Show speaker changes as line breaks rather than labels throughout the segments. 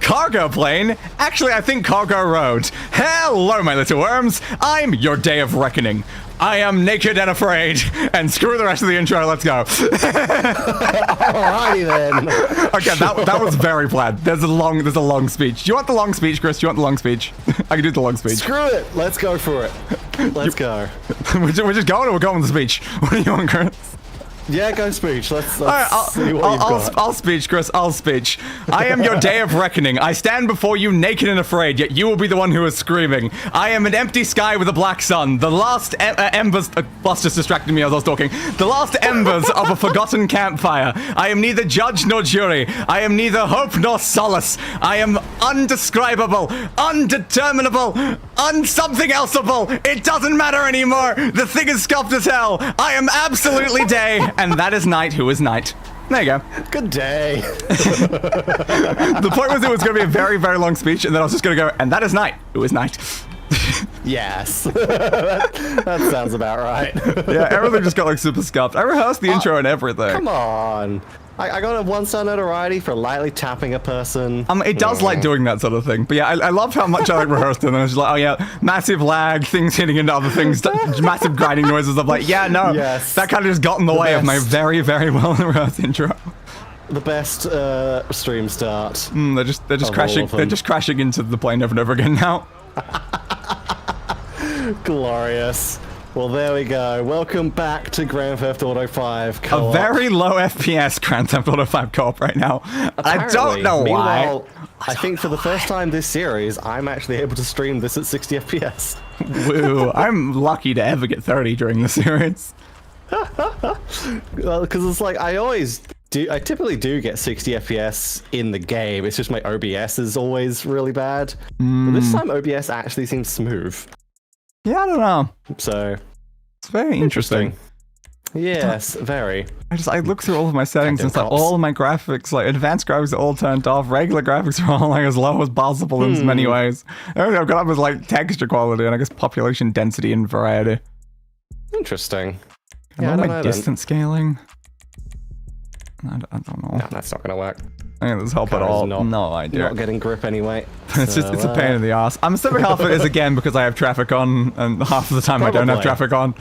cargo plane? Actually, I think cargo road. Hello, my little worms. I'm your day of reckoning. I am naked and afraid. And screw the rest of the intro, let's go.
Alrighty then.
Okay, that was very planned. There's a long speech. Do you want the long speech, Chris? Do you want the long speech? I can do the long speech.
Screw it. Let's go for it. Let's go.
We're just going or we're going with the speech? What do you want, Chris?
Yeah, go speech. Let's
All right,
see what you've got.
I'll speech, Chris. I'll speech. I am your day of reckoning. I stand before you naked and afraid, yet you will be the one who is screaming. I am an empty sky with a black sun. The last embers... Boss just distracted me as I was talking. The last embers of a forgotten campfire. I am neither judge nor jury. I am neither hope nor solace. I am undescribable, undeterminable, unsomething elseable. It doesn't matter anymore. The thing is scuffed as hell. I am absolutely day. And that is Night, who is Night. There you go.
Good day.
The point was it was going to be a very, very long speech, and then I was just going to go, and that is Night, who is Night.
Yes. that sounds about right.
Yeah, everything just got like super scuffed. I rehearsed the intro and everything.
Come on. I got a 1-star notoriety for lightly tapping a person.
It does like doing that sort of thing. But yeah, I love how much I like rehearsed it. And I was just like, oh yeah, massive lag, things hitting into other things, massive grinding noises. I'm like, yeah, no,
yes.
That kind of just got in the way of my very, very well rehearsed intro.
The best stream start.
They're just crashing. They're just crashing into the plane over and over again now.
Glorious. Well, there we go. Welcome back to Grand Theft Auto 5 Co-op.
A very low FPS Grand Theft Auto 5 Co-op right now. I don't know why.
I think for the first time this series, I'm actually able to stream this at 60 FPS.
Woo, I'm lucky to ever get 30 during the series.
Well, because it's like, I typically do get 60 FPS in the game. It's just my OBS is always really bad. But this time OBS actually seems smooth.
Yeah, I don't know.
So
it's very interesting.
Yes, very.
I look through all of my settings and it's like all of my graphics, like advanced graphics are all turned off, regular graphics are all like as low as possible in many ways. Everything I've got up is like texture quality and I guess population density and variety.
Interesting.
Yeah, I don't know distance scaling. I don't know.
No, that's not gonna work.
I think this help at all. No idea.
Not getting grip anyway.
It's a pain in the ass. I'm assuming half of it is again because I have traffic on, and half of the time I don't have traffic on.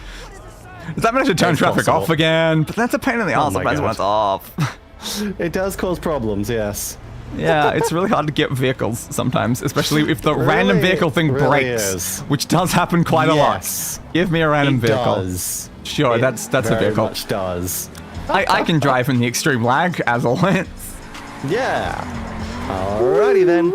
Does that mean I should turn traffic off again? But that's a pain in the ass when it's off.
It does cause problems, yes.
Yeah, it's really hard to get vehicles sometimes, especially if the random vehicle thing breaks, which does happen quite a lot. Give me a random vehicle.
Does.
Sure, that's a vehicle.
Much does.
I can drive in the extreme lag, as always.
Yeah. Alrighty then.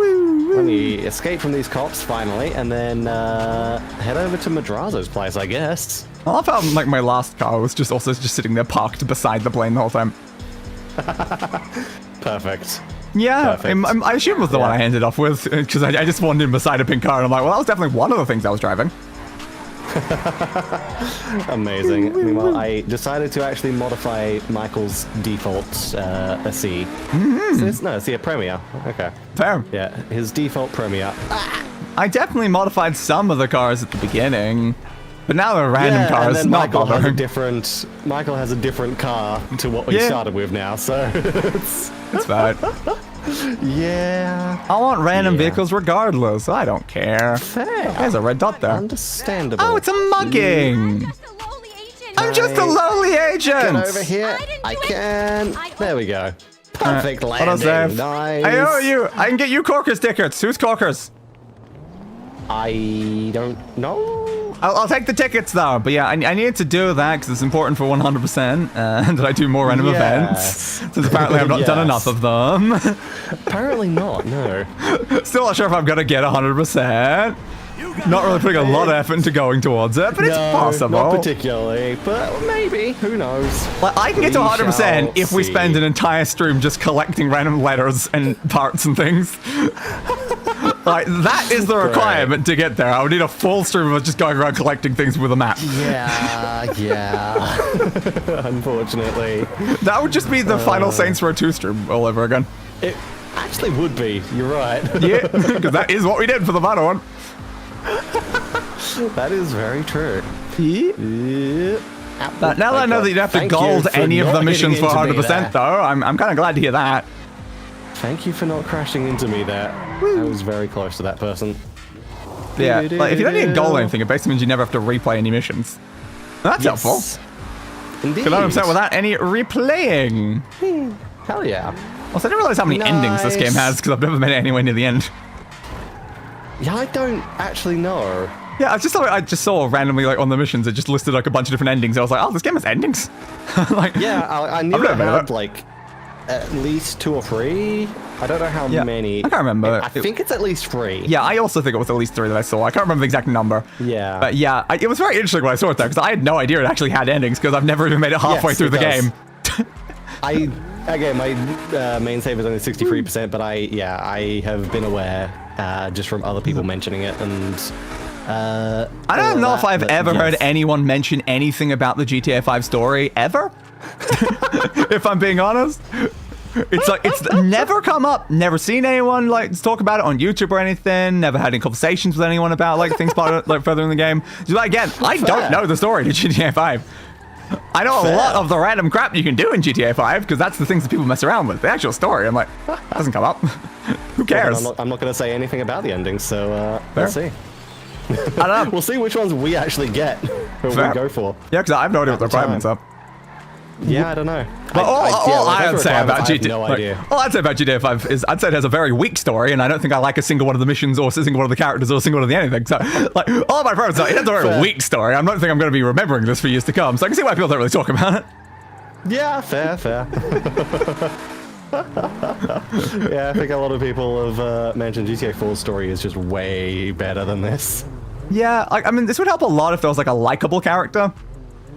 Let me escape from these cops finally, and then head over to Madrazo's place, I guess.
I love how like my last car was just sitting there parked beside the plane the whole time.
Perfect.
Yeah, I assume it was the one I ended up with because I just wanted him beside a pink car, and I'm like, well, that was definitely one of the things I was driving.
Amazing. Meanwhile, I decided to actually modify Michael's default SE. It's a Premier. Okay.
Fair.
Yeah, his default Premier.
I definitely modified some of the cars at the beginning, but now they're random cars.
And then
not bothering.
Michael has a different car to what we started with now, so it's
fine.
Yeah.
I want random vehicles regardless. I don't care.
Fair.
There's a red dot there.
Understandable.
Oh, it's a mugging. I'm just a lowly agent.
Get over here. I can. There we go. Perfect landing. Nice.
I owe you. I can get you Corkers tickets. Who's Corkers?
I don't know.
I'll take the tickets though, but yeah, I needed to do that because it's important for 100%, and that I do more random events. Since apparently I've not done enough of them.
Apparently not, no.
Still not sure if I'm gonna get 100%. Not really putting a lot of effort into going towards it, but it's possible.
Not particularly, but maybe. Who knows?
Like, I can get to 100% if we spend an entire stream just collecting random letters and parts and things. Like, that is the requirement to get there. I would need a full stream of just going around collecting things with a map.
Yeah. Unfortunately.
That would just be the final Saints Row 2 stream all over again.
It actually would be. You're right.
Yeah, because that is what we did for the final one.
That is very true.
Yeah. Now that I know that you don't have to gold any of the missions for 100% though, I'm kind of glad to hear that.
Thank you for not crashing into me there. I was very close to that person.
Yeah, like if you don't need a goal or anything, it basically means you never have to replay any missions. That's helpful.
Indeed.
Can I upset without any replaying?
Hell yeah.
Also, I didn't realize how many endings this game has because I've never made it anywhere near the end.
Yeah, I don't actually know.
Yeah, I just saw randomly like on the missions it just listed like a bunch of different endings. I was like, oh, this game has endings. Like,
yeah, I knew it had like at least 2 or 3. I don't know how many.
I can't remember.
I think it's at least 3.
Yeah, I also think it was at least 3 that I saw. I can't remember the exact number.
Yeah.
But yeah, it was very interesting when I saw it there because I had no idea it actually had endings because I've never even made it halfway through the game.
Again, my main save is only 63%, but I have been aware just from other people mentioning it, and
I don't know if I've ever heard anyone mention anything about the GTA 5 story ever. If I'm being honest, it's like it's never come up. Never seen anyone like talk about it on YouTube or anything. Never had any conversations with anyone about like things like further in the game. So, again, I don't know the story to GTA 5. I know a lot of the random crap you can do in GTA 5 because that's the things that people mess around with. The actual story, I'm like, that doesn't come up. Who cares?
Well, I'm not going to say anything about the endings, so we'll see.
I don't know.
We'll see which ones we actually get or we go for.
Yeah, because I have no idea what the requirements are.
Yeah, I don't know.
But all I'd say about GTA,
no idea.
All I'd say about GTA 5 is I'd say it has a very weak story, and I don't think I like a single one of the missions or a single one of the characters or a single one of the anything. So, like, all of my problems are it has a very weak story. I don't think I'm going to be remembering this for years to come. So I can see why people don't really talk about it.
Yeah, fair. Yeah, I think a lot of people have mentioned GTA 4's story is just way better than this.
Yeah, I mean, this would help a lot if there was like a likable character,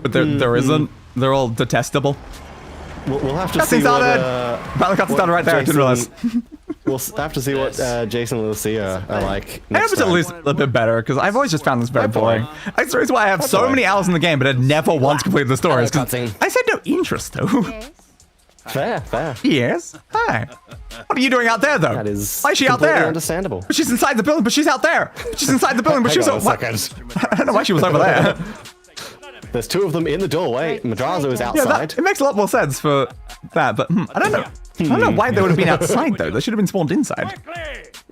but there isn't. They're all detestable.
We'll have to see what...
Battle cutscene started right there, I didn't realize.
We'll have to see what Jason and Lucia are like
I hope it's at least a bit better, because I've always just found this very boring. That's the reason why I have so many hours in the game, but had never once completed the story. I said no interest, though.
Fair.
Yes. Hi. What are you doing out there, though?
That is
why is she out there?
Understandable.
But she's inside the building, but she's out there. She's inside the building, but she's... What? I don't know why she was over there.
There's 2 of them in the doorway. Madrazo is outside.
Yeah, it makes a lot more sense for that, but I don't know. I don't know why they would have been outside, though. They should have been spawned inside.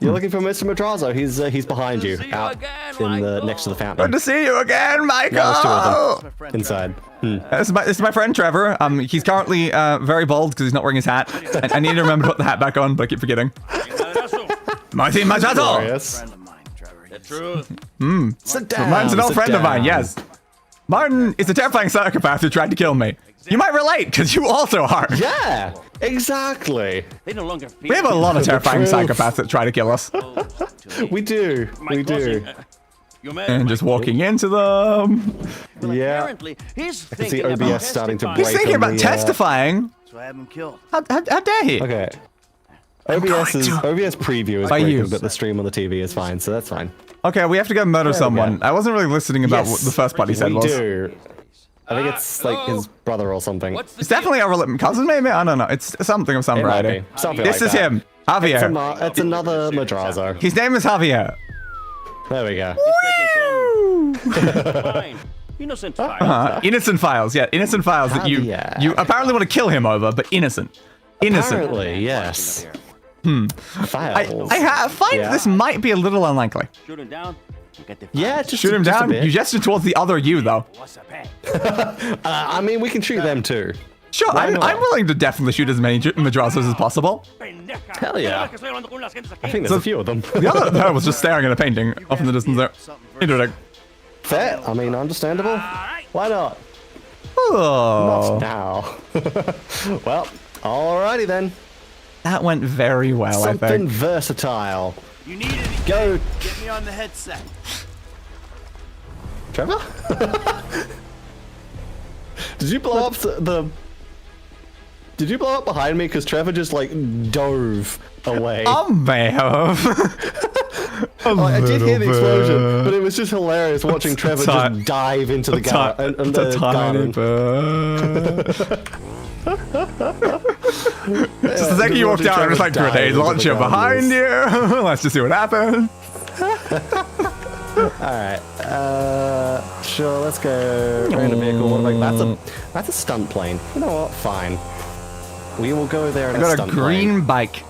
You're looking for Mr. Madrazo. He's behind you, out in the next to the fountain.
Good to see you again, Michael.
Yeah, there's 2 of them inside.
This is my friend Trevor. He's currently very bald because he's not wearing his hat. I need to remember to put the hat back on, but I keep forgetting. Martin Madrazo.
The truth.
Martin's an old friend of mine. Yes. Martin is a terrifying psychopath who tried to kill me. You might relate, because you also are.
Yeah, exactly.
They no longer
we have a lot of terrifying psychopaths that try to kill us.
We do.
And just walking into them.
Yeah. I can see OBS starting to break.
He's thinking about testifying.
So I have him killed.
How dare he?
Okay. OBS preview is breaking, but the stream on the TV is fine, so that's fine.
Okay, we have to go murder someone. I wasn't really listening about what the first part he said was.
We do. I think it's like his brother or something.
It's definitely our cousin, maybe? I don't know. It's something of some variety. This is him, Javier.
It's another Madrazo.
His name is Javier.
There we go.
Innocent files.
Innocent files, yeah. Innocent files that you apparently want to kill him over, but innocent.
Apparently, yes.
I find this might be a little unlikely.
Shoot him down.
Yeah, just
shoot him down. You gestured towards the other you, though.
I mean, we can shoot them too.
Sure, I'm willing to definitely shoot as many Madrazos as possible.
Hell yeah. I think there's a few of them.
The other was just staring at a painting off in the distance there. Interesting.
Fair. I mean, understandable. Why not?
Oh.
Not now. Well, alrighty then.
That went very well, I think.
Something versatile.
You need it.
Go.
Get me on the headset.
Trevor? Did you blow up Did you blow up behind me? Because Trevor just like dove away.
I may have.
I did hear the explosion, but it was just hilarious watching Trevor just dive into the garden.
Just the second you walked out, it was like grenade launcher behind you. Let's just see what happens.
Alright, sure, let's go. Random vehicle, what about that's a stunt plane. You know what? Fine. We will go there in a stunt plane.
I got a green bike.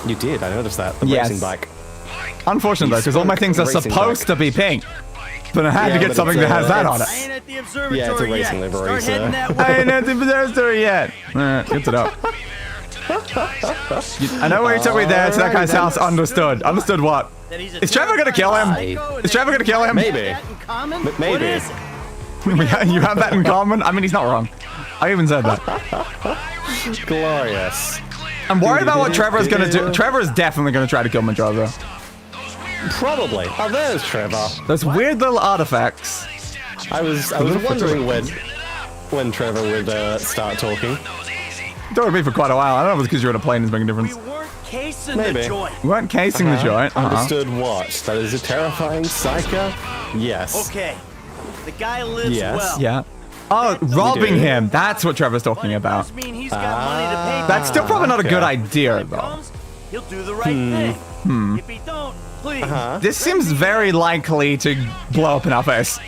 You did, I noticed that. The
Yes.
racing bike.
Unfortunate though, because all my things are
Racing
supposed to be pink. But I had to
Yeah,
get
but
something
it's,
that has that on
I
it.
ain't at the observatory
Yeah, it's a racing
yet.
livery,
Start heading
so-
that
I
way.
ain't at the observatory yet. Good to know. I know where you took me there to that guy's house. Understood. Understood what?
That he's a
Is Trevor gonna kill him?
psycho and
Is Trevor gonna kill him?
Maybe.
that in common?
Maybe.
What is it?
You have that in common? I mean, he's not wrong. I even said that.
Glorious.
I'm worried about what Trevor's gonna do. Trevor is definitely gonna try to kill Madrazo.
Probably. Oh, there's Trevor.
Those weird little artifacts.
I was wondering when Trevor would start talking.
That would be for quite a while. I don't know if it's because you're in a plane is making a
We
difference.
weren't casing
Maybe.
the joint.
We weren't casing the joint.
Understood what? That is a terrifying psycho? Yes.
Okay. The guy lives
Yes.
well.
Yeah. Oh, robbing
do.
him. That's what Trevor's
But
talking
it
about.
does mean he's got money to pay.
That's still probably not a good idea,
When it
though.
comes, he'll do the right thing. If he don't, please.
This seems very likely to blow up in our face.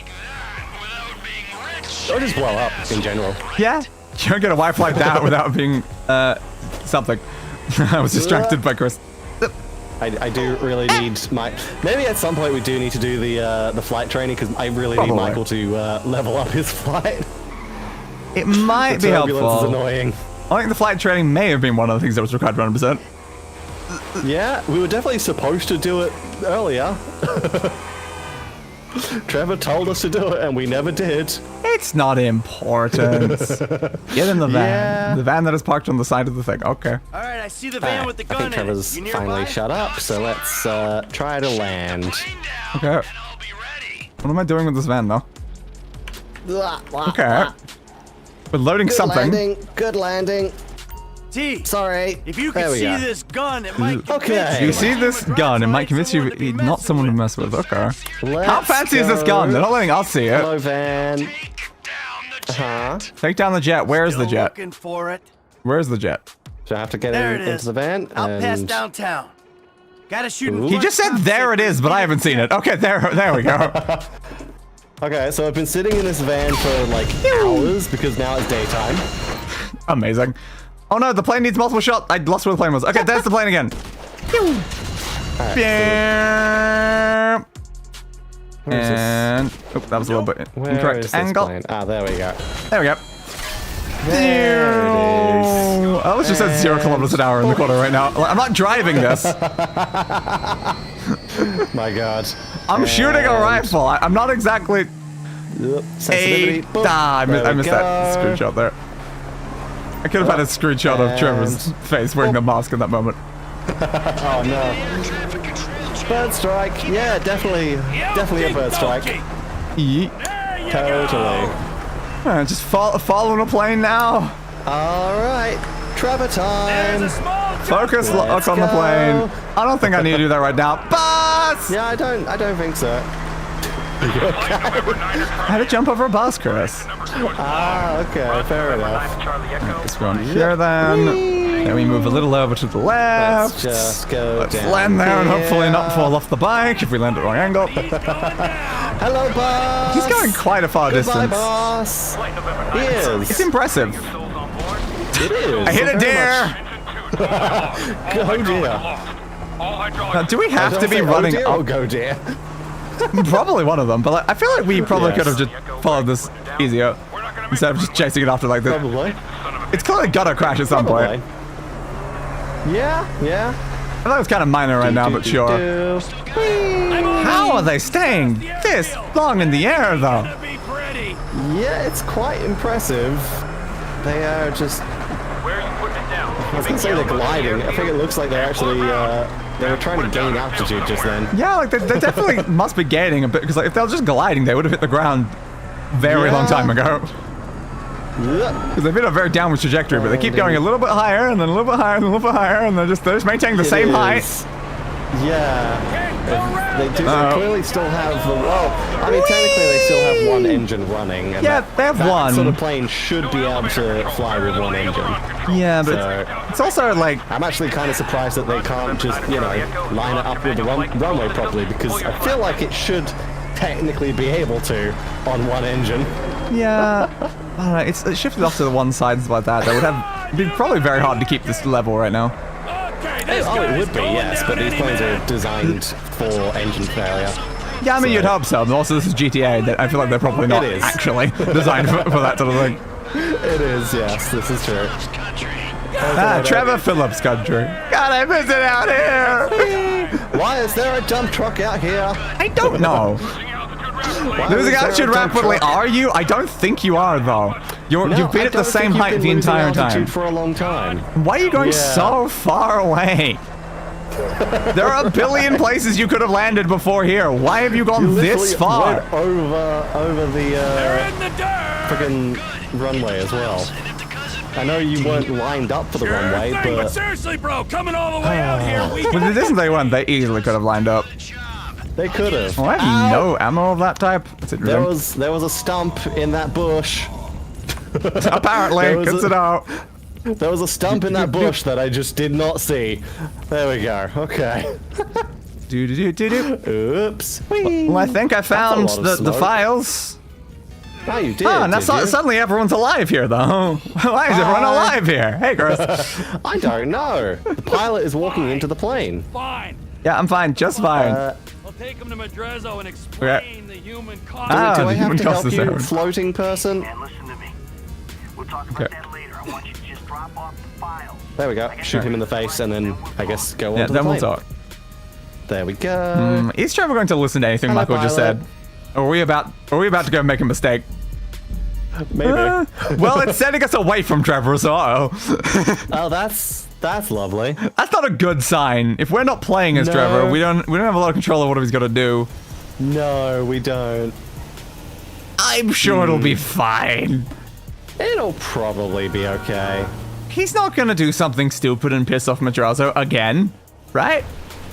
Or just blow up in general.
Yeah. You don't get a wife like that without being, something. I was distracted by Chris.
I do really need my... Maybe at some point we do need to do the flight training because I really
Probably.
need Michael to level up his flight.
It might be
Turbulence is
helpful.
annoying.
I think the flight training may have been one of the things that was required 100%.
Yeah, we were definitely supposed to do it earlier. Trevor told us to do it and we never did.
It's not important. Get in the van.
Yeah.
The van that is parked on the side of the thing. Okay.
All right, I see the van with the
I
gun
think
in
Trevor's
it. You nearby?
finally shut up, so let's try to land.
Okay. What am I doing with this van, though? Okay. We're loading something.
Good landing.
T,
Sorry.
if you
There
can
we
see
go.
this gun, it might
Okay.
You see this gun, it might convince you he's not someone to mess with. Okay. How
Let's
fancy is this gun? They're not letting us see it.
Hello, van. Uh-huh.
Take down the jet. Where's the
Still
jet?
looking for it.
Where's the jet?
So I have to get
There it
into
is.
the van.
I'll pass
and-
downtown. Gotta shoot him.
He just said there it is, but I haven't seen it. Okay, there we go.
Okay, so I've been sitting in this van for like hours because now it's daytime.
Amazing. Oh no, the plane needs multiple shots. I lost where the plane was. Okay, there's the plane again.
Alright,
Bam. And oh, that was a little bit
so where
incorrect
is this
angle.
plane? Ah, there we go.
There we go.
There it is.
Oh, let's just at 0 kilometers an hour in the corner right now. I'm not driving this.
My God.
I'm shooting a rifle. I'm not exactly.
Sensitivity. Boop.
I
There we
missed that
go.
screenshot there. I could have had a screenshot of Trevor's face wearing the mask in that moment.
Oh no. Bird strike. Yeah, definitely a bird strike.
Yeet.
Totally.
Just following a plane now.
Alright. Trevor time.
Focus lock
Let's
on the
go.
plane. I don't think I need to do that right now. Bus!
Yeah, I don't think so.
I had to jump over a bus, Chris.
Ah, okay, fair enough.
Let's go on here then. Then we move a little over to the left.
Let's just go
Let's
down
land there and hopefully not
here.
fall off the bike if we land at the wrong angle.
Hello, boss.
He's going quite a far
Goodbye,
distance.
boss. He is.
It's impressive.
It is.
I hit a
Very
deer.
much. Go deer.
Now, do we have to
Don't
be
say,
running
oh deer or
up?
go deer.
Probably one of them, but like, I feel like we probably
Yes.
could have just followed this easier instead of just chasing it after like this.
Probably.
It's clearly gotta crash at some
Probably.
point.
Yeah, yeah.
I thought it was kind of minor right now, but sure. How are they staying this long in the air, though?
Yeah, it's quite impressive. They are just... I was gonna say they're gliding. I think it looks like they're actually, they were trying to gain altitude just then.
Yeah, like they definitely must be gaining a bit because like if they were just gliding, they would have hit the ground very long time ago.
Yeah.
Because they've been on a very downward trajectory, but they keep going a little bit higher and then a little bit higher and a little bit higher, and they're just maintaining the
It
same
is.
height.
Yeah. They do. They clearly still have the. Well, I mean, technically they still have one engine running. And
Yeah, they have
that
one.
sort of plane should be able to fly with one engine.
Yeah, but
So-
it's also like
I'm actually kind of surprised that they can't just, you know, line it up with the runway properly because I feel like it should technically be able to on one engine.
yeah, I don't know. It's shifted off to the one side like that. That would have it'd be probably very hard to keep this level right now.
this
Oh, it
guy's
would be,
going
yes,
down
but these
any
planes
minute.
are designed for engine failure.
Yeah, I mean,
So-
you'd hope so. But also, this is GTA. That I feel like they're probably not
is.
actually designed for that sort of thing.
It is, yes, this is true.
Trevor Phillips country. God, I miss it out here.
Why is there a dump truck out here?
I don't know.
Why
Losing
is there a
altitude
dump
rapidly.
truck?
Are you? I don't think you are, though.
No,
You've been
I
at the
don't
same
think you've
height
been
the
losing
entire
altitude
time.
for a long time.
Why are you going
Yeah.
so far away? There are a billion places you could have landed before here. Why have you gone this
Literally
far?
went over the
They're in the dirt.
friggin' runway as well. I know you weren't lined up for the runway,
Sure thing, but
but
seriously, bro, coming all the way out here, we
But it isn't they one. They easily could have lined up.
they could have.
Well, I have no ammo of that type. That's interesting.
There was a stump in that bush.
Apparently,
there was
gets
a-
it out.
There was a stump in that bush that I just did not see. There we go. Okay.
Do do do do do.
Oops. Whee.
Well, I think I found
lot of
the
smoke.
files.
Oh, you did.
Oh, now
did you?
suddenly everyone's alive here, though. Why is everyone alive here? Hey, Chris.
I don't know. The pilot is walking into the plane.
fine.
Yeah, I'm fine, just fine.
I'll take him to Madrazo and explain the human cost.
Ah,
Do
the
I have
human
to
cost
help
is
you,
there.
floating person?
And listen to me. We'll talk
Okay.
about that later. I want you to just drop off the files.
There we go. Shoot him in the face and then, I guess, go on
Yeah,
to the
then we'll
plane.
talk.
There we go.
Is Trevor going to listen to anything
Hello,
Michael just
pilot.
said? Or are we about to go make a mistake?
Maybe.
Well, it's sending us away from Trevor, so uh-oh.
Oh, that's lovely.
That's not a good sign. If we're not playing as
No.
Trevor, we don't have a lot of control of what he's gonna do.
No, we don't.
I'm sure it'll be fine.
It'll probably be okay.
He's not gonna do something stupid and piss off Madrazo again, right?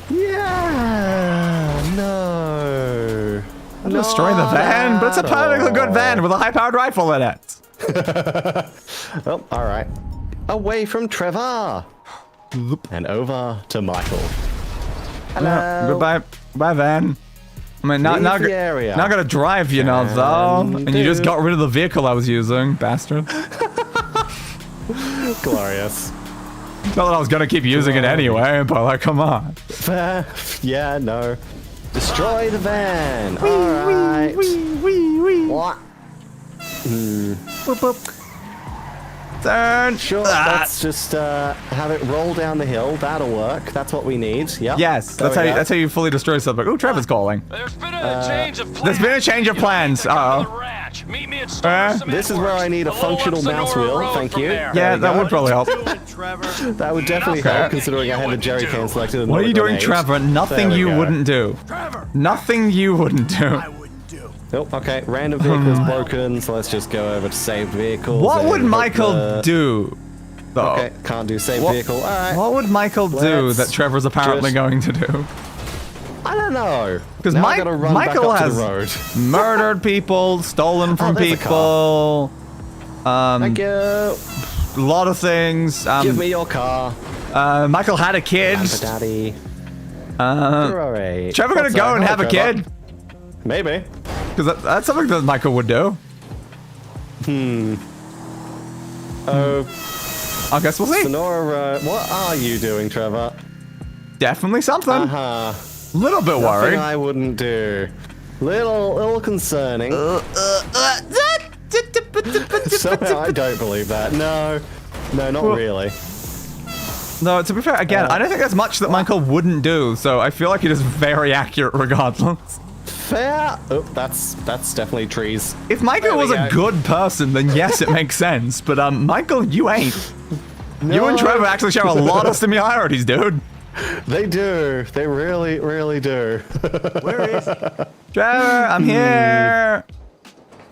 Yeah. No.
Destroy the van, but it's a perfectly good van with a high-powered rifle in it.
Oh, all right. Away from Trevor. And over to Michael. Hello.
Yeah, goodbye, bye van. I mean, now
Leave the area.
I gotta drive, you know, though.
Can
And you just
do.
got rid of the vehicle I was using, bastard.
Glorious.
Not that I was gonna keep using it anyway, but like, come on.
Yeah, no. Destroy the van. All right. What?
Boop, boop. Turn.
Sure,
Ah.
let's just have it roll down the hill. That'll work. That's what we need. Yep.
Yes,
There we go.
that's how you fully destroy something. Ooh, Trevor's calling.
There's been a change of plans.
There's been a change of plans. Uh-oh.
Meet me at
This is where I need a functional mouse wheel. Thank you.
Yeah,
There we
that
go.
would probably help.
That would definitely help, considering I had the jerry can selected. And
What
not
are you
the
doing,
grenade.
Trevor? Nothing
There we
you
go.
wouldn't do.
Trevor,
Nothing you wouldn't do.
I wouldn't do.
Oh, okay. Random vehicle's broken, so let's just go over to saved vehicles.
What
and
would
hope
Michael
the-
do, though?
Okay, can't do saved
What-
vehicle. All right.
What would Michael do
Let's
that Trevor's apparently
just-
going to do?
I don't know.
'Cause
Now I
Mike-
gotta run
Michael
back up
has-
to the road.
Murdered people, stolen from
there's a
people,
Thank you.
a lot of things.
Give me your car.
Michael had a kid.
For daddy. Great.
Trevor gonna
What's
go
that?
and
Hello,
have a
Trevor.
kid?
Maybe.
Because that's something that Michael would do.
Oh,
I guess we'll see.
Sonora, what are you doing, Trevor?
Definitely something.
Uh-huh.
Little bit
Nothing
worried.
I wouldn't do. Little concerning. Somehow I don't believe that. No, not
Well-
really.
No, to be fair, again, I don't think there's much that Michael wouldn't do, so I feel like it is very accurate regardless.
Fair. Oh, that's definitely trees.
If Michael
There we
was a
go.
good person, then yes, it makes sense. But Michael, you ain't. You and
No.
Trevor actually share a lot of similarities, dude.
They do. They really do.
Where is he?
Trevor, I'm here.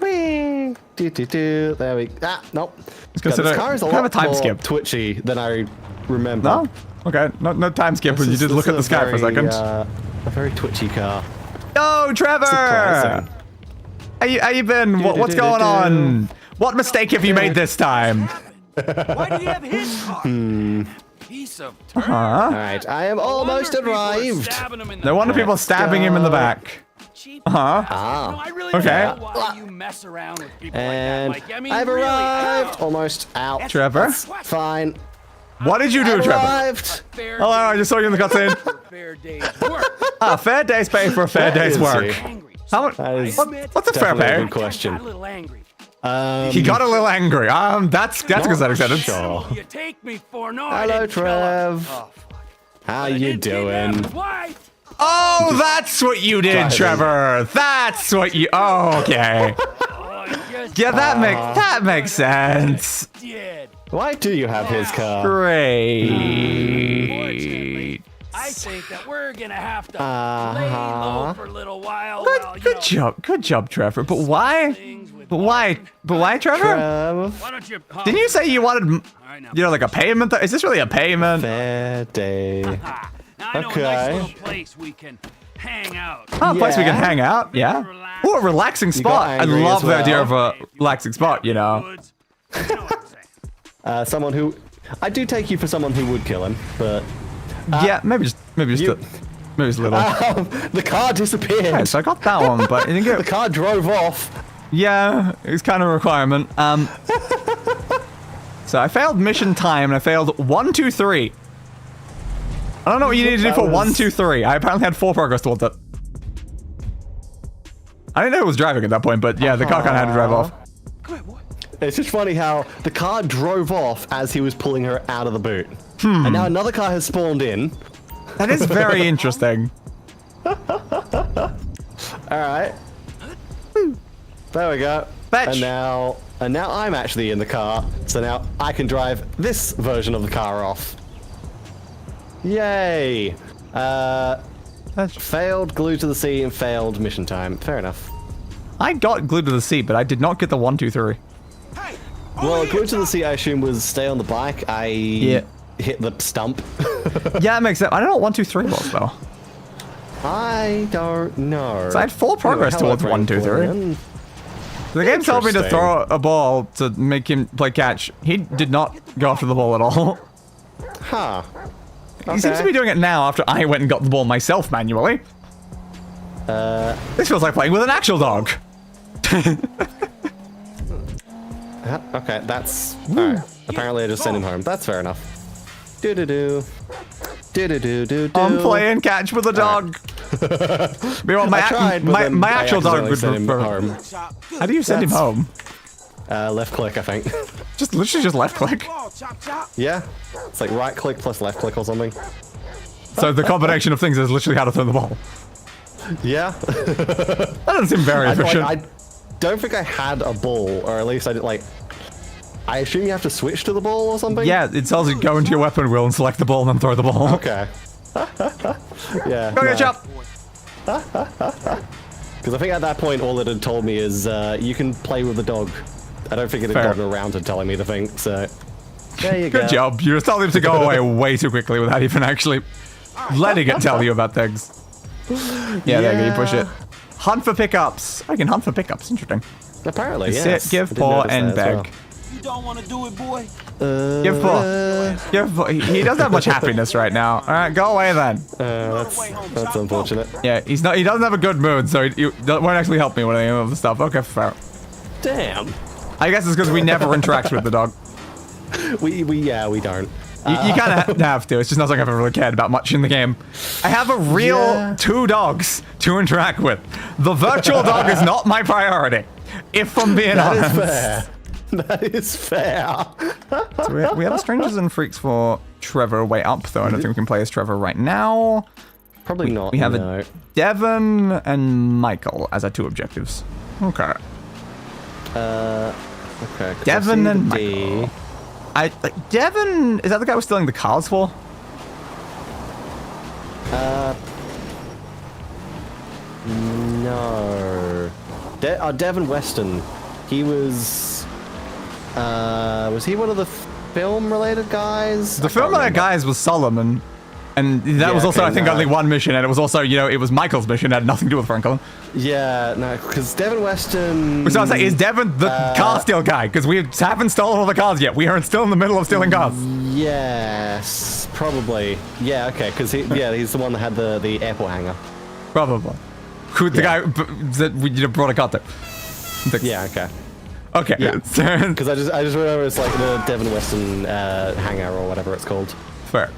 Whee! Do. There we. Nope. God,
consider-
this car is a
kind of
lot
a time
more
skip.
twitchy than I remember.
No? Okay, no time skip, but you did look at the sky for a second.
A very twitchy car.
Yo, Trevor!
Surprising.
How you been? What's going on? What mistake have you made this time?
Why did he have his car? Piece of turd.
Huh?
All right, I am almost
Wonder people are
arrived.
stabbing him in the
No wonder people are
back.
stabbing him in the back.
Cheap.
Huh?
No,
Ah,
I really
Okay.
don't know why you mess around with people
and
like that, Mike. I mean,
I've
really,
arrived.
ow.
Almost out.
Trevor?
Fine.
What did you do, Trevor?
Arrived.
Oh, I just saw you in the cutscene.
Fair day's work.
Ah, fair day's pay for a fair day's
is
work.
he?
Angry.
How much?
That is
What's a fair
definitely a
pay?
good question.
Got a little angry.
He got a little angry. That's a good sentence.
Sure.
You take me for no. I
Hello,
didn't kill her.
Trev.
Oh,
How
I
you
didn't kidnap
doing?
his wife.
Oh, that's what you did,
Driving.
Trevor. That's what you. Oh, okay.
Oh, you just
Yeah, that makes sense.
did.
Why do you have his car?
Great.
I think that we're gonna have to lay low for a little while. while, you
Good
know,
job, Trevor. But why?
things with-
But why? But why, Trevor?
Trev.
Why don't you?
Didn't you say you wanted,
Alright, now.
you know, like a payment? Is this really a payment?
Fair day.
Now I know a
Okay.
nice little place we can hang out.
Oh, a place we can
Yeah.
hang out. Yeah. Oh, a relaxing spot. I
angry
love
as
the idea
well.
of a relaxing spot. You know.
Woods. You know what I'm saying.
Someone who I do take you for someone who would kill him, but
Yeah, maybe just
you-
a little.
the car disappeared.
Yeah, so I got that one, but it didn't
The
get.
car drove off.
Yeah, it's kind of a requirement. So I failed mission time and I failed 1, 2, 3. I don't know what you need to do
That
for
was-
1, 2, 3. I apparently had 4 progress towards it. I didn't know who was driving at that point, but yeah, the car kind of had to drive off.
Come here, boy.
It's just funny how the car drove off as he was pulling her out of the boot. And now another car has spawned in.
That is very interesting.
Alright. There we go.
Fetch.
And now I'm actually in the car, so now I can drive this version of the car off. Yay! Failed glued to the seat and failed mission time. Fair enough.
I got glued to the seat, but I did not get the 1, 2, 3.
Well, glued to the seat, I assume, was stay on the bike. I hit the stump.
Yeah, it makes sense. I don't know what 1, 2, 3 was though.
I don't know.
So I had 4 progress
Hello,
towards 1, 2, 3.
Brandon.
The game told me to
Interesting.
throw a ball to make him play catch. He did not go after the ball at all.
Huh.
He seems to be doing it now after I went and got the ball myself manually. This feels like playing with an actual dog.
Okay, that's... Alright. Apparently I just sent him home. That's fair enough. Do-do-do. Do-do-do-do-do.
I'm playing catch with a dog. Meanwhile,
I tried, but then
my
I
actual dog
accidentally
would
sent him
prefer.
home.
How do you send him
That's-
home?
Left click, I think.
Just literally just left click.
Yeah. It's like right click plus left click or something.
So the combination of things is literally how to throw the ball.
Yeah.
That doesn't seem very efficient.
I don't think I had a ball, or at least I didn't like... I assume you have to switch to the ball or something?
Yeah, it tells you go into your weapon wheel and select the ball and then throw the ball.
Okay. Yeah.
Go get chop.
Because I think at that point all it had told me is you can play with the dog. I don't think it had
Fair.
gotten around to telling me the thing, so... There you go.
Good job. You just told him to go away way too quickly without even actually letting it tell you about things. Yeah, there you go. You push it. Hunt for pickups. I can hunt for pickups. Interesting.
Apparently,
Sit,
yes.
give,
I did
paw,
notice
and
that as
beg.
You don't want to do it, boy.
Give paw. Give paw. He doesn't have much happiness right now. All right, go away then.
That's unfortunate.
Yeah, he's not. He doesn't have a good mood, so he won't actually help me with any of the stuff. Okay, fair.
Damn.
I guess it's because we never interact with the dog.
We don't.
You kind of have to. It's just not something I've ever really cared about much in the game. I have a real 2 dogs to interact with. The virtual dog is not my priority, if I'm being honest.
That is fair. That is fair.
So we have a Strangers and Freaks for Trevor way up, though. I don't think we can play as Trevor right now.
Probably not.
We have
no.
a Devon and Michael as our 2 objectives. Okay.
Okay. 'cause I
Devon
see
and
the D.
Michael. Devon, is that the guy we're stealing the cars for?
No. Devon Weston. He was. Was he one of the film-related guys?
The film guys was Solomon. And that was also,
okay,
I think,
no.
only one mission, and it was also, you know, it was Michael's mission. It had nothing to do with Franklin.
Yeah, no, because Devon Weston.
So I was like, is Devon the car steal guy? Because we haven't stolen all the cars yet. We are still in the middle of stealing cars.
Yes, probably. Yeah, okay, because he's the one that had the airport hangar.
Probably. Who the guy that we brought a car to.
Yeah, okay.
Okay.
Yeah.
So-
Because I just remember it's like the Devon Weston hangar or whatever it's called.
Fair.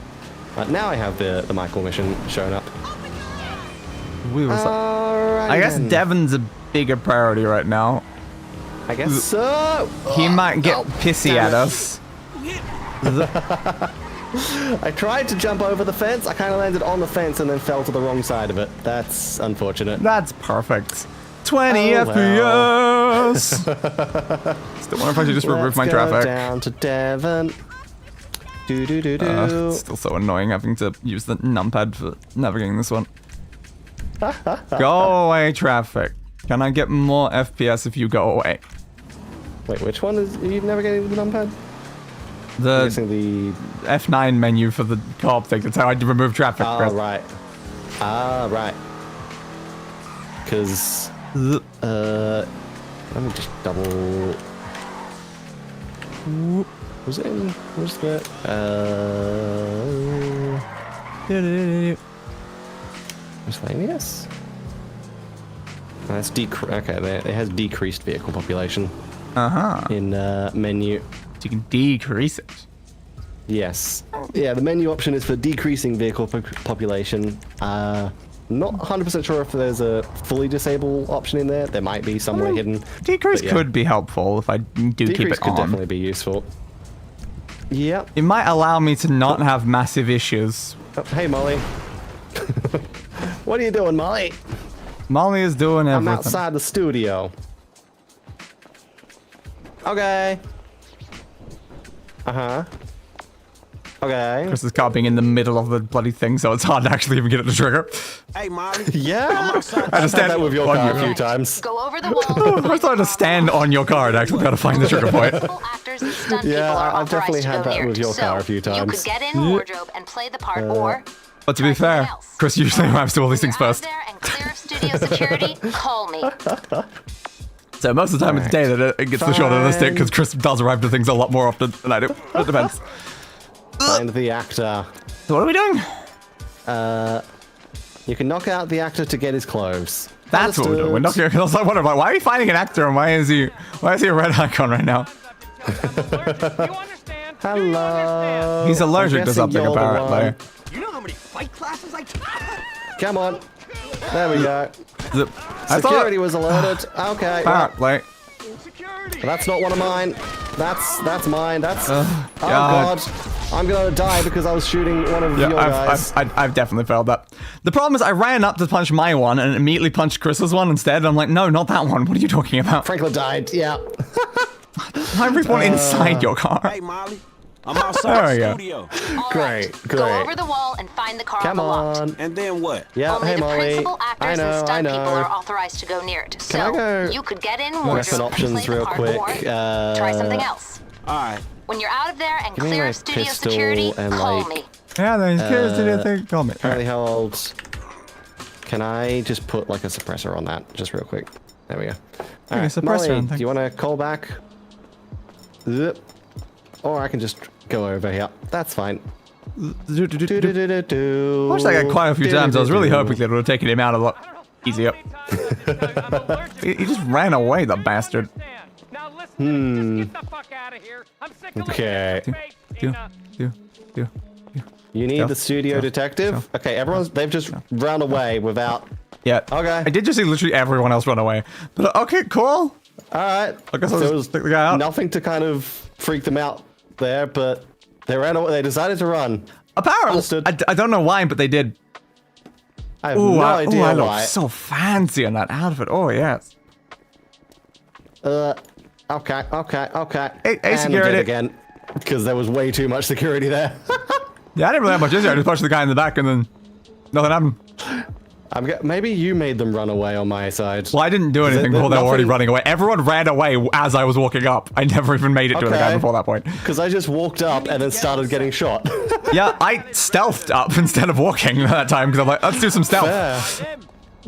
Now I have the Michael mission showing up.
We was
Alright.
I guess Devon's a bigger priority right now.
I guess so.
He might get pissy
damn
at
it.
us.
I tried to jump over the fence. I kind of landed on the fence and then fell to the wrong side of it. That's unfortunate.
That's perfect. 20
Oh, well.
FPS. Still wonder if I should just remove my
Let's go
traffic.
down to Devon. Do.
It's still so annoying having to use the numpad for navigating this one. Go away, traffic. Can I get more FPS if you go away?
Wait, which one is you navigating with the numpad? I'm
The
guessing the.
F9 menu for the co-op thing. That's how I remove traffic.
Ah,
Chris.
right. Ah, right. Because. Let me just double. Was it in? Was that? Miscellaneous? That's okay, it has decreased vehicle population
Uh-huh.
in menu.
So you can decrease it.
Yes. Yeah, the menu option is for decreasing vehicle population. Not 100% sure if there's a fully disable option in there. There might be somewhere hidden.
Decrease
but yeah.
could be helpful if I do keep
Decrease
it
could
on.
definitely be useful. Yep.
It might allow me to not have massive issues.
Oh, hey, Molly. What are you doing, Molly?
Molly is doing
I'm
everything.
outside the studio. Okay. Uh-huh. Okay.
Chris is car being in the middle of the bloody thing, so it's hard to actually even get it to trigger.
Hey, Molly.
Yeah.
I just
I've had
stand
that with your
on
car
you.
a few times.
Go over the wall.
I started to stand on your car and actually gotta find the trigger point.
Actors and stunt
Yeah,
people are
I've definitely
authorized to
had
go
that
near.
with your car a few
You
times.
could get in wardrobe and play the part, or
But to be fair, Chris usually arrives to all these things
you're out
first.
there and clear studio security. Call me.
So most of the time it's day that it gets the short end of the stick because Chris does arrive to things a lot more often than I do. It depends.
Find the actor.
So what are we doing?
You can knock out the actor to get his clothes.
That's what we're doing. We're not here. I was like, wondering, why are you finding an actor and why is he a red icon right now?
Hello.
He's allergic to
guessing
something
you're the
apparently.
one.
You know how many fight classes I took?
Come on. There we go.
I
Security was alerted. Okay. Well,
apparently.
that's not one of mine. That's mine. That's. Oh
God.
God. I'm gonna die because I was shooting one of your guys.
I've definitely failed that. The problem is I ran up to punch my one and immediately punched Chris's one instead. I'm like, no, not that one. What are you talking about?
Franklin died. Yeah.
I respawned inside your car.
Hey, Molly. I'm outside
There we
the
go.
studio.
All
Great,
right,
great.
Go over the wall and find the car
Come
unlocked.
on.
And then what?
Yeah.
Only
Hey,
the
Molly.
principal actors
I know.
and
I
stunt people are
know.
authorized to go near it.
Can I
So
go
you could get in
weapon
wardrobe and
options
play
real
the part,
quick?
or try something else.
All right.
When you're out of there and
Give me
clear
my
studio
pistol
security,
and,
call
like,
me.
Yeah, then here's the thing. Call me.
Apparently held. Can I just put like a suppressor on that, just real quick? There we go. All right,
suppressor
Molly,
on
do you want to call back? Zip. Or I can just go over here. That's fine.
Watched that guy quite a few times. I was really hoping that it would have taken him out a lot easier. He just ran away, the bastard.
Now listen, just get the fuck out of here. I'm sick of
Okay.
Do.
You need
Stealth,
the studio
stealth,
detective? Okay, they've just run away without.
Yeah.
Okay.
I did just see literally everyone else run away. But okay, cool.
Alright.
I guess I'll
There
just
was
take the guy out.
nothing to kind of freak them out there, but they ran away. They decided to run.
Apparently,
Understood.
I don't know why, but they did.
I have
Ooh,
no
I
idea
look
why.
so fancy in that outfit. Oh, yes.
Okay.
Hey,
And
hey,
I'm
security.
dead again. Because there was way too much security there.
Yeah, I didn't really have much issue. I just punched the guy in the back and then nothing happened.
Maybe you made them run away on my side.
Well, I didn't do anything
there
before they were already
nothing-
running away. Everyone ran away as I was walking up. I never even made it to the guy
Okay.
before that point.
Because I just walked up and then started getting shot.
Yeah, I stealthed up instead of walking that time because I'm like, let's do some stealth.
Fair.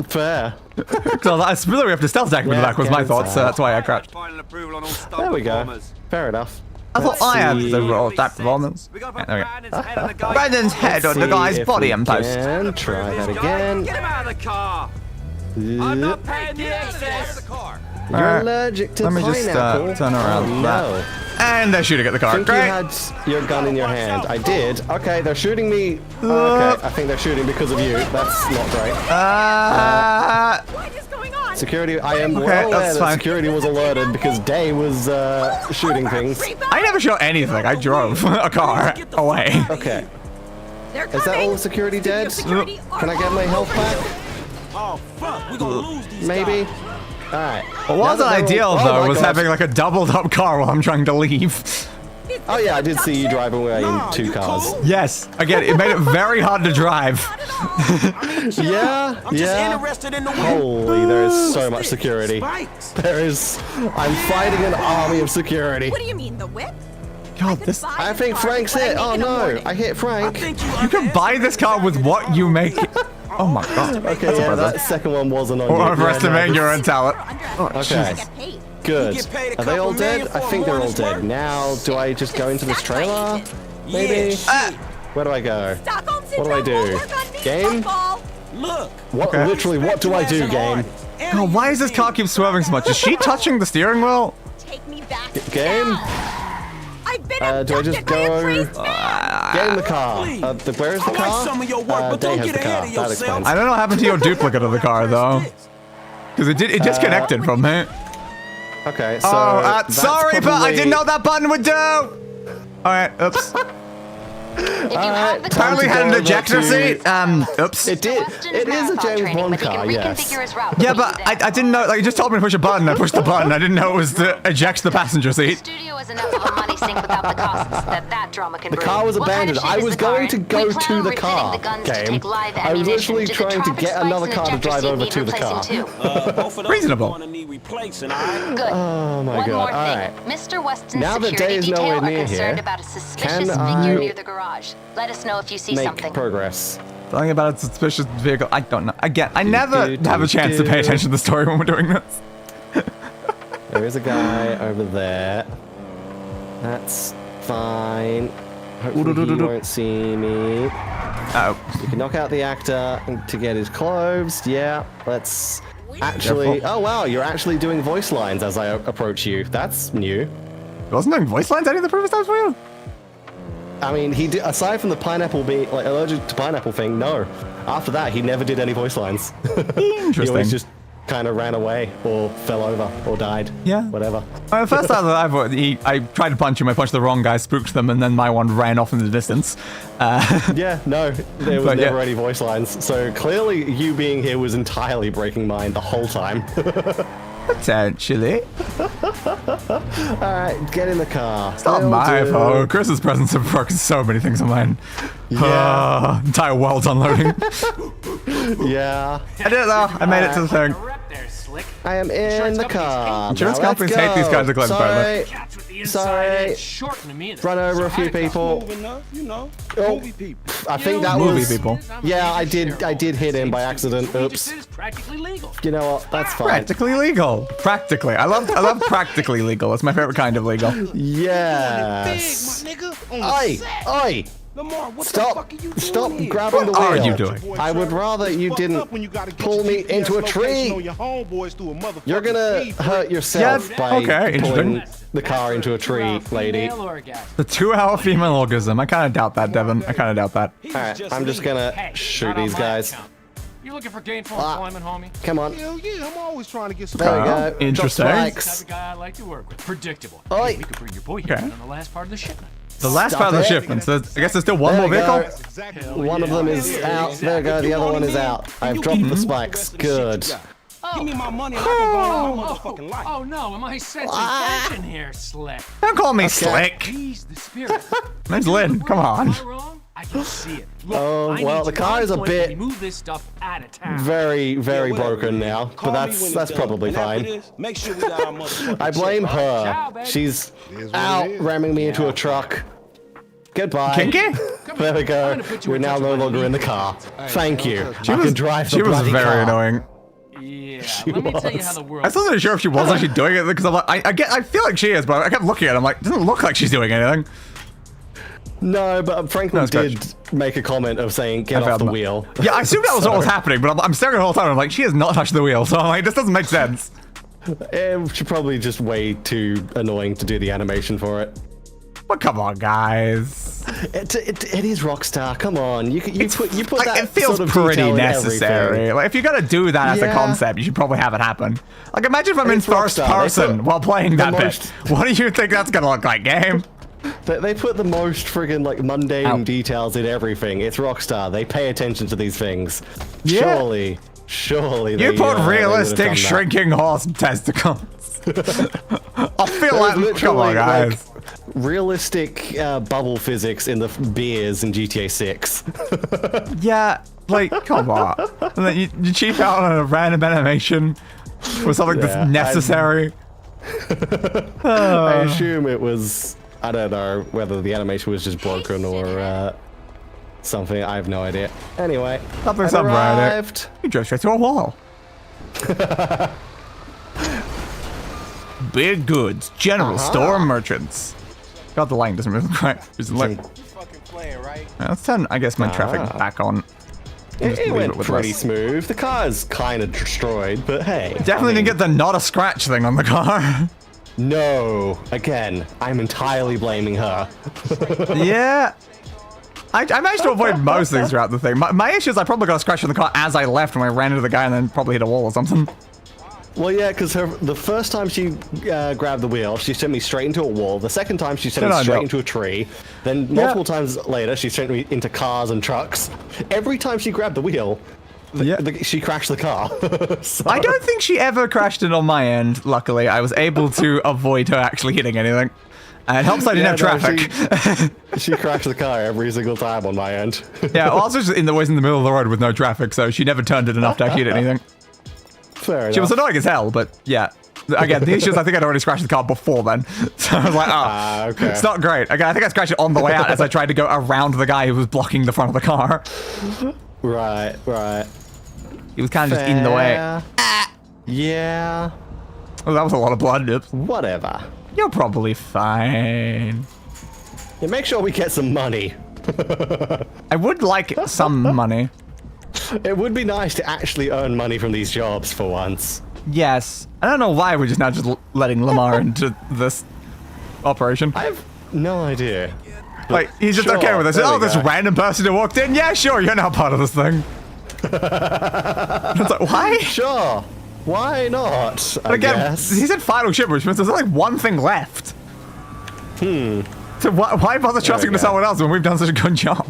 Fair.
Because I really have to stealth attack him in the
Yeah,
back was
get
my thoughts, so
inside.
that's why I crouched.
Final approval on all stunt
There we go.
performers.
Fair enough.
I thought
Let's
I had
see.
the role of that performance.
We gotta
Yeah,
put
there we go.
Brandon's head on the guy.
Brandon's head on the
See
guy's
if
body
we
and post.
can try that again.
Get him out of the car. I'm
Yep.
not paying the excess.
You're
Alright,
allergic to
let me just,
pineapple.
turn around.
Oh, no.
And they're shooting at the
I
car.
think you
Great.
had your gun in your hand. I did. Okay, they're shooting me. Okay, I think they're shooting because of you. That's not great.
What is going on?
Security, I am
Okay,
well aware
that's
that
fine.
security was alerted because Day was shooting things.
I never shot anything. I drove a car away.
Okay,
They're
is that all the security dead?
Security
Can I get my health back?
Oh, fuck. We're gonna lose these
Maybe.
guys.
All right.
What wasn't ideal,
Oh
though,
my
was
God.
having like a doubled up car while I'm trying to leave.
Oh yeah, I did see you driving away in
Nah,
2
you
cars.
cool?
Yes. Again, it made it very hard to drive.
Yeah,
I'm just
yeah.
interested in the win.
Holy, there is so much security.
Spikes.
There is. I'm fighting an army of security.
What do you mean, the whip?
God, this.
I think Frank's hit. Oh no, I hit
I
Frank.
think
You can buy this car with what you make. Oh my God.
Okay, yeah, that second one wasn't on
Or
you.
overestimating
Yeah,
your own talent.
Okay.
Get paid.
Good.
You get paid a
Are they all
couple million
dead? I
for a
think they're all
morning's
dead.
work.
Now, do I just go into this trailer? Maybe.
Yeah, shit.
Where do I go?
Stockholm
What do I
Syndrome
do?
will work on me,
Game?
football.
Look.
What?
Okay.
Literally, what do I do, game?
God, why does this car keep swerving so much? Is she touching the steering wheel?
Take me back.
Game?
now. I've been
Do I
abducted
just
by a
go-
crazed man.
Get in the car.
Please.
Where is the
I like
car?
some of your work, but
Day
don't
has
get
the car.
ahead of
That
yourself.
explains.
I don't know what happened to your duplicate of the car, though. Because it disconnected from it.
Okay, so.
Oh,
that's
sorry, but I
probably-
didn't know that button would do. All right, oops.
If you have the
Apparently
to
had an
go
ejector
to-
seat. Oops.
It did.
Weston's
It is a
marathon
James
training,
Bond
but he
car,
can
yes.
reconfigure his route.
Yeah,
when
but
he's
I
there.
didn't know. Like, you just told me to push a button. I pushed the button. I didn't know it was to eject the passenger seat.
Studio is enough of a money sink without the costs that drama can
The
brew.
car was
What kind of
abandoned.
shape
I
is
was
the car
going
in?
to
We
go
plan
to
on
the
refitting
car,
the guns to
game.
take live
I was
ammunition.
literally
Do the
trying to
traffic
get
spikes
another
and
car to
ejector
drive
seat
over
need
to the
replacing
car.
too?
Both of those
Reasonable.
gonna need replacing, all right?
Good.
Oh my
One
God.
more
All
thing.
right.
Mr. Weston's
Now that
security
Day is
detail
nowhere
are
near
concerned
here,
about a suspicious
can
figure
I
near the garage. Let us know if you see
Make
something.
progress.
Something about a suspicious vehicle. I don't know. Again, I never have a chance to pay attention to the story when we're doing this.
There is a guy over there. That's fine. Hopefully he won't see me.
Oh,
You can knock out the actor to get his clothes. Yeah, let's actually.
Careful.
Oh wow, you're actually doing voice lines as I approach you. That's new.
wasn't doing voice lines any of the previous times for you?
I mean, he did, aside from the pineapple being like allergic to pineapple thing. No, after that he never did any voice lines. He
Interesting.
always just kind of ran away or fell over or died.
Yeah.
Whatever.
The first time that I tried to punch him, I punched the wrong guy, spooked them, and then my one ran off in the distance.
Yeah, no, there was
But, yeah.
never any voice lines. So clearly you being here was entirely breaking mine the whole time.
Potentially.
Alright, get in the car.
It's not
Will
my
do.
fault. Chris's presence have broken so many things of mine.
Yeah.
Entire world's unloading.
Yeah,
I did it though. I made it to the thing.
Rep there, slick.
I am in the car.
Insurance
Now let's
companies hate these
go.
kinds of claims, apparently.
Sorry,
Cats with the
Sorry.
inside edge shorten to me.
run over a few people.
Moving up, you know.
Oh.
Movie people.
I think that
Movie
was.
people.
Yeah, I did hit him by accident. Oops.
It's practically legal.
You know what? That's fine.
Practically legal. Practically. I love practically legal. It's my favorite kind of legal.
Yes.
Big, my nigga. On the
Oi,
set.
oi.
Lamar, what the
Stop!
fuck are you doing
Stop
here?
grabbing the
What
wheel.
are you doing?
I would rather you didn't pull me into a tree. You're gonna hurt yourself
Yeah,
by
okay,
pulling
interesting.
the car into a tree, lady.
Female orgasm.
The 2-hour female orgasm. I kind of doubt that, Devin. I kind of doubt that.
Alright, I'm just gonna
Hey,
shoot
not on
these
my
guys.
account. You looking for gainful
Ah.
employment, homie?
Come on.
Hell yeah, I'm always trying to get some.
There we
Oh,
go. Drop
interesting.
Type
spikes.
of guy I like to work with. Predictable.
Oi.
Hey, we could bring your boy here
Okay.
on the last part of the shipment.
The last
Stop
part of the
it.
shipment. So I guess there's still one
There
more
we
vehicle.
go.
Exactly.
One of them is out. There we go. The other one is out. I've dropped the spikes. Good.
Give me my money and I can go on my motherfucking life.
Oh no, am I sensing tension here, Slick?
Don't call me slick.
He's the spirit.
My name's Lynn. Come on.
Am I wrong? I can see it. Look,
Oh,
I
well,
need
the
you
car
on
is a
point when
bit
you move this stuff out of town.
Very, very
Yeah, whatever,
broken
man.
now.
Call
But
me when
that's
it's
probably
done. And after
fine.
this, make sure we got our motherfucking
I blame
check.
her.
Ciao, baby.
She's
Is what
out
it is.
ramming me into a truck. Goodbye.
Kinky?
There we go.
I'm gonna put you
We're
in
now
touch
no
with my
longer in the
lead.
car. Thank you.
She
I
was,
can drive the
she was
bloody
very
car.
annoying.
Yeah, let me tell you how the world.
I still not sure if she was actually doing it because I'm like, I feel like she is, but I kept looking at it. I'm like, doesn't look like she's doing anything.
No, but Franklin
No,
did
scratch.
make a comment of saying, get
I
off the
found that.
wheel.
Yeah, I assumed that was what was
So-
happening, but I'm staring the whole time. I'm like, she has not touched the wheel, so I'm like, this doesn't make sense.
It should probably just way too annoying to do the animation for it.
But come on, guys.
It is Rockstar. Come on, you put
Like,
that
it feels
sort of
pretty
detail in
necessary.
everything.
Like, if you're gonna do that as a
Yeah.
concept, you should probably have it happen. Like, imagine if I'm in
It's
first
Rockstar. They
person
put
while playing
the
that
most-
bit. What do you think that's gonna look like, game?
They put the most friggin' like mundane
Ow.
details in everything. It's Rockstar. They pay attention to these things.
Yeah.
Surely.
You
they,
put
they would've
realistic
done that.
shrinking horse testicles. I feel
There's
like, come on,
literally,
guys.
like, realistic bubble physics in the beers in GTA 6.
Yeah, like, come on. And then you cheap out on a random animation for something
Yeah,
that's necessary.
I assume it was. I don't know whether the animation was just broken or something. I have no idea. Anyway,
Something,
I've
right?
arrived.
You drove straight through a wall. Big goods, general store merchants. God, the line doesn't really look right. Just like,
You fucking playing, right?
let's turn, I guess, my traffic back on. Just
It
leave
went
with
pretty
less.
smooth. The car's kind of destroyed, but hey.
Definitely didn't get the not a scratch thing on the car.
No. Again, I'm entirely blaming her.
Yeah. I managed to avoid most things throughout the thing. My issue is I probably got a scratch on the car as I left when I ran into the guy and then probably hit a wall or something.
Well, yeah, because the first time she grabbed the wheel, she sent me straight into a wall. The second time, she sent me straight into a tree. Then multiple times later, she sent me into cars and trucks. Every time she grabbed the wheel, she crashed the car. So-
I don't think she ever crashed it on my end, luckily. I was able to avoid her actually hitting anything. And it helps I didn't have traffic.
She crashed the car every single time on my end.
Yeah, well, I was just always in the middle of the road with no traffic, so she never turned it enough to actually hit anything.
Fair enough.
She was annoying as hell, but yeah. Again, the issue is I think I'd already scratched the car before then. So I was like, oh,
okay.
It's not great. Again, I think I scratched it on the way out as I tried to go around the guy who was blocking the front of the car.
Right.
He was kind of just in the way.
Yeah.
Oh, that was a lot of blood. Oops.
Whatever.
You're probably fine.
Yeah, make sure we get some money.
I would like some money.
It would be nice to actually earn money from these jobs for once.
Yes. I don't know why we're just now just letting Lamar into this operation.
I have no idea.
Like, he's just
Sure,
okay with this.
there
Oh,
we
this
go.
random person who walked in? Yeah, sure, you're now part of this thing. It's like, why?
Sure. Why not? I
Again,
guess.
he said final ship, which means there's like one thing left. So why bother trusting
we
to
go.
someone else when we've done such a good job?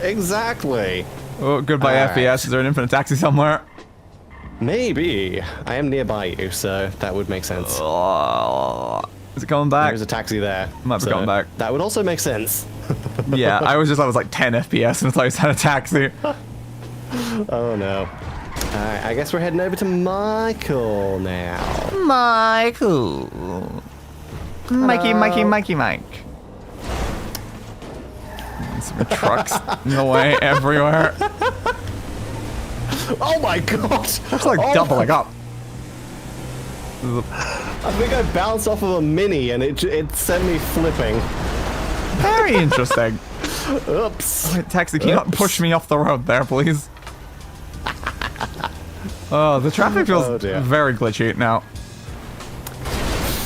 Exactly.
Oh, goodbye,
All right.
FPS. Is there an infinite taxi somewhere?
Maybe. I am nearby you, so that would make sense.
Oh, is it coming back?
There's a taxi there.
Might be
so
coming back.
That would also make sense.
Yeah, I was like 10 FPS and it's like had a taxi.
Oh no. Alright, I guess we're heading over to Michael now.
Michael. Mikey. Some trucks in the way everywhere.
Oh my god!
It's like doubling up.
I think I bounced off of a mini and it sent me flipping.
Very interesting.
Oops.
Wait, taxi, can you not push me off the road there, please? Oh, the traffic feels
Oh, dear.
very glitchy now.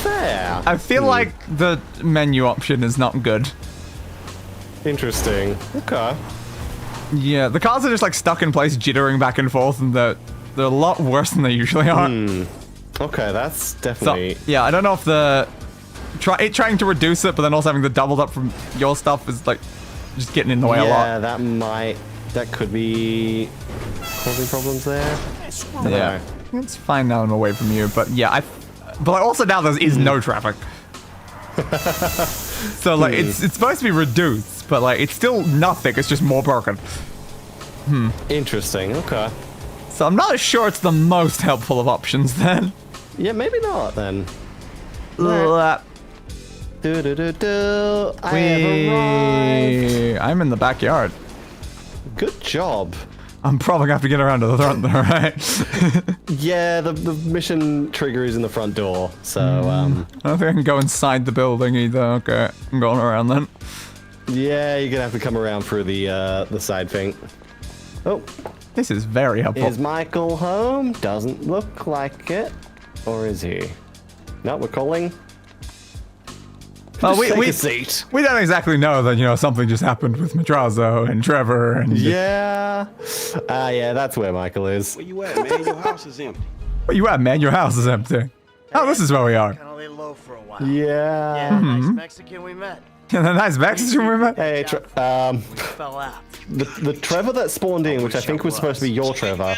Fair.
I feel like the menu option is not good.
Interesting. Okay.
Yeah, the cars are just like stuck in place, jittering back and forth, and they're a lot worse than they usually are.
Okay, that's
So,
definitely...
yeah, I don't know if the trying to reduce it, but then also having the doubled up from your stuff is like just getting in the way a lot.
Yeah, that could be causing problems there.
Yeah, it's fine now and away from you, but yeah, but like also now there is no traffic. So like it's supposed to be reduced, but like it's still nothing. It's just more broken.
Interesting, okay.
So I'm not sure it's the most helpful of options then.
Yeah, maybe not then.
Ugh.
Do. I have arrived.
I'm in the backyard.
Good job.
I'm probably gonna have to get around to the front there, right?
Yeah, the mission trigger is in the front door, so
I don't think I can go inside the building either. Okay, I'm going around then.
yeah, you're gonna have to come around through the side thing. Oh,
This is very helpful.
is Michael home? Doesn't look like it. Or is he? No, we're calling.
Well,
Just take
we
a seat.
we don't exactly know that, you know, something just happened with Madrazo and Trevor and...
Yeah. Yeah, that's where Michael is.
Where you at, man? Your house is empty.
Where you at, man? Your house is empty. Oh, this is where we are.
Kind of lay low for a while.
Yeah.
Nice Mexican we met.
And a nice Mexican we met.
Hey,
Fell out.
the Trevor that spawned in, which I think was supposed to be your Trevor,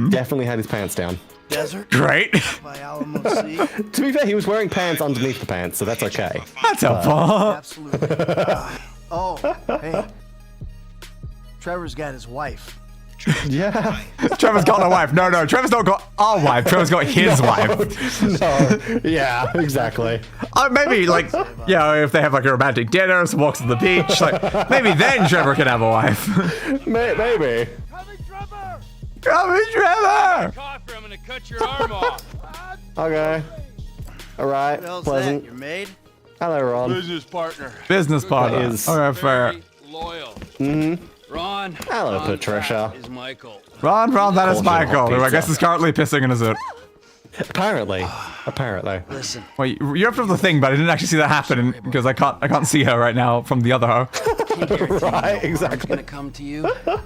definitely had his pants down.
Desert
Great.
by Alamo Sea.
To be fair, he was wearing pants underneath the pants, so that's okay.
That's helpful.
Absolutely. Oh, hey. Trevor's got his wife.
Yeah.
Trevor's got a wife. No, Trevor's not got our wife. Trevor's got his wife.
No. Yeah, exactly.
Maybe, like, you know, if they have, like, a romantic dinner, some walks on the beach, like, maybe then Trevor can have a wife.
Maybe.
Come in, Trevor!
Coffee, I'm gonna cut your arm off.
Okay. All right.
What the hell's
Pleasant.
that? Your maid?
Hello, Ron.
Business partner.
Business partner.
Is-
Okay, fair.
Very loyal.
Mm-hmm.
Ron.
Hello,
Ron
Patricia.
Pratt is Michael.
Ron, that is
Cauldron
Michael,
hot
who I
pizza.
guess is currently pissing in his suit.
Apparently. Apparently.
Listen,
Wait, you're up to the thing, but I didn't actually see that happen because I can't see her right now from the other hoe.
Right,
I'm
exactly.
gonna come to you. I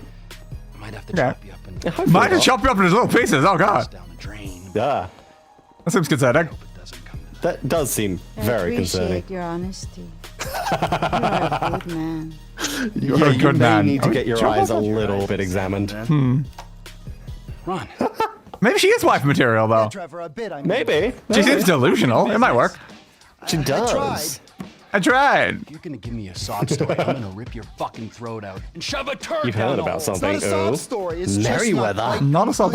might have to chop you up and
Might have chopped you up into little pieces. Oh god,
down the drain.
Yeah.
that seems concerning.
It doesn't come to
That does seem very concerning.
Appreciate your honesty. You're a good man.
You're
Yeah,
a
you
good
may
man.
need to
Oh,
get your
sure.
eyes a little bit examined.
Ron.
Maybe she is wife material though.
Trevor, a bit. I mean,
Maybe.
She seems delusional. It might work.
She does.
I tried.
If you're gonna give me a sob story, I'm gonna rip your fucking throat out and shove a turd
You've
down
heard
the
about
hole.
something.
It's not a sob
Ooh.
story. It's just
Merryweather.
Not a soft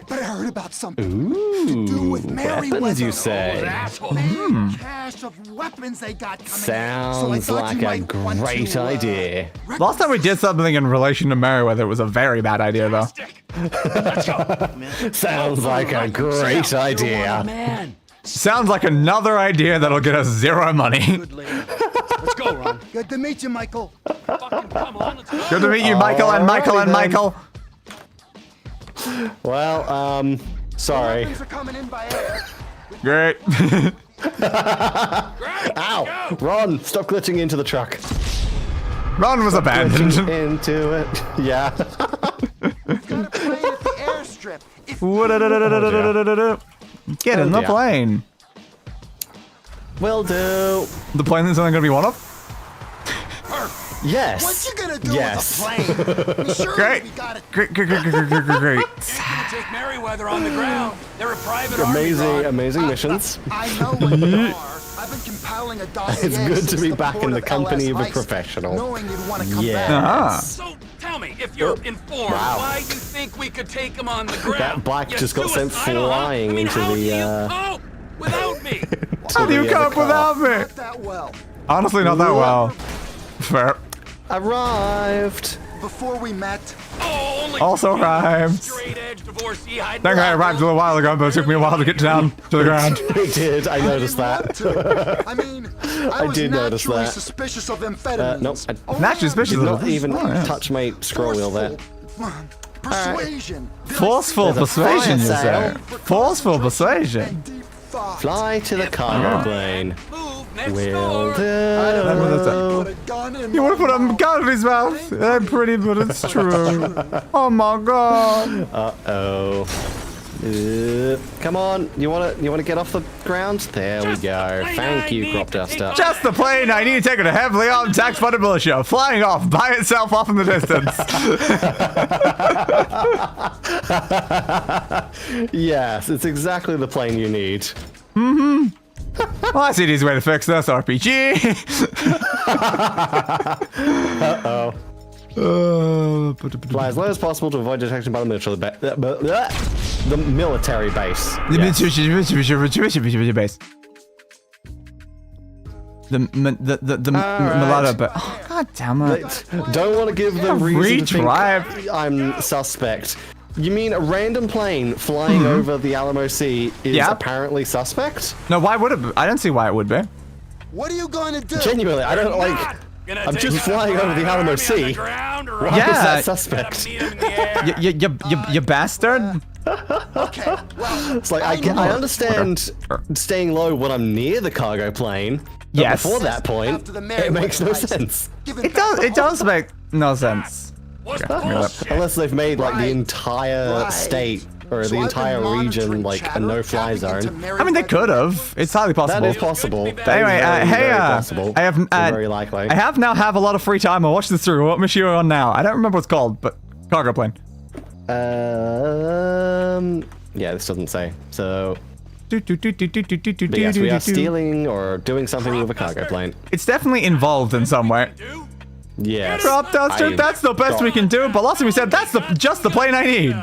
But I heard about something
Ooh.
to do with
Weapons,
Merryweather.
you say?
Asshole.
Big cache of weapons they got coming.
Sounds like a great idea.
Last time we did something in relation to Merryweather, it was a very bad idea though.
Let's go.
Sounds like a great idea.
Man.
Sounds like another idea that'll get us zero money.
Good lady. Let's go, Ron.
Good to meet you, Michael.
Fucking come on, let's go.
Good to meet you, Michael and Michael and
Alrighty then.
Michael.
Well, sorry.
Weapons are coming in by air.
Great.
Ow! Ron, stop glitching into the truck.
Ron was abandoned.
Glitching into it. Yeah.
Got a plane at the airstrip. If
Get in the
dear.
plane.
Will do.
The plane that's only gonna be one of?
Yes.
what you gonna do
Yes.
with a plane? Sure,
Great.
we got it.
Great.
Gonna take Merryweather on the ground. They're a private
Amazing,
army, Ron.
amazing missions.
I know what they are. I've been compiling a dossier.
It's good to
since
be
the
back in
port
the
of
company of a
LS
professional.
Knowing you'd want to come
Yeah.
back.
Ah.
So tell me, if you're informed,
Wow.
why you think we could take him on the ground?
That black
You
just got sent
suicidal, huh?
flying
I mean,
into
how
the,
do you cope without me?
How do you
the
cope
car.
without me?
Not that well.
Honestly, not that well. Fair.
Arrived.
Before we met,
Oh, only
Also
two
rhymes.
straight-edge divorcee hiding
Think I arrived a little while ago, but it took me a while to get down to the ground.
We did. I noticed
I
that.
didn't want to. I mean, I was
did notice
naturally
that.
suspicious of amphetamines.
Nope. I
Only
Naturally suspicious
did
of
not
this.
even
Oh, yeah.
touch my scroll wheel there.
Persuasion.
Forceful
There's a
persuasion, you
fire
say? Forceful persuasion.
And deep thought.
Fly to the cargo plane.
Move next
Will
door.
do.
Put a gun in
You
my
want to put a gun in his mouth? I'm pretty, but it's true. Oh my god.
Uh-oh. Come on. You wanna get off the ground? There we go. Thank you, crop duster.
Just the plane I need to take it a heavily armed tax-funded militia, flying off by itself off in the distance.
Yes, it's exactly the plane you need.
Well, I see an easy way to fix this, RPG.
Uh-oh. Fly as low as possible to avoid detection by the military the military base. Yes.
base. The mulatto, but oh, god damn it!
Don't want to give them reason to
Retry.
think I'm suspect. You mean a random plane flying over the Alamo Sea is
Yeah.
apparently suspect?
No, why would it be? I don't see why it would be.
What are you going to do?
Genuinely, I don't like. I'm just flying over the Alamo Sea. Why is that suspect?
You bastard.
Okay, well,
It's like, I understand staying low when I'm near the cargo plane. But
Yes.
before that point,
after the
it makes no
Meriwether heist,
sense.
give
It does make no sense.
Unless they've made like the
Right.
entire
Right.
state or
So
the
I've
entire
been
region
monitoring
like a
chatter,
no-fly
tapping into
zone.
I mean, they could have. It's highly
That
possible.
is possible.
But anyway, hey,
possible.
I have
very likely.
I have now have a lot of free time. I'll watch this through. What mission are we on now? I don't remember what it's called, but cargo plane.
Yeah, this doesn't say. So,
But
but yes, we are stealing or doing something with a cargo plane.
It's definitely involved in some way.
Yes.
Drop duster, that's the best we can do. But last time we said that's just the plane I need.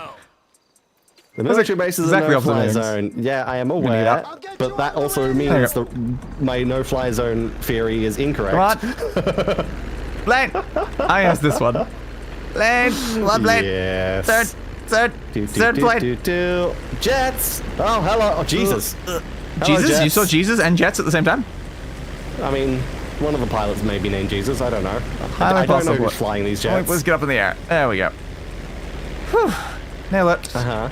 The military base is
exactly
a
opposite
no-fly
meanings.
zone. Yeah, I am
get
aware,
up.
but that also
you
means
go.
that my no-fly zone theory is incorrect.
Come on. Plane. I asked this one. Plane. One plane.
Yes.
Third plane.
Jets. Oh, hello. Oh, Jesus. Hello,
Jesus? You
Jets.
saw Jesus and jets at the same time?
I mean, one of the pilots may be named Jesus. I don't know.
Highly
I don't know
possible.
who's flying these jets.
Let's get up in the air. There we go. Whew. Nail it.
Uh-huh.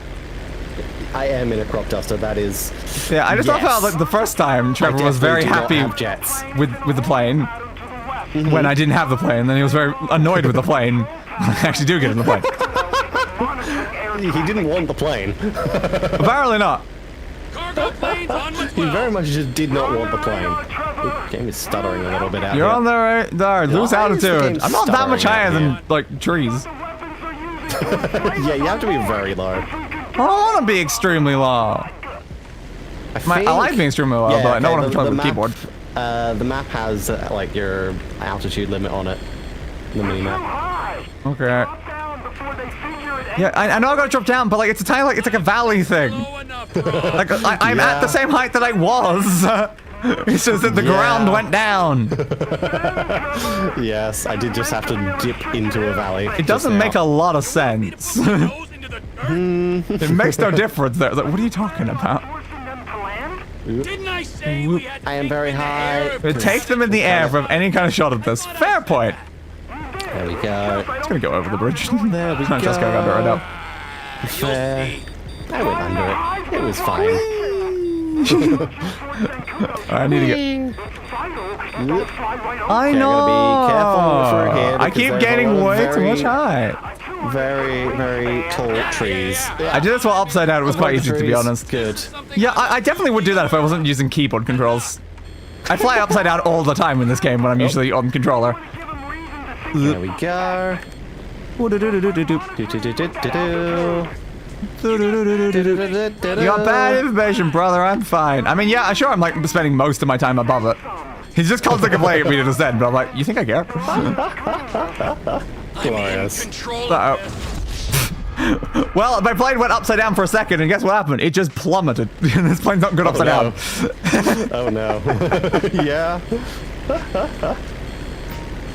I am in a crop duster. That is.
Yeah, I just love how
Yes.
like the first time Trevor was very
definitely do not
happy
have jets.
with the plane when I didn't have the plane. Then he was very annoyed with the plane when I actually do get in the plane.
He didn't want the plane.
Apparently not.
Cargo planes on with
He very much just did not want the plane. The game is stuttering a little bit out
You're
here.
on the right there. Lose
Why is the
altitude.
game
I'm not that much
stuttering
higher
out
than like trees.
Yeah, you have to be very low.
I don't want to be extremely low. I like being extremely low, but I know what I'm trying with the keyboard.
The map has like your altitude limit on it. The mini map.
Okay. Yeah, I know I gotta drop down, but like it's a tiny, like it's like a valley thing.
low enough, bro.
Like I'm at the same height that I was. It's just that the ground went down.
Yes, I did just have to dip into a valley.
It doesn't make a lot of sense.
Nose into the
It makes no difference there. Like, what are you talking about?
Didn't I say we had to
I am
take
very
them in the
high.
air?
Take them in the air from any kind of shot of this. Fair point.
There we go.
It's gonna go over the bridge.
There we
I'm just going under it now.
Fair. I went under it. It was fine.
I need to get. I
Okay,
know.
I gotta be careful through here
I
because
keep
there's a
getting
lot of
way too
very-
much height.
Very, very tall trees.
I did this while upside down. It was quite easy, to be honest.
Good.
Yeah, I definitely would do that if I wasn't using keyboard controls. I fly upside down all the time in this game when I'm usually on controller.
There we go. Do-do-do-do-do-do.
You got bad information, brother. I'm fine. I mean, yeah, sure, I'm like spending most of my time above it. He's just constantly complaining at me to descend, but I'm like, you think I care?
Glorious.
Control
Uh-oh. Well, my plane went upside down for a second, and guess what happened? It just plummeted. This plane's not good upside down.
Oh no. Yeah.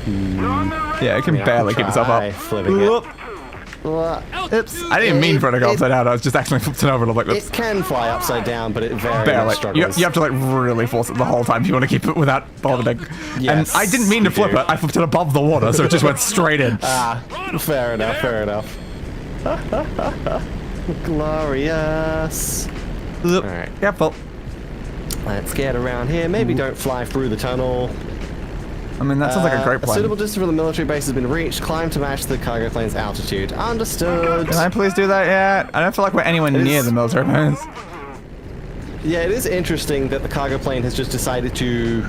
Yeah, it can barely keep itself
Try
up.
flipping it.
Whoop. Oops. I didn't mean for it to go upside down. I was just actually flipped it over and I'm like,
It
oops.
can fly upside down, but it very
Barely.
much
You
struggles.
have to like really force it the whole time if you want to keep it without vomiting.
Yes,
And I didn't mean to
you
flip
do.
it. I flipped it above the water, so it just went straight in.
Fair enough, fair enough. Glorious. Alright.
Careful.
Let's get around here. Maybe don't fly through the tunnel.
I mean, that sounds like a great
A suitable
plan.
distance from the military base has been reached. Climb to match the cargo plane's altitude. Understood.
Can I please do that yet? I don't feel like we're anywhere near the military base.
Yeah, it is interesting that the cargo plane has just decided to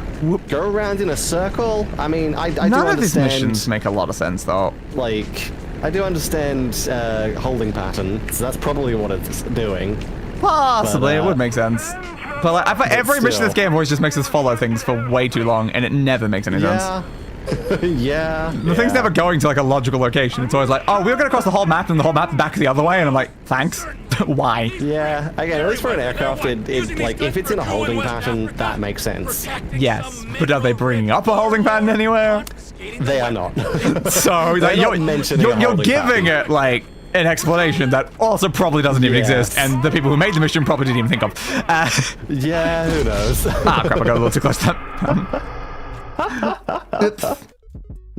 go around in a circle. I mean, I do
None of these
understand.
missions make a lot of sense, though.
Like, I do understand holding pattern, so that's probably what it's doing.
Possibly,
But,
it would make sense. But like, I find every mission in this
still.
game always just makes us follow things for way too long, and it never makes any sense.
Yeah. Yeah.
The thing's never going to like a logical location. It's always like, oh, we're gonna cross the whole map and the whole map back the other way, and I'm like, thanks. Why?
Yeah. Again, at least for an aircraft, it like if it's in a holding pattern, that makes sense.
Yes, but are they bringing up a holding pattern anywhere?
They are not.
So like,
not mentioning a
you're
holding
giving
pattern.
it like an explanation that also probably doesn't even
Yes.
exist, and the people who made the mission probably didn't even think of.
Yeah, who knows?
Crap, I got a little too close to that. Oops.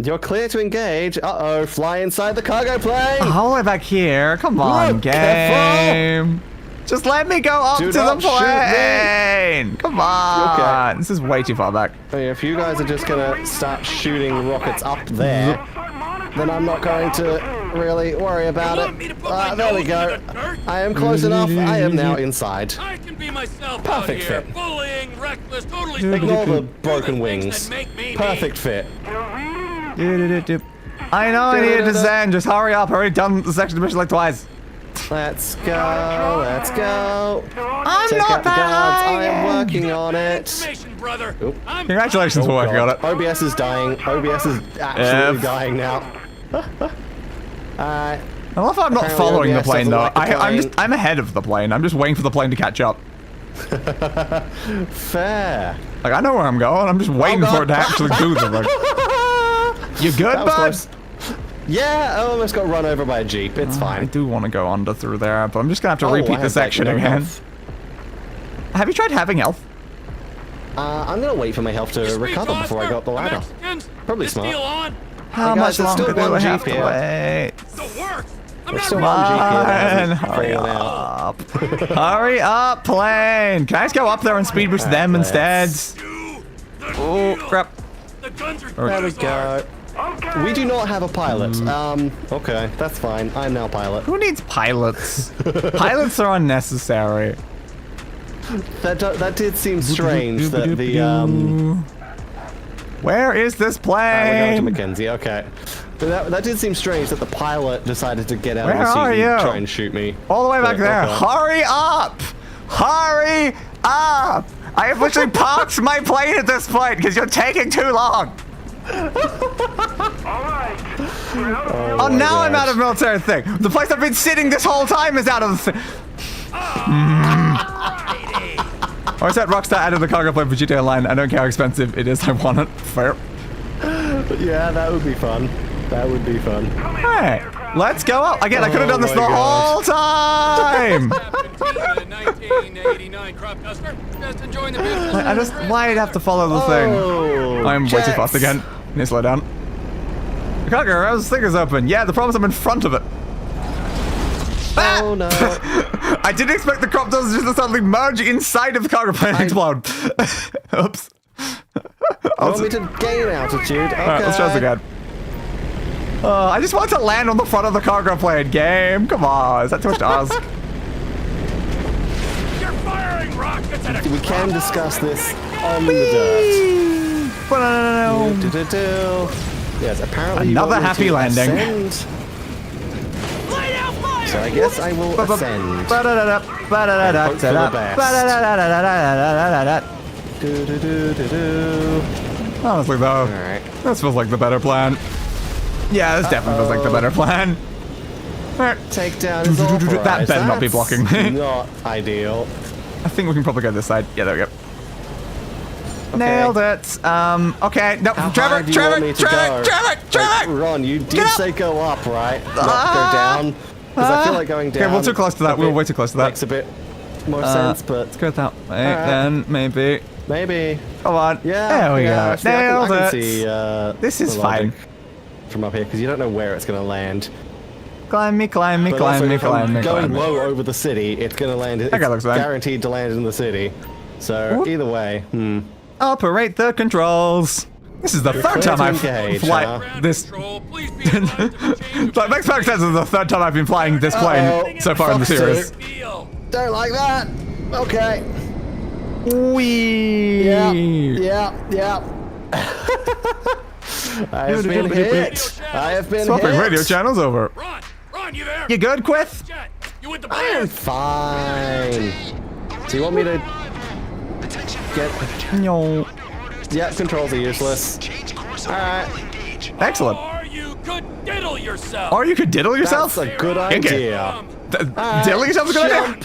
You're clear to engage. Uh-oh, fly inside the cargo plane.
All the way back here. Come on,
Look,
game. Just let me go up
Do
to the
not shoot me.
plane. Come on.
Okay.
This is way too far back.
I mean, if you guys are just gonna start shooting rockets up there, then I'm not going to really worry about
want me to
it.
put my
There we
nose
go.
in the dirt?
I am close enough. I am now inside.
I can be myself
Perfect
out here,
fit.
bullying, reckless, totally
Ignore the
Do
broken
the things
wings.
that make me
Perfect fit.
I know I needed to send. Just hurry up. I already done the section of the mission like twice.
Let's go. Let's go.
I'm
Take
not
out the guards. I am
dying.
working on it.
information, brother.
Oop.
I'm
Congratulations for working on it.
OBS is dying. OBS is absolutely dying now.
I love how I'm not
Apparently
following the
OBS
plane
doesn't
though.
like the
I'm ahead of the plane. I'm just waiting for the plane to catch up.
Fair.
Like I know where I'm going. I'm just waiting
God.
for it to actually do the thing. You good,
That was
bud?
close. Yeah, I almost got run over by a jeep. It's
I
fine.
do want to go under through there, but I'm just gonna have to
Oh,
repeat
I
the
have,
section
like, no
again.
health.
Have you tried having health?
I'm gonna wait for my health to recover before I go up the ladder. Probably
this
smart.
deal on?
How
Hey,
much
guys, there's
longer
still
do
one
we have
Jeep
to
here.
wait?
The works. I'm
There's
not
still
ready.
one Jeep here that
Fine,
hasn't
hurry
fallen out.
up. Hurry up, plane. Can I just go up there and speed boost them instead? Oh, crap.
The guns are
There we go. We do not have a pilot. Okay, that's fine. I'm now pilot.
Who needs pilots? Pilots are unnecessary.
That did seem strange that the
Where is this
we're going to
plane?
Mackenzie. Okay, but that did seem strange that the pilot decided to get out
Where
of the
are
seat and
you?
try and shoot me.
All the way back
But,
there.
okay.
Hurry up! Hurry up! I have literally parked my plane at this point because you're taking too long. Oh,
my
now I'm
gosh.
out of military thing. The place I've been sitting this whole time is out of the thing. Or is that Rockstar added the cargo plane for GTA Online? I don't care how expensive it is. I want it. Fair.
Yeah, that would be fun. That would be fun.
Hey, let's go up. Again, I could have done this
Oh
the
my
whole time.
1989 crop duster. Just enjoying the beautiful.
I just, why'd I have to follow the thing?
Oh,
I'm way too
jets.
fast again. Need to slow down. The cargo thing is open. Yeah, the problem is I'm in front of it.
Oh no.
I didn't expect the crop dusters just to suddenly merge inside of the cargo plane and explode. Oops.
You want me to gain altitude? Okay.
Alright, let's try this again. I just want to land on the front of the cargo plane, game. Come on, is that too much to ask?
You're firing rockets at a
We can discuss this on the dirt. Do-do-do. Yes, apparently you
Another
want me
happy
to
landing.
ascend. So I guess I will ascend. Do-do-do-do-do.
Honestly though,
Alright.
this feels like the better plan. Yeah, this definitely feels like the better plan. Alright,
Takedown is authorized.
That better not be
That's
blocking me.
Not ideal.
I think we can probably go this side. Yeah, there we go. Nailed it. Okay. No,
How
Trevor,
high do you want me to go?
Trevor.
Like, Ron, you did
up.
say go up, right? Not go down. Because I feel like going down.
Okay, we're too close to that. We were way too close to that.
Makes a bit more sense, but
Let's go that way,
Alright.
then maybe.
maybe.
Come on.
Yeah.
There we
yeah,
go.
actually,
Nailed
I can
it.
see,
This is
the
fine.
logic from up here because you don't know where it's going to land.
Climb me.
But also, if I'm going
climb me.
low over the city, it's going to land. It's
Okay, looks fine.
guaranteed to land in the city. So
Whoop.
either way,
Operate the controls. This is the third
clear
time
to
I've
engage,
flight
huh?
this.
Control, please be advised of the change
Like, makes perfect sense. This is the third time I've been flying this plane
Uh-oh.
so far in the
Fuck
series.
feel.
don't like that. Okay.
Wee.
Yeah. I have been hit. I have been
Swapping
hit.
radio channels over.
Ron, you there?
You good, Quith?
Jet, you with the
I am
plan?
fine. Do you want me to get?
No.
Yeah, controls are useless. All right.
Excellent.
Or you could diddle yourself.
Or you could diddle yourself.
That's a good
Okay.
idea.
Diddling yourself's a good idea.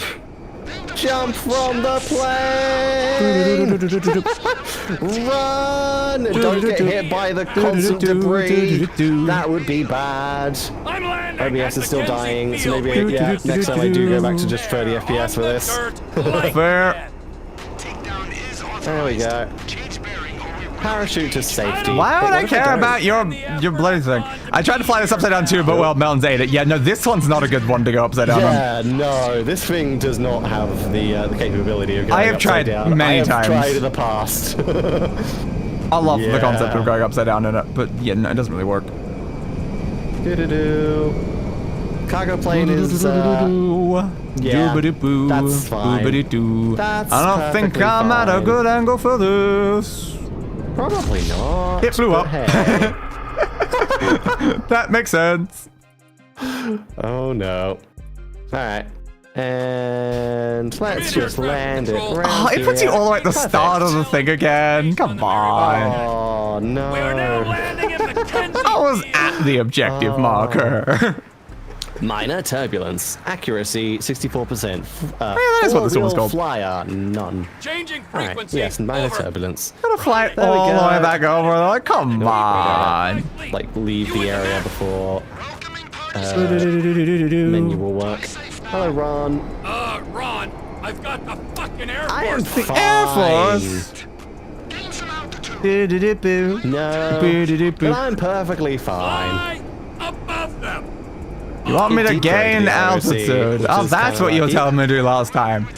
Jump from the plane! Run! Don't get hit by the constant debris. That would be bad.
I'm landing.
OBS is still dying, so maybe yeah. Next time I do go back to just 30 FPS for this.
Fair.
There we go. parachute to safety.
Why would
But what
I
if
care
don't?
about your bloody thing? I tried to fly this upside down too, but well, Melon's ate it. Yeah, no, this one's not a good one to go upside down on.
Yeah, no, this thing does not have the capability of going
I have
upside
tried
down.
many
I have
times.
tried in the past.
I love the concept
Yeah.
of going upside down in it, but yeah, no, it doesn't really work.
Do-do-do. Cargo plane is, yeah, that's fine. That's
I don't think
perfectly
I'm at a
fine.
good angle for this.
Probably not.
It flew
but
up.
Hey.
That makes sense.
Oh no. Alright. And let's just land it right
Oh, it puts you all the way at the start of the
Perfect.
thing again. Come on.
Oh no.
We are now landing in Mackenzie.
I was at the objective marker.
Minor turbulence. Accuracy 64%.
that is what this one was
four-wheel
called.
Flyer, none.
Changing
Alright,
frequency.
yes, minor
Over.
turbulence.
Gotta fly it
There we
all the
go.
way back over. Like, come on.
Like, leave the area before menu will work. Hello, Ron.
Ron, I've got the fucking Air
I am
Force.
Air
fine.
Force.
No, but I'm perfectly fine.
Fly above them.
You want me to
Deep
gain
gravity, obviously,
altitude?
which
Oh,
is
that's
kinda
what you were
like-
telling me to do last time.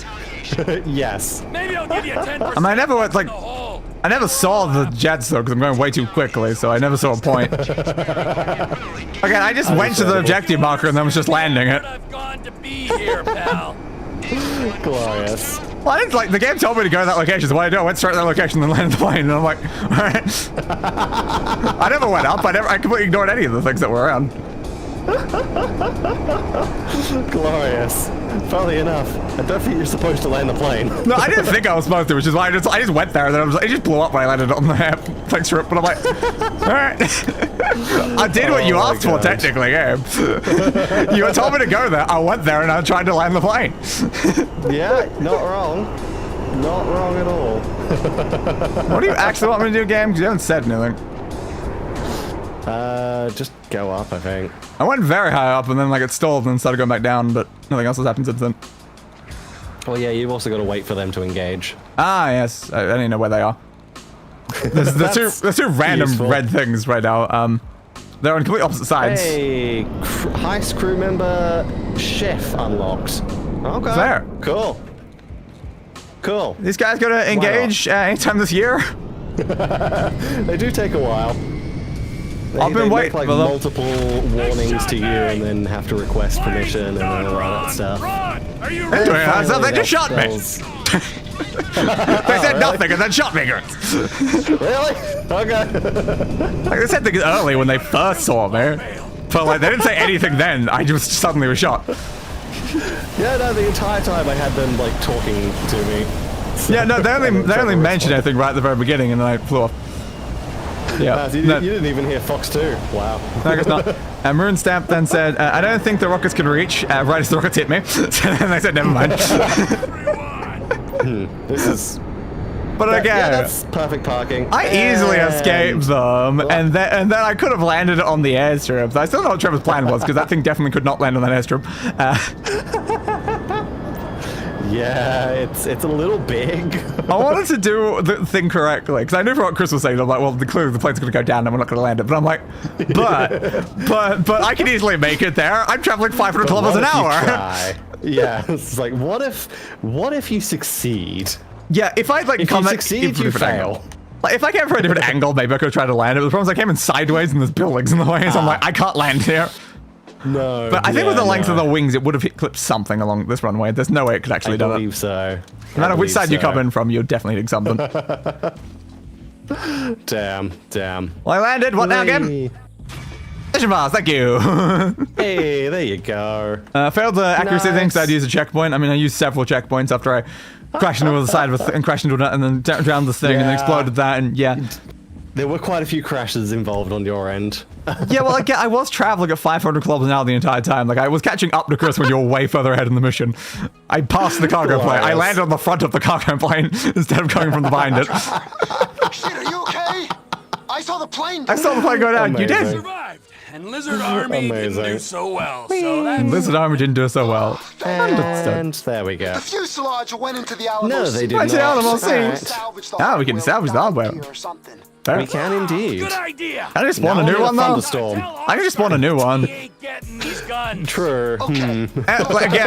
Yes.
Maybe I'll give you 10%.
I mean, I never went like.
the hole.
I never saw the jets though, because I'm going way too quickly, so I never saw a point. Again, I just went to the objective marker and then was just landing it.
I've gone to be here, pal.
Glorious.
Well, I didn't like the game told me to go to that location, so what I do, I went straight to that location and then landed the plane, and I'm like, all right. I never went up. I completely ignored any of the things that were around.
Glorious. Funnily enough, I don't think you're supposed to land the plane.
No, I didn't think I was supposed to, which is why I just went there, and then it just blew up when I landed on the plane strip. But I'm like, all right. I did what you
Oh my
asked for,
God.
technically, Gabe. You told me to go there. I went there, and I tried to land the plane.
Yeah, not wrong. Not wrong at all.
What do you actually want me to do, game? Because you haven't said anything.
Just go up, I think.
I went very high up, and then like it stalled, and then started going back down, but nothing else has happened since then.
Well, yeah, you've also got to wait for them to engage.
Ah, yes. I don't even know where they are. There's two random
useful.
red things right now. They're on complete opposite sides.
Hey, heist crew member chef unlocked. Okay.
There.
Cool. Cool.
These guys gonna engage anytime this year?
They do take a while.
I've been
they
waiting
make like
for them.
multiple warnings to you and then have to request permission and all that stuff.
Ron, are you
They're
ready?
doing it. So they just shot me. They said nothing and then shot me.
Really? Okay.
Like, they said things early when they first saw me. But like they didn't say anything then. I just suddenly was shot.
Yeah, no, the entire time I had them like talking to me. So
Yeah, no, they only mentioned anything right at the very beginning, and then I flew off. Yeah.
You,
No,
you didn't even hear Fox 2. Wow.
I guess not. Maroon Stamp then said, I don't think the rockets can reach right as the rockets hit me. So then they said, never mind.
This is.
But
Yeah,
again,
that's perfect parking.
I easily
And-
escaped them, and then I could have landed on the airstrip. I still don't know what Trevor's plan was, because that thing definitely could not land on that airstrip.
Yeah, it's a little big.
I wanted to do the thing correctly, because I knew from what Chris was saying, I'm like, well, clearly the plane's going to go down and we're not going to land it. But I'm like, but I can easily make it there. I'm traveling 500 kilometers an
What if you
hour.
try? Yeah, it's like, what if you succeed?
Yeah, if I'd like
If
come
you
at
succeed,
a
you
different
fail.
angle. Like, if I came from a different angle, maybe I could try to land it. But the problem is I came in sideways and there's buildings in the way, so I'm like, I can't land here.
No.
But I think with the length of
no.
the wings, it would have clipped something along this runway. There's no way it could actually
I
do it.
believe so.
No matter which side you come in from, you're definitely hitting something.
Damn.
Well, I landed. What now again?
Hey.
Mission pass, thank you.
Hey, there you go.
Failed the accuracy thing, so I had
Nice.
to use a checkpoint. I mean, I used several checkpoints after I crashed into the side of and crashed into it and then drowned the thing and then
Yeah.
exploded that, and yeah.
There were quite a few crashes involved on your end.
Yeah, well, again, I was traveling at 500 kilometers an hour the entire time. Like, I was catching up to Chris when you were way further ahead in the mission. I passed the cargo plane. I
Glorious.
landed on the front of the cargo plane instead of coming from behind it.
Shit, are you okay? I saw the plane.
I saw the plane go down. You
Amazing.
did.
Survived, and Lizard Army didn't
Amazing.
do so well. So that's
Lizard Army didn't do so well.
And there we go.
The fuselage went into the Alamo
No, they
Sea.
did
Went to
not.
Alamo Sea.
Alright.
Salvage the
Ah, we
hardware
can salvage the
without
hardware.
gear or something.
there.
We can indeed.
Good idea.
Can I just spawn a
Now
new
I'm in
one,
a
though?
thunderstorm.
I can just spawn a new one.
He ain't getting these guns.
True.
Again,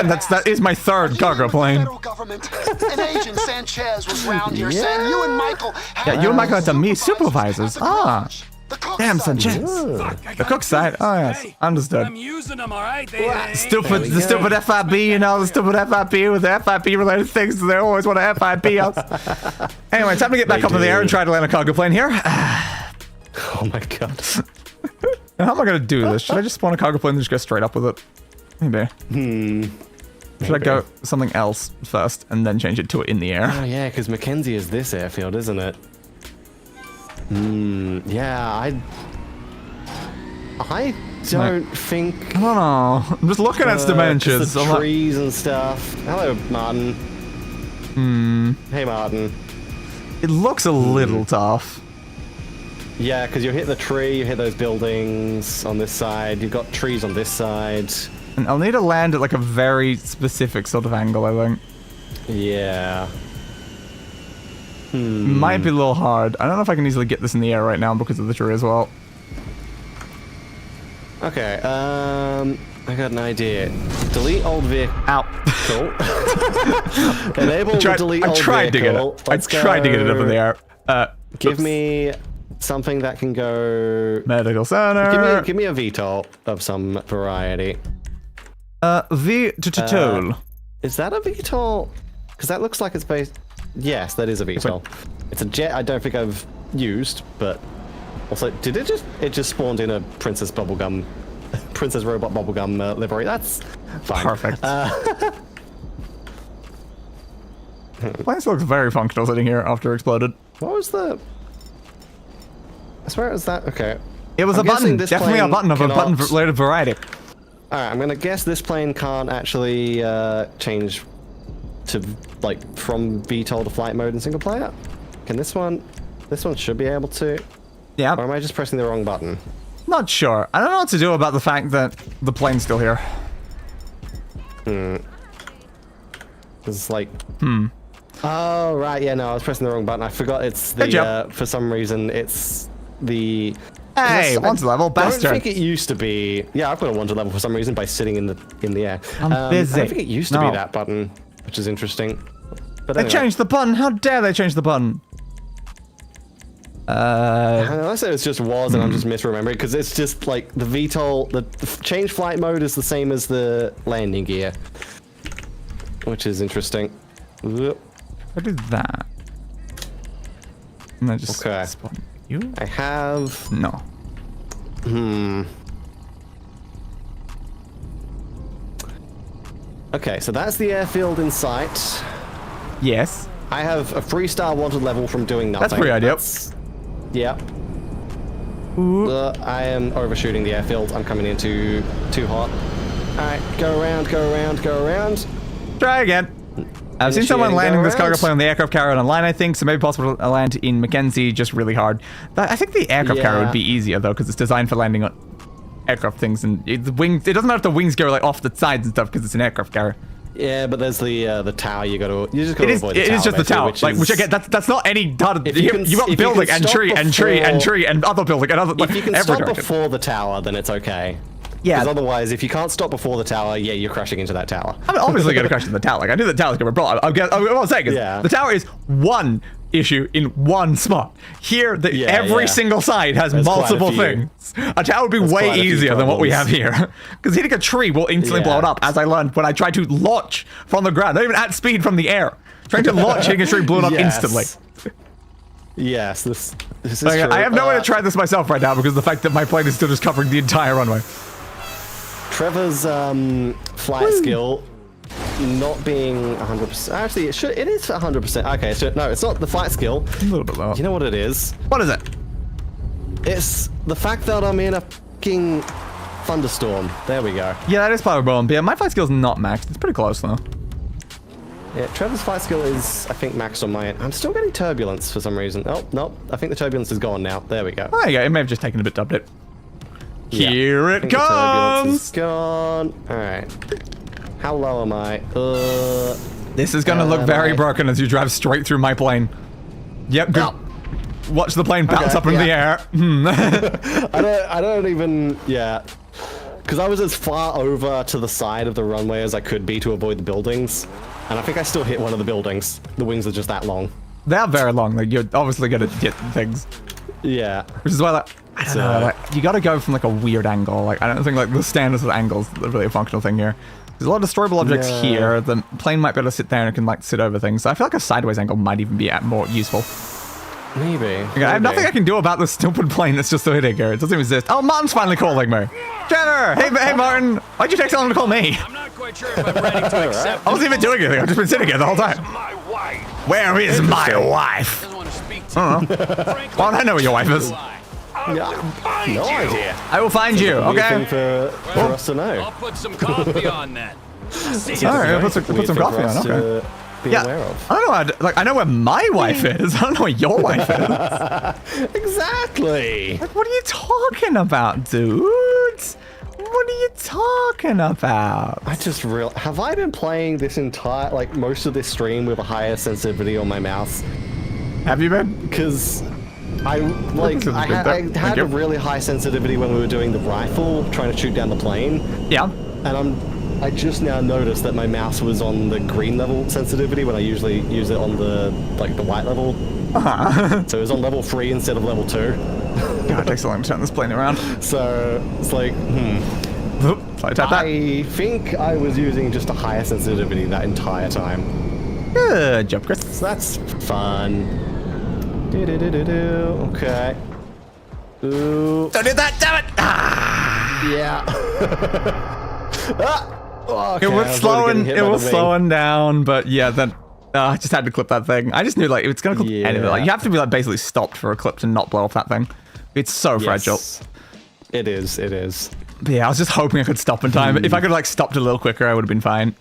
that is my third cargo plane.
Federal government. An agent Sanchez was round here saying you and Michael.
Yeah, you and Michael had to meet supervisors. Ah.
The cook's
Damn,
son.
Sanchez.
Fuck, I
The
got
cook side. Oh, yes.
Hey,
Understood.
I'm using them, all right? They
Stupid, the stupid FIB, you know, the stupid FIB with the FIB related things. They always want to FIB us. Anyway, time to get back up in the air and try to land a cargo plane here.
Oh my god.
How am I going to do this? Should I just spawn a cargo plane and just go straight up with it? Maybe. Should I go something else first and then change it to it in the air?
Oh yeah, because Mackenzie is this airfield, isn't it? Yeah, I don't think.
I don't know. I'm just looking at its dimensions.
The
I'm like,
trees and stuff. Hello, Martin. Hey, Martin.
it looks a little tough.
Yeah, because you hit the tree, you hit those buildings on this side. You've got trees on this side.
And I'll need to land at like a very specific sort of angle, I think.
Yeah.
Might be a little hard. I don't know if I can easily get this in the air right now because of the tree as well.
Okay. I got an idea. Delete old vehicle.
Ow.
Enable the delete old
I tried
vehicle.
to get it up in the air.
Give me something that can go.
Medical center.
Give me a VTOL of some variety.
VTOL.
Is that a VTOL? Because that looks like it's based. Yes, that is a VTOL. It's a jet I don't think I've used, but also, did it just spawned in a Princess Robot Bubblegum livery? That's fine.
Perfect. Place looks very functional sitting here after it exploded.
What was the? I swear it was that. Okay.
It was
I'm
a button.
guessing this
Definitely a
plane
button of a
cannot-
button-related variety.
All right, I'm gonna guess this plane can't actually change to like from VTOL to flight mode in single player. Can this one? This one should be able to.
Yeah.
Or am I just pressing the wrong button?
Not sure. I don't know what to do about the fact that the plane's still here.
It's like. Oh right, yeah, no, I was pressing the wrong button. I forgot it's
Good
the.
job.
For some reason, it's the.
Hey,
I
once level,
don't
bastard.
think it used to be. Yeah, I've got a 1 to level for some reason by sitting in the air.
I'm busy.
I don't think it used to
No.
be that button, which is interesting. But
They
anyway.
changed the button. How dare they change the button?
Unless it just was and I'm just misremembering, because it's just like the VTOL, the change flight mode is the same as the landing gear, which is interesting. Whoop.
I did that. And I just
Okay.
spawn you?
I have.
No.
Okay, so that's the airfield in sight.
Yes.
I have a 3-star wanted level from doing nothing.
That's pretty ideal.
Yeah. I am overshooting the airfield. I'm coming in too hot. Alright, go around, go around, go around.
Try again. I've seen someone
Initiating
landing this
go
cargo
around.
plane on the aircraft carrier online, I think, so maybe possible to land in Mackenzie, just really hard. But I think the aircraft carrier would be easier, though, because it's designed for landing on aircraft things, and the wings, it doesn't matter if the wings go like off the sides and stuff, because it's an aircraft carrier.
Yeah, but there's the tower you just gotta avoid the tower.
It is just the tower,
basically,
which I get. That's not any data.
If you can-
You've got
if you
building
can
and
stop
tree and tree and
before-
tree and other building and other.
If you can
every
stop
direction.
before the tower, then it's okay.
Yeah.
Because otherwise, if you can't stop before the tower, yeah, you're crashing into that tower.
I'm obviously going to crash into the tower. Like, I knew the tower's going to be brought. What I'm saying is,
Yeah.
the tower is one issue in one spot. Here, every single side has
There's
multiple
quite a few.
things. A tower would be
There's
way
quite a few
easier than what we have
problems.
here. Because hitting a tree will instantly blow it up, as I learned when I tried to launch from the ground, not even at speed from the air. Trying to launch, hitting a tree blew it up
Yes.
instantly.
Yes, this is
Like,
true.
I have no way to try this myself right now because of the fact that my plane is still just covering the entire runway.
Trevor's flight skill not being 100%. Actually, it is 100%. Okay, so no, it's not the flight skill.
A little bit low.
You know what it is?
What is it?
It's the fact that I'm in a fucking thunderstorm. There we go.
Yeah, that is part of the problem. But yeah, my flight skill's not maxed. It's pretty close, though.
Yeah, Trevor's flight skill is, I think, maxed on my end. I'm still getting turbulence for some reason. Oh, no. I think the turbulence is gone now. There we go.
There you go. It may have just taken a bit to update.
Yeah.
Here
I
it
think the turbulence is
comes!
gone. Alright. How low am I?
This is gonna look very broken as you drive straight through my plane. Yep, good. watch the plane bounce up in the air.
I don't even, yeah. Because I was as far over to the side of the runway as I could be to avoid the buildings. And I think I still hit one of the buildings. The wings are just that long.
They are very long. Like, you're obviously going to hit things.
Yeah.
Which is why, like, I don't know, like, you got to go from, like, a weird angle. Like, I don't think, like, the standards of angles are really a functional thing here. There's a lot of destroyable objects here. The plane might be able to sit there and it can, like, sit over things. So I feel like a sideways angle might even be more useful.
Maybe.
Okay, I have nothing I can do about this stupid plane that's just so hitting here. It doesn't even exist. Oh, Martin's finally calling me. Trevor! Hey, Martin! Why'd you take so long to call me?
I'm not quite sure if I'm ready to accept.
I wasn't even doing anything. I've just been sitting here the whole time.
My wife.
Where is my wife?
Doesn't want to speak to
I don't know.
Frankly,
Well, I know where your wife is.
Yeah. No idea.
I will find you, okay?
For us to know.
I'll put some coffee on that.
Alright, put some coffee on, okay.
Be aware of.
I don't know, I know where my wife is. I don't know where your wife is.
Exactly.
Like, what are you talking about, dudes? What are you talking about?
I just have I been playing this entire, like, most of this stream with a higher sensitivity on my mouse?
Have you been?
Because I had a really high sensitivity when we were doing the rifle, trying to shoot down the plane.
Yeah.
And I just now noticed that my mouse was on the green level sensitivity when I usually use it on the white level. So it was on level 3 instead of level 2.
God, it takes so long to turn this plane around.
So it's like, I think I was using just a higher sensitivity that entire time.
Good job, Chris.
So that's fun. Okay. Ooh.
Don't do that, damn it! Ah.
Yeah. Okay,
It was slowing down, but yeah, then I just had to clip that thing. I just knew, like, it's gonna clip anything. Like, you have to be, like, basically stopped for a clip to not blow off that thing. It's so fragile.
It is.
But yeah, I was just hoping I could stop in time. If I could, like, stopped a little quicker, I would have been fine.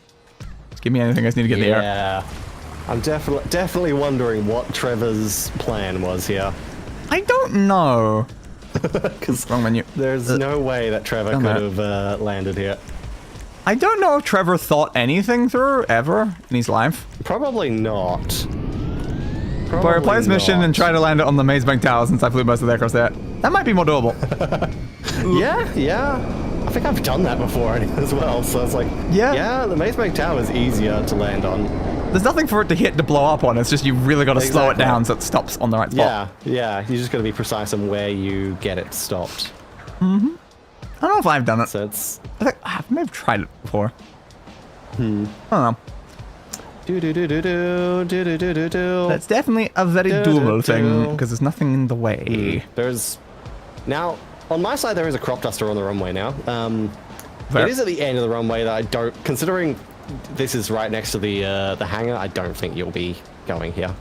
Just give me anything I just need to get in the air.
Yeah. I'm definitely wondering what Trevor's plan was here.
I don't know.
Because
wrong menu.
There's no way that Trevor could have landed here.
I don't know if Trevor thought anything through ever in his life.
Probably not.
But I replay his mission and try to land it on the Maze Bank Tower since I flew most of the aircraft there. That might be more doable.
Yeah. I think I've done that before as well, so it's like, yeah, the Maze Bank Tower is easier to land on.
There's nothing for it to hit to blow up on. It's just you really got to slow it down so it stops on the right spot.
Yeah. You just got to be precise on where you get it stopped.
I don't know if I've done it.
So it's...
I think I may have tried it before. I don't know. That's definitely a very doable thing because there's nothing in the way.
There's now on my side there is a crop duster on the runway now.
Fair.
It is at the end of the runway that I don't, considering this is right next to the hangar, I don't think you'll be going here.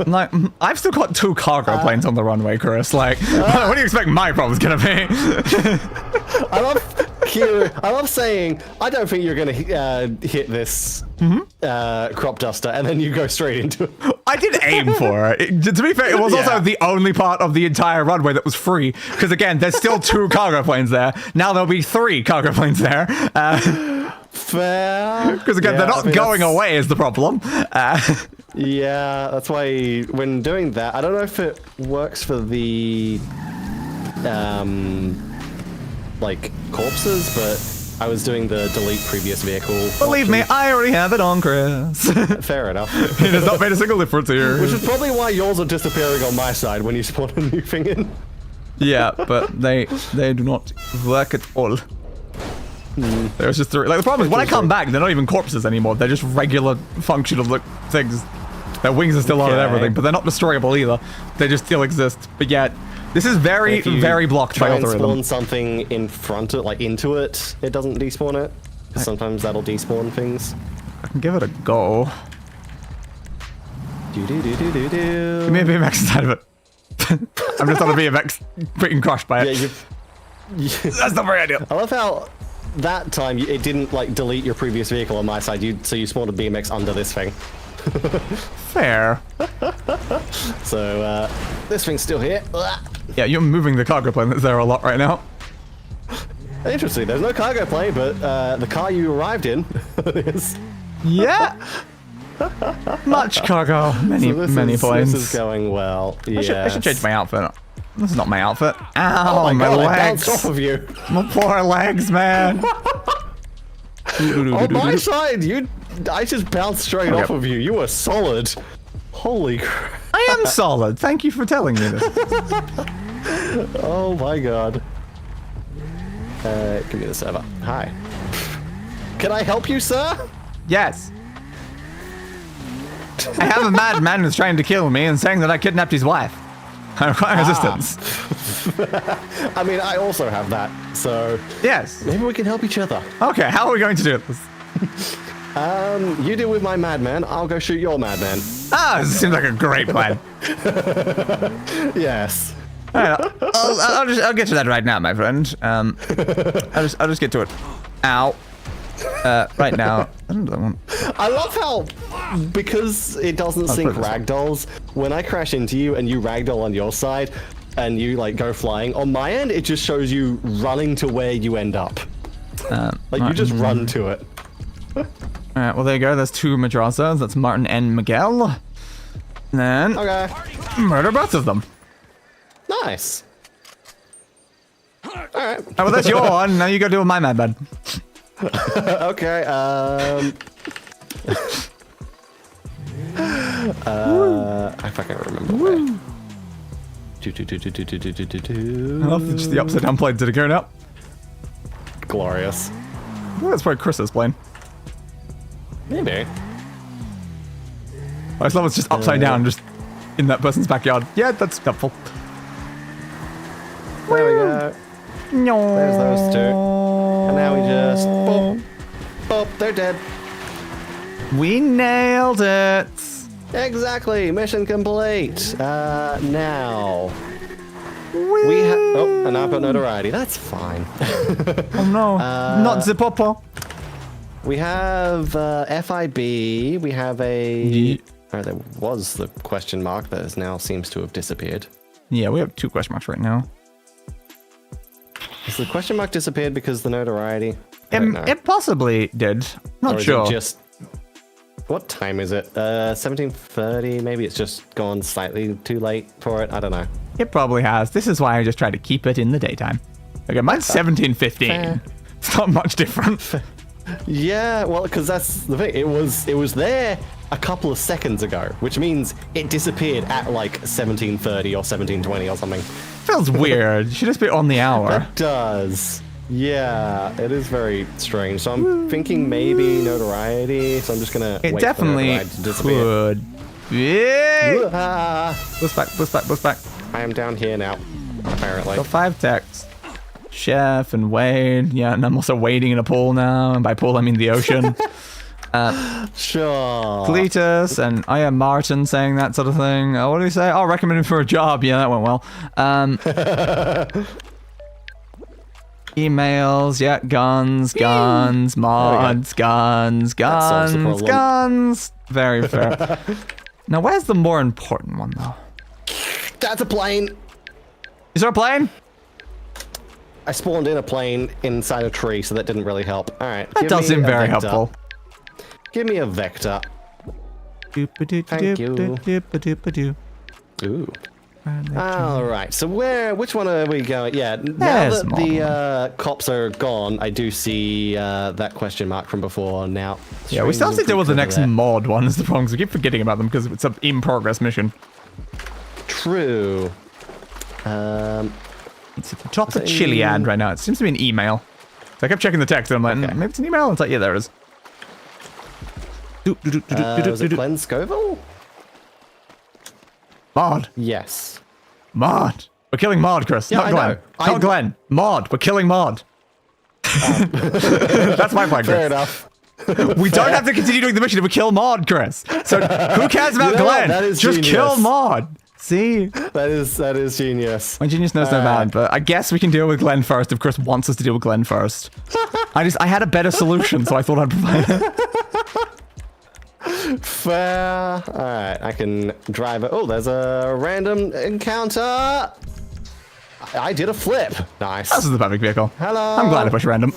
Like, I've still got 2 cargo planes on the runway, Chris. Like, what do you expect my problem's gonna be?
I love saying, I don't think you're gonna hit this crop duster, and then you go straight into it.
I did aim for it. To be fair, it was also the only part of the entire runway that was free. Because again, there's still 2 cargo planes there. Now there'll be 3 cargo planes there.
Fair.
Because again, they're not going away is the problem.
Yeah, that's why when doing that, I don't know if it works for the like corpses, but I was doing the delete previous vehicle.
Believe me, I already have it on, Chris.
Fair enough.
It has not made a single difference here.
Which is probably why yours are disappearing on my side when you spawn a new thing in.
Yeah, but they do not work at all. There's just 3. Like, the problem is when I come back, they're not even corpses anymore. They're just regular functional things. Their wings are still on and everything, but they're not destroyable either. They just still exist. But yet, this is very, very blocked by all 3 of them.
Spawn something in front of it, like into it, it doesn't despawn it. Sometimes that'll despawn things.
I can give it a go. Give me a BMX inside of it. I'm just on a BMX being crushed by it. That's not very ideal.
I love how that time it didn't like delete your previous vehicle on my side, so you spawned a BMX under this thing.
Fair.
So this thing's still here.
Yeah, you're moving the cargo plane that's there a lot right now.
Interesting, there's no cargo plane, but the car you arrived in is.
Yeah. Much cargo, many points.
This is going well.
I should change my outfit. This is not my outfit. Ow,
Oh my God, I
legs.
bounced off of you.
My poor legs, man.
On my side, I just bounced straight off of you. You were solid. Holy crap.
I am solid. Thank you for telling me this.
Oh my God. Give me the server. Hi. Can I help you, sir?
Yes. I have a madman who's trying to kill me and saying that I kidnapped his wife. I require assistance.
I mean, I also have that, so...
Yes.
Maybe we can help each other.
Okay, how are we going to do this?
You deal with my madman, I'll go shoot your madman.
Ah, this seems like a great plan.
Yes.
All right, I'll get to that right now, my friend. I'll just get to it. Ow. Right now.
I love how, because it doesn't sync ragdolls, when I crash into you and you ragdoll on your side, and you like go flying, on my end it just shows you running to where you end up. Like you just run to it.
Alright, well there you go, there's 2 Madrazos, that's Martin and Miguel. And then, murder both of them.
Nice. Alright.
Oh, well that's your one, now you go do my madman.
Okay, I fucking remember where.
I love just the upside down plane. Did it go now?
Glorious.
I think that's probably Chris's plane.
Maybe.
I just love it's just upside down, just in that person's backyard. Yeah, that's helpful.
There we go.
No.
There's those 2. And now we just... Boop. Boop, they're dead.
We nailed it.
Exactly. Mission complete. Now... We have... Oh, and I've got notoriety. That's fine.
Oh no. Not the popo.
We have FIB. We have a... Oh, there was the question mark that now seems to have disappeared.
Yeah, we have 2 question marks right now.
Has the question mark disappeared because the notoriety?
It possibly did. Not sure.
Just what time is it? 17:30. Maybe it's just gone slightly too late for it. I don't know.
It probably has. This is why I just try to keep it in the daytime. Okay, mine's 17:15. It's not much different.
Yeah, well, because that's the thing. It was there a couple of seconds ago, which means it disappeared at like 17:30 or 17:20 or something.
Feels weird. You should just be on the hour.
It does. Yeah, it is very strange. So I'm thinking maybe notoriety. So I'm just gonna
It
wait
definitely
for notoriety to disappear.
could. Yeah.
Ah,
Boost back, boost back, boost back.
I am down here now, apparently.
Got 5 techs. Chef and Wade. Yeah, and I'm also wading in a pool now. And by pool, I mean the ocean.
Sure.
Cletus and I am Martin saying that sort of thing. What do you say? Oh, recommend him for a job. Yeah, that went well. Emails. Yeah, guns, mods, guns. Very fair. Now, where's the more important one, though?
That's a plane.
Is there a plane?
I spawned in a plane inside a tree, so that didn't really help. All right.
That does seem very helpful.
Give me a vector. Thank you. Ooh. All right. So which one are we going? Yeah. Now that the cops are gone, I do see that question mark from before now.
Yeah, we still have to deal with the next mod one is the problem, because we keep forgetting about them because it's an in-progress mission.
True.
It's at the top of Chiliad right now. It seems to be an email. So I kept checking the text and I'm like, maybe it's an email. And it's like, yeah, there it is.
Was it Glenn Scoville?
Mod.
Yes.
Mod. We're killing Mod, Chris.
Yeah,
not Glenn. Not Glenn. Mod. We're killing Mod. That's my point, Chris.
Fair enough.
We don't have to continue doing the mission if we kill Mod, Chris. So who cares about Glenn?
That is
just
genius.
kill Mod. See?
That is genius.
My genius knows no bad, but I guess we can deal with Glenn first if Chris wants us to deal with Glenn first. I had a better solution, so I thought I'd provide it.
Fair. All right, I can drive it. Oh, there's a random encounter. I did a flip. Nice.
This is the perfect vehicle.
Hello.
I'm glad I pushed random.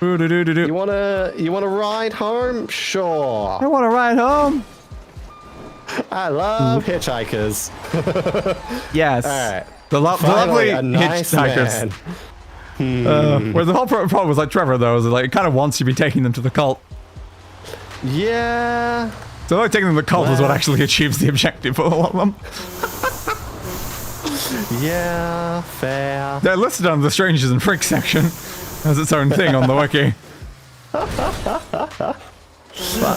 You wanna ride home? Sure.
I want to ride home.
I love hitchhikers.
Yes.
All right.
The lovely
a nice
hitchhikers.
man.
Where the whole problem was like Trevor though, is like it kind of wants you to be taking them to the cult.
Yeah.
So like taking them to the cult is what actually achieves the objective for a lot of them.
Yeah, fair.
They're listed on the strangers and freaks section as its own thing on the wiki. But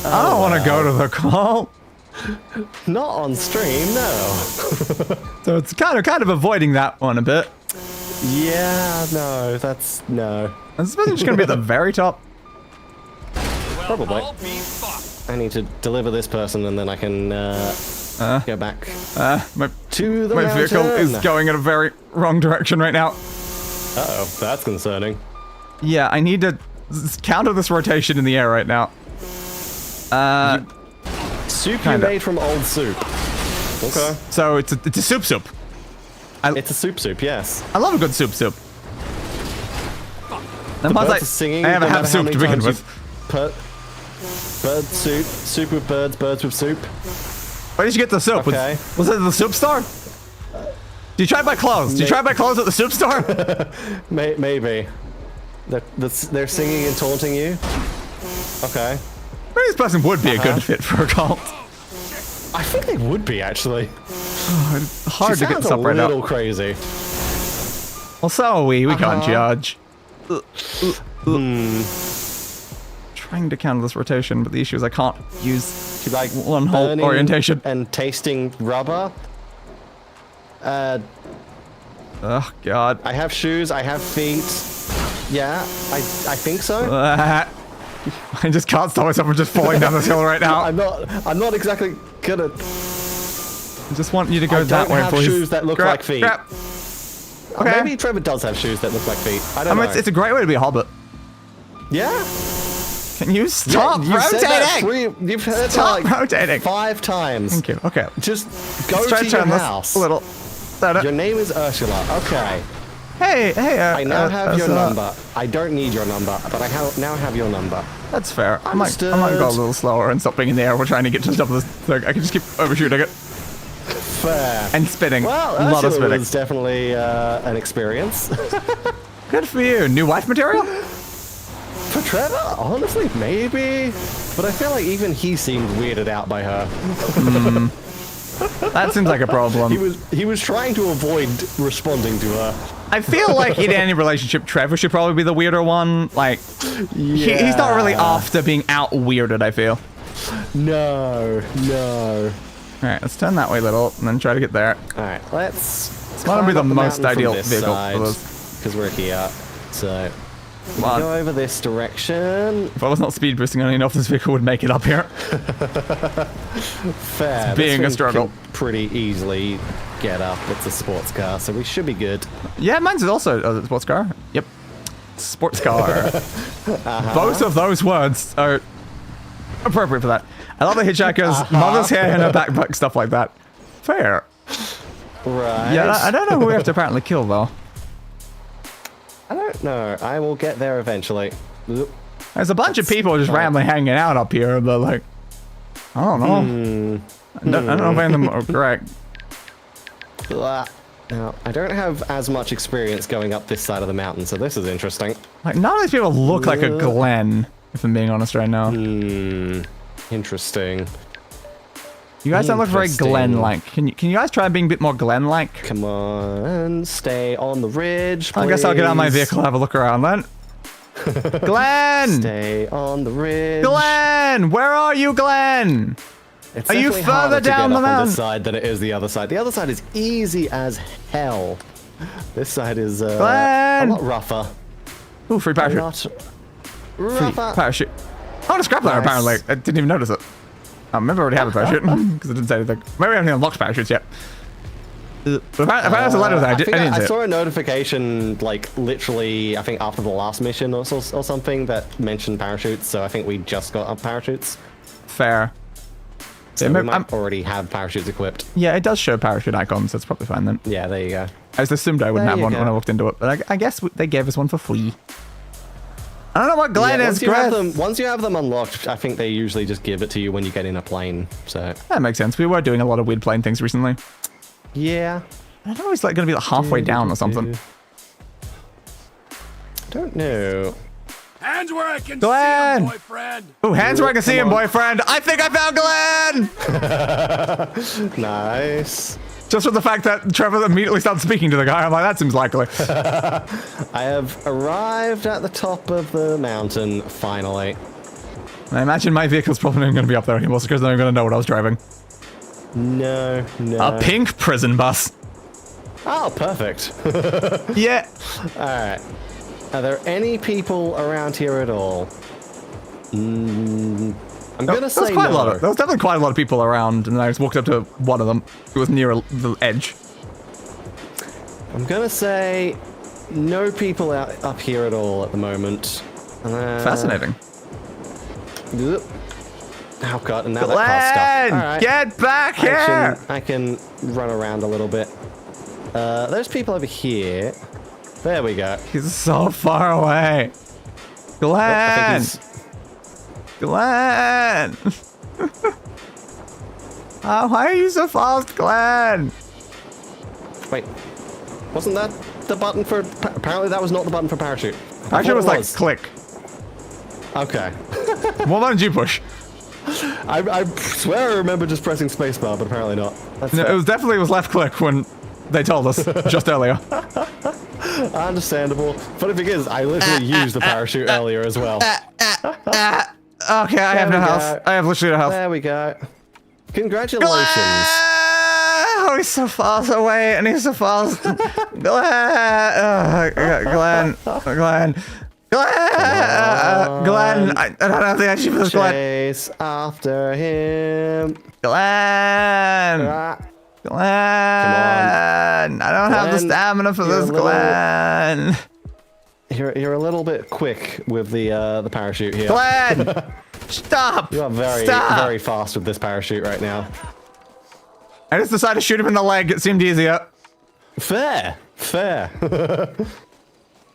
I don't want to go to the cult.
Not on stream, no.
So it's kind of avoiding that one a bit.
Yeah, no, that's no.
I suppose it's just going to be at the very top.
Probably. I need to deliver this person and then I can go back to the
My vehicle
mountain.
is going in a very wrong direction right now.
Uh-oh, that's concerning.
Yeah, I need to counter this rotation in the air right now.
Soup
Kinda.
you made from old soup. Okay.
So it's a soup.
It's a soup, yes.
I love a good soup.
The birds are singing.
I have
no
a half
matter how
soup
many
to begin
times
with.
Bird soup, soup with birds, birds with soup.
Where did you get the soup?
Okay.
Was it the soup store? Did you try to buy clothes? Did you try to buy clothes at the soup store?
Maybe. They're singing and taunting you? Okay.
Maybe this person would be a good fit for a cult.
I think they would be, actually.
It's hard to get this up right
a little
now.
crazy.
Well, so are we. We can't judge. Trying to counter this rotation, but the issue is I can't use
You like
one whole
burning
orientation.
and tasting rubber?
Oh, God.
I have shoes, I have feet. Yeah, I think so.
I just can't stop myself from just falling down this hill right now.
I'm not exactly gonna.
I just want you to go
I
that
don't
way,
have
please.
shoes that look
Crap,
like feet.
crap. Okay.
Maybe Trevor does have shoes that look like feet. I don't
I mean,
know.
it's a great way to be a hobbit.
Yeah.
Can you stop
You've said that
rotating?
you've heard
Stop
that like
rotating.
5 times.
Thank you. Okay.
Just go
Let's try
to
to
your
turn this
house.
a little.
Your name is Ursula. Okay.
Hey.
I now have your
Ursula.
number. I don't need your number, but I now have your number.
That's fair. I might go a
Understood.
little slower and stop being in the air. We're trying to get to the top of this thing. I can just keep overshooting it
Fair.
and spinning.
Well,
a lot of
Ursula
spinning.
was definitely an experience.
Good for you. New wife material?
For Trevor, honestly, maybe. But I feel like even he seemed weirded out by her.
That seems like a problem.
He was trying to avoid responding to her.
I feel like in any relationship, Trevor should probably be the weirder one. Like, he's not really after being out weirded, I feel.
No.
Alright, let's turn that way a little and then try to get there.
Alright, let's.
It's not gonna be the most ideal vehicle for this.
Because we're here. So.
Come on.
Go over this direction.
If I was not speed boosting, I don't know if this vehicle would make it up here.
Fair.
being
this
a struggle.
can pretty easily get up. It's a sports car, so we should be good.
Yeah, mine's also a sports car. Yep. Sports car. Both of those words are appropriate for that. I love the hitchhikers, mother's hair in her backpack, stuff like that. Fair.
Right.
Yeah, I don't know who we have to apparently kill, though.
I don't know. I will get there eventually. Oop.
There's a bunch of people just randomly hanging out up here, but like, I don't know. I don't know if any of them are correct.
Blah. Now, I don't have as much experience going up this side of the mountain, so this is interesting.
Like, none of these people look like a Glen, if I'm being honest right now.
Interesting.
You guys don't look very
Interesting.
Glen-like. Can you guys try being a bit more Glen-like?
Come on, stay on the ridge, please.
I guess I'll get out of my vehicle and have a look around then. Glenn!
Stay on the ridge.
Glenn! Where are you, Glenn?
It's
Are you
definitely
further
harder to
down
get
the
up on
mountain?
this side than it is the other side. The other side is easy as hell. This side is a
Glenn!
lot rougher.
Ooh, free
A
parachute.
lot
Free
rougher.
parachute. Oh, and a scrap ladder,
Nice.
apparently. I didn't even notice it. Maybe I already have a parachute, because it didn't say anything. Maybe I haven't unlocked parachutes yet. But apparently there's a ladder there. I
think
didn't see
I
it.
saw a notification, like, literally, I think after the last mission or something that mentioned parachutes, so I think we just got up parachutes.
Fair.
So
Yeah,
we
maybe-
might already have parachutes equipped.
Yeah, it does show parachute icons, so it's probably fine then.
Yeah, there you go.
I just assumed I wouldn't
There
have
you
one when
go.
I walked into it, but I guess they gave us one for free. I don't know what Glenn is, Chris.
Once you have them unlocked, I think they usually just give it to you when you get in a plane. So
That makes sense. We were doing a lot of weird plane things recently.
yeah,
I don't know, it's like going to be like halfway down or something.
don't know.
Hands where I can
Glenn!
see him, boyfriend.
Ooh, hands where I can see him, boyfriend. I think I found Glenn!
Nice.
Just for the fact that Trevor immediately started speaking to the guy, I'm like, that seems likely.
I have arrived at the top of the mountain, finally.
I imagine my vehicle's probably not going to be up there anymore because they're not going to know what I was driving.
No.
A pink prison bus.
Oh, perfect.
Yeah.
Alright. Are there any people around here at all? I'm gonna say
quite a lot
no.
of, there was definitely quite a lot of people around, and I just walked up to one of them who was near the edge.
I'm gonna say no people up here at all at the moment.
Fascinating.
Oh god, and now that car's stuck.
Glenn!
Alright.
Get back here!
I can run around a little bit. There's people over here. There we go.
He's so far away. Glenn! Glenn! Oh, why are you so fast, Glenn?
Wait, wasn't that the button for... Apparently that was not the button for parachute.
Actually, it was like click.
Okay.
What button did you push?
I swear I remember just pressing spacebar, but apparently not. That's
No, it was definitely left click when they told us just earlier.
understandable. Funny thing is, I literally used the parachute earlier as well.
Okay, I have no health. I have literally no health.
There we go. Congratulations.
Oh, he's so far away, and he's so fast. Glenn, Glenn, I don't have the energy for this, Glenn.
Chase after him.
Glenn, Glenn, I don't have the stamina for this, Glenn.
You're a little bit quick with the parachute here.
Glenn, stop.
You are very fast with this parachute right now.
I just decided to shoot him in the leg. It seemed easier.
Fair.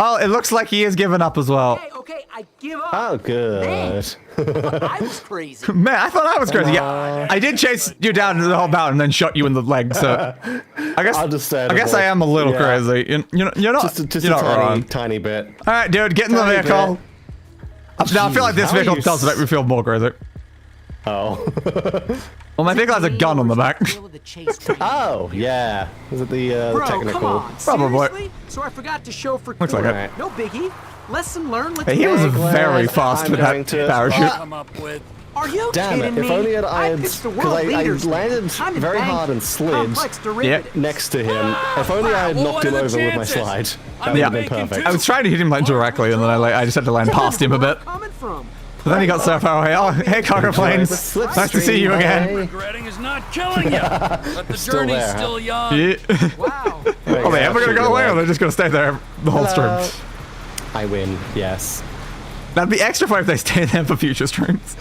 Oh, it looks like he has given up as well.
Okay, I give up.
Oh, good.
I was crazy.
Man, I thought I was crazy. Yeah, I did chase you down the whole mountain and then shot you in the leg. So I guess I am a little crazy. You're not.
Just
you're
a
not wrong.
tiny bit.
All right, dude, get in the vehicle. Now I feel like this
how are
vehicle
you
does make me feel more crazy.
Oh.
Well, my vehicle has a gun on the back.
Oh, yeah. Is it the technical?
Come on,
Probably.
seriously? So I forgot to show for
Looks like it.
Right.
No biggie. Lesson learned. Let's
Hey, he was
go.
very fast
I'm
with that
going to-
parachute.
Come up with. Are you
Damn
kidding
it,
me?
if only I had...
pitched the
Because
world
I
leaders,
landed
Time to
very
bang
hard and slid
complex derivatives.
next to him. If only I had
Well,
knocked
what
him
are the
over with my
chances?
slide. That
I'm
would have been
making
perfect.
I was trying to hit him like directly, and then I just had to land past him a bit.
Coming from.
But then he got so far away. Oh, hey, cargo planes. Nice to see you again.
Regretting is not killing you. But the
Still
journey's
there, huh?
still young.
Yeah.
Wow.
Are they ever gonna go away, or they're just gonna stay there the whole
Hello.
stream?
I win, yes.
That'd be extra fun if they stay there for future streams.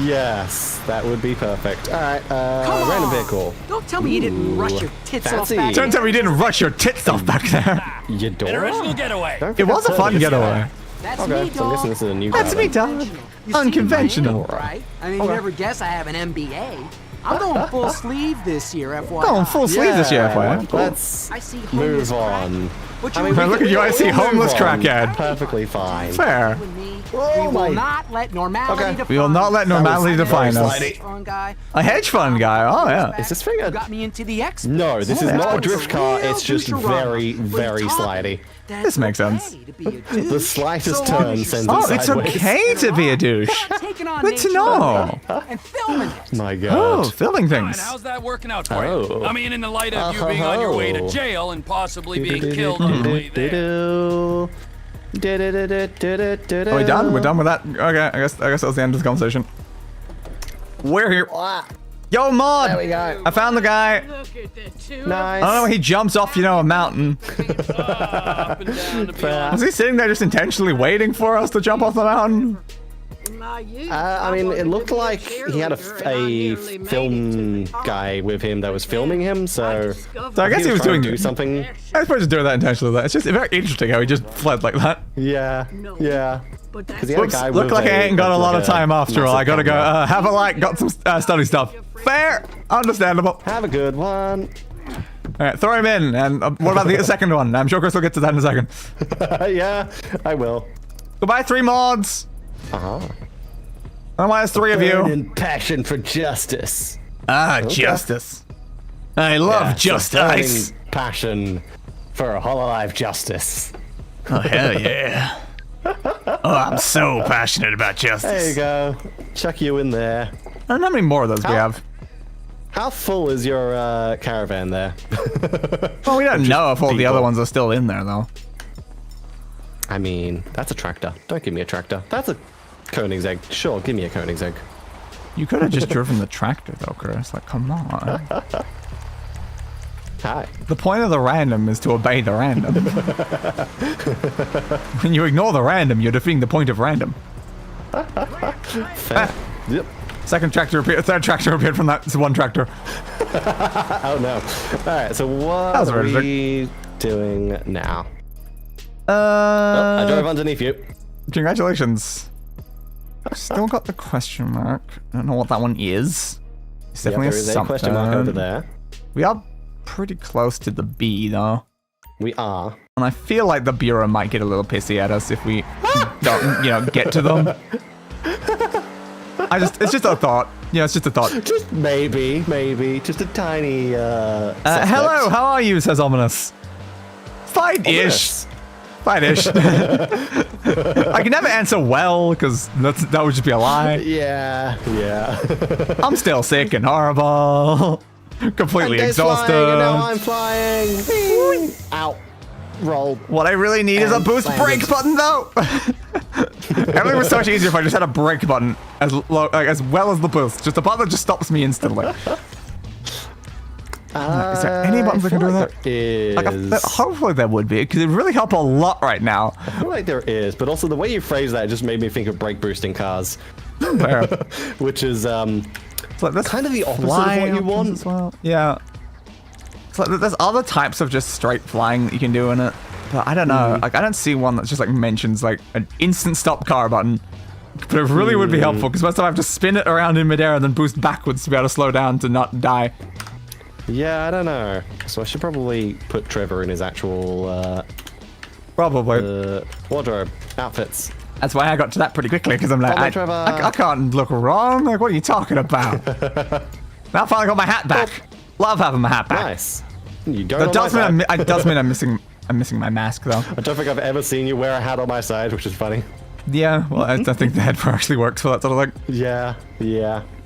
Yes, that would be perfect. Alright,
Come
random
on.
vehicle.
Don't tell me you didn't rush your tits
Fancy.
off back
Turns out we didn't rush your tits off back there.
An
Eudora?
original getaway.
Don't
It
think
was
I've
a
heard
fun
of this
getaway.
guy.
That's
Okay,
me,
so I'm
dog.
guessing this is a new
That's
guy.
me, dog.
You see
Unconventional.
my angle, right? I mean, you never guess I have an MBA. I'm going full sleeve this year, FYI.
Going full sleeve this year, FYI.
Let's
I see homeless
move
crack.
on.
What
I
you
mean,
Man, look at you, I see
We'll
homeless
move on.
crackhead.
Perfectly fine.
Fair.
Oh
we
my-
will not let normality
Okay.
define
We will not let normality
That was
define
very
us.
slidey.
Fun guy.
A hedge fund guy. Oh, yeah.
Is this thing a...
Got me into the X.
No, this is
yeah.
not a
It's
drift car,
real
it's just
doucherama.
very slidey.
This makes sense.
The slightest turn sends it
Oh, it's
sideways.
okay to be a douche. Good to know.
And filming it.
My
Oh,
god.
filming
Fine,
things.
how's that working out for
Oh.
you? I mean, in the light of you being on your way to jail and possibly being killed on the way there.
Are we done? We're done with that? Okay, I guess that was the end of the conversation. We're here. Yo, Mod!
There we go.
I found the guy.
Nice.
I don't know, he jumps off, a mountain.
Up and down to be
Fair.
honest.
Was he sitting there just intentionally waiting for us to jump off the mountain?
I mean, it looked like he had a film guy with him that was filming him, so
I guess he was
trying
doing
to do something.
I suppose he's doing that intentionally. It's just very interesting how he just fled like that.
Yeah, yeah. Because he had a
Whoops,
guy
look
with
like I ain't got a lot of time after all. I gotta go.
camera.
Have a like, got some study stuff. Fair, understandable.
Have a good one.
All right, throw him in. And what about the second one? I'm sure Chris will get to that in a second.
Yeah, I will.
Goodbye, 3 mods.
Uh-huh.
Oh, why there's 3 of you?
Burning passion for justice.
Ah, justice. I love justice.
Burning passion for Hololive justice.
Oh, hell yeah. Oh, I'm so passionate about justice.
There you go. Chuck you in there.
I don't know how many more of those we have.
How full is your caravan there?
Well, we don't know if all the other ones are still in there, though.
I mean, that's a tractor. Don't give me a tractor. That's a Koenigsegg. Sure, give me a Koenigsegg.
You could have just driven the tractor, though, Chris. Like, come on.
Hi.
The point of the random is to obey the random. When you ignore the random, you're defeating the point of random.
Fair. Yep.
Second tractor appeared, third tractor appeared from that one tractor.
Oh no. Alright, so what are we doing now? I drove underneath you.
Congratulations. I've still got the question mark. I don't know what that one is. It's definitely
there is
something.
a question mark over there.
We are pretty close to the B, though.
We are.
And I feel like the Bureau might get a little pissy at us if we don't, get to them. It's just a thought. It's just a thought.
Just maybe, just a tiny,
hello, how are you, says Ominous. Fine-ish. Fine-ish. I can never answer well, because that would just be a lie.
Yeah.
I'm still sick and horrible. Completely exhausted.
Flying, and now I'm flying. Ow. Roll.
What I really need is a boost brake button, though. Everything was so much easier if I just had a brake button as well as the boost. Just a button that just stops me instantly. Is there any buttons that can do that? Hopefully there would be, because it would really help a lot right now.
I feel like there is, but also the way you phrase that just made me think of brake boosting cars.
Fair.
Which is
like
kind of the opposite of what you want.
As well. Yeah. It's like there's other types of just straight flying that you can do in it. But I don't know. Like I don't see one that just like mentions like an instant stop car button. But it really would be helpful because most of the time I have to spin it around in midair and then boost backwards to be able to slow down to not die.
Yeah, I don't know. So I should probably put Trevor in his actual wardrobe outfits.
That's why I got to that pretty quickly because I'm like, I can't look wrong. Like, what are you talking about? Now I finally got my hat back. Love having my hat back.
Nice. You don't.
That does mean I'm missing my mask though.
I don't think I've ever seen you wear a hat on my side, which is funny.
Yeah, well, I don't think the headphone actually works for that sort of thing.
Yeah.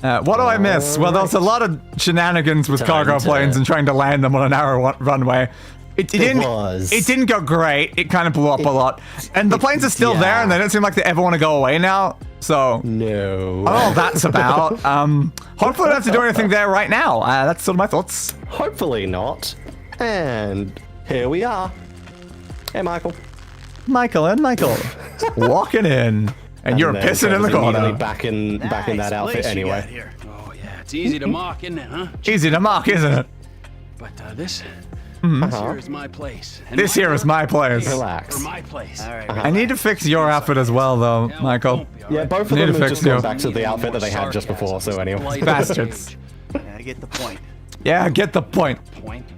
What do I miss? Well, there's a lot of shenanigans with cargo planes and trying to land them on a narrow runway. It didn't go great. It kind of blew up a lot. And the planes are still there, and they don't seem like they ever want to go away now. So
no.
I don't know what that's about. Hopefully I don't have to do anything there right now. That's sort of my thoughts.
Hopefully not. And here we are. Hey, Michael.
Michael walking in, and you're pissing in the corner.
Back in that outfit anyway.
Oh yeah, it's easy to mock, isn't it, huh?
Easy to mock, isn't it?
But this here is my place. And
this here is my place.
Relax.
For my place. All right.
I need to fix your outfit as well, though, Michael.
Yeah, both of them have just gone back to the outfit that they had just before. So anyway,
bastards.
I get the point.
Yeah, I get the point.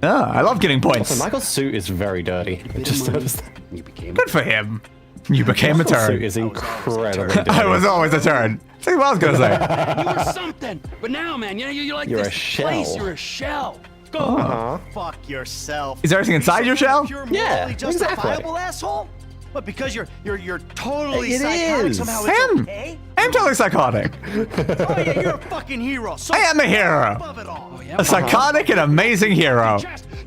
Yeah, I love getting points.
Also, Michael's suit is very dirty. I just noticed that.
Good for him. You became a turn.
Suit is incredibly dirty.
I was always a turn. See what I was gonna say.
You were something, but now, man, you're like
you're
this
a shell.
place. You're a shell. Go.
Fuck yourself.
Is there anything inside your shell?
Yeah,
justifiable asshole. But because you're totally
It
psychotic
is.
somehow
I am.
it's okay?
I'm totally psychotic.
Oh yeah, you're a fucking hero. So
I am a hero.
above it all.
A psychotic and amazing hero.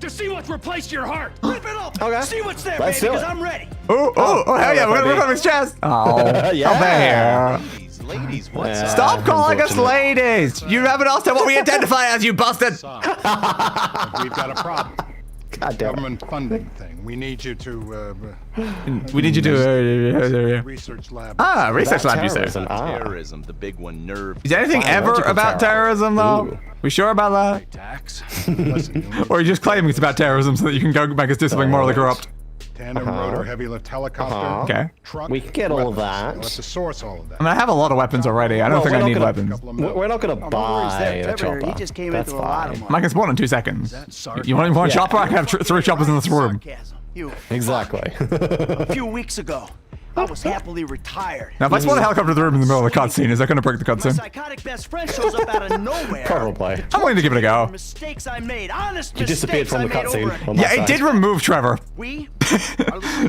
To see what's replaced your heart.
Rip it up.
Okay.
See what's there,
Let's
baby,
do
because
it.
I'm ready.
Oh, hell yeah, we're gonna rip off his chest. Oh,
Yeah.
over here.
Ladies, what's up?
Stop calling us ladies. You haven't asked what we identify as, you bastard.
We've got a problem.
God damn it.
government funding thing. We need you to.
We need you to.
Research lab.
Research lab, you say.
Terrorism, the big one, nerve.
Is there anything ever about terrorism, though?
Ooh.
We sure about that?
Tax.
Or are you just claiming it's about terrorism so that you can go make us do something morally corrupt?
Tandem rotor heavy lift helicopter.
Okay.
Truck.
We can get all of
weapons.
that.
Let's source all of that.
I mean, I have a lot of weapons already. I don't think I need weapons.
We're not gonna buy a chopper.
He just came
That's
into a lot of
fine.
money.
Mine can spawn in 2 seconds. You want a chopper? I can have 3 choppers in this room.
Sarcasm. You
Exactly.
a few weeks ago, I was happily retired.
Now, if I spawn a helicopter in the room in the middle of the cutscene, is that going to break the
My
cutscene?
psychotic best friend shows up out of nowhere.
Probably.
I'm willing to give it a go.
Mistakes I made, honest
He disappeared
mistakes
from the
I made over
cutscene. on my
Yeah, it
side.
did remove Trevor.
We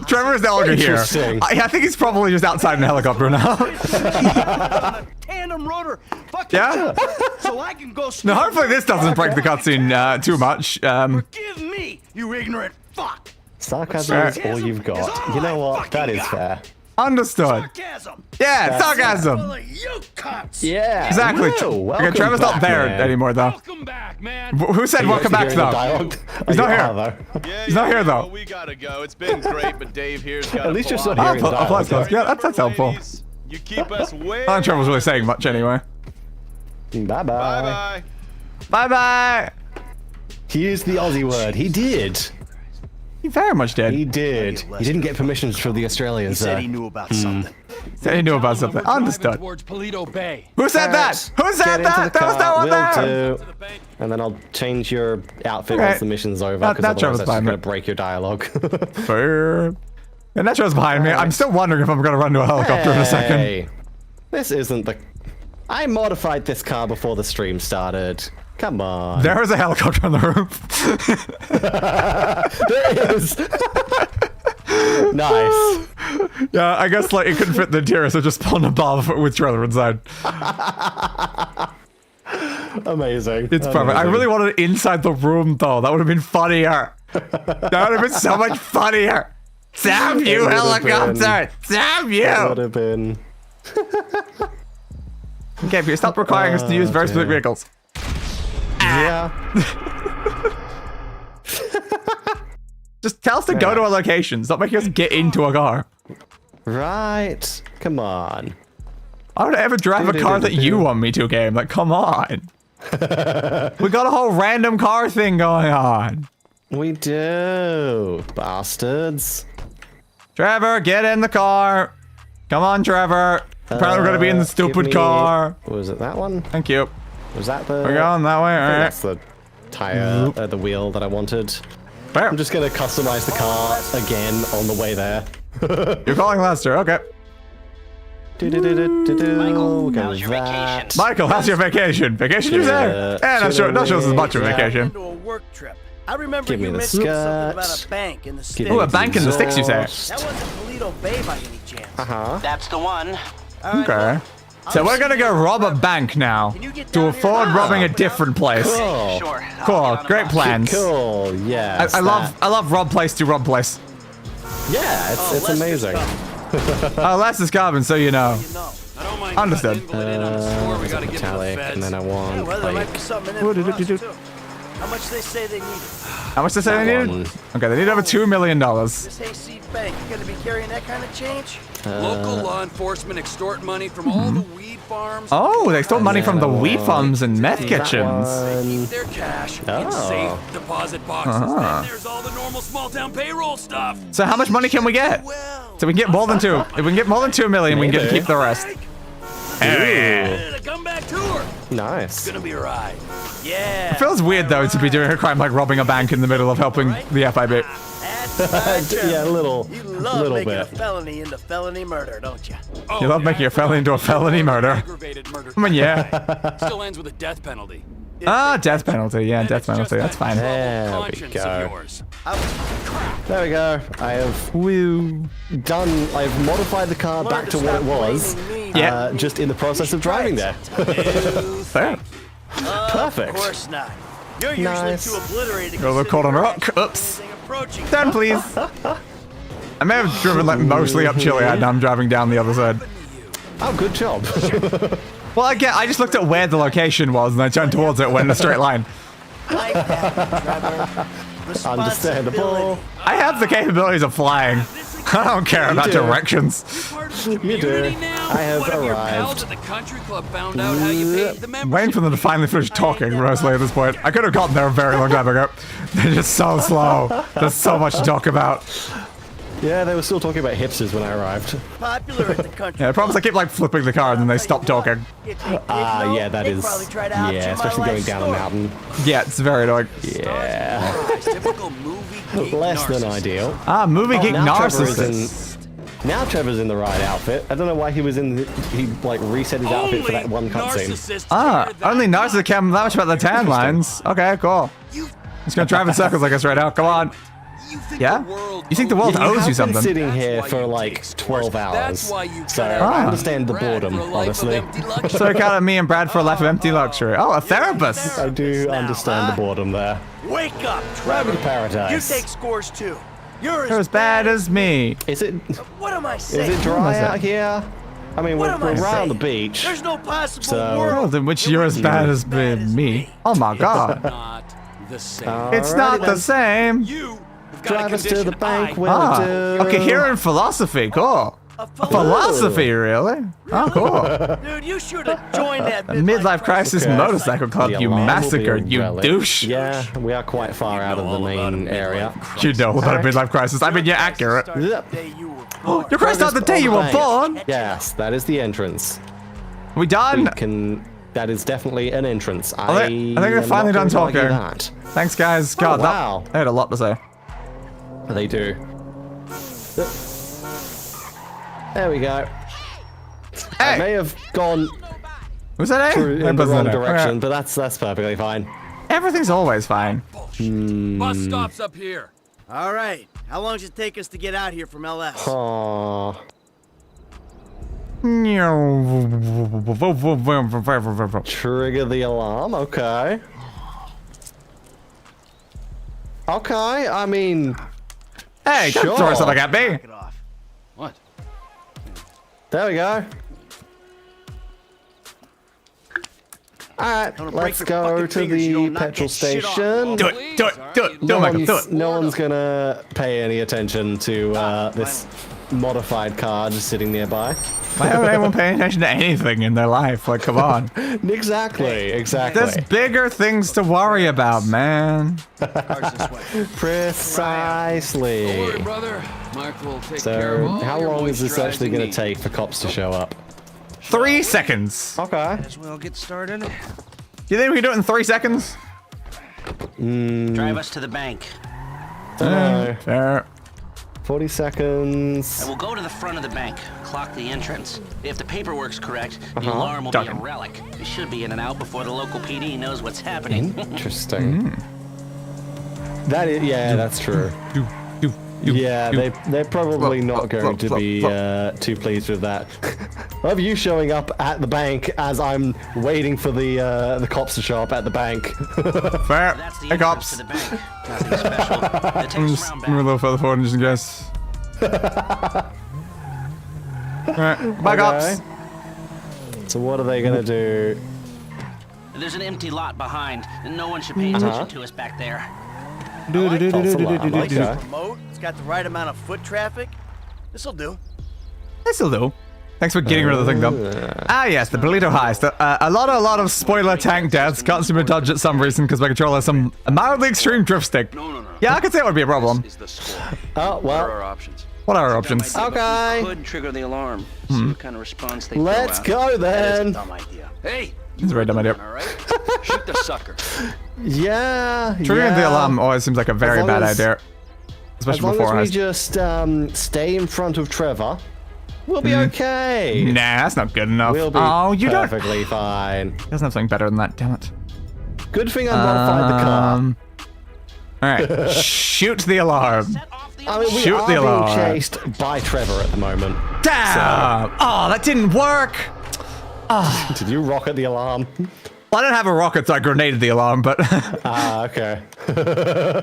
Trevor is no longer here.
Interesting.
I think he's probably just outside in a helicopter now.
on a tandem rotor. Fuck
Yeah?
So I can go.
Now, hopefully this doesn't break the cutscene too much.
Give me, you ignorant fuck.
Sarcasm is all you've got. You know what? That is fair.
Understood.
Sarcasm.
Yeah, sarcasm.
Well, you cunts.
Yeah.
Exactly.
Woo,
Okay,
welcome
Trevor's not
back,
there
man.
anymore, though.
Welcome back, man.
Who said welcome back,
Hearing the
though?
dialogue?
He's
Oh,
not
you
here.
are, though.
Yeah,
He's not here, though.
We gotta go. It's been great, but Dave here's got
At least you're still
pull out.
hearing the
Applause,
dialogue.
yeah, that's helpful.
Ladies, you keep us way.
I don't think Trevor's really saying much anyway.
Bye-bye.
Bye-bye.
Bye-bye.
He used the Aussie word. He did.
He very much did.
He did. He didn't get permissions from the Australians.
He said he knew about something.
Said he knew about something.
We're driving
Understood.
towards Paleto Bay.
Who said that? Who said that? There was no one there.
And then I'll change your outfit
Okay.
once the mission's over,
That
because
Trevor's
otherwise that's
fine,
going
mate.
to break your dialogue.
Fair. And that show's behind me. I'm still wondering if I'm going to run to a helicopter in a second.
Hey, this isn't the... I modified this car before the stream started. Come on.
There is a helicopter on the roof.
There is. Nice.
Yeah, I guess like it couldn't fit the interior, so just spawned above with trailer inside.
Amazing.
It's perfect. I really wanted it inside the room, though. That would have been funnier. That would have been so much funnier. Damn you,
It would have
helicopter! Damn
That would
you!
have been...
Okay, if you stop requiring us to use very specific vehicles.
Yeah.
Just tell us to go to a location. Stop making us get into a car.
Right. Come on.
Why would I ever drive a car that you want me to, game? Like, come on. We got a whole random car thing going on.
We do. Bastards.
Trevor, get in the car. Come on, Trevor. Apparently we're going to be in the
Give
stupid
me-
car.
Was it that one?
Thank you.
Was that the...
We're going that way,
I think
alright.
that's the tire, the wheel that I wanted.
Fair.
I'm just gonna customize the car again on the way there.
You're calling Lester, okay.
Michael, how's your vacation?
Michael, how's your vacation? Vacation, you say? Eh, not sure it's as much of a vacation.
Into a work trip. I remember
Give me
you
the
mentioned something about
skirt.
a bank in the
Give
sticks.
me
Ooh, a bank in the sticks, you say?
That wasn't Paleto Bay by any chance.
Uh-huh.
That's the one.
All right,
Okay.
look,
So we're gonna go rob a bank now to afford robbing a different place.
Cool.
Sure.
Cool, great plans.
Cool, yeah.
I love rob place to rob place.
Yeah, it's amazing.
Oh, less is carbon, so you know.
I don't mind
Understood.
cutting invalid in on the score. We gotta get to the
Metallic,
feds.
and then I
Yeah,
want,
well, there might be
like...
something in it for us, too. How much they say they need?
How much they say they
That
needed?
one.
Okay, they need over $2 million.
This hayseed bank, you gonna be carrying that kind of change?
Local law enforcement extort money from all the weed farms.
Oh, they stole money from the weed farms and meth
That
kitchens.
They
one.
keep their cash in
Oh.
safe deposit boxes. Then there's all the normal small town payroll stuff.
So how much money can we get? So we can get more than 2. If we can get more than 2 million, we can get to
Maybe.
keep the rest.
A comeback tour.
Nice.
Gonna be a ride.
Yeah.
It feels weird though to be doing a crime like robbing a bank in the middle of helping the FIB.
That's right,
Yeah, a little,
You love
little
making
bit.
a felony into felony murder, don't you?
Oh,
You love making a felony into a felony murder.
Aggravated murder.
I mean, yeah.
Still ends with a death penalty.
Ah, death penalty. Yeah,
And
death
it's just
penalty. That's
that
fine.
There we
conscience
go.
of yours.
There we go. I have I've modified the car back to what it was.
Yeah.
Just in the process of driving there.
Fair.
Perfect.
Of course not. You're usually
Nice.
too obliterated to
Go look
consider
cold on
your
rock.
actions
Oops.
anything approaching.
Turn, please. I may have driven like mostly up Chiliad, now I'm driving down the other side.
Oh, good job.
Well, I just looked at where the location was and I turned towards it, went in a straight line.
Life happens, Trevor.
Understandable.
I have the capabilities of flying. I don't care about
do.
directions.
You do. I have arrived.
Waiting for them to finally finish talking, mostly at this point. I could have gotten there a very long time ago. They're just so slow. There's so much to talk about.
Yeah, they were still talking about hipsters when I arrived.
Popular at the country.
Yeah, the problem is I keep like flipping the car and then they stop talking.
Yeah, that is. Yeah, especially going down a mountain.
Yeah, it's very annoying.
Yeah.
Typical movie geek
Less than
narcissist.
ideal.
Ah, movie geek
now
narcissist.
Now Trevor's in the right outfit. I don't know why he was in. He like reset his outfit for that one cutscene.
Narcissists
Ah,
hear that.
only narcissists care that much about the tan lines. Okay, cool. Just gonna drive in circles like us right now. Come on. Yeah? You think the world owes you
I've been
something?
sitting here for like 12 hours, so I understand the boredom, honestly.
So it got me and Brad for a life of empty luxury. Oh, a therapist.
I do understand the boredom there.
Wake up,
Welcome
Trevor.
to paradise.
You take scores too. You're
You're as bad as me.
Is it
What am I saying?
dry out here? I mean,
What
we're
am I
around the
saying?
beach.
There's no possible
So-
world.
World in which you're as bad as me. Oh my god.
Not the same.
It's not the same.
You have got a
Drive us to the
condition
bank,
I-
will
Ah,
do.
okay, here in philosophy. Cool.
A
Philosophy, really? Oh, cool.
Dude, you should have joined that
A midlife crisis
Okay.
motorcycle club,
The
you
alarm will be a
massacred, you
relic.
douche.
Yeah, we are quite far out of the main area.
You know about a midlife crisis. I mean, you're accurate.
Yep.
You're Christ out the day you were born.
Yes, that is the entrance.
We
We
done?
can. That is definitely an entrance.
I think we're
am
finally
not
done
going to argue
talking.
that.
Thanks, guys. God,
wow.
they had a lot to say.
They do. There we go. I
Hey,
may have gone
was that
through
A?
in the wrong
Okay.
direction, but that's perfectly fine.
Everything's always fine.
Bus stops up here.
All right. How long does it take us to get out here from LS?
Aww. Trigger the alarm. Okay. Okay. I mean,
Hey, don't
Sure.
throw something at me.
Knock it off.
What?
there we go. All right,
Don't
let's
break your
go
fucking
to
fingers, you
the
don't knock
petrol
that shit off.
station.
Do it, do it, do it. Do it, Michael, do it.
No one's gonna pay any attention to this modified car just sitting nearby.
Why would anyone pay attention to anything in their life? Like, come on.
Exactly.
There's bigger things to worry about, man.
Car's this way.
Precisely.
Don't worry, brother. Mark will take care of
So,
all
how
your
long is this actually going to
moisturizing
take for cops to show up?
3 seconds.
Okay.
As well get started.
Do you think we can do it in 3 seconds?
Drive us to the bank.
Dunno.
Fair.
40 seconds.
And we'll go to the front of the bank, clock the entrance. If the paperwork's correct, the alarm will
Duncan.
be a relic. We should be in and out before the local PD knows what's happening.
Interesting. That is, yeah, that's true.
Do,
Yeah, they're probably not going to be too pleased with that. Of you showing up at the bank as I'm waiting for the cops to show up at the bank.
Fair.
That's the
Hey,
entrance
cops.
to the bank. Nothing special. It
I'm
takes us
just
around
moving a
back.
little further forward just in case. Alright, bye, cops.
So what are they gonna do?
There's an empty lot behind, and no one should pay attention to us back there.
False alarm, okay.
Remote. It's got the right amount of foot traffic. This'll do.
This'll do. Thanks for getting rid of the thing, though. Ah, yes, the Paleto heist. A lot of spoiler tank deaths. Can't seem to dodge it some reason because my controller has some mildly extreme drift stick.
No.
Yeah, I could say it would be a problem.
This is the score.
Oh,
What are our
well,
options?
What are our options?
okay.
Could trigger the alarm. See what kind of response they
Let's
throw out.
go then.
Dumb idea.
Hey,
It's a very dumb idea.
all right? Shoot the sucker.
Yeah,
Triggering the alarm always seems like a very
long
bad
as-
idea.
As
Especially
long
before
as we
heist.
just stay in front of Trevor, we'll be okay.
Nah, that's not good enough.
We'll be
Oh, you don't.
perfectly fine.
He doesn't have something better than that, damn it.
Good thing I modified the car.
Alright, shoot the alarm.
I mean, we
Shoot
are
the
being
alarm.
chased by Trevor at the moment.
Damn! Oh, that didn't work!
Did you rocket the alarm?
Well, I don't have a rocket, so I grenaded the alarm, but
Ah, okay.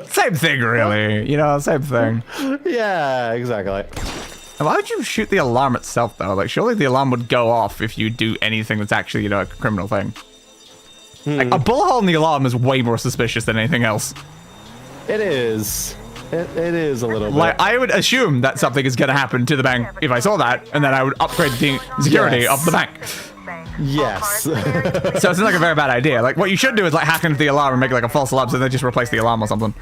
same thing, really. You know, same thing.
Yeah, exactly.
Why would you shoot the alarm itself, though? Like, surely the alarm would go off if you do anything that's actually, you know, a criminal thing. Like, a bullet hole in the alarm is way more suspicious than anything else.
It is. It is a little bit.
Like, I would assume that something is going to happen to the bank if I saw that, and then I would upgrade the security of the bank.
Yes.
So it seems like a very bad idea. Like, what you should do is, like, hack into the alarm and make it like a false alarm, so then just replace the alarm or something.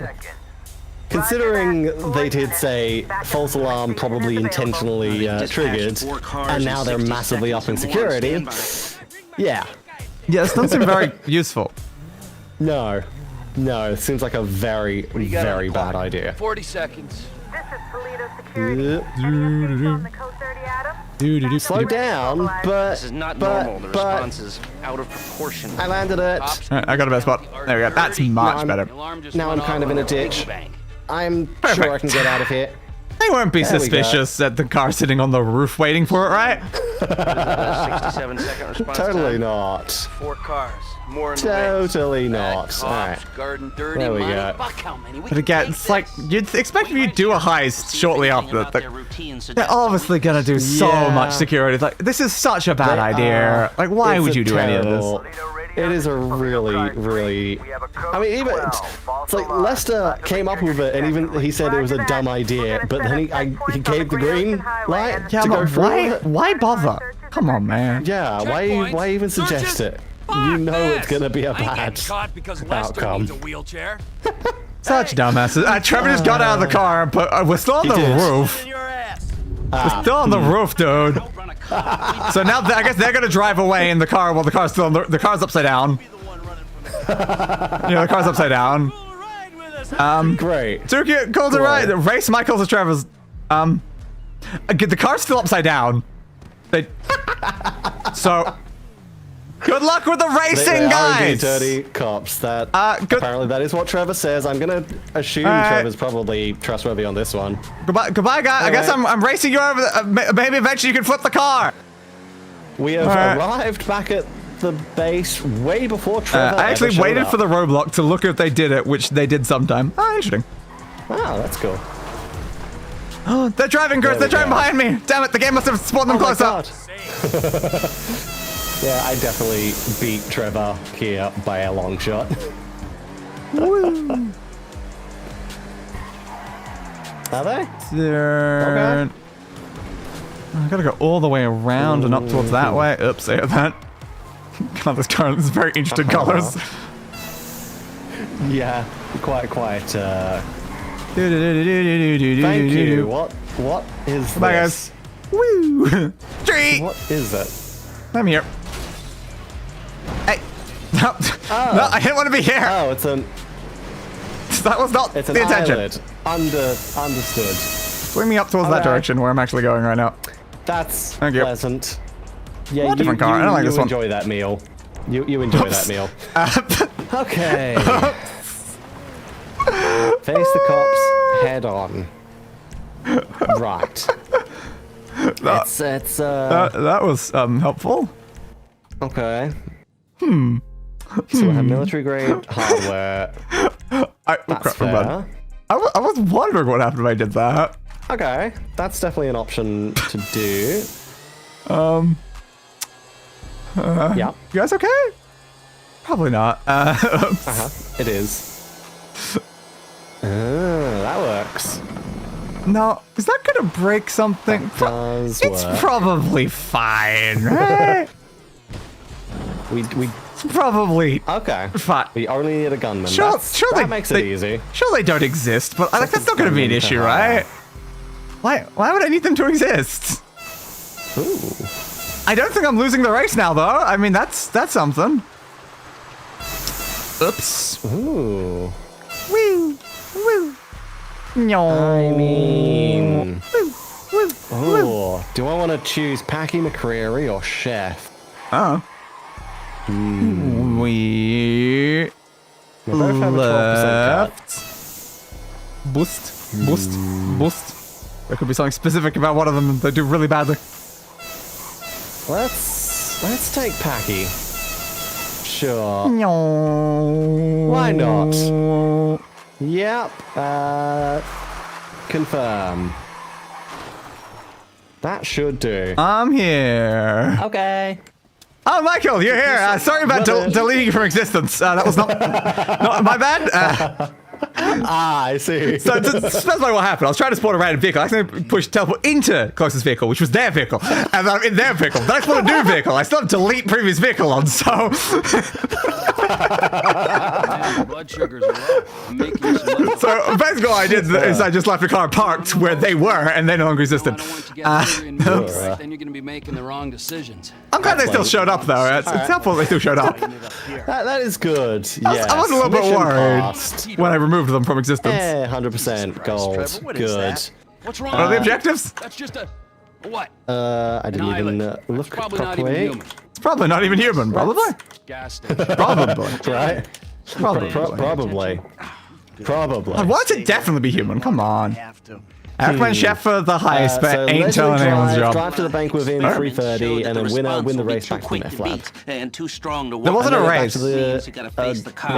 Considering they did say false alarm probably intentionally triggered, and now they're massively up in security, yeah.
Yeah, this doesn't seem very useful.
No, it seems like a very, very bad idea.
40 seconds.
This is Paleto Security. On the code 30 Adam.
Slow down, but
This is not normal. The response is out of proportion.
I landed it.
Alright, I got a better spot. There we go. That's much better.
Now I'm kind of in a ditch. I'm sure I can get out of here.
They won't be
There we go.
suspicious that the car sitting on the roof waiting for it, right?
67-second response
Totally
time.
not.
4 cars. More in the
Totally
way.
not.
Cops,
Alright.
garden dirty
There we
money.
go.
Fuck how many. We
But
can
again,
take
it's like,
this.
you'd expect if you do a heist shortly after that,
Their routine
they're obviously gonna do so
Yeah.
much security. Like, this is such a bad
They
idea.
are.
Like, why
It's
would
a
you do any of
terrible-
this?
It is a really, really. I mean, even it's like Lester came up with it, and even he said it was a dumb idea. But then he gave the green light
Yeah,
to go
but
through
why?
it.
Why bother? Come on, man.
Yeah, why even suggest it? You know it's gonna be a
I ain't
bad
getting caught because Lester
outcome.
needs a wheelchair.
Such dumbasses. Trevor just got out of the car, but we're still on the
did.
roof.
In your ass.
We're still on the roof, dude. So now I guess they're gonna drive away in the car while the car's still on the car's upside down. Yeah, the car's upside down.
Great.
Tuki calls it right. Race Michaels is Trevor's. The car's still upside down. So good luck with the racing,
They are
guys.
indeed dirty cops. That
good-
apparently that is what Trevor says. I'm gonna assume Trevor's probably trustworthy on this one.
Goodbye, guys. I guess I'm racing you over. Maybe eventually you can flip the car.
We have arrived back at the base way before Trevor.
I actually
ever showed
waited
up.
for the roadblock to look if they did it, which they did sometime. Oh, interesting.
Wow, that's cool.
Oh, they're driving, Chris.
There
They're
we
driving
go.
behind me. Damn it, the game must have spawned them
Oh my
closer.
God. Yeah, I definitely beat Trevor here by a long shot. Are they?
Turn. I gotta go all the way around and up towards that way. Oops, I hit that. God, this car is very interesting colors.
Yeah, quite. Thank
Thank
you. What is
Bye,
this?
guys. Woo! Tree!
What is it?
I'm here. Hey. No, no, I didn't want to be here.
Oh, it's an
That was not
it's an
the intention.
island. Understood.
Swing me up towards that
Okay.
direction where I'm actually going right now.
That's
Thank you.
pleasant. Yeah,
What a different car. I don't like this one.
enjoy that meal. You enjoy that meal. Okay. Face the cops head on. Right. It's
That was helpful.
okay. So we have military grade hardware.
That's
That's fair.
I was wondering what happened if I did that.
Okay, that's definitely an option to do. Yeah.
You guys okay? Probably not.
It is. That works.
No, is that gonna break something?
Does
It's
work.
probably fine, right?
We
It's probably
okay.
fine.
We only need a gunman.
Sure,
that makes it easy.
Sure, they don't exist, but like, that's not gonna be an
gunman to
issue,
have.
right? Why would I need them to exist?
Ooh.
I don't think I'm losing the race now, though. I mean, that's something. Oops.
Ooh.
Woo, woo. No.
I mean,
Woo, woo, woo.
oh, do I want to choose Packy McCreary or Chef?
Oh. We
We both have a 12%
left. Boost. There could be something specific about one of them that do really badly.
cut. Let's take Packy. Sure.
No.
Why not? Yep. Confirm. That should do.
I'm here.
Okay.
Oh, Michael, you're here. Sorry about
Rubbish.
deleting you from existence. That was not my bad.
I see.
So that's like what happened. I was trying to spawn a random vehicle. I accidentally pushed teleport into closest vehicle, which was their vehicle. And then I'm in their vehicle. Then I spawned a new vehicle. I still have to delete previous vehicle on, so...
Man, blood sugars are low. I'm making you some money.
So basically what I did is I just left the car parked where they were, and they no longer existed.
Then you're going to be making the wrong decisions.
I'm glad they still showed up, though. It's helpful they still showed up.
That is good.
I was a little bit worried when I removed them from existence.
Yeah, 100% gold. Good.
What's wrong?
What are the objectives?
That's just a what?
I didn't even look
Probably not even
properly.
human.
It's probably not even human, probably.
Gas station.
Probably.
Right?
Probably.
Probably.
I want to definitely be human, come on. I recommend Chef for the heist, but ain't telling anyone's job.
Drive to the bank within 3:30 and then win the race back to the F lab.
And too strong to
There wasn't a race.
There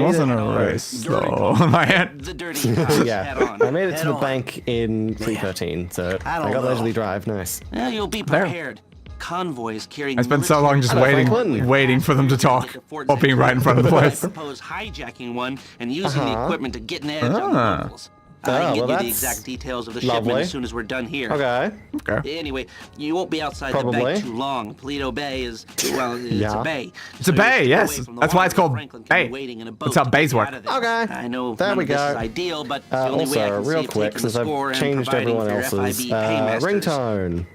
wasn't a race, though. My hand.
The dirty cops
Yeah,
head on.
I made it to the bank in 3:13, so I got leisurely drive. Nice.
Yeah, you'll be prepared. Convoys carrying.
I spent so long just waiting for them to talk while being right in front of the place.
Propose hijacking one and using the equipment to get an edge on the locals. I can get you the exact details of the shipment as soon as we're done here.
Okay.
Anyway, you won't be outside the bank too long. Paleto Bay is, well, it's a bay.
It's a bay, yes. That's why it's called Bay. That's how bays work.
Okay.
I know
there we go.
this is ideal, but the only way I
Also,
can
real
save
quick,
taking the
since
score
I've
and
changed
providing
everyone
for your
else's
FIB paymasters.
ringtone.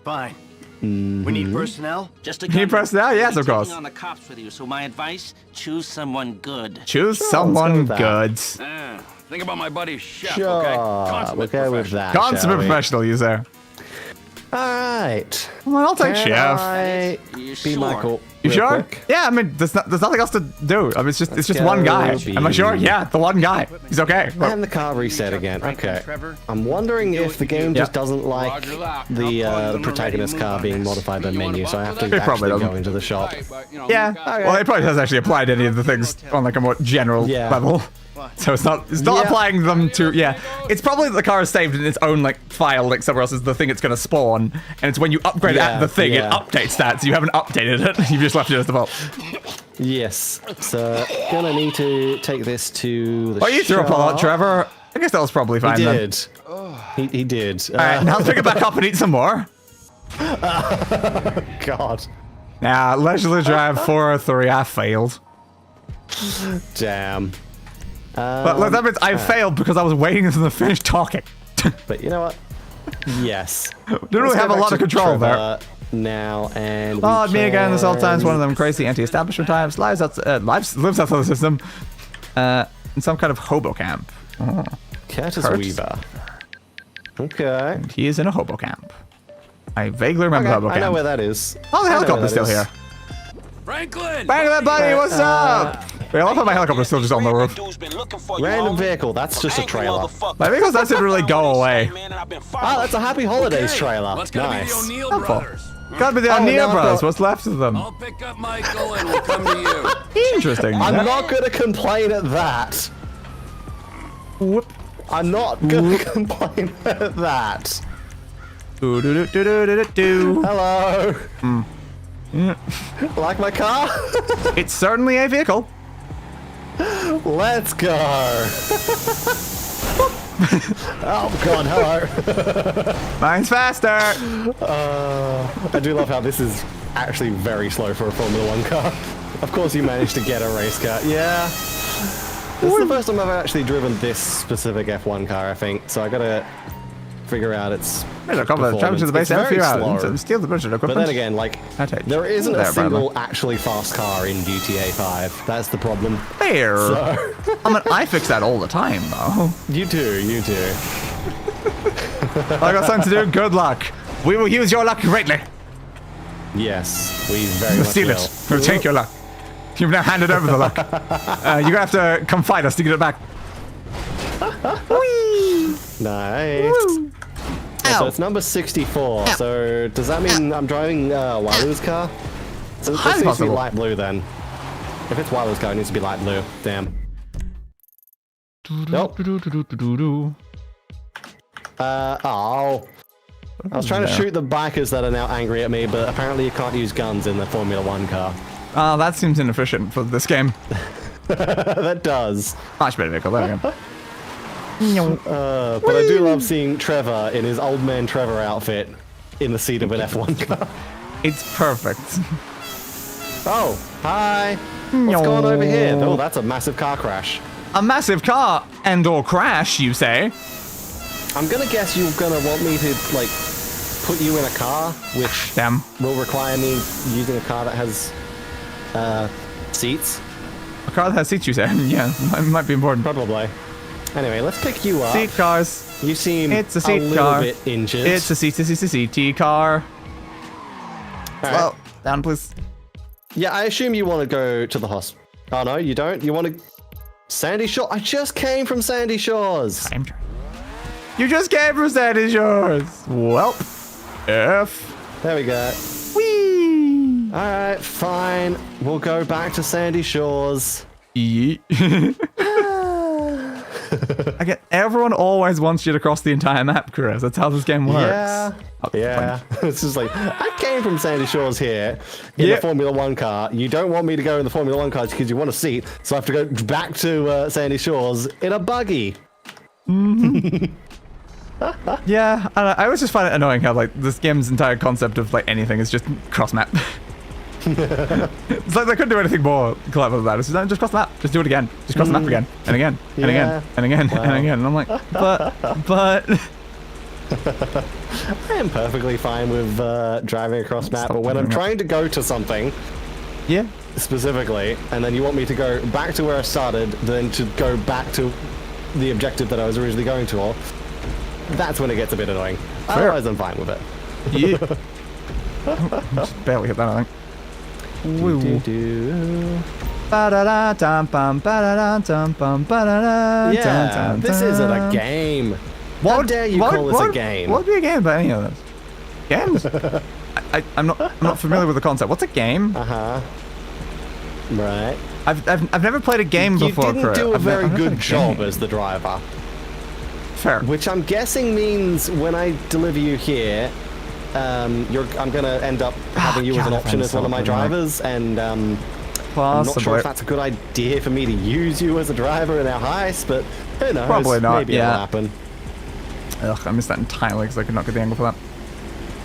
Fine. We need personnel?
Just a
Need personnel? Yes, of course.
on the cops with you, so my advice, choose someone good.
Choose someone
let's
good.
Think about my buddy Chef,
Sure.
okay?
We'll go with that.
Consummate
shall we?
professional user.
Alright.
Well, I'll take Chef.
You
Be
sure?
Michael.
You
real
sure?
quick?
Yeah, I mean, there's nothing else to do. I mean, it's just
go
one guy.
be-
Am I sure? Yeah, the one guy. He's okay.
And the car reset again. Okay. I'm wondering if the game just doesn't like the protagonist car being modified by menu, so I have to
It probably
actually go
doesn't.
into the shop.
Yeah. Well, it probably hasn't actually applied any of the things on like a more general level. So it's not applying them to it's probably the car is saved in its own like file like somewhere else is the thing it's gonna spawn, and it's when you upgrade it at the thing it updates that, so you haven't updated it. You've just left it as default.
Yes. So gonna need to take this to the
Oh, you threw up a lot,
shop.
Trevor. I guess that was probably fine
He
then.
did. He did.
Alright, now let's pick it back up and eat some more.
God.
Nah, leisurely drive 403, I failed.
Damn.
But look, that means I failed because I was waiting until they finished talking.
But you know what? Yes.
Didn't really have a lot of control there.
Now and
Oh, me again. This old time's one of them crazy anti-establishment times. Lives outside the system. In some kind of hobo camp. Oh.
Curtis Weaver. Okay.
And he is in a hobo camp. I vaguely remember the hobo camp.
I know where that is.
Oh, the helicopter's still here.
Franklin!
Franklin, buddy, what's up? Wait, I love how my helicopter's still just on the roof.
Random vehicle. That's just a trailer.
My vehicles doesn't really go away.
Oh, that's a Happy Holidays trailer.
Let's gotta be the
Nice.
O'Neill
Helpful.
brothers.
Gotta be the O'Neill brothers. What's left of them?
I'll pick up Michael and we'll come to you.
Interesting.
I'm not gonna complain at that.
Whoop.
I'm not gonna complain at that.
Do-do-do-do-do-do-do.
Hello. Like my car?
It's certainly a vehicle.
Let's go. Oh god, hello.
Mine's faster.
I do love how this is actually very slow for a Formula 1 car. Of course you managed to get a race car. Yeah. This is the first time I've actually driven this specific F1 car, I think. So I gotta figure out its
Travel to the base
It's
every
very
hour.
slow.
Steal the budget equipment.
But then again, like, there isn't a single actually fast car in GTA 5. That's the problem.
Fair.
So.
I mean, I fix that all the time, though.
You do.
I got something to do. Good luck. We will use your luck greatly.
Yes, we very
We'll
much
steal
will.
it. We'll take your luck. You've now handed over the luck. You're gonna have to come fight us to get it back. Whee!
Nice. So it's number 64. Ow. So does that mean I'm driving Walu's car? So this needs to be light blue then. If it's Walu's car, it needs to be light blue. Damn. Nope. Oh. I was trying to shoot the bikers that are now angry at me, but apparently you can't use guns in the Formula 1 car.
That seems inefficient for this game.
That does.
Much better vehicle, there we go.
But I do love seeing Trevor in his old man Trevor outfit in the seat of an F1 car.
It's perfect.
Oh, hi. What's going on over here? Oh, that's a massive car crash.
A massive car and/or crash, you say?
I'm gonna guess you're gonna want me to, like, put you in a car, which will require me using a car that has seats.
A car that has seats, you say? Yeah, might be important.
Probably. Anyway, let's pick you up.
Seat cars.
You seem
it's a seat
little
car.
bit injured.
It's a CT car. Well, down, please.
Yeah, I assume you want to go to the hospital. Oh, no, you don't? You want to... Sandy Shores? I just came from Sandy Shores.
You just came from Sandy Shores. Well, F.
There we go.
Whee!
Alright, fine. We'll go back to Sandy Shores.
Again, everyone always wants you to cross the entire map, Chris. That's how this game works.
Yeah. Yeah. It's just like, I came from Sandy Shores here in a Formula 1 car. You don't want me to go in the Formula 1 car because you want a seat, so I have to go back to Sandy Shores in a buggy.
Yeah, I don't know. I always just find it annoying how, like, this game's entire concept of, like, anything is just cross-map. It's like they couldn't do anything more clever than that. It's just cross the map. Just do it again. Just cross the map again. And again. And again. And again. And again. And I'm like, but...
I am perfectly fine with driving across map, but when I'm trying to go to something...
Yeah.
Specifically, and then you want me to go back to where I started, then to go back to the objective that I was originally going to, that's when it gets a bit annoying.
Fair.
Otherwise, I'm fine with it.
Yeah. Just barely hit that, I think. Woo.
Yeah, this isn't a game. How dare you call this a game?
What would be a game about any of this? Games? I'm not familiar with the concept. What's a game?
Right.
I've never played a game before.
You didn't do a very good job as the driver.
Fair.
Which I'm guessing means when I deliver you here, I'm gonna end up having you as an option as one of my drivers, and I'm not sure if that's a good idea for me to use you as a driver in our heist, but who knows?
Probably not.
Maybe it'll happen.
Ugh, I missed that entirely because I could not get the angle for that.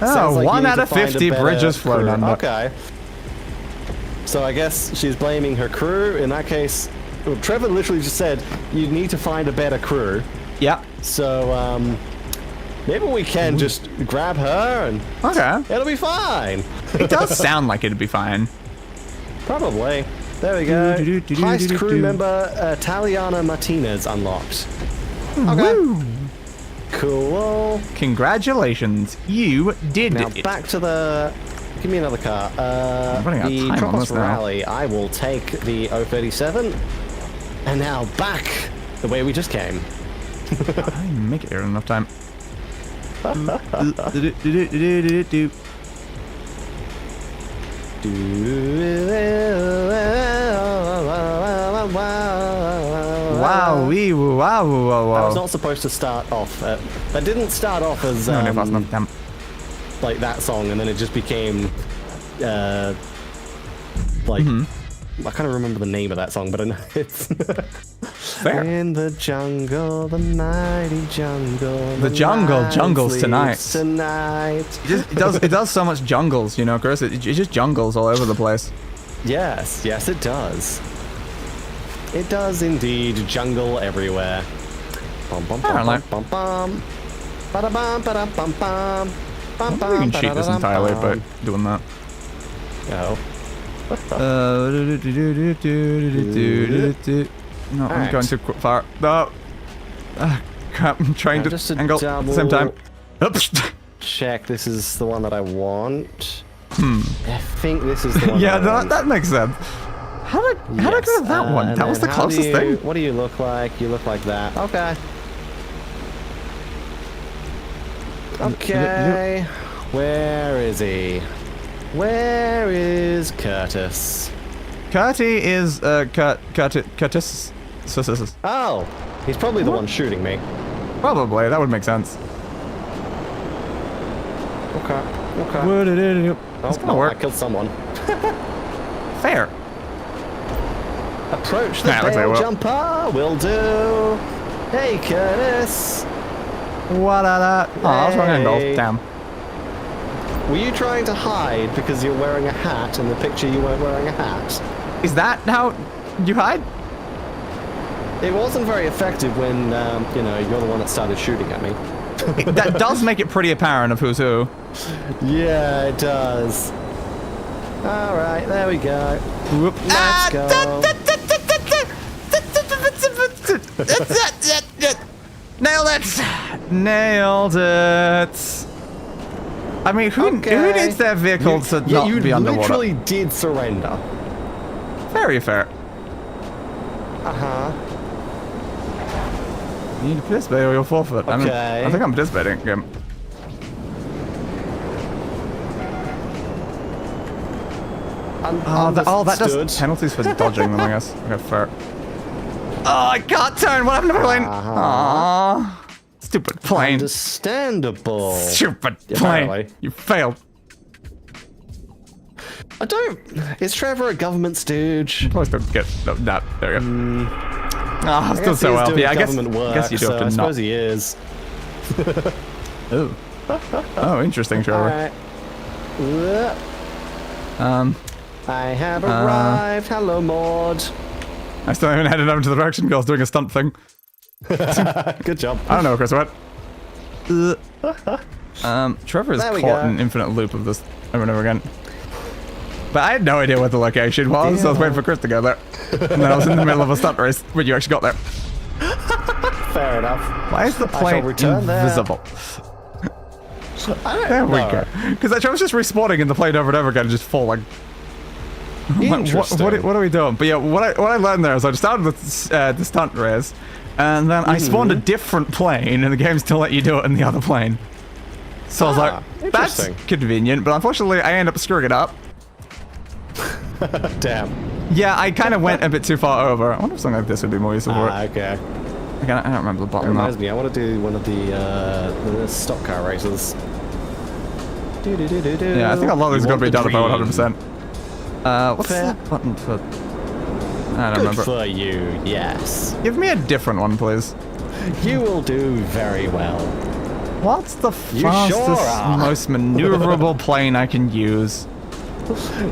Oh,
like 1 out of 50 bridges flown under.
Okay. So I guess she's blaming her crew. In that case, well, Trevor literally just said you need to find a better crew.
Yeah.
So maybe we can just grab her and it'll be fine.
It does sound like it'd be fine.
Probably. There we go. Heist crew member Taliana Martinez unlocked. Okay. Cool.
Congratulations, you did it.
Now back to the... Give me another car. The Cross Rally. I will take the 037. And now back the way we just came.
I didn't make it here in enough time. Wow, wee, wow, wow, wow.
I was not supposed to start off. That didn't start off as like that song, and then it just became like I can't remember the name of that song, but I know it's
Fair.
In the jungle, the mighty jungle.
The jungle jungles tonight.
Tonight.
It does so much jungles, you know, Chris. It just jungles all over the place.
Yes, yes, it does. It does indeed jungle everywhere. Bum bum bum bum bum bum. Ba bum ba bum bum.
I think we can cheat this entirely by doing that.
Oh.
No, I'm going too far. No. Crap, I'm trying to angle at the same time. Oops.
Check, this is the one that I want. I think this is the one.
Yeah, that makes sense. How did I go with that one? That was the closest thing.
What do you look like? You look like that. Okay. Okay. Where is he? Where is Curtis?
Curtis is Curtis.
Oh, he's probably the one shooting me.
Probably, that would make sense.
Okay.
It's gonna work.
I killed someone.
Fair.
Approach the bail jumper. Will do. Hey, Curtis.
What that? Oh, that was wrong angle. Damn.
Were you trying to hide because you're wearing a hat? In the picture, you weren't wearing a hat.
Is that how you hide?
It wasn't very effective when, you know, you're the one that started shooting at me.
That does make it pretty apparent of who's who.
Yeah, it does. All right, there we go. Let's go.
Nailed it! Nailed it! I mean, who needs their vehicle to not be underwater?
You literally did surrender.
Very fair.
Uh-huh.
You need to participate or you'll forfeit.
Okay.
I think I'm participating. Yeah. That does penalties for dodging them, I guess. Okay, fair. Oh, I can't turn. What happened to my plane? Aww. Stupid plane.
Understandable.
Stupid plane. You failed.
I don't... Is Trevor a government stooge?
Always don't get that. There we go. Ah, oh, still so well. Yeah, I guess you do have to
I suppose he is.
Oh. Oh, interesting, Trevor.
Alright. I have arrived. Hello, Maud.
I still haven't headed over to the direction girls doing a stunt thing.
Good job.
I don't know, Chris. What? Trevor is caught in an infinite loop of this over and over again. But I had no idea what the location was, so I was waiting for Chris to go there. And then I was in the middle of a stunt race when you actually got there.
Fair enough.
Why is the plane invisible? There we go. Because I was just respawning in the plane over and over again and just falling.
Interesting.
What are we doing? But yeah, what I learned there is I just started with the stunt race, and then I spawned a different plane, and the game still let you do it in the other plane. So I was like, that's convenient, but unfortunately I ended up screwing it up.
Damn.
Yeah, I kind of went a bit too far over. I wonder if something like this would be more useful for it.
Okay.
I don't remember the button.
It reminds me, I want to do one of the stock car races.
Yeah, I think a lot of these are going to be done about 100%. What's the button for... I don't remember.
Good for you, yes.
Give me a different one, please.
You will do very well.
What's the fastest, most maneuverable plane I can use?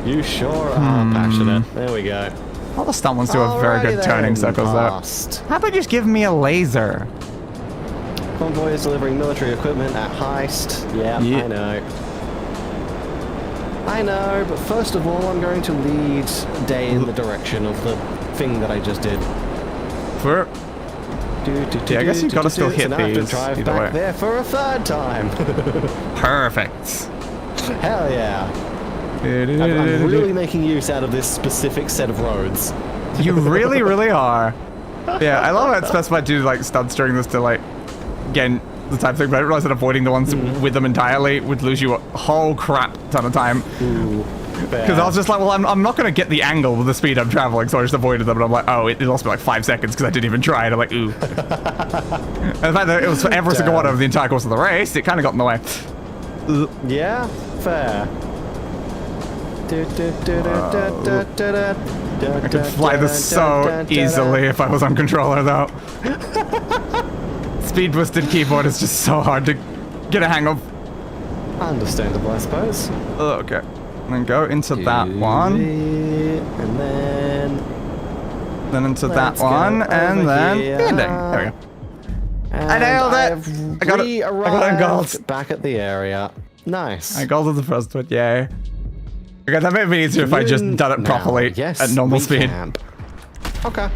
You sure are passionate. There we go.
All the stunt ones do a very good turning circles though. How about just give me a laser?
Convoy is delivering military equipment at heist. Yeah, I know. I know, but first of all, I'm going to lead Day in the direction of the thing that I just did.
For? Yeah, I guess you've got to still hit these.
To drive back there for a third time.
Perfect.
Hell yeah. I'm really making use out of this specific set of roads.
You really, really are. Yeah, I love how it's specified to like stunts during this to like, again, the type of thing, but I realized that avoiding the ones with them entirely would lose you a whole crap ton of time. Because I was just like, well, I'm not going to get the angle with the speed I'm traveling, so I just avoided them, and I'm like, oh, it lost me like 5 seconds because I didn't even try, and I'm like, ooh. And the fact that it was for every single one over the entire course of the race, it kind of got in the way.
Yeah, fair.
I could fly this so easily if I was on controller, though. Speed twisted keyboard is just so hard to get a hang of.
Understandable, I suppose.
Okay. And then go into that one.
And
then into that one, and then the ending. There we go.
And
I nailed it! I got it gold.
Back at the area. Nice.
I golded the first one, yay. Okay, that made me easier if I just done it properly at normal speed.
Okay,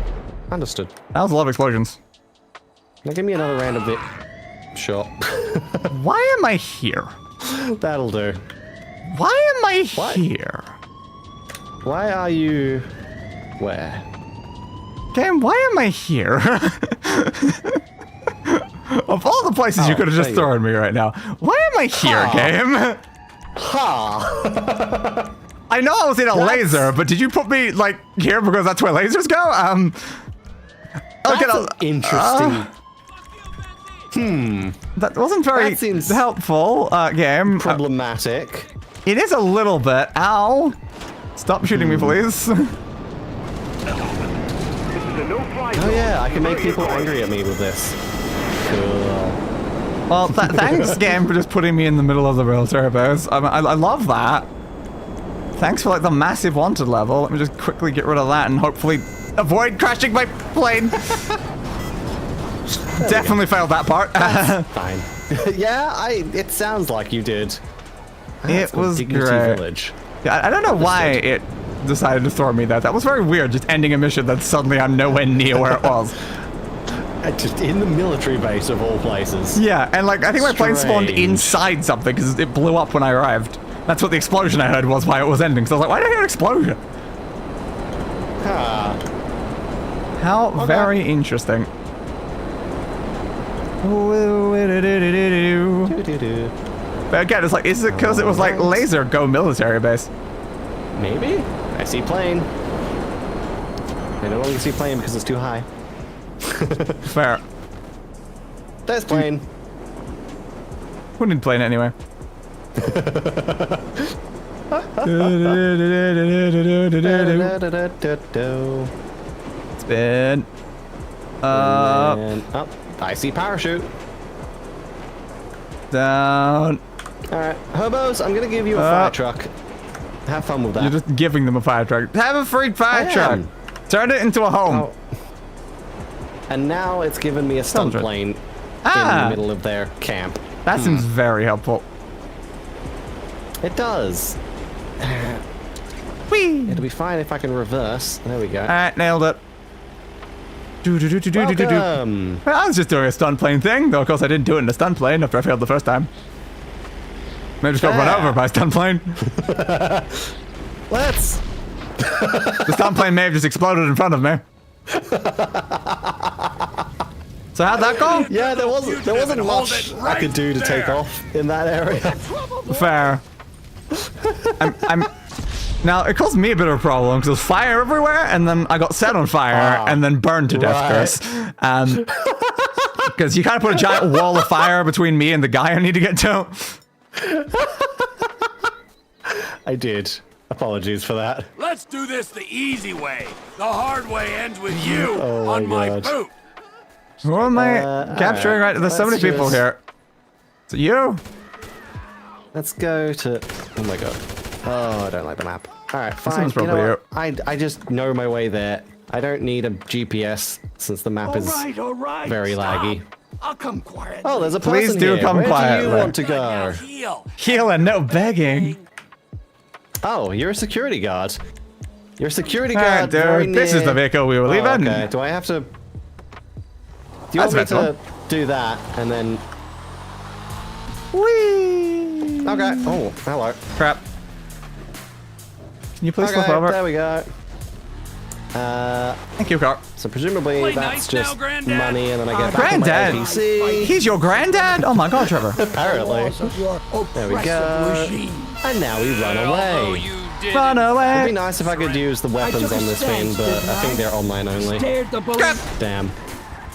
understood.
That was a lot of explosions.
Now give me another random bit. Sure.
Why am I here?
That'll do.
Why am I here?
Why are you... where?
Game, why am I here? Of all the places you could have just thrown me right now, why am I here, game?
Ha!
I know I was in a laser, but did you put me, like, here because that's where lasers go?
That's interesting.
That wasn't very helpful, game.
Problematic.
It is a little bit. Ow. Stop shooting me, please.
Oh yeah, I can make people angry at me with this. Cool.
Well, thanks, game, for just putting me in the middle of the military base. I love that. Thanks for like the massive wanted level. Let me just quickly get rid of that and hopefully avoid crashing my plane. Definitely failed that part.
Fine. Yeah, it sounds like you did.
It was
Dignity
great.
Village.
Yeah, I don't know why it decided to throw me there. That was very weird, just ending a mission that suddenly I'm nowhere near where it was.
Just in the military base of all places.
Yeah, and like I think my plane spawned inside something because it blew up when I arrived. That's what the explosion I heard was why it was ending. So I was like, why did I hear an explosion? How very interesting. But again, it's like, is it because it was like laser go military base?
Maybe? I see plane. I no longer see plane because it's too high.
Fair.
There's plane.
Who didn't plane anyway? Spin.
Oh, I see parachute.
Down.
Alright, hobos, I'm gonna give you a fire truck. Have fun with that.
You're just giving them a fire truck. Have a free fire truck. Turn it into a home.
Oh. And now it's given me a stunt plane in the middle of their camp.
That seems very helpful.
It does.
Whee!
It'll be fine if I can reverse. There we go.
Alright, nailed it.
Welcome.
Well, I was just doing a stunt plane thing, though of course I didn't do it in a stunt plane after I failed the first time. Maybe just got run over by a stunt plane.
Let's.
The stunt plane may have just exploded in front of me. So how'd that go?
Yeah, there wasn't much I could do to take off in that area.
Fair. Now, it caused me a bit of a problem, because there was fire everywhere, and then I got set on fire, and then burned to death, Chris. Because you kind of put a giant wall of fire between me and the guy I need to get to.
I did. Apologies for that.
Let's do this the easy way. The hard way ends with you on my poop.
Who am I capturing right? There's so many people here. Is it you?
Let's go to... Oh my god. Oh, I don't like the map. Alright, fine.
You know what?
I just know my way there. I don't need a GPS since the map is very laggy.
I'll come quietly.
Oh, there's a person
Please do
here.
come
Where
quietly.
do you want to go?
Heal and no begging.
Oh, you're a security guard. You're a security
Alright,
guard. Very
dude. This
near...
is the vehicle we were leaving.
Okay, do I have to... Do you want me to do that and then...
Whee!
Okay. Oh, hello.
Crap. Can you please flip over?
There we go.
Thank you, car.
So presumably that's just money, and then I get back
Granddad?
to my APC.
He's your granddad? Oh my god, Trevor.
Apparently. There we go. And now we run away.
Run away.
It'd be nice if I could use the weapons on this thing, but I think they're online only. Damn.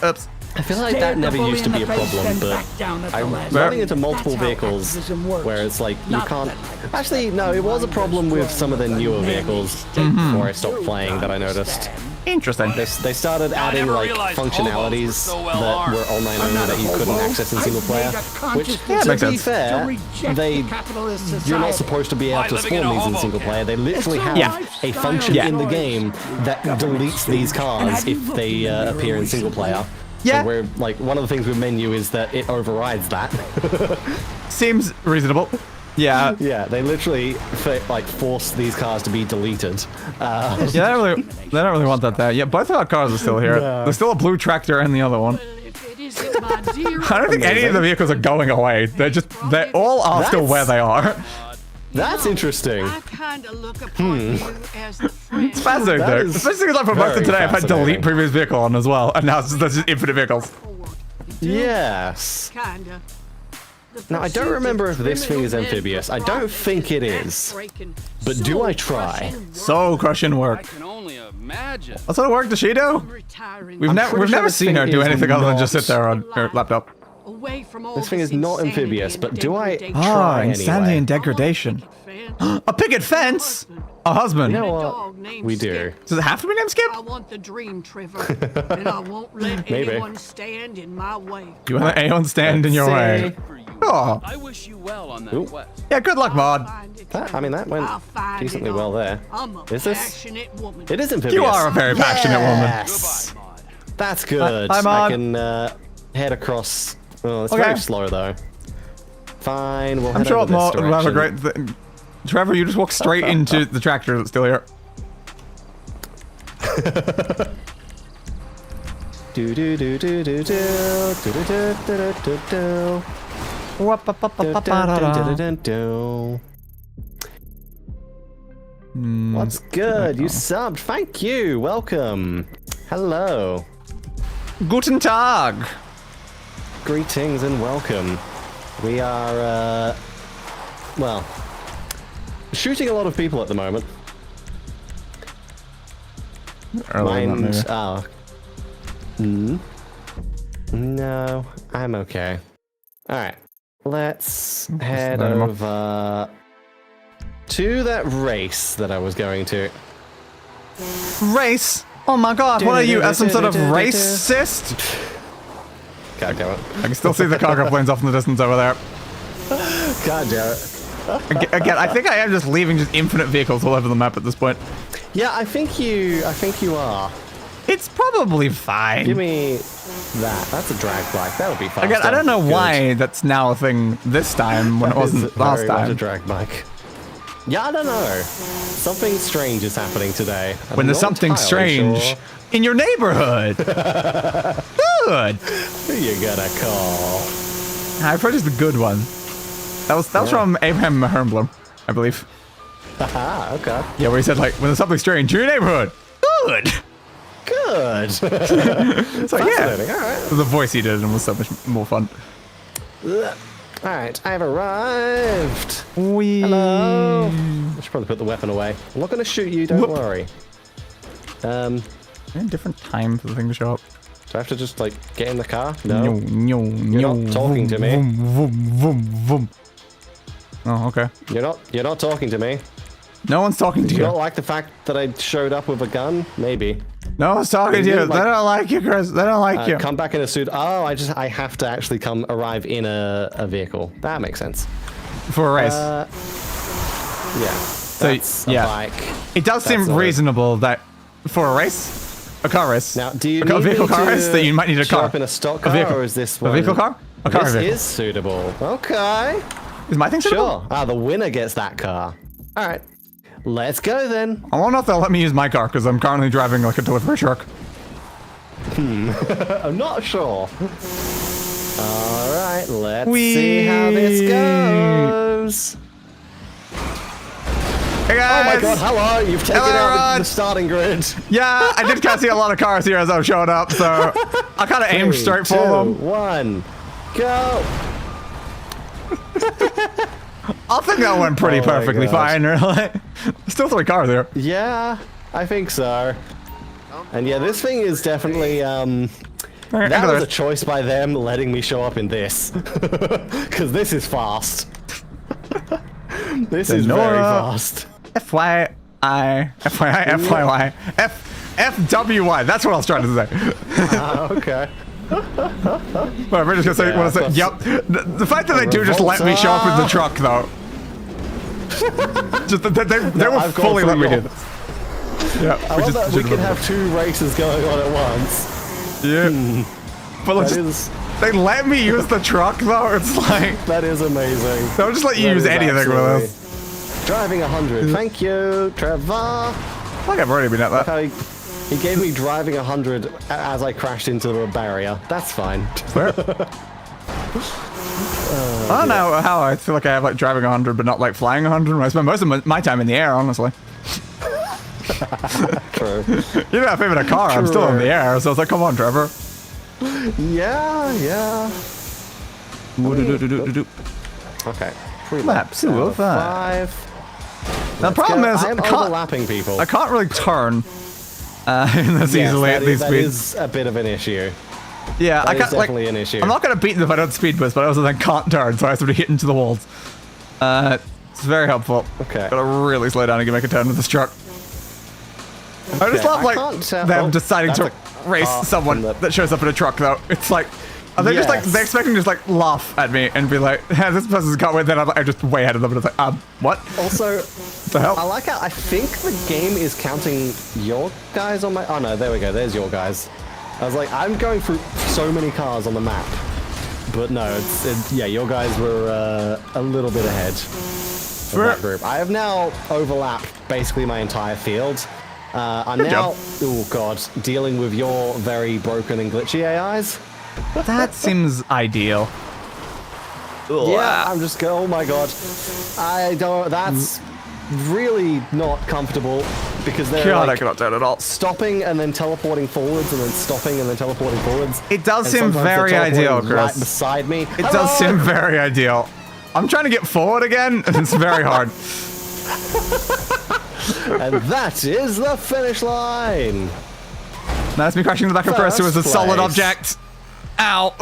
Oops.
I feel like that never used to be a problem, but I'm running into multiple vehicles where it's like you can't... Actually, no, it was a problem with some of the newer vehicles before I stopped playing that I noticed.
Interesting.
They started adding like functionalities that were online only that you couldn't access in single player, which, to be fair, you're not supposed to be able to spawn these in single player. They literally have a function in the game that deletes these cars if they appear in single player.
Yeah.
So we're like, one of the things with menu is that it overrides that.
Seems reasonable. Yeah.
Yeah, they literally like force these cars to be deleted.
Yeah, they don't really want that there. Yeah, both of our cars are still here.
No.
There's still a blue tractor and the other one. I don't think any of the vehicles are going away. They all are still where they are.
That's interesting.
It's fascinating though. Especially because for most of today I've had delete previous vehicle on as well, and now there's just infinite vehicles.
Yes. Now I don't remember if this thing is amphibious. I don't think it is. But do I try?
So crushing work.
I can only imagine.
What sort of work does she do? We've never seen her do anything other than just sit there on her laptop.
This thing is not amphibious, but do I try anyway?
Insanity and degradation. A picket fence? A husband.
You know
A
what?
dog named
We do.
Skip.
Does it have to be named Skip?
I want the dream, Trevor, and I won't let
Maybe.
anyone stand in my way.
You want the Aeon stand in your way? Oh.
I wish you well on that
Ooh.
quest.
Yeah, good luck, Maud.
I mean, that went decently well there.
I'm a
Is this?
passionate woman.
It is amphibious.
You are a very passionate woman.
Yes.
Goodbye, Maud.
That's good.
Hi, Maud.
I can head across. Oh, it's
Okay.
very slow though. Fine, we'll
I'm
head
sure
over this
Maud will have a
direction.
great thing. Trevor, you just walk straight into the tractor that's still here.
Do do do do do do do do do do do do. What's good? You subbed. Thank you. Welcome. Hello.
Guten Tag.
Greetings and welcome. We are, well, shooting a lot of people at the moment. Mind, no, I'm okay. Alright, let's head over to that race that I was going to.
Race? Oh my god, what are you, as some sort of racist?
God damn it.
I can still see the cargo planes off in the distance over there.
God damn it.
Again, I think I am just leaving just infinite vehicles all over the map at this point.
Yeah, I think you are.
It's probably fine.
Give me that. That's a drag bike. That'll be fine.
Again, I don't know why that's now a thing this time when it wasn't last
Very much a
time.
drag bike. Yeah, I don't know. Something strange is happening today.
When there's something strange in your neighborhood. Good.
Who you gonna call?
I purchased the good one. That was from Abraham Hermbloom, I believe.
Haha, okay.
Yeah, where he said like, when there's something strange in your neighborhood. Good.
Good.
It's like, yeah.
All right.
The voice he did and was so much more fun.
Alright, I've arrived.
Wee.
Hello. I should probably put the weapon away. I'm not gonna shoot you, don't worry.
A different time for the thing to show up.
Do I have to just like get in the car? No.
You're
not talking to me.
Oh, okay.
You're not talking to me.
No one's talking to
Do
you.
you not like the fact that I showed up with a gun? Maybe.
No one's talking to you. They don't like you, Chris. They don't like you.
Come back in a suit. Oh, I have to actually arrive in a vehicle. That makes sense.
For a race.
Yeah. That's a bike.
It does seem reasonable that for a race, a car race.
Now, do you
a vehicle car race that you might need a
show
car.
up in a stock car, or is this one?
A vehicle car? A car
This
vehicle.
is suitable. Okay.
Is my thing suitable?
Sure. Ah, the winner gets that car. All right. Let's go then.
I wonder if they'll let me use my car because I'm currently driving like a delivery truck.
I'm not sure. All right, let's see how this goes.
Hey guys!
Oh my god, hello! You've taken out the starting grid.
Yeah, I did kind of see a lot of cars here as I was showing up, so I kind of aimed straight for them.
1, go!
I think that went pretty perfectly fine, really. Still 3 cars there.
Yeah, I think so. And yeah, this thing is definitely, that was a choice by them letting me show up in this. Because this is fast. This is very fast.
FYI. FWY. That's what I was trying to say.
Okay.
Well, we're just gonna say, yep. The fact that they do just let me show up in the truck, though. Just they were fully let me do this. Yeah,
I love that we can have 2 races going on at once.
Yeah. But like, they let me use the truck, though. It's like
that is amazing.
They'll just let you use anything with us.
Driving 100. Thank you, Trevor.
I think I've already been at that.
He gave me driving 100 as I crashed into a barrier. That's fine.
Where? I don't know how I feel like I have like driving 100 but not like flying 100 when I spend most of my time in the air, honestly.
True.
Even if I'm in a car, I'm still in the air, so it's like, come on, Trevor.
Yeah. Okay.
Map 205. The problem is,
I'm overlapping people.
I can't really turn this easily at these speeds.
That is a bit of an issue.
Yeah, I can't,
definitely an issue.
I'm not going to beat them if I don't speed boost, but I also then can't turn, so I have to hit into the walls. It's very helpful.
Okay.
Gotta really slow down and make a turn with this truck. I just love, like, them deciding to race someone that shows up in a truck, though. It's like, are they just, like, they expect me to just, like, laugh at me and be like, hey, this person's got way, then I'm just way ahead of them, and it's like, what?
Also,
what the hell?
I like how, I think the game is counting your guys on my, oh no, there we go, there's your guys. I was like, I'm going through so many cars on the map. But no, yeah, your guys were a little bit ahead of that group. I have now overlapped basically my entire field. I'm now, oh god, dealing with your very broken and glitchy AIs.
That seems ideal.
Yeah, I'm just going, oh my god. I don't, that's really not comfortable because they're
I cannot turn at all.
Stopping and then teleporting forwards and then stopping and then teleporting forwards.
It does seem very ideal, Chris.
Right beside me.
It does seem very ideal. I'm trying to get forward again, and it's very hard.
And that is the finish line.
That's me crashing in the back of Chris, who is a solid object. Ow.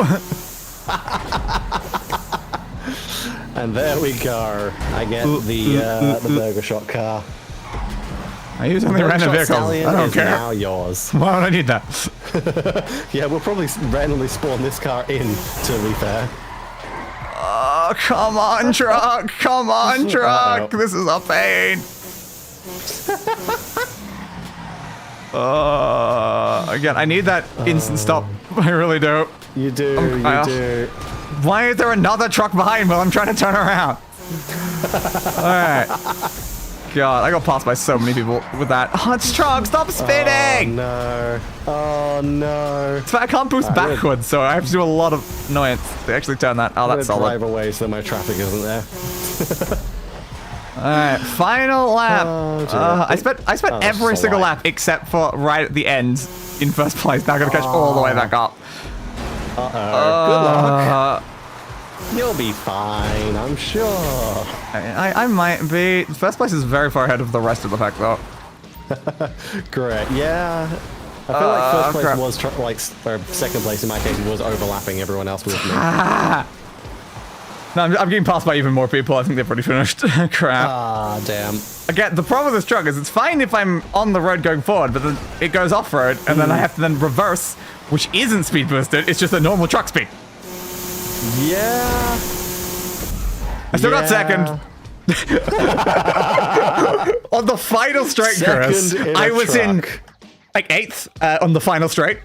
And there we go. I get the burger shot car.
I use only random vehicles. I don't care.
Now yours.
Why would I need that?
Yeah, we'll probably randomly spawn this car in, to be fair.
Oh, come on, truck. Come on, truck. This is a pain. Again, I need that instant stop. I really do.
You do, you do.
Why is there another truck behind while I'm trying to turn around? Alright. God, I got passed by so many people with that. Oh, it's truck, stop spinning!
Oh no. Oh no.
I can't boost backwards, so I have to do a lot of annoyance to actually turn that. Oh, that's solid.
Drive away so my traffic isn't there.
Alright, final lap. I spent every single lap except for right at the end in first place. Now I gotta catch all the way back up.
Good luck. You'll be fine, I'm sure.
I might be. First place is very far ahead of the rest of the pack, though.
Great. Yeah. I feel like first place was or second place in my case was overlapping everyone else with me.
No, I'm getting passed by even more people. I think they're pretty finished. Crap.
Ah, damn.
Again, the problem with this truck is it's fine if I'm on the road going forward, but then it goes off-road, and then I have to then reverse, which isn't speed boosted. It's just a normal truck speed.
Yeah.
I still got second. On the final straight, Chris, I was in like 8th on the final straight.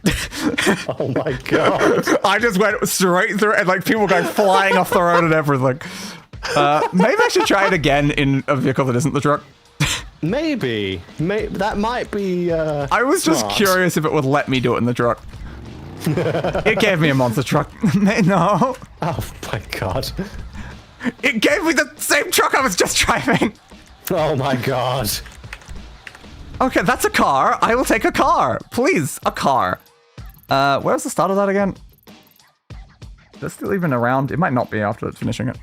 Oh my god.
I just went straight through and like people going flying off the road and everything. Maybe I should try it again in a vehicle that isn't the truck.
Maybe. That might be
I was just curious if it would let me do it in the truck. It gave me a monster truck. No.
Oh my god.
It gave me the same truck I was just driving.
Oh my god.
Okay, that's a car. I will take a car. Please, a car. Where's the start of that again? Is it still even around? It might not be after finishing it.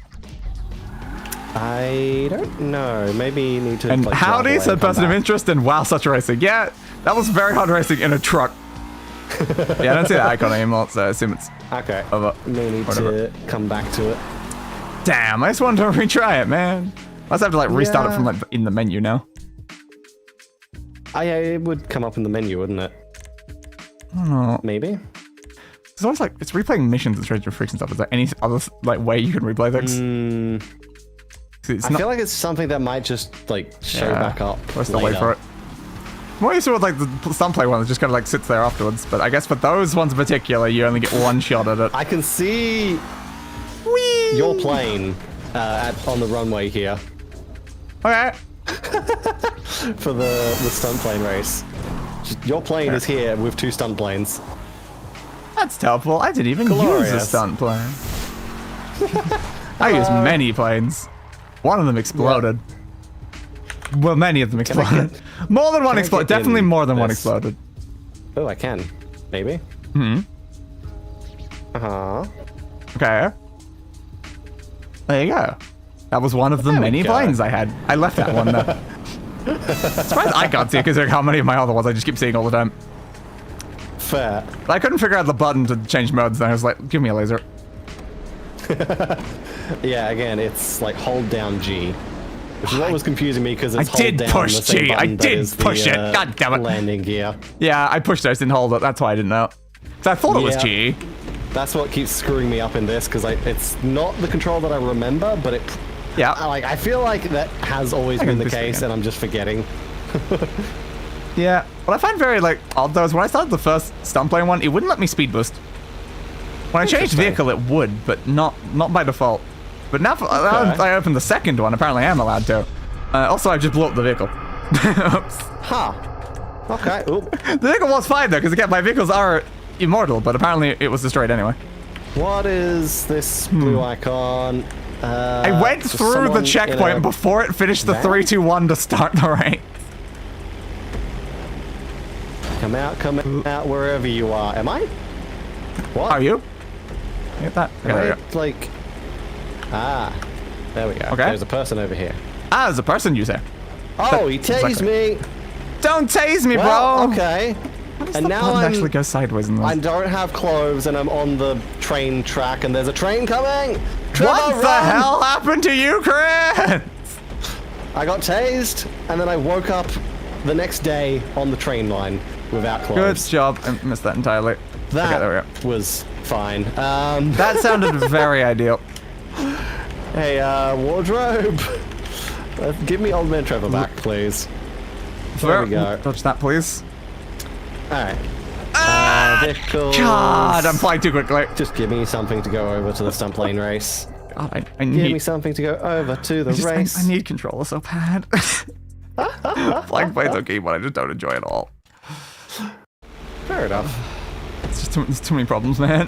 I don't know. Maybe you need to.
And howdy, said person of interest in WoW such racing. Yeah, that was very hard racing in a truck. Yeah, I don't see the icon anymore, so I assume it's over.
May need to come back to it.
Damn, I just wanted to retry it, man. I just have to like restart it from like in the menu now.
Yeah, it would come up in the menu, wouldn't it?
I don't know.
Maybe.
It's always like it's replaying missions and Stranger Freaks and stuff. Is there any other like way you can replay things?
I feel like it's something that might just like show back up.
Let's still wait for it. More used to with like the Stunt play one that just kind of like sits there afterwards, but I guess for those ones in particular, you only get one shot at it.
I can see your plane on the runway here.
Okay.
For the stunt plane race. Your plane is here with 2 stunt planes.
That's helpful. I didn't even use a stunt plane. I used many planes. One of them exploded. Well, many of them exploded. More than one exploded. Definitely more than one exploded.
Oh, I can. Maybe.
Okay. There you go. That was one of the many planes I had. I left that one though. Surprised I can't see it because how many of my other ones I just keep seeing all the time.
Fair.
I couldn't figure out the button to change modes, and I was like, give me a laser.
Yeah, again, it's like hold down G. Which is what was confusing me because it's
I did
hold down
push
the same
G. I
button that
did
is
push
the,
it. God damn it.
Landing gear.
Yeah, I pushed it. I just didn't hold it. That's why I didn't know. So I thought it was G.
That's what keeps screwing me up in this because it's not the control that I remember, but I feel like that has always been the case, and I'm just forgetting.
Yeah. What I find very odd though is when I started the first stunt plane one, it wouldn't let me speed boost. When I changed vehicle, it would, but not by default. But now I opened the second one, apparently I am allowed to. Also, I just blew up the vehicle. Oops.
Huh. Okay. Oop.
The vehicle was fine though, because again, my vehicles are immortal, but apparently it was destroyed anyway.
What is this blue icon?
I went through the checkpoint before it finished the 3, 2, 1 to start the race.
Come out, wherever you are. Am I? What?
Are you? Get that? Okay, there we go.
There we go.
Okay.
There's a person over here.
Ah, there's a person, you say?
Oh, he tased me!
Don't tase me,
well,
bro!
Okay. And now
I actually go sideways in this.
I don't have clothes and I'm on the train track and there's a train coming! Trevor,
what the hell happened to you, Chris?
I got tased and then I woke up the next day on the train line without clothes.
Good job. I missed that entirely.
That
there we go.
was fine.
That sounded very ideal.
Hey, wardrobe. Give me old man Trevor back, please. There we go.
Touch that, please.
Alright.
God, I'm flying too quickly.
Just give me something to go over to the stunt plane race.
God, I need...
Give me something to go over to the race.
I need controller so bad. Flying plane's okay, but I just don't enjoy it all.
Fair enough.
It's just there's too many problems, man.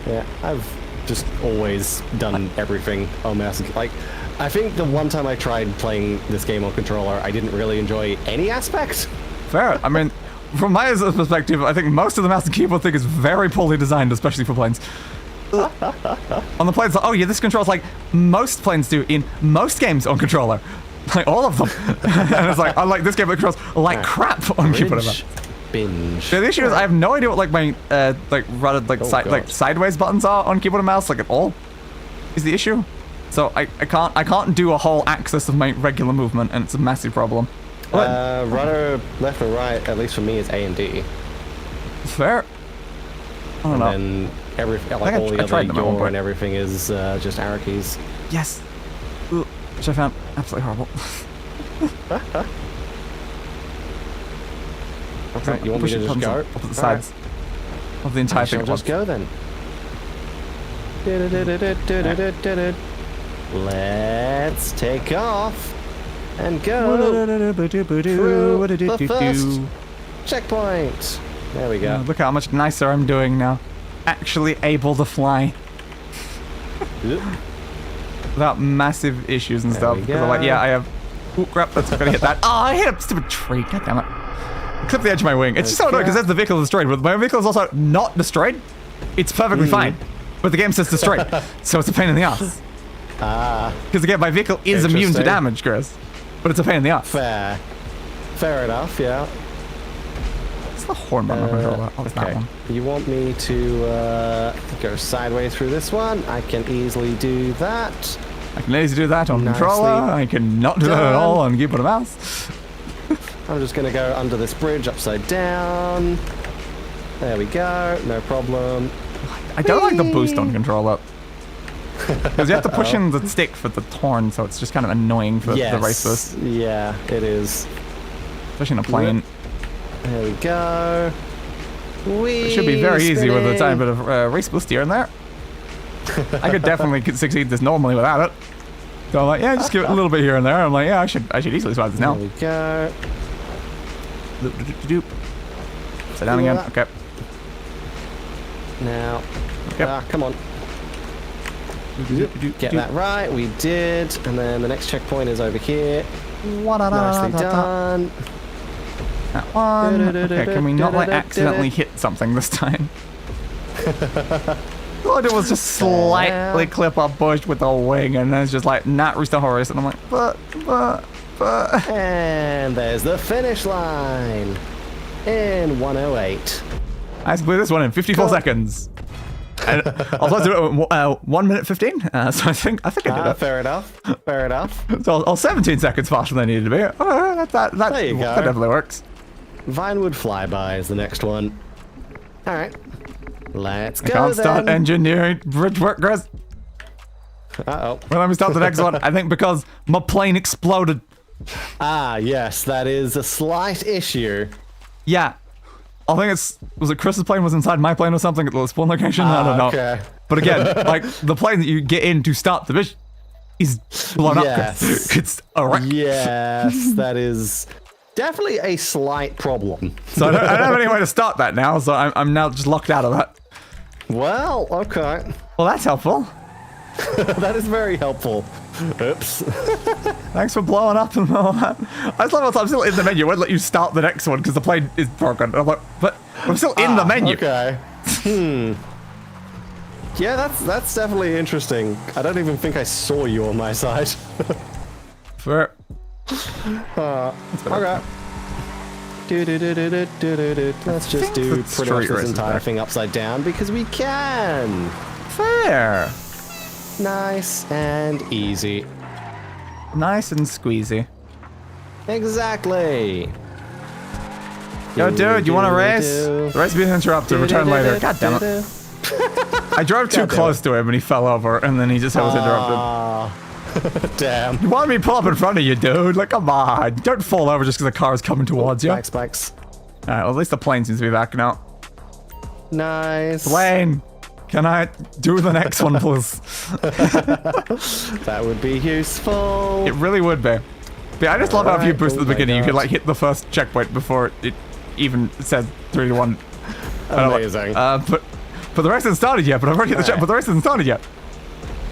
Yeah, I've just always done everything on mouse. I think the one time I tried playing this game on controller, I didn't really enjoy any aspect.
Fair. I mean, from my perspective, I think most of the mouse and keyboard thing is very poorly designed, especially for planes. On the planes, oh yeah, this controls like most planes do in most games on controller. Like all of them. And it's like, unlike this game, it controls like crap on keyboard.
Binge.
Yeah, the issue is I have no idea what like my sideways buttons are on keyboard and mouse, like at all. Is the issue. So I can't do a whole axis of my regular movement, and it's a massive problem.
Rudder left or right, at least for me, is A and D.
Fair. I don't know.
And then all the other door and everything is just arrow keys.
Yes. Which I found absolutely horrible.
Okay, you want me to just go?
Up the sides of the entire thing.
Just go then. Let's take off and go through the first checkpoint. There we go.
Look how much nicer I'm doing now. Actually able to fly. Without massive issues and stuff. Because I'm like, yeah, I have... Oh, crap, that's gonna hit that. Oh, I hit a stupid tree. God damn it. I clipped the edge of my wing. It's just so annoying because that's the vehicle destroyed. But my vehicle is also not destroyed. It's perfectly fine. But the game says destroyed. So it's a pain in the ass. Because again, my vehicle is immune to damage, Chris. But it's a pain in the ass.
Fair. Fair enough, yeah.
What's the horn button controller? Oh, it's that one.
You want me to go sideways through this one? I can easily do that.
I can easily do that on controller. I can not do that at all on keyboard and mouse.
I'm just going to go under this bridge upside down. There we go. No problem.
I don't like the boost on controller. Because you have to push in the stick for the torn, so it's just kind of annoying for the race boost.
Yeah, it is.
Especially in a plane.
There we go.
It should be very easy with a tiny bit of race boost here and there. I could definitely succeed this normally without it. So I'm like, yeah, just give it a little bit here and there. I'm like, yeah, I should easily survive this now.
There we go.
Sit down again. Okay.
Now. Come on. Get that right. We did. And then the next checkpoint is over here. Nicely done.
That one. Okay, can we not like accidentally hit something this time? All I did was just slightly clip up bush with the wing, and then it's just like, not reach the horizon. And I'm like, but.
And there's the finish line in 108.
I blew this one in 54 seconds. And I was about to do it in 1 minute 15, so I think I did it.
Fair enough. Fair enough.
So I was 17 seconds faster than I needed to be. That
There you go.
That definitely works.
Vinewood Flyby is the next one. All right. Let's
I
go
can't
then.
start engineering bridge work, Chris.
Uh-oh.
Well, let me start the next one. I think because my plane exploded.
Ah, yes, that is a slight issue.
Yeah. I think was it Chris's plane was inside my plane or something at the spawn location? I don't know.
Okay.
But again, like the plane that you get in to start the mission is blown up. It's a wreck.
Yes, that is definitely a slight problem.
So I don't have any way to start that now, so I'm now just locked out of that.
Well, okay.
Well, that's helpful.
That is very helpful. Oops.
Thanks for blowing up and all that. I just love how I'm still in the menu. It won't let you start the next one because the plane is broken. I'm like, but I'm still in the menu.
Okay. Yeah, that's definitely interesting. I don't even think I saw you on my side.
Fair.
Okay. Let's just do pretty much this entire thing upside down because we can.
Fair.
Nice and easy.
Nice and squeezy.
Exactly.
Yo, dude, you want to race? The race being interrupted. Return later. God damn it. I drove too close to him and he fell over and then he just was interrupted.
Damn.
You wanted me to pull up in front of you, dude. Like, come on. Don't fall over just because the car is coming towards you.
Spikes.
Alright, well, at least the plane seems to be back now.
Nice.
Plane, can I do the next one, please?
That would be useful.
It really would be. But yeah, I just love how if you boost at the beginning, you could like hit the first checkpoint before it even said 3 to 1.
Amazing.
But the race hasn't started yet, but I've already hit the checkpoint, but the race hasn't started yet.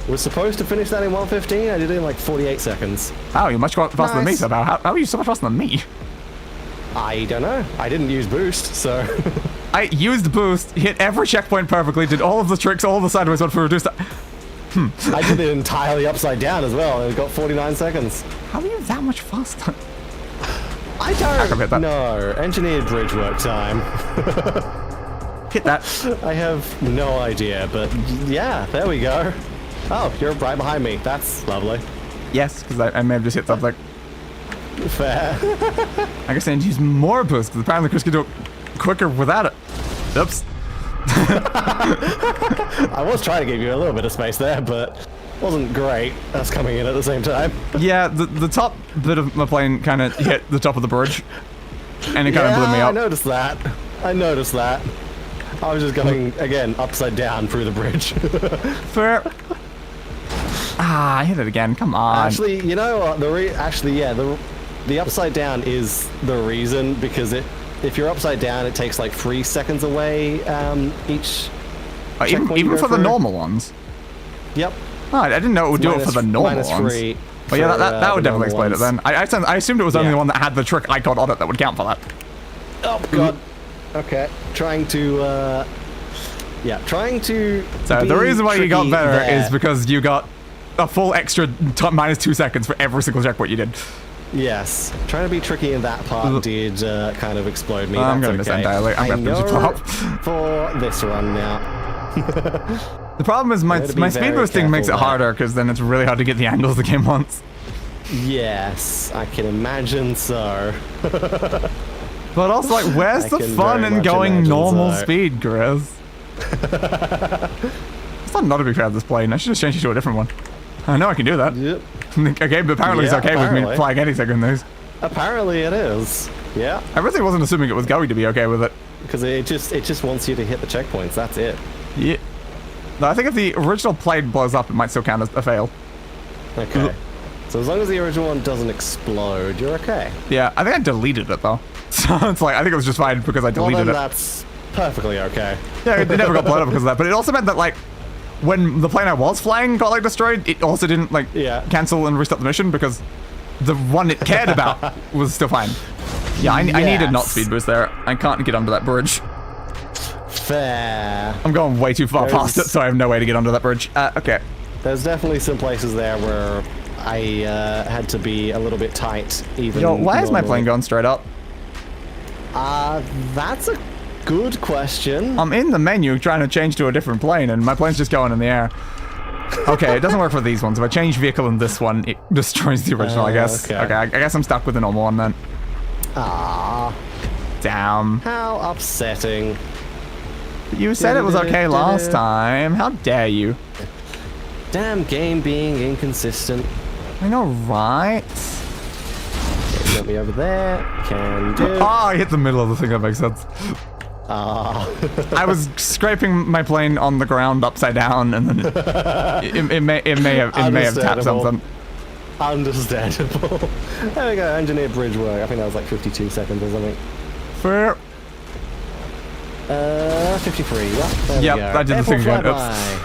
We're supposed to finish that in 1:15. I did it in like 48 seconds.
Oh, you're much faster than me somehow. How are you so much faster than me?
I don't know. I didn't use boost, so...
I used boost, hit every checkpoint perfectly, did all of the tricks, all of the sideways one for reduced.
I did it entirely upside down as well, and it got 49 seconds.
How are you that much faster?
I don't know. Engineered bridge work time.
Hit that.
I have no idea, but yeah, there we go. Oh, you're right behind me. That's lovely.
Yes, because I may have just hit something.
Fair.
I guess I need to use more boost, because apparently Chris can do it quicker without it. Oops.
I was trying to give you a little bit of space there, but wasn't great. That's coming in at the same time.
Yeah, the top bit of my plane kind of hit the top of the bridge, and it kind of blew me up.
I noticed that. I was just going, again, upside down through the bridge.
Fair. I hit it again. Come on.
Actually, you know what? The upside down is the reason, because if you're upside down, it takes like 3 seconds away each.
Even for the normal ones.
Yep.
Oh, I didn't know it would do it for the normal ones. Well, yeah, that would definitely explain it then. I assumed it was only the one that had the trick icon on it that would count for that.
Oh god. Okay. Trying to.
So the reason why you got better is because you got a full extra -2 seconds for every single checkpoint you did.
Yes. Trying to be tricky in that part did kind of explode me.
I'm going to miss entirely. I'm going to just pop.
For this run now.
The problem is my speed boosting makes it harder, because then it's really hard to get the angles the game wants.
Yes, I can imagine so.
But also, like, where's the fun in going normal speed, Chris? It's not a big fan of this plane. I should just change it to a different one. I know I can do that.
Yep.
Okay, but apparently it's okay with me flying anything in these.
Apparently it is. Yeah.
I really wasn't assuming it was going to be okay with it.
Because it just wants you to hit the checkpoints. That's it.
Yeah. No, I think if the original plane blows up, it might still count as a fail.
Okay. So as long as the original one doesn't explode, you're okay.
Yeah, I think I deleted it though. So it's like, I think it was just fine because I deleted it.
That's perfectly okay.
Yeah, it never got blown up because of that. But it also meant that, like, when the plane I was flying got, like, destroyed, it also didn't, like, cancel and restart the mission because the one it cared about was still fine. Yeah, I need a not speed boost there. I can't get under that bridge.
Fair.
I'm going way too far past it, so I have no way to get under that bridge. Okay.
There's definitely some places there where I had to be a little bit tight, even.
Yo, why is my plane going straight up?
That's a Good question.
I'm in the menu trying to change to a different plane, and my plane's just going in the air. Okay, it doesn't work for these ones. If I change vehicle in this one, it destroys the original, I guess. Okay, I guess I'm stuck with the normal one then.
Ah.
Damn.
How upsetting.
You said it was okay last time. How dare you?
Damn game being inconsistent.
I know, right?
Okay, let me over there. Can do.
Oh, I hit the middle of the thing. That makes sense.
Ah.
I was scraping my plane on the ground upside down, and then it may have tapped something.
Understandable. There we go. Engineer bridge work. I think that was like 52 seconds or something.
Fair.
53. Yep.
Yep, I did the thing again. Oops.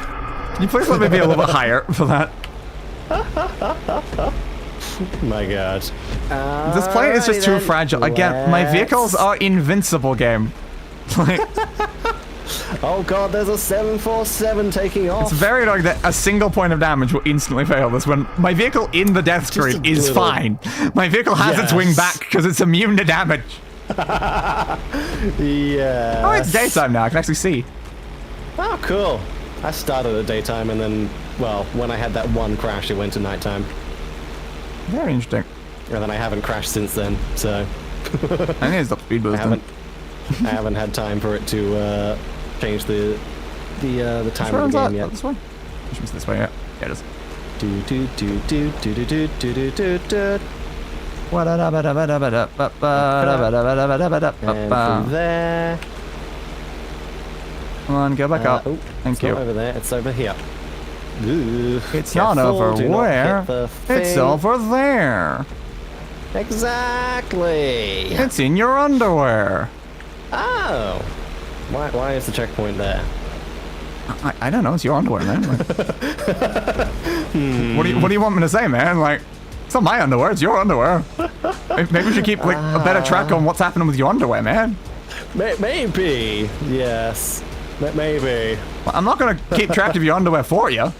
Can you please let me be a little bit higher for that?
My God.
This plane is just too fragile. Again, my vehicles are invincible, game. Like,
oh God, there's a 747 taking off.
it's very annoying that a single point of damage will instantly fail this when my vehicle in the death screen is fine. My vehicle has its wing back because it's immune to damage.
Yeah.
Oh, it's daytime now. I can actually see.
Oh, cool. I started at daytime and then, well, when I had that one crash, it went to nighttime.
Very interesting.
And then I haven't crashed since then, so...
I need to stop speed boosting.
I haven't had time for it to change the time of the game yet.
This way? Which one's this way? Yeah, it is.
Do do do do do do do do do do do. And from there.
Come on, go back up.
Oh,
thank you.
Not over there. It's over here. Ooh,
it's not over where. It's over there.
Exactly.
It's in your underwear.
Oh. Why is the checkpoint there?
I don't know. It's your underwear, man. Like, what do you want me to say, man? Like, it's not my underwear. It's your underwear. Maybe we should keep like a better track on what's happening with your underwear, man.
Maybe. Yes. Maybe.
Well, I'm not gonna keep track of your underwear for you.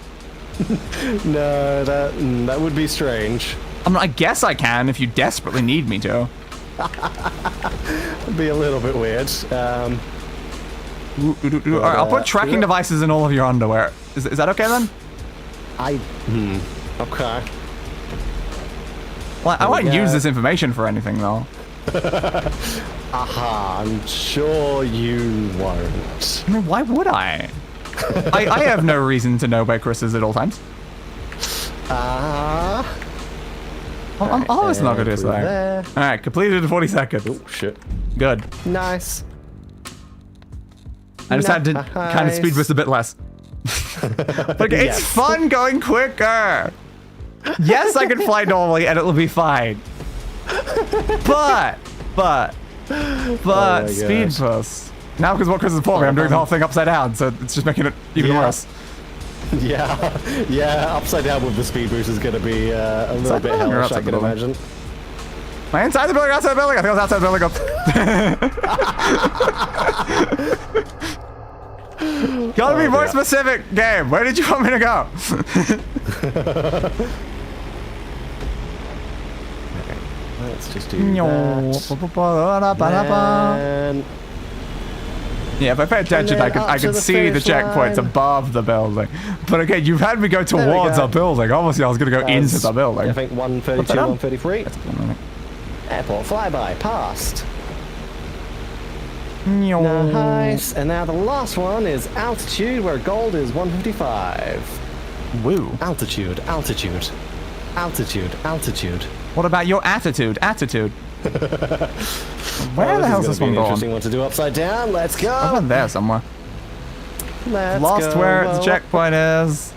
No, that would be strange.
I guess I can if you desperately need me to.
It'd be a little bit weird.
Alright, I'll put tracking devices in all of your underwear. Is that okay then?
Okay.
Well, I won't use this information for anything though.
Aha, I'm sure you won't.
I mean, why would I? I have no reason to know where Chris is at all times. I'm always not gonna do this there. Alright, completed in 40 seconds.
Oh, shit.
Good.
Nice.
I just had to kind of speed boost a bit less. But it's fun going quicker. Yes, I can fly normally and it'll be fine. But speed boost. Now because what Chris is pulling me, I'm doing the whole thing upside down, so it's just making it even worse.
Yeah, upside down with the speed boost is gonna be a little bit hellish, I can imagine.
Am I inside the building or outside the building? I think I was outside the building. Gotta be more specific, game. Where did you want me to go?
Let's just do that.
Yeah, if I pay attention, I can see the checkpoints above the building. But again, you've had me go towards a building. Obviously, I was going to go into the building.
I think 132, 133. Airport flyby passed. Nice. And now the last one is altitude, where gold is 155.
Woo.
Altitude.
What about your attitude? Where the hell's this one going?
Interesting one to do upside down. Let's go.
Over there somewhere. Lost where the checkpoint is.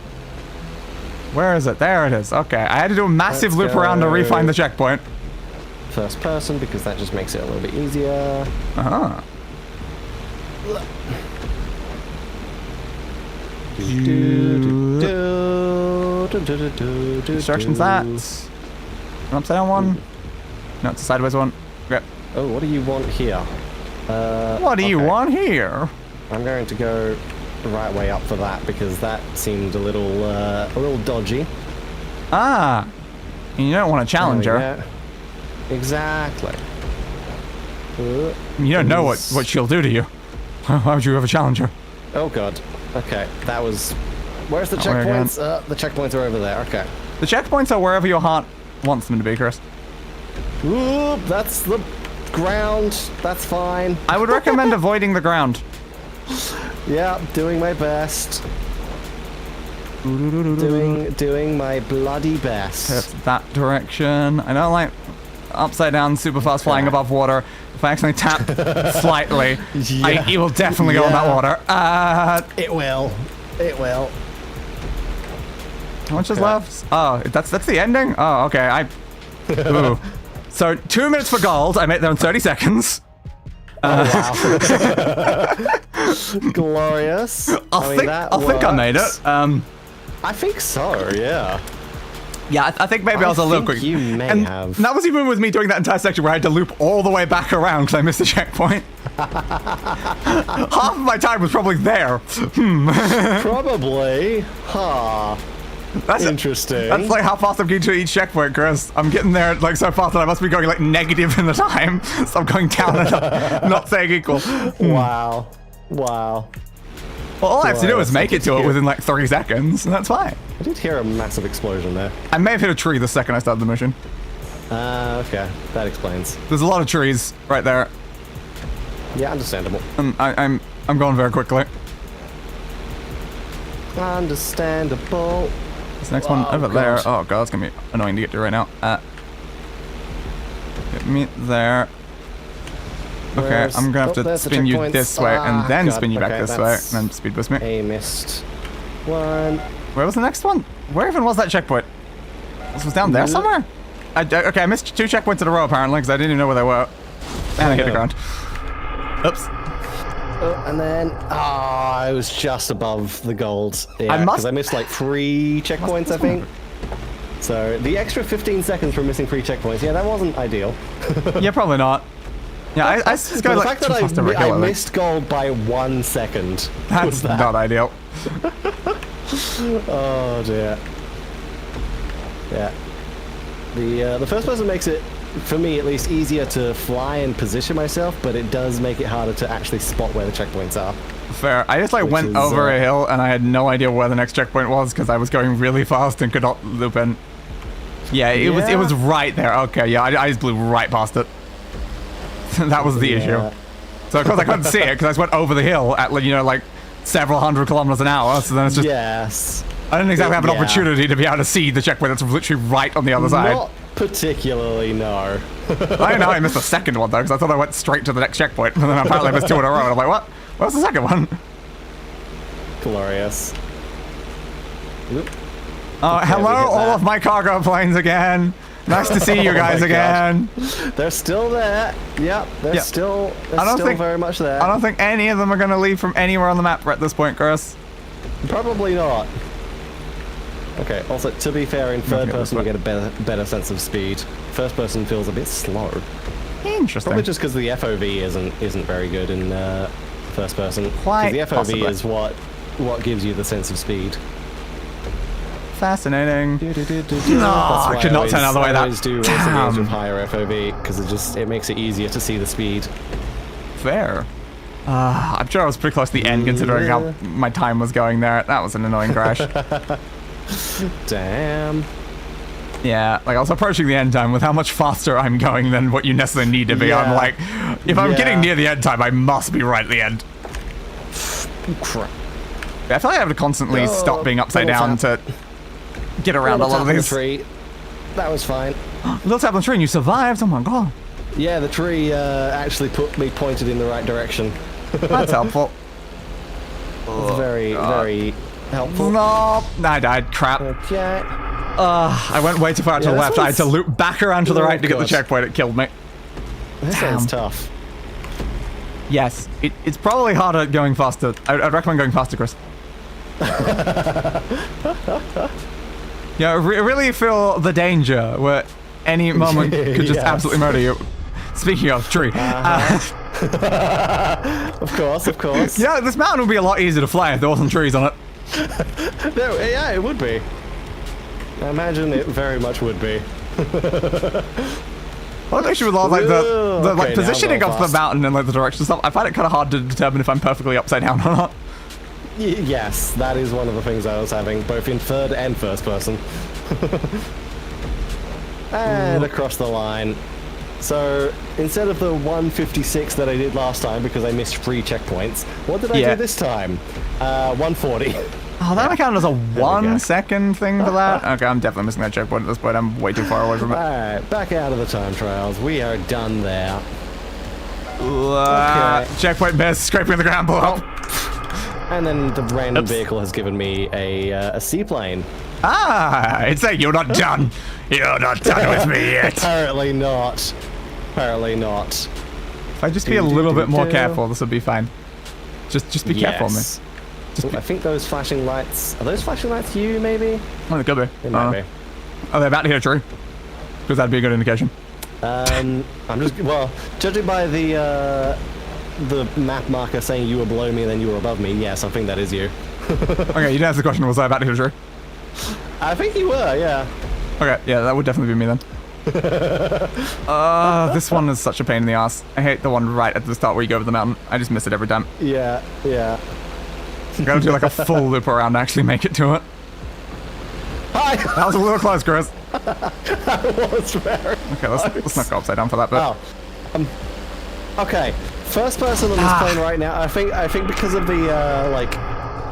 Where is it? There it is. Okay, I had to do a massive loop around to re-find the checkpoint.
First person, because that just makes it a little bit easier.
Instructions that. An upside down one. No, it's a sideways one. Okay.
Oh, what do you want here?
What do you want here?
I'm going to go the right way up for that because that seemed a little dodgy.
Ah, you don't want to challenge her.
Exactly.
You don't know what she'll do to you. Why would you have a challenger?
Oh god. Okay, that was... Where's the
That way again.
checkpoints? The checkpoints are over there, okay.
The checkpoints are wherever your heart wants them to be, Chris.
Oop, that's the ground. That's fine.
I would recommend avoiding the ground.
Yeah, doing my best. Doing my bloody best.
It's that direction. I don't like upside down, super fast flying above water. If I accidentally tap slightly, it will definitely go in that water.
It will. It will.
How much is left? Oh, that's the ending? Oh, okay. Ooh. So 2 minutes for gold. I made there in 30 seconds.
Wow. Glorious.
I think I made it.
I think so, yeah.
Yeah, I think maybe I was a little quick.
You may have.
And that was even with me doing that entire section where I had to loop all the way back around because I missed the checkpoint. Half of my time was probably there.
Probably. Huh.
That's
interesting.
That's like how fast I'm getting to each checkpoint, Chris. I'm getting there like so fast that I must be going like negative in the time. So I'm going down and not saying equal.
Wow. Wow.
Well, all I have to do is make it to it within like 30 seconds, and that's fine.
I did hear a massive explosion there.
I may have hit a tree the second I started the mission.
Okay. That explains.
There's a lot of trees right there.
Yeah, understandable.
I'm going very quickly.
Understandable.
This next one over there. Oh god, it's gonna be annoying to get to right now. Get me there. Okay, I'm gonna have to spin you this way and then spin you back this way and then speed boost me.
A missed one.
Where was the next one? Where even was that checkpoint? This was down there somewhere? Okay, I missed 2 checkpoints in a row apparently because I didn't even know where they were. And I hit the ground. Oops.
And then, I was just above the gold. Yeah, because I missed like 3 checkpoints, I think. So the extra 15 seconds from missing 3 checkpoints, yeah, that wasn't ideal.
Yeah, probably not. Yeah, I just go
the
like
fact that I missed gold by 1 second.
That's not ideal.
Oh dear. Yeah. The first person makes it, for me at least, easier to fly and position myself, but it does make it harder to actually spot where the checkpoints are.
Fair. I just like went over a hill and I had no idea where the next checkpoint was because I was going really fast and could not loop in. Yeah, it was right there. Okay, yeah, I just blew right past it. That was the issue. So of course I couldn't see it because I just went over the hill at like several hundred kilometers an hour. So then it's just I didn't exactly have an opportunity to be able to see the checkpoint that's literally right on the other side.
Not particularly, no.
I know I missed the second one though because I thought I went straight to the next checkpoint and then apparently I missed 2 in a row and I'm like, what? Where's the second one?
Glorious. Oop.
Oh, hello, all of my cargo planes again. Nice to see you guys again.
They're still there. Yep, they're still very much there.
I don't think any of them are going to leave from anywhere on the map at this point, Chris.
Probably not. Okay, also, to be fair, in third person you get a better sense of speed. First person feels a bit slow.
Interesting.
Probably just because the FOV isn't very good in first person.
Quite
the FOV
possibly.
is what gives you the sense of speed.
Fascinating. No, I could not turn out the way that.
I always do racing games with higher FOV because it makes it easier to see the speed.
Fair. I'm sure I was pretty close to the end considering how my time was going there. That was an annoying crash.
Damn.
Yeah, like I was approaching the end time with how much faster I'm going than what you necessarily need to be. I'm like, if I'm getting near the end time, I must be right at the end.
Crap.
Yeah, I feel like I have to constantly stop being upside down to get around a lot of these.
Tree. That was fine.
Little tap on the tree and you survived. Oh my god.
Yeah, the tree actually put me pointed in the right direction.
That's helpful.
That's very helpful.
No, I died. Crap.
Okay.
I went way too far to the left. I had to loop back around to the right to get the checkpoint. It killed me.
This sounds tough.
Yes, it's probably harder going faster. I'd recommend going faster, Chris. Yeah, really feel the danger where any moment could just absolutely murder you. Speaking of tree.
Of course.
Yeah, this mountain would be a lot easier to fly if there wasn't trees on it.
Yeah, it would be. I imagine it very much would be.
Well, the issue with all like the
Okay, now
positioning
go
of the
fast.
mountain and like the direction stuff, I find it kind of hard to determine if I'm perfectly upside down or not.
Yes, that is one of the things I was having, both in third and first person. And across the line. So, instead of the 156 that I did last time because I missed 3 checkpoints, what did I do this time? 140.
Oh, that counted as a 1 second thing for that? Okay, I'm definitely missing that checkpoint at this point. I'm way too far away from it.
Alright, back out of the time trials. We are done there.
Checkpoint miss, scraping the ground below.
And then the random vehicle has given me a seaplane.
Ah, it's like you're not done. You're not done with me yet.
Apparently not. Apparently not.
If I just be a little bit more careful, this will be fine. Just be careful, man.
I think those flashing lights... Are those flashing lights you, maybe?
Oh, they could be.
They might be.
Oh, they're about to hit a tree. Because that'd be a good indication.
I'm just... Well, judging by the map marker saying you were below me and then you were above me, yes, I think that is you.
Okay, you didn't answer the question. Was I about to hit a tree?
I think you were, yeah.
Okay, yeah, that would definitely be me then. This one is such a pain in the ass. I hate the one right at the start where you go over the mountain. I just miss it every time.
Yeah, yeah.
You gotta do like a full loop around to actually make it to it.
Hi!
That was a little close, Chris.
That was very
Okay, let's not go upside down for that bit.
Okay, first person on this plane right now. I think because of the like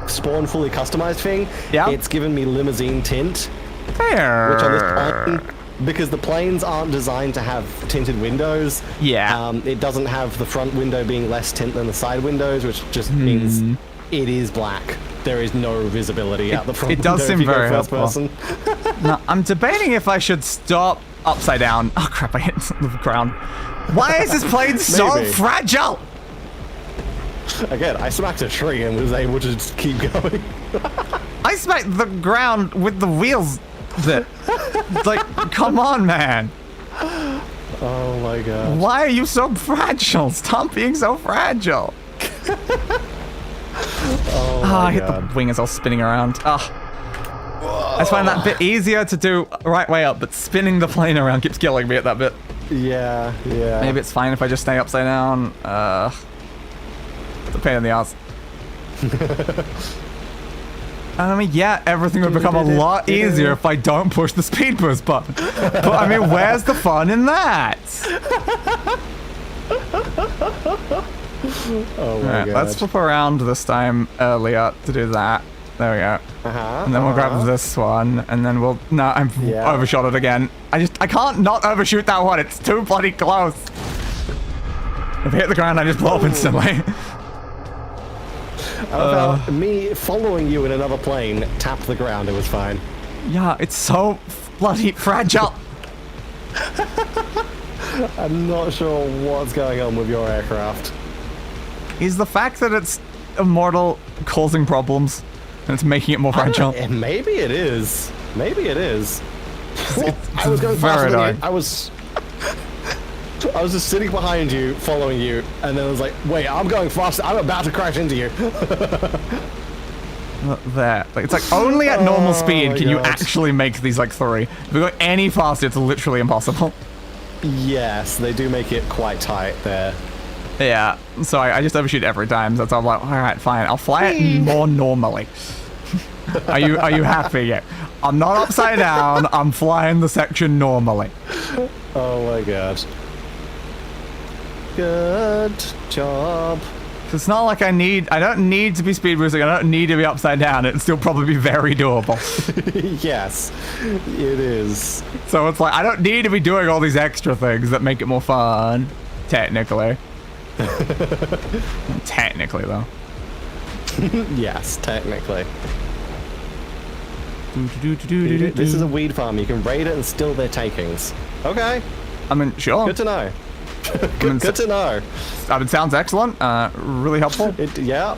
spawn fully customized thing, it's given me limousine tint.
Fair.
Which on this plane, because the planes aren't designed to have tinted windows.
Yeah.
It doesn't have the front window being less tint than the side windows, which just means it is black. There is no visibility out the front window.
It does seem very helpful.
Person.
Now, I'm debating if I should stop upside down. Oh crap, I hit the ground. Why is this plane so fragile?
Again, I smacked a tree and was able to just keep going.
I smacked the ground with the wheels. Like, come on, man.
Oh my god.
Why are you so fragile? Stop being so fragile. I hit the wing as I was spinning around. I just find that bit easier to do right way up, but spinning the plane around keeps killing me at that bit.
Yeah, yeah.
Maybe it's fine if I just stay upside down. It's a pain in the ass. I mean, yeah, everything would become a lot easier if I don't push the speed boost button. But I mean, where's the fun in that?
Oh my god.
Let's flip around this time earlier to do that. There we go. And then we'll grab this one, and then we'll... No, I'm overshot it again. I can't not overshoot that one. It's too bloody close. If I hit the ground, I just blow up instantly.
About me following you in another plane, tapped the ground, it was fine.
Yeah, it's so bloody fragile.
I'm not sure what's going on with your aircraft.
Is the fact that it's immortal causing problems? And it's making it more fragile?
Maybe it is. Maybe it is. I was going faster than you. I was just sitting behind you, following you, and then I was like, wait, I'm going faster. I'm about to crash into you.
There. Like, it's like only at normal speed can you actually make these like 3. If we go any faster, it's literally impossible.
Yes, they do make it quite tight there.
Yeah, so I just overshoot every time. So that's why I'm like, all right, fine. I'll fly it more normally. Are you happy yet? I'm not upside down. I'm flying the section normally.
Oh my god. Good job.
It's not like I don't need to be speed boosting. I don't need to be upside down. It'd still probably be very doable.
Yes, it is.
So it's like, I don't need to be doing all these extra things that make it more fun. Technically. Technically, though.
Yes, technically. This is a weed farm. You can raid it and steal their takings. Okay.
I mean, sure.
Good to know. Good to know.
I mean, sounds excellent. Really helpful.
Yeah.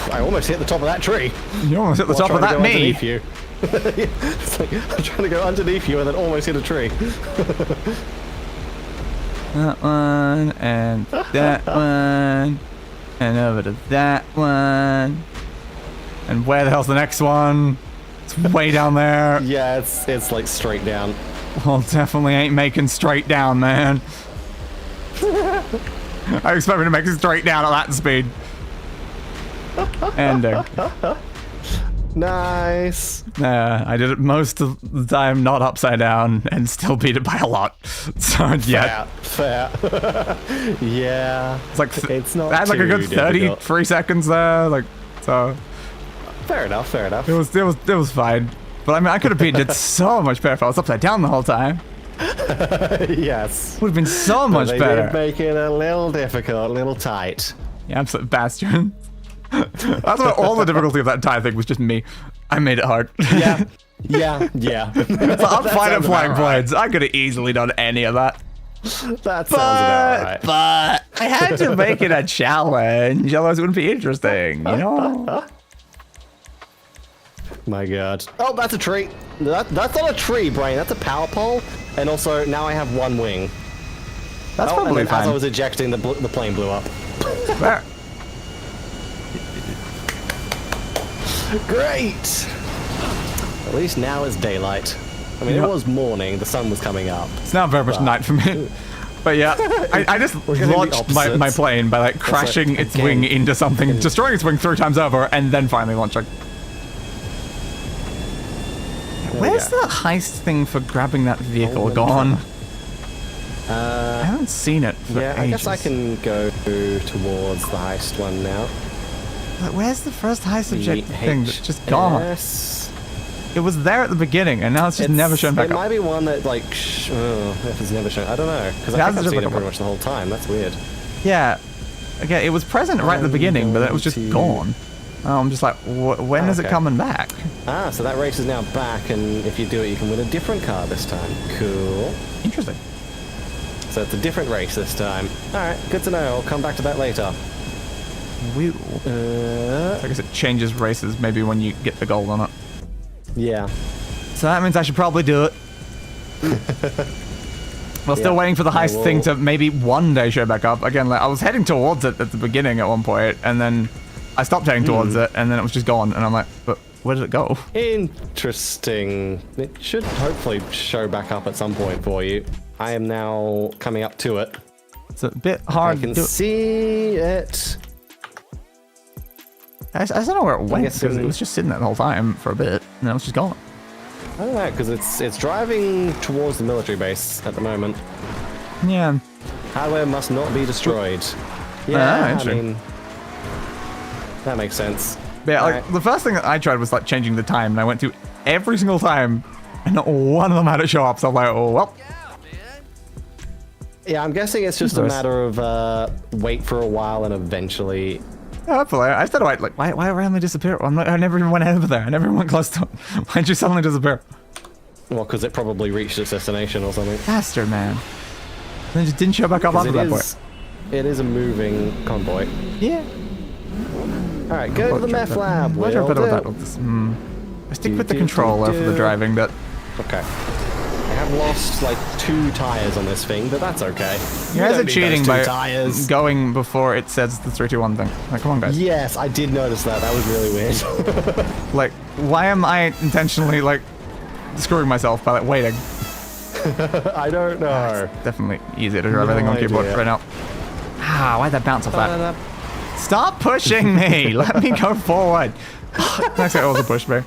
I almost hit the top of that tree.
You almost hit the top of that me.
You. It's like, I'm trying to go underneath you and then almost hit a tree.
That one, and that one, and over to that one. And where the hell's the next one? It's way down there.
Yeah, it's like straight down.
Well, definitely ain't making straight down, man. I expect me to make it straight down at that speed. Ending.
Nice.
I did it most of the time not upside down and still beat it by a lot. So yeah.
Fair. Yeah.
It's like
it's not.
I had like a good 33 seconds there. Like so.
Fair enough. Fair enough.
It was fine. But I mean, I could have beaten it so much better if I was upside down the whole time.
Yes.
Would have been so much
they
better.
Did make it a little difficult, a little tight.
Yeah, absolute bastion. That's what all the difficulty of that entire thing was just me. I made it hard.
Yeah.
So I'm fine at flying planes. I could have easily done any of that.
That sounds about right.
But I had to make it a challenge, otherwise it wouldn't be interesting, you know?
My god. Oh, that's a tree. That's not a tree, Brain. That's a power pole. And also, now I have one wing.
That's probably fine.
As I was ejecting, the plane blew up. Great! At least now it's daylight. I mean, it was morning. The sun was coming up.
It's now very much night for me. But yeah, I just launched my plane by like crashing its wing into something, destroying its wing 3 times over, and then finally launching. Where's the heist thing for grabbing that vehicle gone? I haven't seen it for ages.
I guess I can go towards the heist one now.
But where's the first heist objective thing that's just gone? It was there at the beginning, and now it's just never shown back up.
It might be one that, like, if it's never shown. I don't know, because I think I've seen it pretty much the whole time. That's weird.
Yeah. Okay, it was present right at the beginning, but then it was just gone. Oh, I'm just like, when is it coming back?
Ah, so that race is now back, and if you do it, you can win a different car this time. Cool.
Interesting.
So it's a different race this time. Alright, good to know. I'll come back to that later.
I guess it changes races maybe when you get the gold on it.
Yeah.
So that means I should probably do it. Well, still waiting for the heist thing to maybe one day show back up. Again, like, I was heading towards it at the beginning at one point, and then I stopped heading towards it, and then it was just gone, and I'm like, but where did it go?
Interesting. It should hopefully show back up at some point for you. I am now coming up to it.
It's a bit hard to do.
I can see it.
I don't know where it went, because it was just sitting there the whole time for a bit, and then it was just gone.
I don't know, because it's driving towards the military base at the moment.
Yeah.
Hardware must not be destroyed. Yeah, I mean, that makes sense.
Yeah, like, the first thing that I tried was like changing the time, and I went through every single time, and not one of them had it show up, so I'm like, oh, well.
Yeah, I'm guessing it's just a matter of wait for a while and eventually...
Yeah, hopefully. I just don't know, like, why randomly disappear? I never even went over there. I never even went close to it. Why'd you suddenly disappear?
Well, because it probably reached its destination or something.
Bastard, man. And then just didn't show back up after that point.
It is a moving convoy.
Yeah.
Alright, go to the meth lab.
I stick with the controller for the driving bit.
Okay. I have lost like 2 tires on this thing, but that's okay.
You guys are cheating by going before it says the 3, 2, 1 thing. Like, come on, guys.
Yes, I did notice that. That was really weird.
Like, why am I intentionally, like, screwing myself by, like, waiting?
I don't know.
It's definitely easier to do everything on keyboard right now. Ah, why'd that bounce off that? Stop pushing me! Let me go forward! Next guy also pushed me.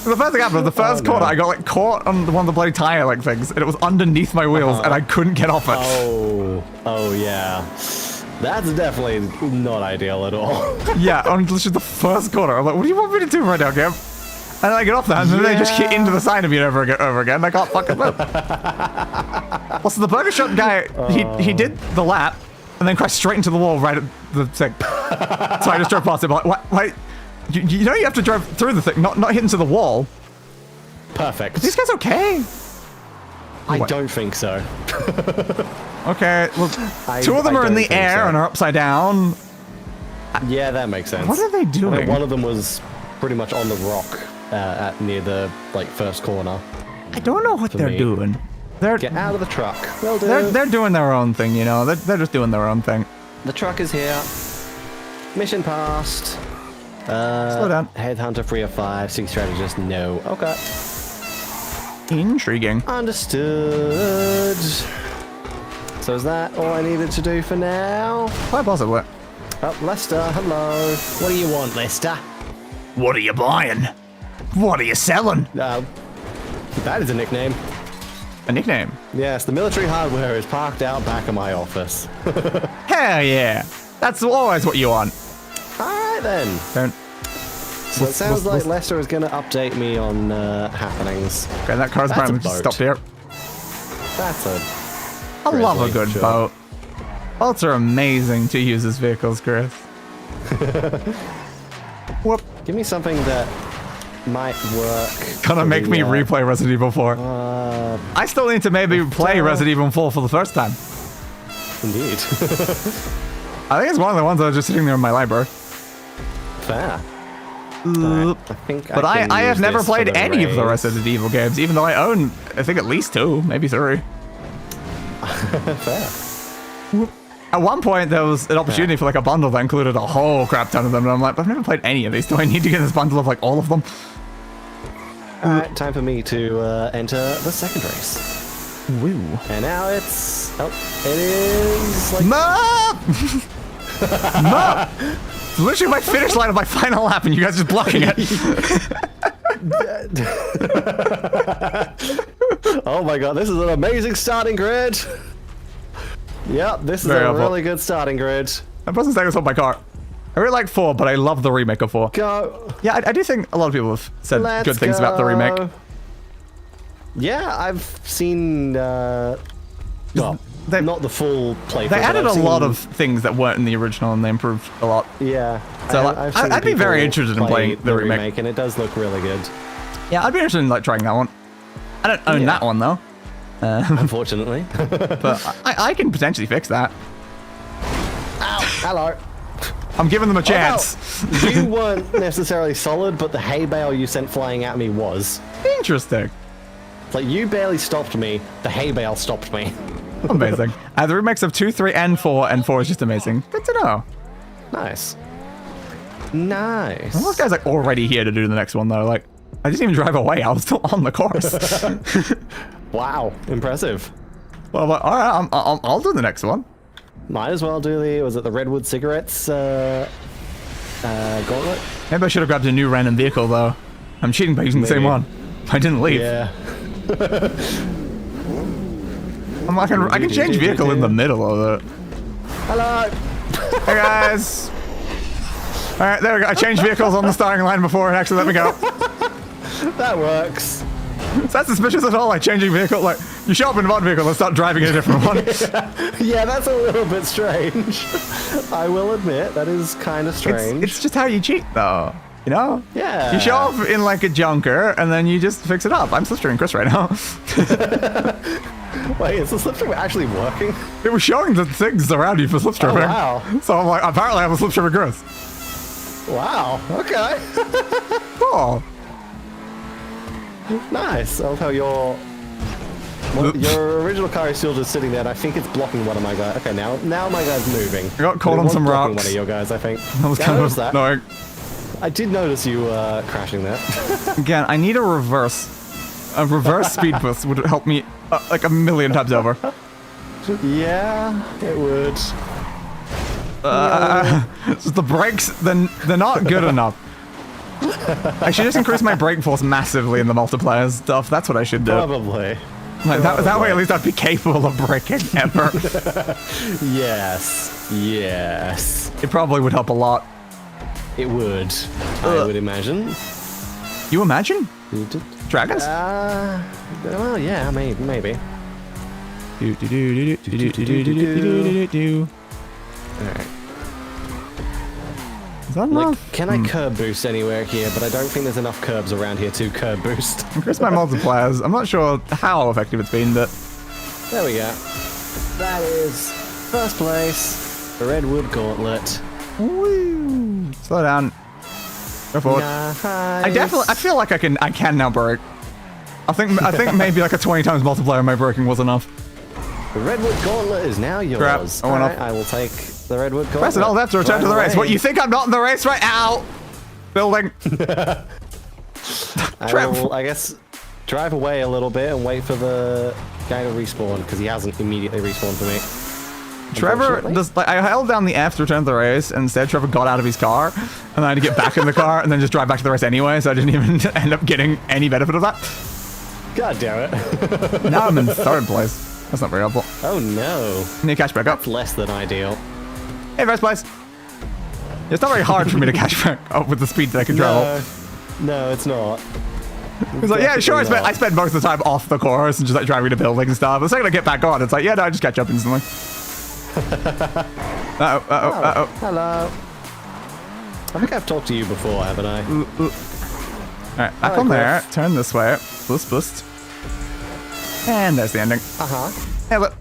The first thing happened, the first corner, I got like caught on one of the bloody tire like things, and it was underneath my wheels, and I couldn't get off it.
Oh yeah. That's definitely not ideal at all.
Yeah, on literally the first corner, I'm like, what do you want me to do right now, Gab? And then I get off that, and then they just hit into the side of me over again, and I can't fucking move. Also, the burger shot guy, he did the lap, and then crashed straight into the wall right at the thing. So I just drove past him, like, what? You know you have to drive through the thing, not hit into the wall.
Perfect.
Are these guys okay?
I don't think so.
Okay, well, 2 of them are in the air and are upside down.
Yeah, that makes sense.
What are they doing?
I mean, one of them was pretty much on the rock near the first corner.
I don't know what they're doing.
Get out of the truck. Well
they're doing their own thing, you know. They're just doing their own thing.
The truck is here. Mission passed.
Slow down.
Headhunter 3 of 5. Seek strategist. No. Okay.
Intriguing.
Understood. So is that all I needed to do for now?
Quite possibly.
Oh, Lester, hello. What do you want, Lester?
What are you buying? What are you selling?
That is a nickname.
A nickname?
Yes, the military hardware is parked out back of my office.
Hell yeah. That's always what you want.
Alright then.
Don't.
So it sounds like Lester is going to update me on happenings.
Okay, that car's probably just stopped here.
That's a...
I love a good boat. Boats are amazing to use as vehicles, Chris. Whoop.
Give me something that might work.
Gonna make me replay Resident Evil 4. I still need to maybe play Resident Evil 4 for the first time.
Indeed.
I think it's one of the ones that are just sitting there in my library.
Fair.
But I have never played any of the Resident Evil games, even though I own, I think, at least 2, maybe 3.
Fair.
At one point, there was an opportunity for like a bundle that included a whole crap ton of them, and I'm like, I've never played any of these. Do I need to get this bundle of like all of them?
Alright, time for me to enter the second race.
Woo.
And now it's... Oh, it is like...
No! No! It's literally my finish line of my final lap, and you guys just blocking it.
Oh my god, this is an amazing starting grid. Yep, this is a really good starting grid.
That person's taking us off my car. I really like 4, but I love the remake of 4.
Go.
Yeah, I do think a lot of people have said good things about the remake.
Yeah, I've seen, well, not the full playthrough.
They added a lot of things that weren't in the original, and they improved a lot.
Yeah.
So I'd be very interested in playing the remake.
And it does look really good.
Yeah, I'd be interested in like trying that one. I don't own that one though.
Unfortunately.
But I can potentially fix that.
Ow! Hello.
I'm giving them a chance.
Oh, no. You weren't necessarily solid, but the hay bale you sent flying at me was.
Interesting.
It's like you barely stopped me, the hay bale stopped me.
Amazing. The remakes of 2, 3, and 4 is just amazing. Good to know.
Nice. Nice.
Well, those guys are already here to do the next one though. Like, I didn't even drive away. I was still on the course.
Wow, impressive.
Well, all right, I'll do the next one.
Might as well do the Redwood cigarettes gauntlet.
Maybe I should have grabbed a new random vehicle though. I'm cheating by using the same one. I didn't leave.
Yeah.
I can change vehicle in the middle of it.
Hello.
Hey guys. All right, there we go. I changed vehicles on the starting line before it actually let me go.
That works.
Is that suspicious at all? Like changing vehicle? Like you show up in one vehicle and start driving in a different one.
Yeah, that's a little bit strange. I will admit that is kind of strange.
It's just how you cheat, though. You know?
Yeah.
You show up in like a junker and then you just fix it up. I'm slipstreaming Chris right now.
Wait, is the slipstream actually working?
It was showing the things around you for slipstreaming.
Oh, wow.
So I'm like, apparently I'm a slipstreaming Chris.
Wow. Okay.
Cool.
Nice. I love how your original car is still just sitting there, and I think it's blocking one of my guys. Okay, now my guy's moving.
I got caught on some rocks.
One of your guys, I think.
That was kind of annoying.
I did notice you crashing there.
Again, I need a reverse. A reverse speed boost would help me like a million times over.
Yeah, it would.
Just the brakes, they're not good enough. I should just increase my brake force massively in the multiplayer stuff. That's what I should do.
Probably.
Like, that way at least I'd be capable of braking ever.
Yes. Yes.
It probably would help a lot.
It would. I would imagine.
You imagine?
You did?
Dragons?
Well, yeah, maybe. Alright.
Is that enough?
Can I curb boost anywhere here? But I don't think there's enough curbs around here to curb boost.
Increase my multipliers. I'm not sure how effective it's been, but...
There we go. That is first place. The Redwood Gauntlet.
Woo! Slow down. Go forward.
Nice.
I feel like I can now brake. I think maybe like a 20 times multiplier on my braking was enough.
The Redwood Gauntlet is now yours.
Crap.
Alright, I will take the Redwood Gauntlet.
Press it all left to return to the race. What, you think I'm not in the race right now? Building.
I guess drive away a little bit and wait for the guy to respawn, because he hasn't immediately respawned for me.
Trevor, I held down the F to return to the race, and instead Trevor got out of his car, and I had to get back in the car and then just drive back to the race anyway, so I didn't even end up getting any benefit of that.
God damn it.
Now I'm in 3rd place. That's not very helpful.
Oh no.
Need to catch back up.
That's less than ideal.
Hey, 1st place. It's not very hard for me to catch back up with the speed that I can travel.
No, it's not.
He's like, yeah, sure, I spend most of the time off the course and just like driving to buildings and stuff. The second I get back on, it's like, yeah, no, I just catch up instantly.
Hello. I think I've talked to you before, haven't I?
Alright, back on there. Turn this way. Boost. And there's the ending. Hey, look.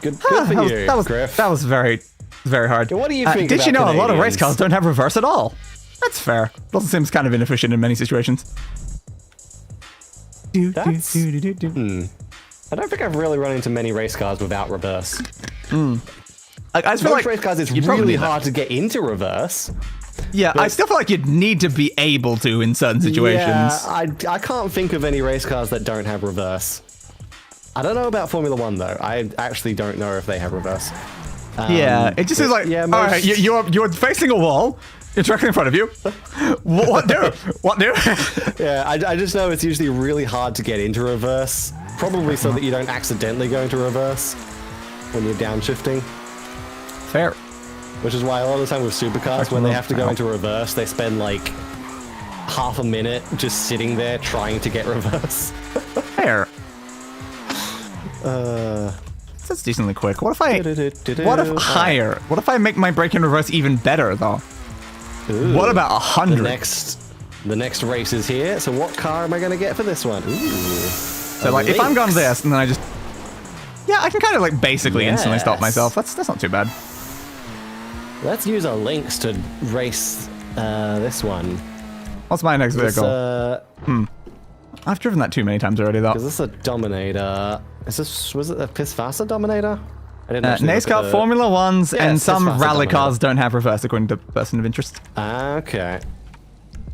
Good for you, Griff.
That was very, very hard.
What do you think
Did you know
about
a lot of race
Canadians?
cars don't have reverse at all? That's fair. It also seems kind of inefficient in many situations.
I don't think I've really run into many race cars without reverse.
I just feel
Most
like
race cars, it's
you'd probably
really
need that.
hard to get into reverse.
Yeah, I still feel like you'd need to be able to in certain situations.
Yeah, I can't think of any race cars that don't have reverse. I don't know about Formula 1 though. I actually don't know if they have reverse.
Yeah, it just is like, all right, you're facing a wall. It's directly in front of you. What do? What do?
Yeah, I just know it's usually really hard to get into reverse. Probably so that you don't accidentally go into reverse when you're downshifting.
Fair.
Which is why a lot of the time with supercars, when they have to go into reverse, they spend like half a minute just sitting there trying to get reverse.
Fair. That's decently quick. What if higher? What if I make my brake in reverse even better though?
Ooh,
what about 100?
The next race is here. So what car am I going to get for this one? Ooh,
so like, if I'm going this and then I just, yeah, I can kind of like basically instantly stop myself. That's not too bad.
Let's use a Lynx to race this one.
What's my next vehicle? I've driven that too many times already though.
Is this a Dominator? Was it a Pisfasa Dominator? I didn't
NASCAR Formula 1s and some
Pisfasa
rally
Dominator.
cars don't have reverse according to person of interest.
Okay.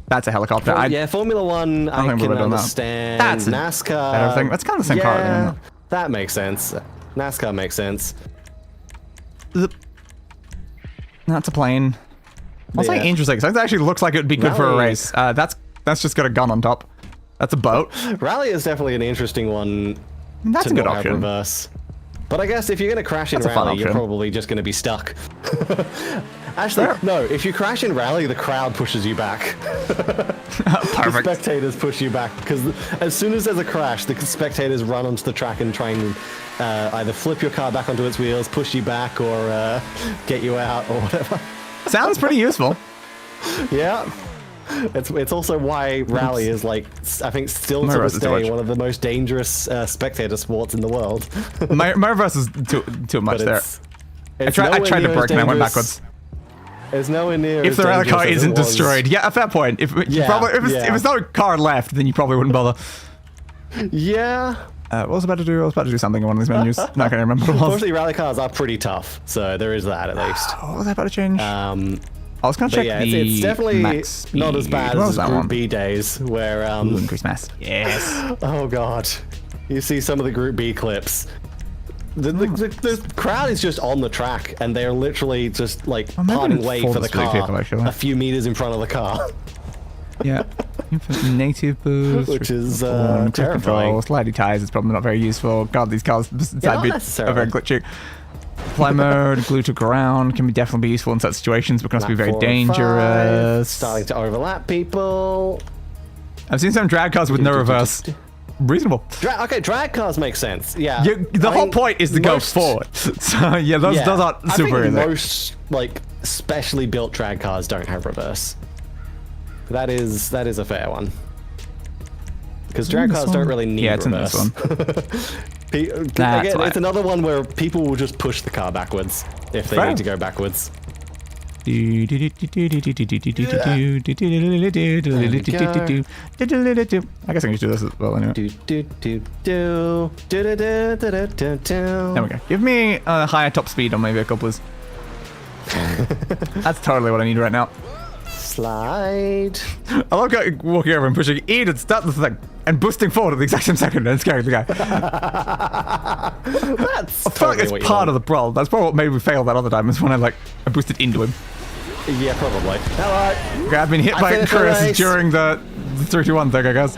That's a helicopter.
Yeah, Formula 1, I
think
can
we're doing that.
understand.
That's
NASCAR.
better thing. That's kind of the same car.
Yeah,
Isn't it?
that makes sense. NASCAR makes sense.
That's a plane. What's like interesting? So that actually looks like it would be good for a
Rally.
race. That's just got a gun on top. That's a boat.
Rally is definitely an interesting one.
That's
to
a good
not
option.
Have reverse. But I guess if you're going to crash in
That's a fun
Rally, you're
option.
probably just going to be stuck. Actually, no, if you crash in Rally, the crowd pushes you back.
Perfect.
The spectators push you back, because as soon as there's a crash, the spectators run onto the track and try and either flip your car back onto its wheels, push you back, or get you out, or whatever.
Sounds pretty useful.
Yeah. It's also why Rally is, like, I think still to this day one of the most dangerous spectator sports in the world.
my reverse is too much there. I tried to brake and I went backwards.
It's nowhere near.
If the rally car isn't destroyed, yeah, at that point, if it's not a car left, then you probably wouldn't bother.
Yeah.
What was I about to do? I was about to do something in one of these menus. Not gonna remember what it was.
Unfortunately, rally cars are pretty tough, so there is that at least.
What was I about to change? I was gonna check
yeah,
the
it's definitely
max speed.
not as bad
What was
as
that
Group
one?
B days, where
Ooh, increased mass. Yes.
Oh god, you see some of the Group B clips. The crowd is just on the track, and they're literally just like parting way for the car, a few meters in front of the car.
Yeah. Native boost,
which is
terrifying.
terrifying.
Slidey tires is probably not very useful. God, these cars are very glitchy. Fly mode, glue to ground can definitely be useful in such situations, but can also be very dangerous.
Starting to overlap people.
I've seen some drag cars with no reverse. Reasonable.
Okay, drag cars make sense. Yeah.
The whole point is to go forward. So yeah, those aren't super.
I think most like specially built drag cars don't have reverse. That is a fair one. Because drag cars don't really need reverse.
Yeah, it's in this one.
Again, it's another one where people will just push the car backwards if they need to go backwards. I
guess I can just do this as well anyway. There we go. Give me a higher top speed on my vehicle, please. That's totally what I need right now.
Slide.
I love walking over and pushing E to start the thing and boosting forward at the exact same second and scaring the guy.
That's
I feel like it's part of the problem. That's probably what made me fail that other time, is when I boosted into him.
Yeah, probably. Hello.
Okay, I've been hit by Chris during the 3-2-1 thing, I guess.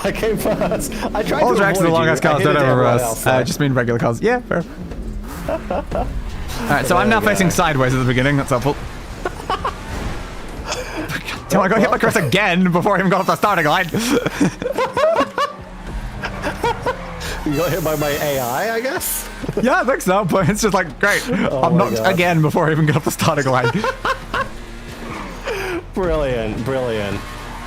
I came first. I tried
all
to
tracks
avoid
the long ass cars don't have reverse. Just mean regular cars. Yeah, fair. Alright, so I'm now facing sideways at the beginning. That's helpful. Damn, I got hit by Chris again before I even got off the starting line.
You got hit by my AI, I guess?
Yeah, I think so, but it's just like, great. I'm knocked again before I even get off the starting line.
Brilliant, brilliant.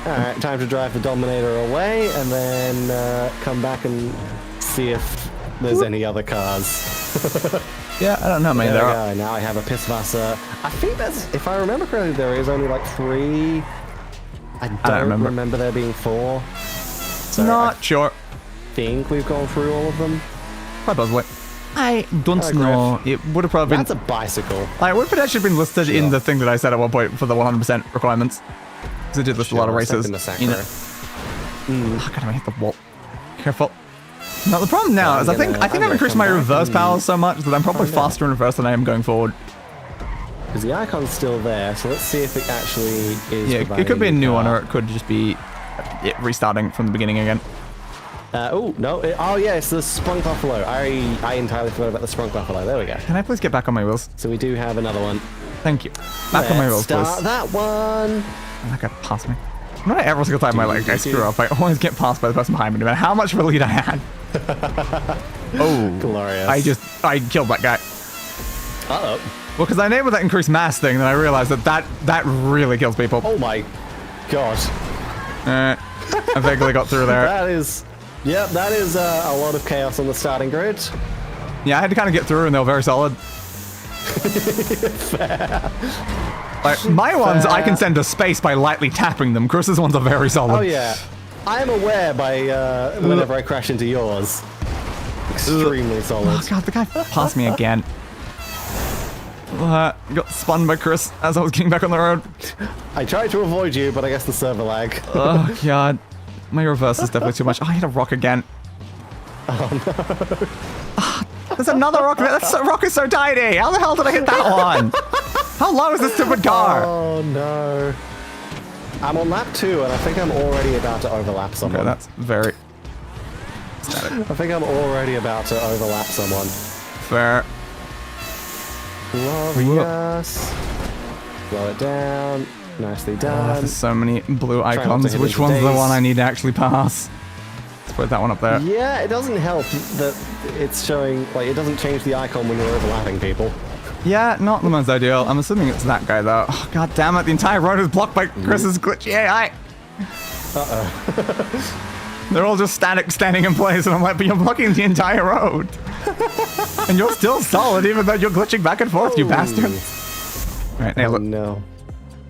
Alright, time to drive the Dominator away and then come back and see if there's any other cars.
Yeah, I don't know, man.
There we go. Now I have a Pisswasser. I think there's, if I remember correctly, there is only like 3. I don't remember there being 4. So
Not sure.
I think we've gone through all of them.
Possibly. I don't know. It would have probably been...
That's a bicycle.
It would have potentially been listed in the thing that I said at one point for the 100% requirements. Because it did list a lot of races in it. Oh, God, I hit the wall. Careful. Now, the problem now is I think I've increased my reverse power so much that I'm probably faster in reverse than I am going forward.
Because the icon's still there, so let's see if it actually is.
Yeah, it could be a new one, or it could just be restarting from the beginning again.
Oh, no. Oh, yeah, it's the Sprung Buffalo. I entirely forgot about the Sprung Buffalo. There we go.
Can I please get back on my wheels?
So we do have another one.
Thank you. Back on my wheels, please.
Start that one.
Oh, that guy passed me. Not every single time I screw up, I always get passed by the person behind me, no matter how much of a lead I had. Oh.
Glorious.
I killed that guy.
Uh-oh.
Well, because I enabled that increased mass thing, then I realized that really kills people.
Oh my god.
I vaguely got through there.
That is... Yep, that is a lot of chaos on the starting grid.
Yeah, I had to kind of get through and they were very solid.
Fair.
Like, my ones, I can send to space by lightly tapping them. Chris's ones are very solid.
Oh yeah. I am aware by whenever I crash into yours. Extremely solid.
Oh god, the guy passed me again. Got spun by Chris as I was getting back on the road.
I tried to avoid you, but I guess the server lag.
Oh god. My reverse is definitely too much. Oh, I hit a rock again.
Oh no.
There's another rock. That rock is so tiny. How the hell did I hit that one? How low is this stupid car?
Oh no. I'm on lap 2 and I think I'm already about to overlap someone.
Okay, that's very static.
I think I'm already about to overlap someone.
Fair.
Glorious. Slow it down. Nicely done.
There's so many blue icons. Which one's the one I need to actually pass? Let's put that one up there.
Yeah, it doesn't help that it's showing, like, it doesn't change the icon when you're overlapping people.
Yeah, not the most ideal. I'm assuming it's that guy, though. Oh, god damn it, the entire road is blocked by Chris's glitchy AI.
Uh-oh.
They're all just standing in place, and I'm like, but you're blocking the entire road. And you're still solid, even though you're glitching back and forth, you bastard. Alright, now look.
No.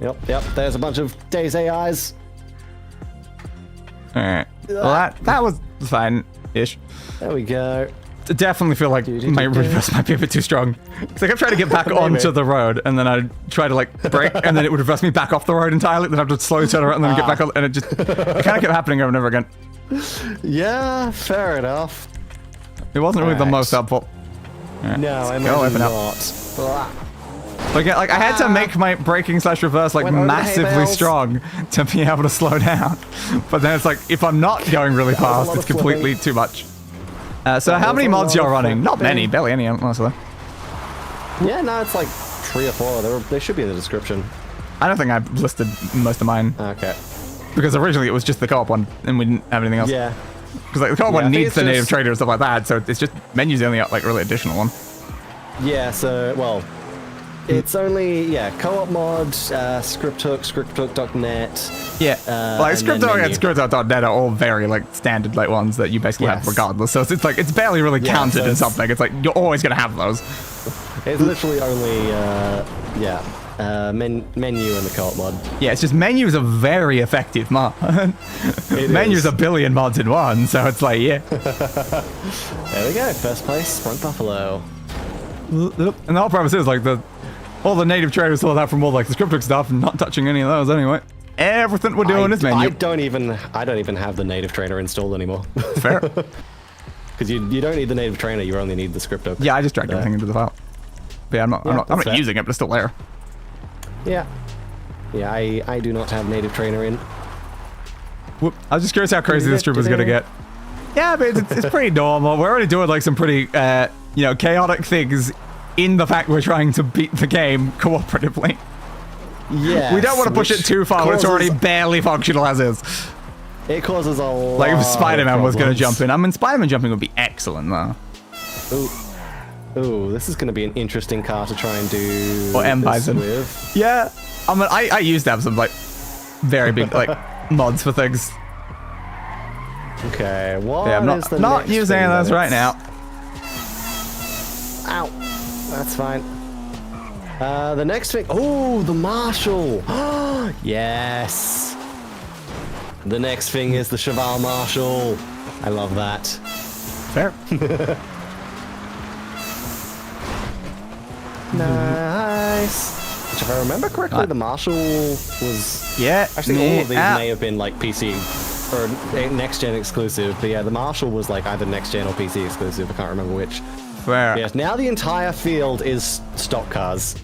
Yep, there's a bunch of Dei's AIs.
Alright. Well, that was fine-ish.
There we go.
I definitely feel like my reverse might be a bit too strong. Because I kept trying to get back onto the road, and then I'd try to, like, brake, and then it would reverse me back off the road entirely, then I'd have to slowly turn around and then get back on, and it kind of kept happening over and over again.
Yeah, fair enough.
It wasn't really the most helpful.
Right, no, I imagine not.
But again, like, I had to make my braking / reverse, like, massively strong to be able to slow down. But then it's like, if I'm not going really fast, it's completely too much. So how many mods you're running? Not many, barely any, honestly.
Yeah, no, it's like 3 or 4. They should be in the description.
I don't think I've listed most of mine.
Okay.
Because originally it was just the co-op one, and we didn't have anything else.
Yeah.
Because like the co-op one needs the native trader and stuff like that, so it's just menus the only like really additional one.
Yeah, so well, it's only co-op mod, scripthook.net.
Yeah, like scripthook and scripthook.net are all very like standard like ones that you basically have regardless. So it's like it's barely really counted in something. It's like you're always gonna have those.
It's literally only menu in the co-op mod.
Yeah, it's just menus are very effective mod. Menus a billion mods in one, so it's like yeah.
There we go, first place, Sprung Buffalo.
And the whole premise is like all the native traders saw that from all like the scripted stuff and not touching any of those anyway. Everything we're doing is menu.
I don't even have the native trainer installed anymore.
Fair.
Because you don't need the native trainer, you only need the script open.
Yeah, I just dragged everything into the file. But yeah, I'm not using it, but it's still there.
Yeah. Yeah, I do not have native trainer in.
Whoop. I was just curious how crazy this trip was gonna get. Yeah, but it's pretty normal. We're already doing like some pretty, chaotic things in the fact we're trying to beat the game cooperatively. Yeah. We don't want to push it too far when it's already barely functional as is.
It causes a lot.
Like if Spider-Man was gonna jump in. I mean, Spider-Man jumping would be excellent though.
Ooh, this is gonna be an interesting car to try and do.
Or M-Bison.
With.
Yeah. I mean, I used to have some like very big like mods for things.
Okay, what
yeah, I'm
is the
not
next
using any of those right now.
Ow. That's fine. The next thing. Oh, the Marshal. Yes. The next thing is the Cheval Marshal. I love that.
Fair.
Nice. Which, if I remember correctly, the Marshal was...
Yeah.
Actually, all of these may have been like PC or next-gen exclusive. But yeah, the Marshal was like either next-gen or PC exclusive. I can't remember which.
Fair.
Yes, now the entire field is stock cars.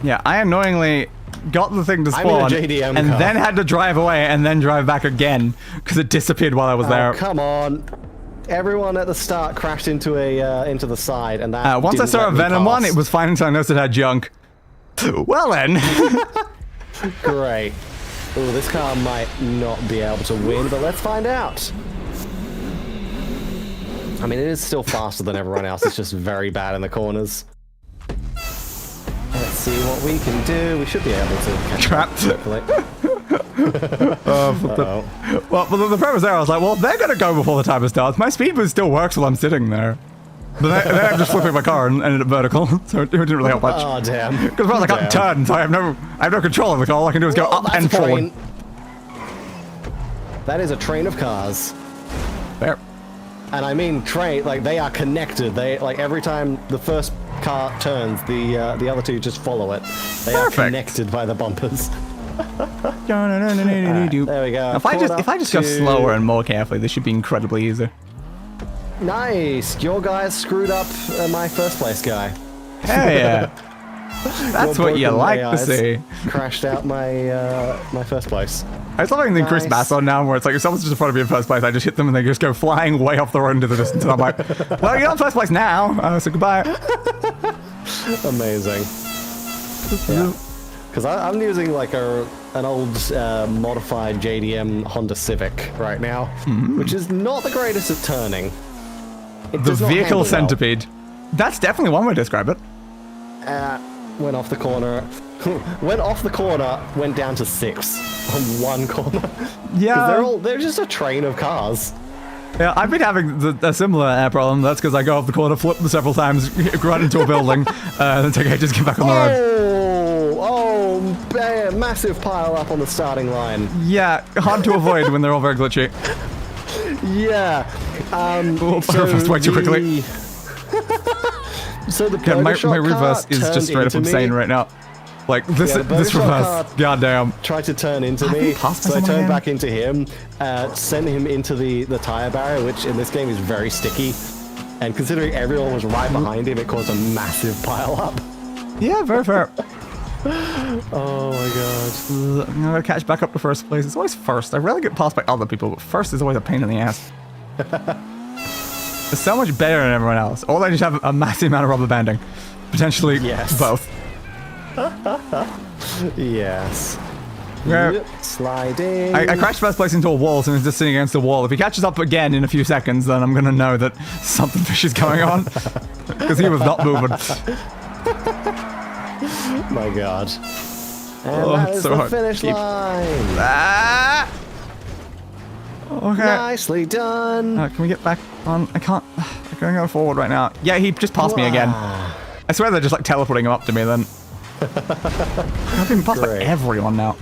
Yeah, I annoyingly got the thing to spawn
and
then had to drive away and then drive back again because it disappeared while I was there.
Come on. Everyone at the start crashed into the side, and that
once I saw a Venom one, it was fine until I noticed it had junk. Well then.
Great. Oh, this car might not be able to win, but let's find out. I mean, it is still faster than everyone else. It's just very bad in the corners. Let's see what we can do. We should be able to catch
Trapped.
Well,
the premise there, I was like, well, they're going to go before the timer starts. My speed boost still works while I'm sitting there. But then I'm just flipping my car and ended up vertical, so it didn't really help much.
Oh, damn.
Because I can't turn, so I have no control of the car. All I can do is go up and forward.
That is a train of cars.
There.
And I mean train, like they are connected. They like every time the first car turns, the other two just follow it. They are connected by the bumpers. There we go.
If I just go slower and more carefully, this should be incredibly easy.
Nice. Your guys screwed up my first place guy.
Hey, yeah. That's what you like to see.
Crashed out my my first place.
I was loving the increased mass on now, where it's like if someone's just in front of me in first place, I just hit them and they just go flying way off the road into the distance. And I'm like, well, you're in first place now, so goodbye.
Amazing. Because I'm using like an old modified JDM Honda Civic right now, which is not the greatest at turning.
The vehicle centipede. That's definitely one way to describe it.
Went off the corner. Went down to 6 on one corner.
Yeah.
They're just a train of cars.
Yeah, I've been having a similar problem. That's because I go off the corner, flip several times, run into a building, then take ages to get back on the road.
Oh, bam, massive pile up on the starting line.
Yeah, hard to avoid when they're all very glitchy.
Yeah.
So way too quickly.
So the
my reverse is just straight up insane right now. Like this reverse, goddamn.
Tried to turn into me, so I turned back into him, sent him into the tire barrier, which in this game is very sticky. And considering everyone was right behind him, it caused a massive pile up.
Yeah, very fair.
Oh my god.
I'm gonna catch back up to first place. It's always first. I rarely get passed by other people, but first is always a pain in the ass. It's so much better than everyone else. Or they just have a massive amount of rubber banding. Potentially both.
Yes.
Yep.
Sliding.
I crashed first place into a wall, so he's just sitting against the wall. If he catches up again in a few seconds, then I'm gonna know that something fishy is going on. Because he was not moving.
My god. And that is the finish line.
Ah! Okay.
Nicely done.
Can we get back on? I can't. I'm going to go forward right now. Yeah, he just passed me again. I swear they're just like teleporting him up to me then. I've been passed by everyone now.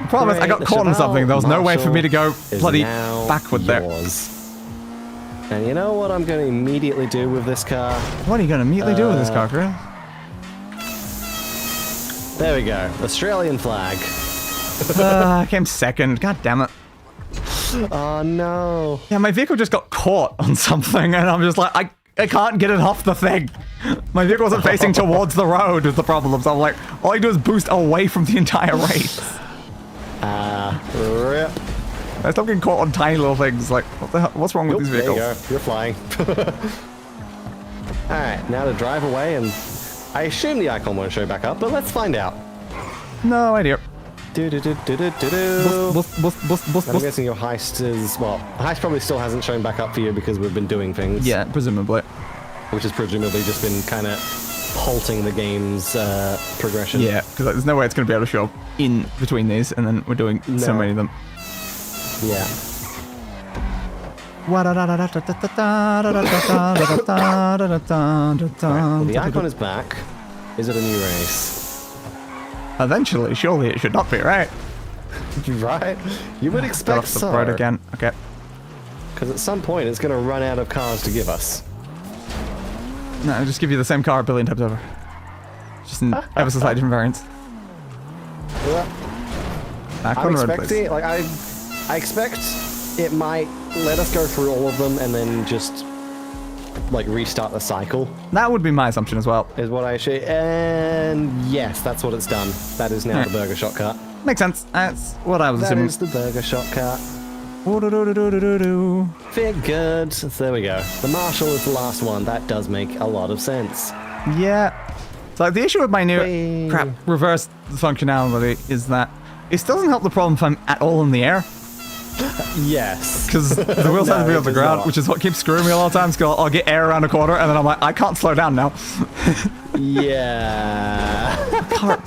The problem is I got caught in something. There was no way for me to go bloody backward there.
And you know what I'm going to immediately do with this car?
What are you going to immediately do with this car, Chris?
There we go. Australian flag.
I came second. God damn it.
Oh no.
Yeah, my vehicle just got caught on something, and I'm just like, I can't get it off the thing. My vehicle wasn't facing towards the road with the problem, so I'm like, all I do is boost away from the entire race.
Rip.
I stop getting caught on tiny little things. Like, what the hell? What's wrong with these vehicles?
There you go. You're flying. Alright, now to drive away, and I assume the icon won't show back up, but let's find out.
No idea.
I'm guessing your heist is, well, heist probably still hasn't shown back up for you because we've been doing things.
Yeah, presumably.
Which has presumably just been kind of halting the game's progression.
Yeah, because there's no way it's going to be able to show up in between these, and then we're doing so many of them.
Yeah.
Well,
the icon is back. Is it a new race?
Eventually, surely it should not be, right?
Right? You would expect so.
Right again. Okay.
Because at some point it's going to run out of cars to give us.
No, I'll just give you the same car a billion times over. Just in ever so slightly different variants.
I'm expecting, like, I expect it might let us go through all of them and then just, like, restart the cycle.
That would be my assumption as well.
Is what I should. And yes, that's what it's done. That is now the burger shortcut.
Makes sense. That's what I was assuming.
That is the burger shortcut. Figured. So there we go. The Marshall is the last one. That does make a lot of sense.
Yeah. So the issue with my new reverse functionality is that it doesn't help the problem if I'm at all in the air.
Yes.
Because the wheels have to be on the ground, which is what keeps screwing me a lot of times. Because I'll get air around a corner, and then I'm like, I can't slow down now.
Yeah.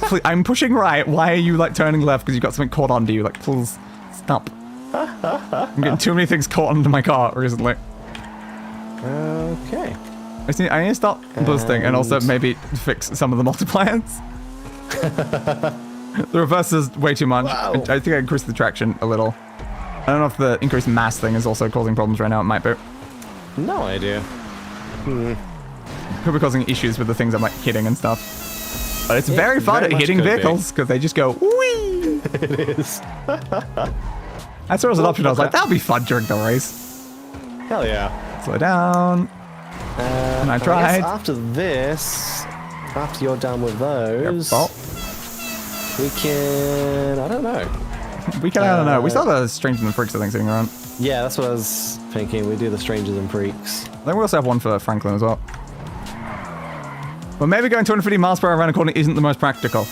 Please, I'm pushing right. Why are you like turning left? Because you've got something caught onto you. Like, please stop. I'm getting too many things caught onto my car recently.
Okay.
I need to stop boosting and also maybe fix some of the multipliers. The reverse is way too much.
Wow.
I think I increased the traction a little. I don't know if the increased mass thing is also causing problems right now. It might be.
No idea.
Could be causing issues with the things I'm like hitting and stuff. But it's very fun at hitting vehicles because they just go whee.
It is.
I saw it as an option. I was like, that'll be fun during the race.
Hell yeah.
Slow down. And I tried.
I guess after this, after you're done with those, we can. I don't know.
We can. I don't know. We saw the Strangers and Freaks, I think, sitting around.
Yeah, that's what I was thinking. We do the Strangers and Freaks.
I think we also have one for Franklin as well. But maybe going 250 miles per hour around a corner isn't the most practical.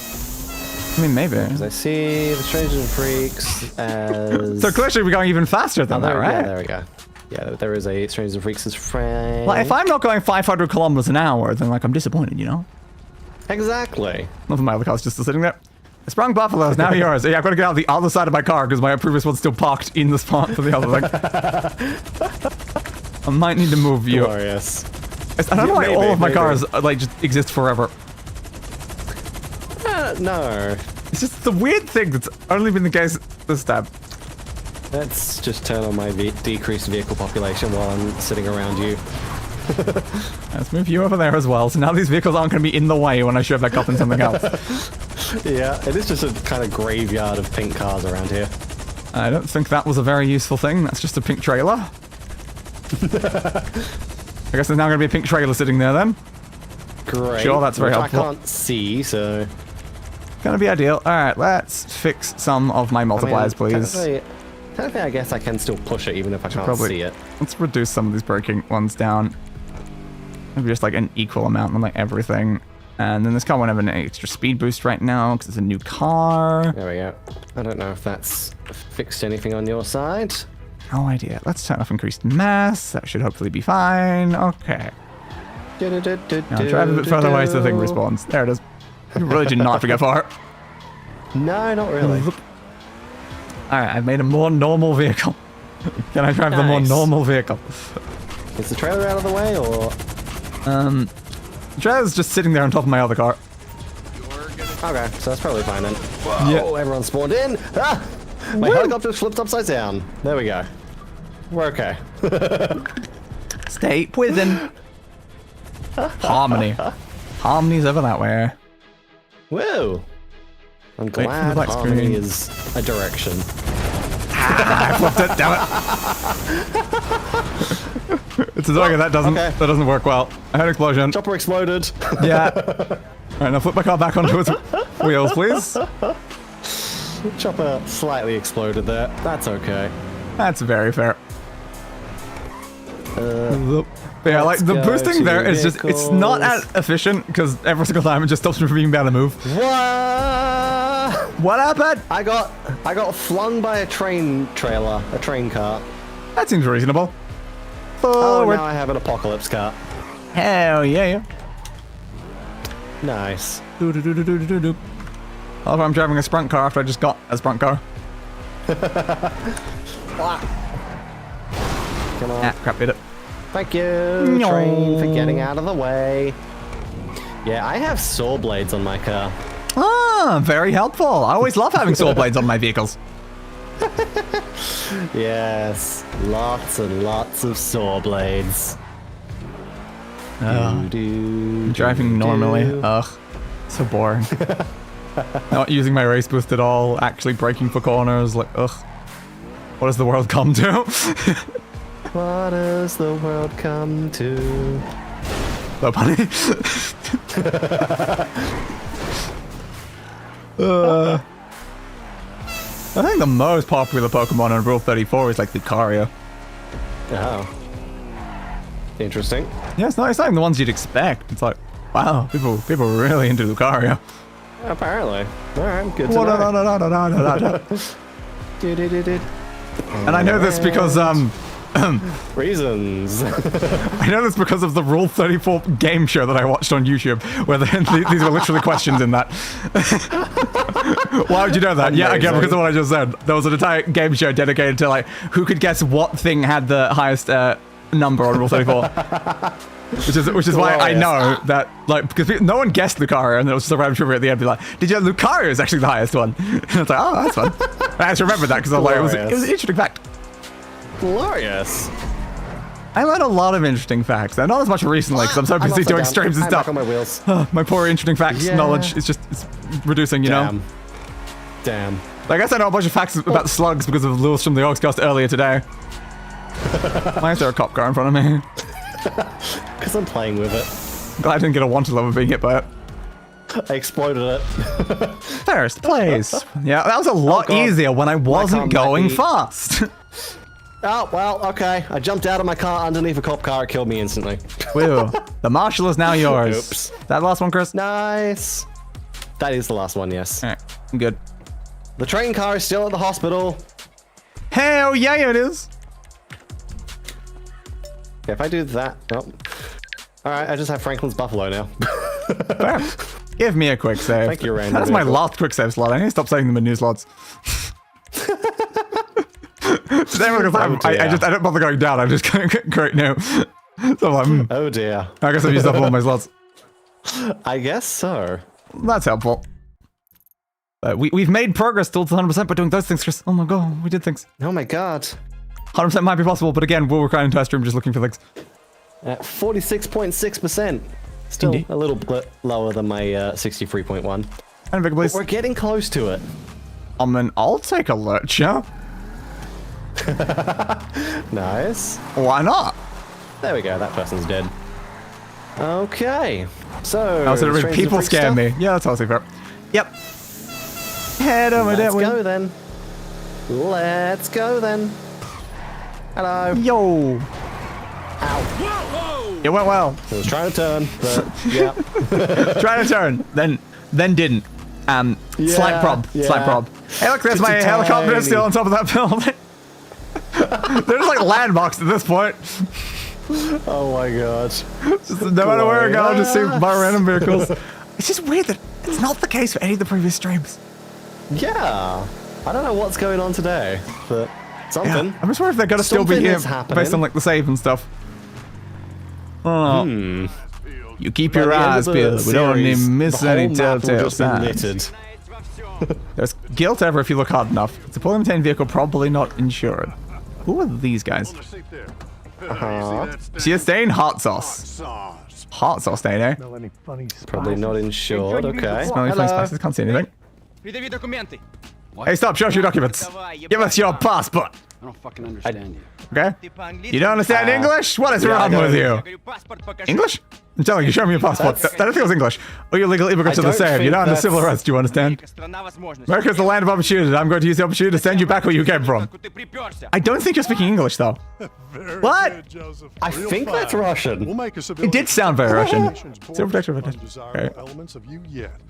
I mean, maybe.
Because I see the Strangers and Freaks as.
So clearly we're going even faster than that, right?
Yeah, there we go. Yeah, there is a Strangers and Freaks as friend.
Like, if I'm not going 500 kilometers an hour, then like I'm disappointed, you know?
Exactly.
Not that my other car's just sitting there. The sprung buffalo is now yours. Yeah, I've got to get out the other side of my car because my previous one's still parked in the spot for the other thing. I might need to move you.
Glorious.
I don't know why all of my cars like just exist forever.
No.
It's just the weird thing that's only been the case this time.
Let's just turn on my decreased vehicle population while I'm sitting around you.
Let's move you over there as well. So now these vehicles aren't going to be in the way when I show back up in something else.
Yeah, it is just a kind of graveyard of pink cars around here.
I don't think that was a very useful thing. That's just a pink trailer. I guess there's now going to be a pink trailer sitting there then.
Great.
Sure, that's very helpful.
I can't see, so...
Gonna be ideal. Alright, let's fix some of my multipliers, please.
Technically, I guess I can still push it even if I can't see it.
Let's reduce some of these braking ones down. Maybe just like an equal amount on like everything. And then this car won't have an extra speed boost right now because it's a new car.
There we go. I don't know if that's fixed anything on your side.
No idea. Let's turn off increased mass. That should hopefully be fine. Okay. Now drive a bit further away so the thing respawns. There it is. You really did not have to go far.
No, not really.
Alright, I've made a more normal vehicle. Can I drive the more normal vehicle?
Is the trailer out of the way, or...?
The trailer's just sitting there on top of my other car.
Okay, so that's probably fine then. Whoa,
yeah.
Everyone spawned in! Ah! My helicopter flipped upside down. There we go. We're okay.
State prison. Harmony. Harmony's over that way.
Whoa! I'm
Wait for the
glad
black
harmony
screen.
is a direction.
I flipped it, damn it. It's annoying that doesn't work well. I had an explosion.
Chopper exploded.
Yeah. Alright, now flip my car back onto its wheels, please.
Chopper slightly exploded there. That's okay.
That's very fair. But yeah, like the boosting there is just, it's not as efficient because every single time it just stops me from even able to move. What happened?
I got flung by a train trailer, a train car.
That seems reasonable.
Oh, now I have an apocalypse car.
Hell yeah.
Nice.
I love how I'm driving a sprint car after I just got a sprint car.
Come on.
Ah, crap, hit it.
Thank you, train, for getting out of the way. Yeah, I have saw blades on my car.
Ah, very helpful. I always love having saw blades on my vehicles.
Yes, lots and lots of saw blades.
Driving normally. Ugh, so boring. Not using my race boost at all, actually braking for corners, like, ugh. What does the world come to?
What does the world come to?
So funny. I think the most popular Pokemon on Rule 34 is like Lucario.
Oh. Interesting.
Yeah, it's not like the ones you'd expect. It's like, wow, people are really into Lucario.
Apparently. Alright, good to know.
And I know this because,
reasons.
I know this because of the Rule 34 game show that I watched on YouTube, where these were literally questions in that. Why would you know that? Yeah, again, because of what I just said. There was an entire game show dedicated to, like, who could guess what thing had the highest number on Rule 34. Which is why I know that, like, because no one guessed Lucario, and there was just a random trivia at the end, be like, did you know Lucario is actually the highest one? And it's like, oh, that's fun. I actually remembered that because I was like, it was an interesting fact.
Glorious.
I learned a lot of interesting facts, and not as much recently because I'm so busy doing streams and stuff.
On my wheels.
My poor interesting facts knowledge is just reducing, you know?
Damn.
Like, I guess I know a bunch of facts about slugs because of Lewis from the Orcscast earlier today. Why is there a cop car in front of me?
Because I'm playing with it.
Glad I didn't get a wanted level being hit by it.
I exploded it.
First place. Yeah, that was a lot easier when I wasn't going fast.
Oh, well, okay. I jumped out of my car underneath a cop car. It killed me instantly.
Woo. The marshal is now yours.
Oops.
That the last one, Chris?
Nice. That is the last one, yes.
Alright, good.
The train car is still at the hospital.
Hell yeah, it is.
If I do that... Oh. Alright, I just have Franklin's Buffalo now.
Fair. Give me a quick save.
Thank you, Random.
That's my last quick save slot. I need to stop saving them in new slots. Today, I don't bother going down. I'm just going great now. So I'm
oh dear.
I guess I've used up all my slots.
I guess so.
That's helpful. We've made progress towards 100% by doing those things, Chris. Oh my god, we did things.
Oh my god.
100% might be possible, but again, we'll record into our stream just looking for things.
At 46.6%. Still a little bit lower than my 63.1.
And big please.
But we're getting close to it.
I'll take a lurcher.
Nice.
Why not?
There we go, that person's dead. Okay. So,
people scare me. Yeah, that's totally fair. Yep. Head over there.
Let's go then. Let's go then. Hello.
Yo.
Ow.
It went well.
I was trying to turn, but yeah.
Trying to turn, then didn't. Slight prob. Hey, look, there's my helicopter still on top of that building. They're just like landmarks at this point.
Oh my gosh.
No matter where I go, I'll just see by random vehicles. It's just weird that it's not the case for any of the previous streams.
Yeah. I don't know what's going on today, but something.
Yeah. I'm just wondering if they're gonna still be here based on like the save and stuff. Oh. You keep your eyes peeled. We don't need miss any telltale signs. There's guilt ever if you look hard enough. It's a poorly maintained vehicle, probably not insured. Who are these guys? She is staying hot sauce. Hot sauce stain, eh?
Probably not insured, okay.
Smelling funny spices, can't see anything. Hey, stop! Show us your documents. Give us your passport.
I don't fucking understand you.
Okay? You don't understand English? What is wrong with you? English? I'm telling you, show me your passport. I don't think it was English. Oh, you're legal immigrants are the same. You're not under civil arrest, do you understand? America is the land of opportunity. I'm going to use the opportunity to send you back where you came from. I don't think you're speaking English, though. What?
I think that's Russian.
It did sound very Russian. Zero protection of okay.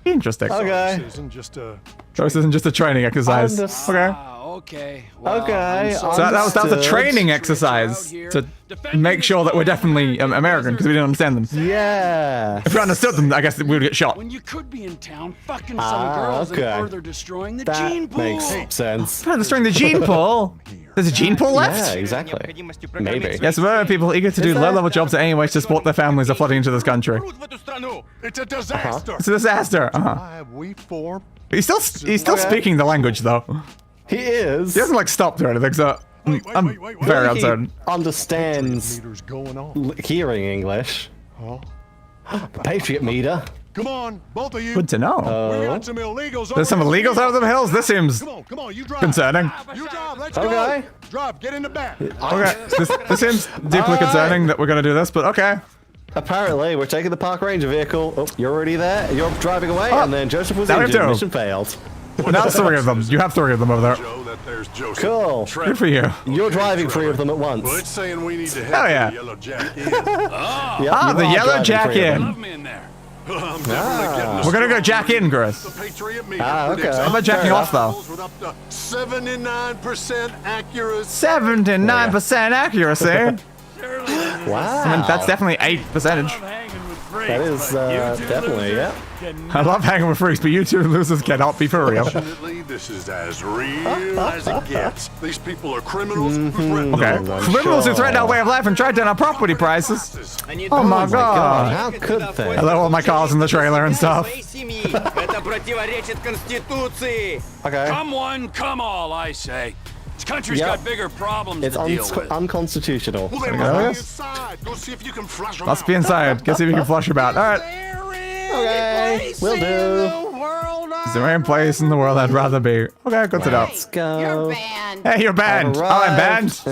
Interesting.
Okay.
This isn't just a training exercise. Okay.
Okay.
Okay.
So that was a training exercise to make sure that we're definitely American because we didn't understand them.
Yeah.
If we understood them, I guess we would get shot.
When you could be in town fucking some girls and further destroying the gene pool.
That makes sense.
Destroying the gene pool? There's a gene pool left?
Yeah, exactly. Maybe.
Yes, where people eager to do low-level jobs at any wage to support their families are flooding into this country.
It's a disaster.
It's a disaster. He's still speaking the language though.
He is.
He hasn't like stopped or anything, so I'm very uncertain.
He understands hearing English. Patriot meter.
Come on, both of you.
Good to know.
We got some illegals.
There's some illegals out of the hills. This seems concerning.
You drive. Let's
go.
Drive. Get in the back.
Okay, this seems deeply concerning that we're gonna do this, but okay.
Apparently, we're taking the park ranger vehicle. Oh, you're already there. You're driving away, and then Joseph was injured. Mission failed.
Now it's 3 of them. You have 3 of them over there.
Cool.
Good for you.
You're driving 3 of them at once.
Well, it's saying we need to head
Oh yeah.
the Yellow Jack Inn.
The Yellow Jack Inn. We're gonna go jack in, Chris.
Okay.
How about jacking off though?
79% accuracy.
79% accuracy.
Wow.
I mean, that's definitely 8%.
That is definitely, yeah.
I love hanging with freaks, but you two losers cannot be for real.
Fortunately, this is as real as it gets. These people are criminals.
Okay. Criminals who threaten our way of life and tried down our property prices. Oh my god.
How could they?
I left all my cars in the trailer and stuff.
Okay.
Come one, come all, I say. This country's got bigger problems
It's
to deal with.
unconstitutional.
Well, then
Go.
inside. Go see if you can flush them
Let's
out.
be inside. Go see if we can flush about. Alright.
Okay. Will do.
Is there any place in the world I'd rather be? Okay, good to know.
Let's go.
You're banned.
Hey, you're banned. Oh, I'm banned.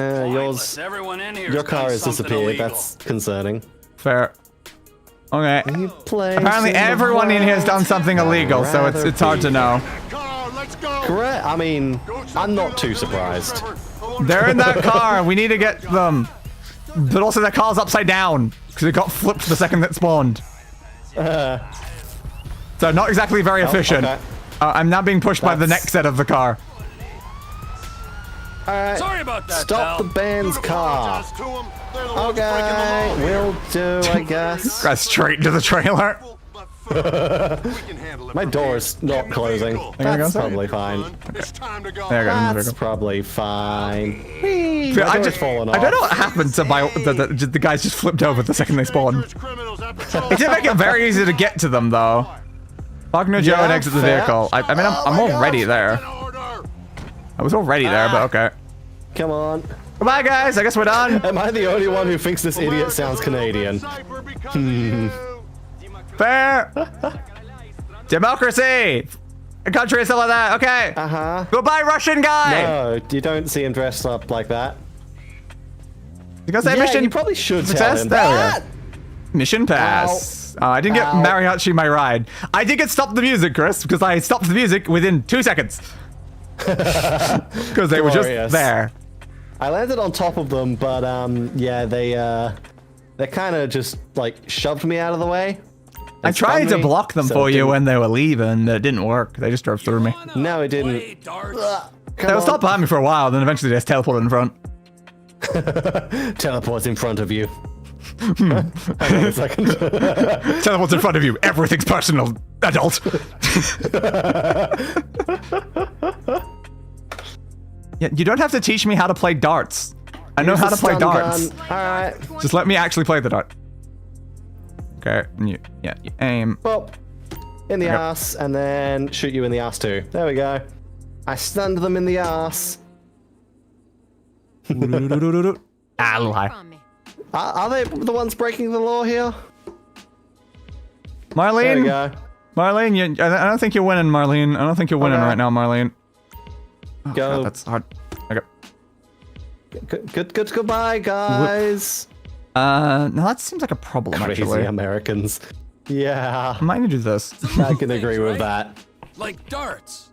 Everyone in here
Your car has disappeared. That's concerning.
Fair. Okay.
Place
Apparently everyone in here has done something illegal, so it's hard to know.
Correct. I mean, I'm not too surprised.
They're in that car. We need to get them. But also that car's upside down because it got flipped the second that spawned. So not exactly very efficient.
Okay.
I'm now being pushed by the next set of the car.
Alright.
Sorry about that,
Stop
pal.
the band's car. Okay, will do, I guess.
Right straight into the trailer.
My door is not closing. That's probably fine.
It's time to go.
There you go.
That's probably fine.
I don't know what happened to my the guys just flipped over the second they spawned. It did make it very easy to get to them though. Park near Joe and exit the vehicle. I mean I'm already there. I was already there, but okay.
Come on.
Goodbye guys, I guess we're done.
Am I the only one who thinks this idiot sounds Canadian?
Fair. Democracy. A country and stuff like that. Okay. Goodbye, Russian guy.
No, you don't see him dressed up like that.
You gotta say mission.
You probably should
success.
tell him.
There we go. Mission pass. I didn't get mariachi my ride. I did get stop the music, Chris, because I stopped the music within 2 seconds. Because they were just there.
I landed on top of them, but yeah, they kind of just like shoved me out of the way.
I tried to block them for you when they were leaving, but it didn't work. They just drove through me.
No, it didn't.
They would stop behind me for a while, then eventually they just teleported in front.
Teleports in front of you. Hang on a second.
Teleports in front of you. Everything's personal, adult. Yeah, you don't have to teach me how to play darts. I know how to play darts.
Alright.
Just let me actually play the dart. Okay, and you aim.
Well, in the ass, and then shoot you in the ass too. There we go. I stunned them in the ass.
Ah, little high.
Are they the ones breaking the law here?
Marlene?
There we go.
Marlene, I don't think you're winning, Marlene. I don't think you're winning right now, Marlene. Oh,
Go.
God, that's hard. Okay.
Goodbye, guys.
No, that seems like a problem,
Crazy
actually.
Americans. Yeah.
I might need to do this.
I can agree with that.
Like darts.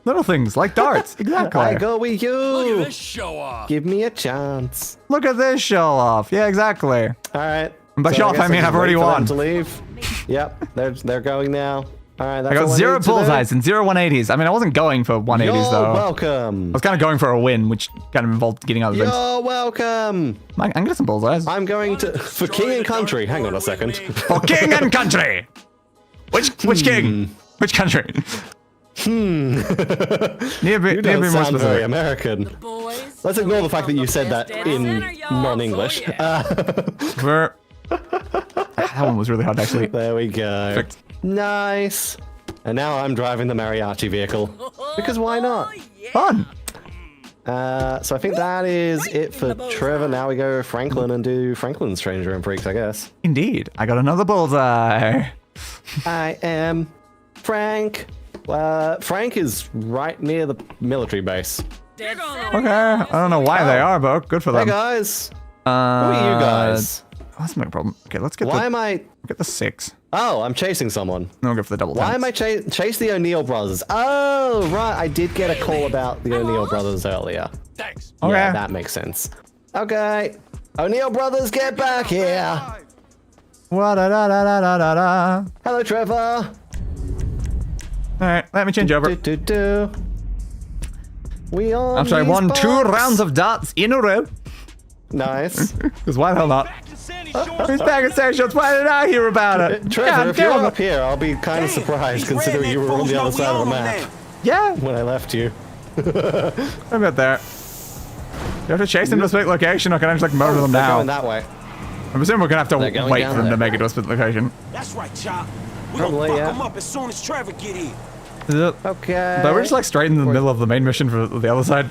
Little things, like darts. Exactly.
I go with you.
Look at this show off.
Give me a chance.
Look at this show off. Yeah, exactly.
All right.
And by show off, I mean I've already won.
To leave. Yep, they're going now. All right, that's
I got
all
0
need to do.
bullseyes and 0 180s. I mean, I wasn't going for 180s
You're
though.
welcome.
I was kind of going for a win, which kind of involved getting other things.
You're welcome.
I can get some bullseyes.
I'm going to for king and country. Hang on a second.
For king and country. Which king? Which country?
You don't sound very American. Let's ignore the fact that you said that in non-English.
That one was really hard, actually.
There we go.
Perfect.
Nice. And now I'm driving the mariachi vehicle. Because why not?
Fun.
So I think that is it for Trevor. Now we go Franklin and do Franklin's Stranger and Freaks, I guess.
Indeed. I got another bullseye.
I am Frank. Frank is right near the military base.
Okay. I don't know why they are, but good for them.
Hey guys. Who are you guys?
That's not a problem. Okay, let's get get the 6.
Oh, I'm chasing someone.
Then we'll go for the double.
Why am I chase the O'Neill brothers? Oh, right. I did get a call about the O'Neill brothers earlier.
Thanks.
Okay.
Yeah, that makes sense. Okay. O'Neill brothers, get back here.
Wa-da-da-da-da-da-da.
Hello, Trevor.
Alright, let me change over.
We are.
After I won 2 rounds of darts in a row.
Nice.
Because why the hell not? Who's back at Sandy Shots? Why did I hear about it?
Trevor, if you're up here, I'll be kind of surprised considering you were on the other side of the map.
Yeah.
When I left you.
I'm about there. You have to chase them to a specific location, or can I just like murder them now?
Going that way.
I'm assuming we're gonna have to wait
going
for them to make it to a specific location.
That's right, Chop. We're
Probably,
gonna fuck
yeah.
them up as soon as Trevor get here.
Okay.
But we're just like straight in the middle of the main mission for the other side.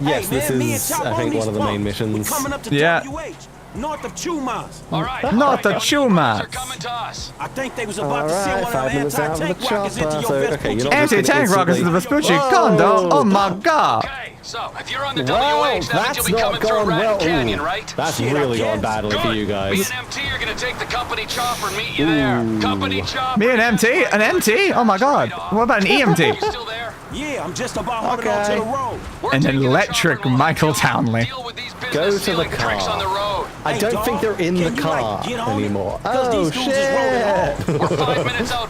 Yes,
Hey,
this
man, me and
is,
Chop
I
on
think,
these
one of the main
bumps.
missions.
We're coming up to
Yeah.
WH, north of Chumas.
All right.
Not the
They're
Chumas.
coming to us.
I think they was about to send
Alright,
one
5
of them
minutes out of the
anti-tank rockets into
chopper.
your
So,
Vespucci.
okay, you're not
Anti-tank rockets in the Vespucci condo. Oh my god.
Okay, so if you're on the
Well,
WH, that means
that's
you'll be
not
coming through
gone
Rat
well.
Canyon,
Ooh,
right?
That's
Shit,
really
I
gone
guess.
badly for you
Me
guys.
and MT are gonna take the company chopper and meet you there. Company chopper.
Me and MT? An MT? Oh my god. What about an EMT?
You still there?
Yeah, I'm just about holding on to the road.
We're
An
taking the
electric
chopper
Michael
location.
Townley.
Deal with these
Go to the
business-stealing pricks on the road.
I
Hey,
don't
dog,
think they're in
can
the
you,
car
like, get on it?
anymore.
'Cause
Oh,
these dudes is rolling
shit.
We're 5 minutes out.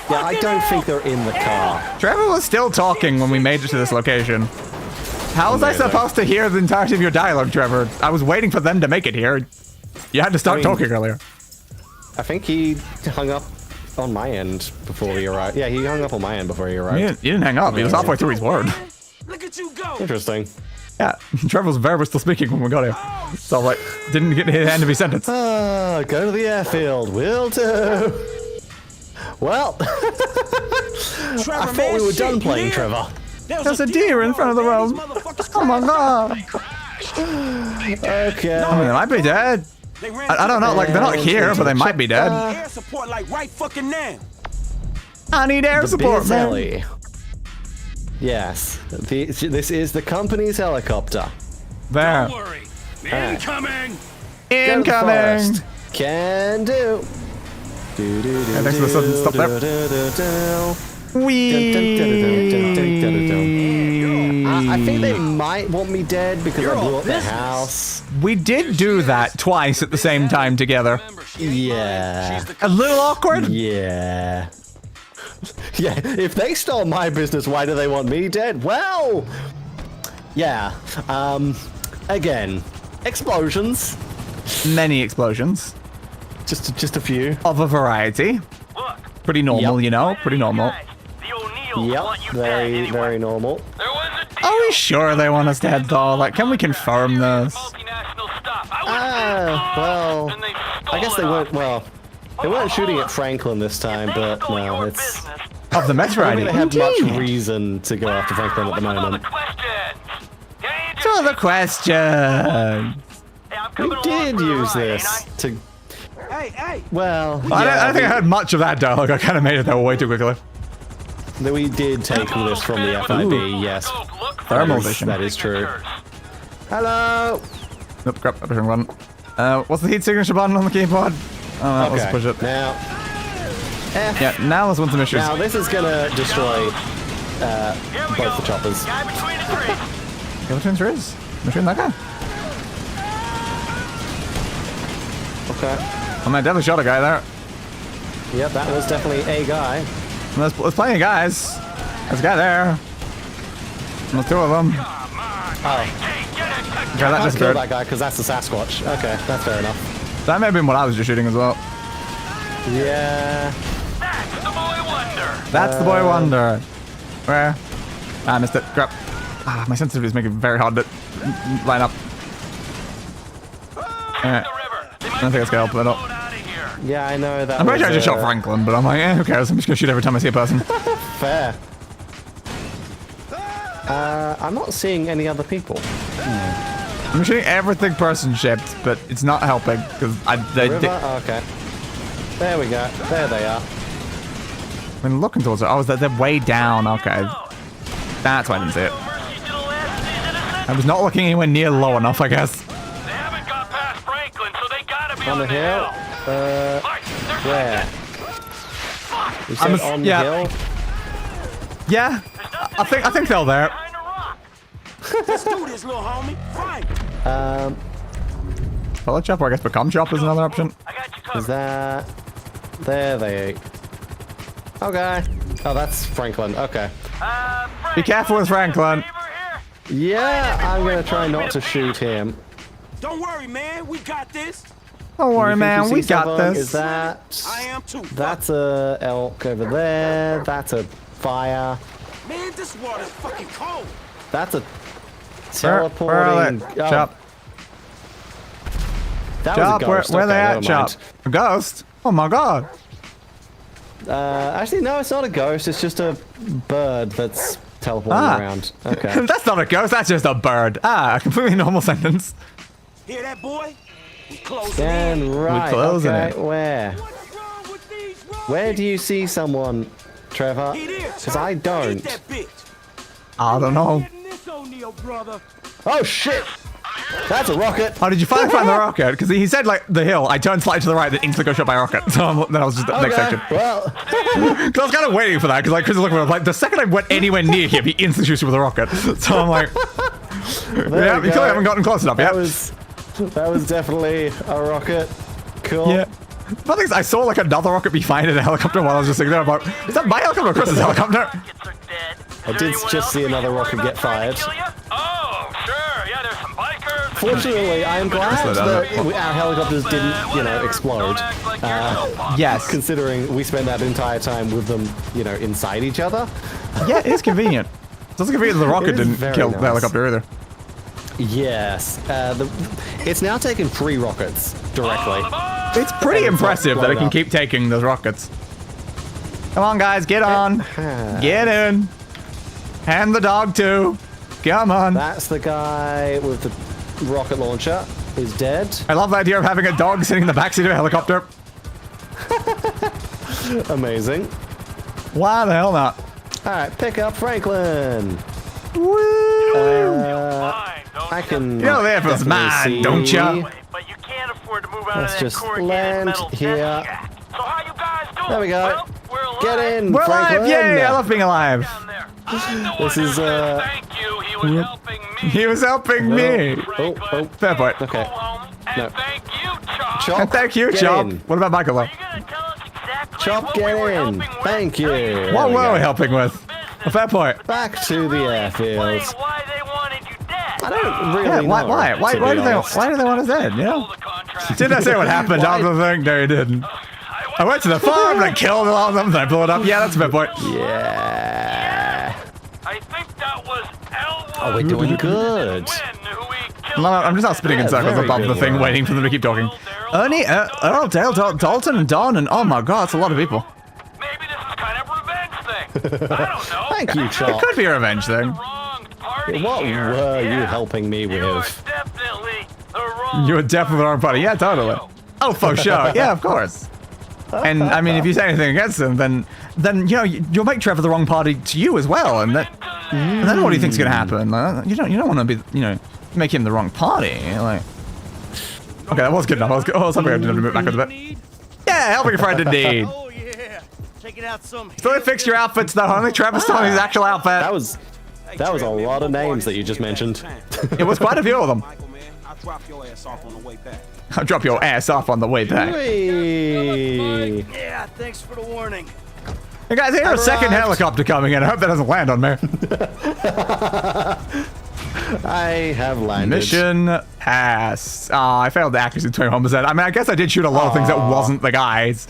Yeah, I don't think they're in the car.
Trevor was still talking when we made it to this location. How was I
Amazing.
supposed to hear the entirety of your dialogue, Trevor? I was waiting for them to make it here. You had to start talking earlier.
I think he hung up on my end before he arrived. Yeah, he hung up on my end before he arrived.
You didn't hang up. He was halfway through his word.
Look at you go.
Interesting.
Yeah, Trevor was very much still speaking when we got here. So like, didn't get his end of his sentence.
Go to the airfield. Will do. Well, I thought we were done playing, Trevor.
There's a deer in front of the road. Oh my god.
Okay.
I mean, they might be dead. I don't know, like, they're not here, but they might be dead.
Air support like right fucking now.
I need air support, man.
Bizzelli. Yes, this is the company's helicopter.
There.
Don't worry. Incoming.
Go to the
Incoming.
forest. Can do.
Yeah, thanks for the sudden stop there.
I think they might want me dead because I blew up their house.
We did do that twice at the same time together.
Yeah.
A little awkward.
Yeah. Yeah, if they stole my business, why do they want me dead? Well, yeah. Again, explosions.
Many explosions.
Just a few.
Of a variety. Pretty normal, you know? Pretty normal.
Yep, very normal.
Are we sure they want us dead, though? Like, can we confirm this?
Well, I guess they weren't, well, they weren't shooting at Franklin this time, but no, it's...
Of the Metro
I
ID.
don't think they have much reason to go after Franklin at the moment.
To the question.
We did use this to Well,
I don't think I heard much of that dialogue. I kind of made it there way too quickly.
We did take this from the FIB, yes.
Thermal vision.
That is true. Hello!
Nope, crap, I wrong button. What's the heat signature button on the keyboard? Oh, let's push it.
Now,
yeah, now let's want some issues.
Now this is gonna destroy both the choppers.
Yeah, between trees. Between that guy.
Okay.
I mean, I definitely shot a guy there.
Yep, that was definitely a guy.
There's plenty of guys. There's a guy there. There's two of them.
Oh.
Okay, that just
kill that guy because that's the Sasquatch. Okay, that's fair enough.
That may have been what I was just shooting as well.
Yeah.
That's the boy wonder.
That's the boy wonder. Where? I missed it. Crap. Ah, my sensitivity is making it very hard to line up. Alright. I don't think it's gonna help at all.
Yeah, I know that.
I'm pretty sure I just shot Franklin, but I'm like, who cares? I'm just gonna shoot every time I see a person.
Fair. I'm not seeing any other people.
I'm shooting everything person shipped, but it's not helping because
Okay. There we go. There they are.
I mean, looking towards it. Oh, they're way down. Okay. That's why I didn't see it. I was not looking anywhere near low enough, I guess.
They haven't got past Franklin, so they gotta be
On the hill? Where? You said on the hill?
Yeah. I think they're there.
Let's do this, little homie. Fight.
Pellet chopper, I guess become chopper is another option.
Is that... There they... Okay. Oh, that's Franklin. Okay.
Be careful with Franklin.
Yeah, I'm gonna try not to shoot him.
Don't worry, man. We got this.
Don't worry, man. We got this.
Is that...
I am too.
That's a elk over there. That's a fire.
Man, this water's fucking cold.
That's a teleporting...
Chop.
That was a ghost.
Where
okay,
they at, Chop? A ghost? Oh my god.
Actually, no, it's not a ghost. It's just a bird that's teleporting around. Okay.
That's not a ghost. That's just a bird. A completely normal sentence.
Hear that, boy? We closing
Stand
in.
right.
We're closing
okay,
it.
Where? Where do you see someone, Trevor? Because I don't.
I don't know.
Oh shit! That's a rocket.
Oh, did you finally find the rocket? Because he said like the hill. I turned slightly to the right, then instantly got shot by a rocket. So then I was just the next section.
Well,
because I was kind of waiting for that. Because like Chris was looking at me, like the second I went anywhere near him, he instantly shoots me with a rocket. So I'm like, yeah, we clearly haven't gotten close enough yet.
That was definitely a rocket. Cool.
Yeah. The thing is, I saw like another rocket be fired in a helicopter while I was just sitting there. I'm like, is that my helicopter or Chris's helicopter?
I did just see another rocket get fired.
Oh, sure. Yeah, there's some bikers.
Fortunately, I'm glad that our helicopters didn't, you know, explode.
Yes.
Considering we spent that entire time with them, you know, inside each other.
Yeah, it is convenient. It's also convenient that the rocket didn't kill the helicopter either.
Yes. It's now taken 3 rockets directly.
It's pretty impressive that it can keep taking those rockets. Come on, guys, get on. Get in. And the dog, too. Come on.
That's the guy with the rocket launcher. Is dead.
I love the idea of having a dog sitting in the backseat of a helicopter.
Amazing.
Why the hell not?
Alright, pick up Franklin.
Woo!
I can.
You're there for mine, don't ya?
But you can't afford to move out
Let's
of that
just
corrugated
land
metal
here.
shack. So how you guys doing?
There we go.
Well, we're alive.
Get in,
We're
Franklin.
alive! Yay! I love being alive.
This is
Thank you. He was helping me.
He was helping me.
Oh,
fair point.
Okay.
And thank you, Chop.
And thank you,
get
Chop.
in.
What about Michael, though?
Chop, get in. Thank you.
What were we helping with? A fair point.
Back to the airfield.
Why they wanted you dead?
I don't really know.
Why do they want us dead? Yeah. Didn't I say what happened after the thing? No, you didn't. I went to the farm and I killed all of them, then I blew it up. Yeah, that's a fair point.
Yeah.
I think that was L1.
Oh, we're doing good.
No, I'm just not spinning in circles above the thing, waiting for them to keep talking. Ernie, Earl, Dale, Dalton, and Don, and oh my god, it's a lot of people.
Maybe this is kind of a revenge thing. I don't know.
Thank you, Chop.
It could be a revenge thing.
What were you helping me with?
Definitely the wrong
You were definitely the wrong party. Yeah, totally. Oh, for sure. Yeah, of course. And I mean, if you say anything against them, then you know you'll make Trevor the wrong party to you as well, and then what do you think's gonna happen? You don't want to be make him the wrong party. Like, okay, that was good enough. I was hoping I didn't move backwards a bit. Yeah, helping a friend indeed.
Oh yeah, checking out some.
Still fixed your outfits though. Only Trevor's still in his actual outfit.
That was a lot of names that you just mentioned.
It was quite a few of them.
I'll drop your ass off on the way back.
I'll drop your ass off on the way back.
Yeah, thanks for the warning.
Hey guys, I hear a second helicopter coming in. I hope that doesn't land on me.
I have landed.
Mission pass. I failed the accuracy 21%. I mean, I guess I did shoot a lot of things that wasn't the guys.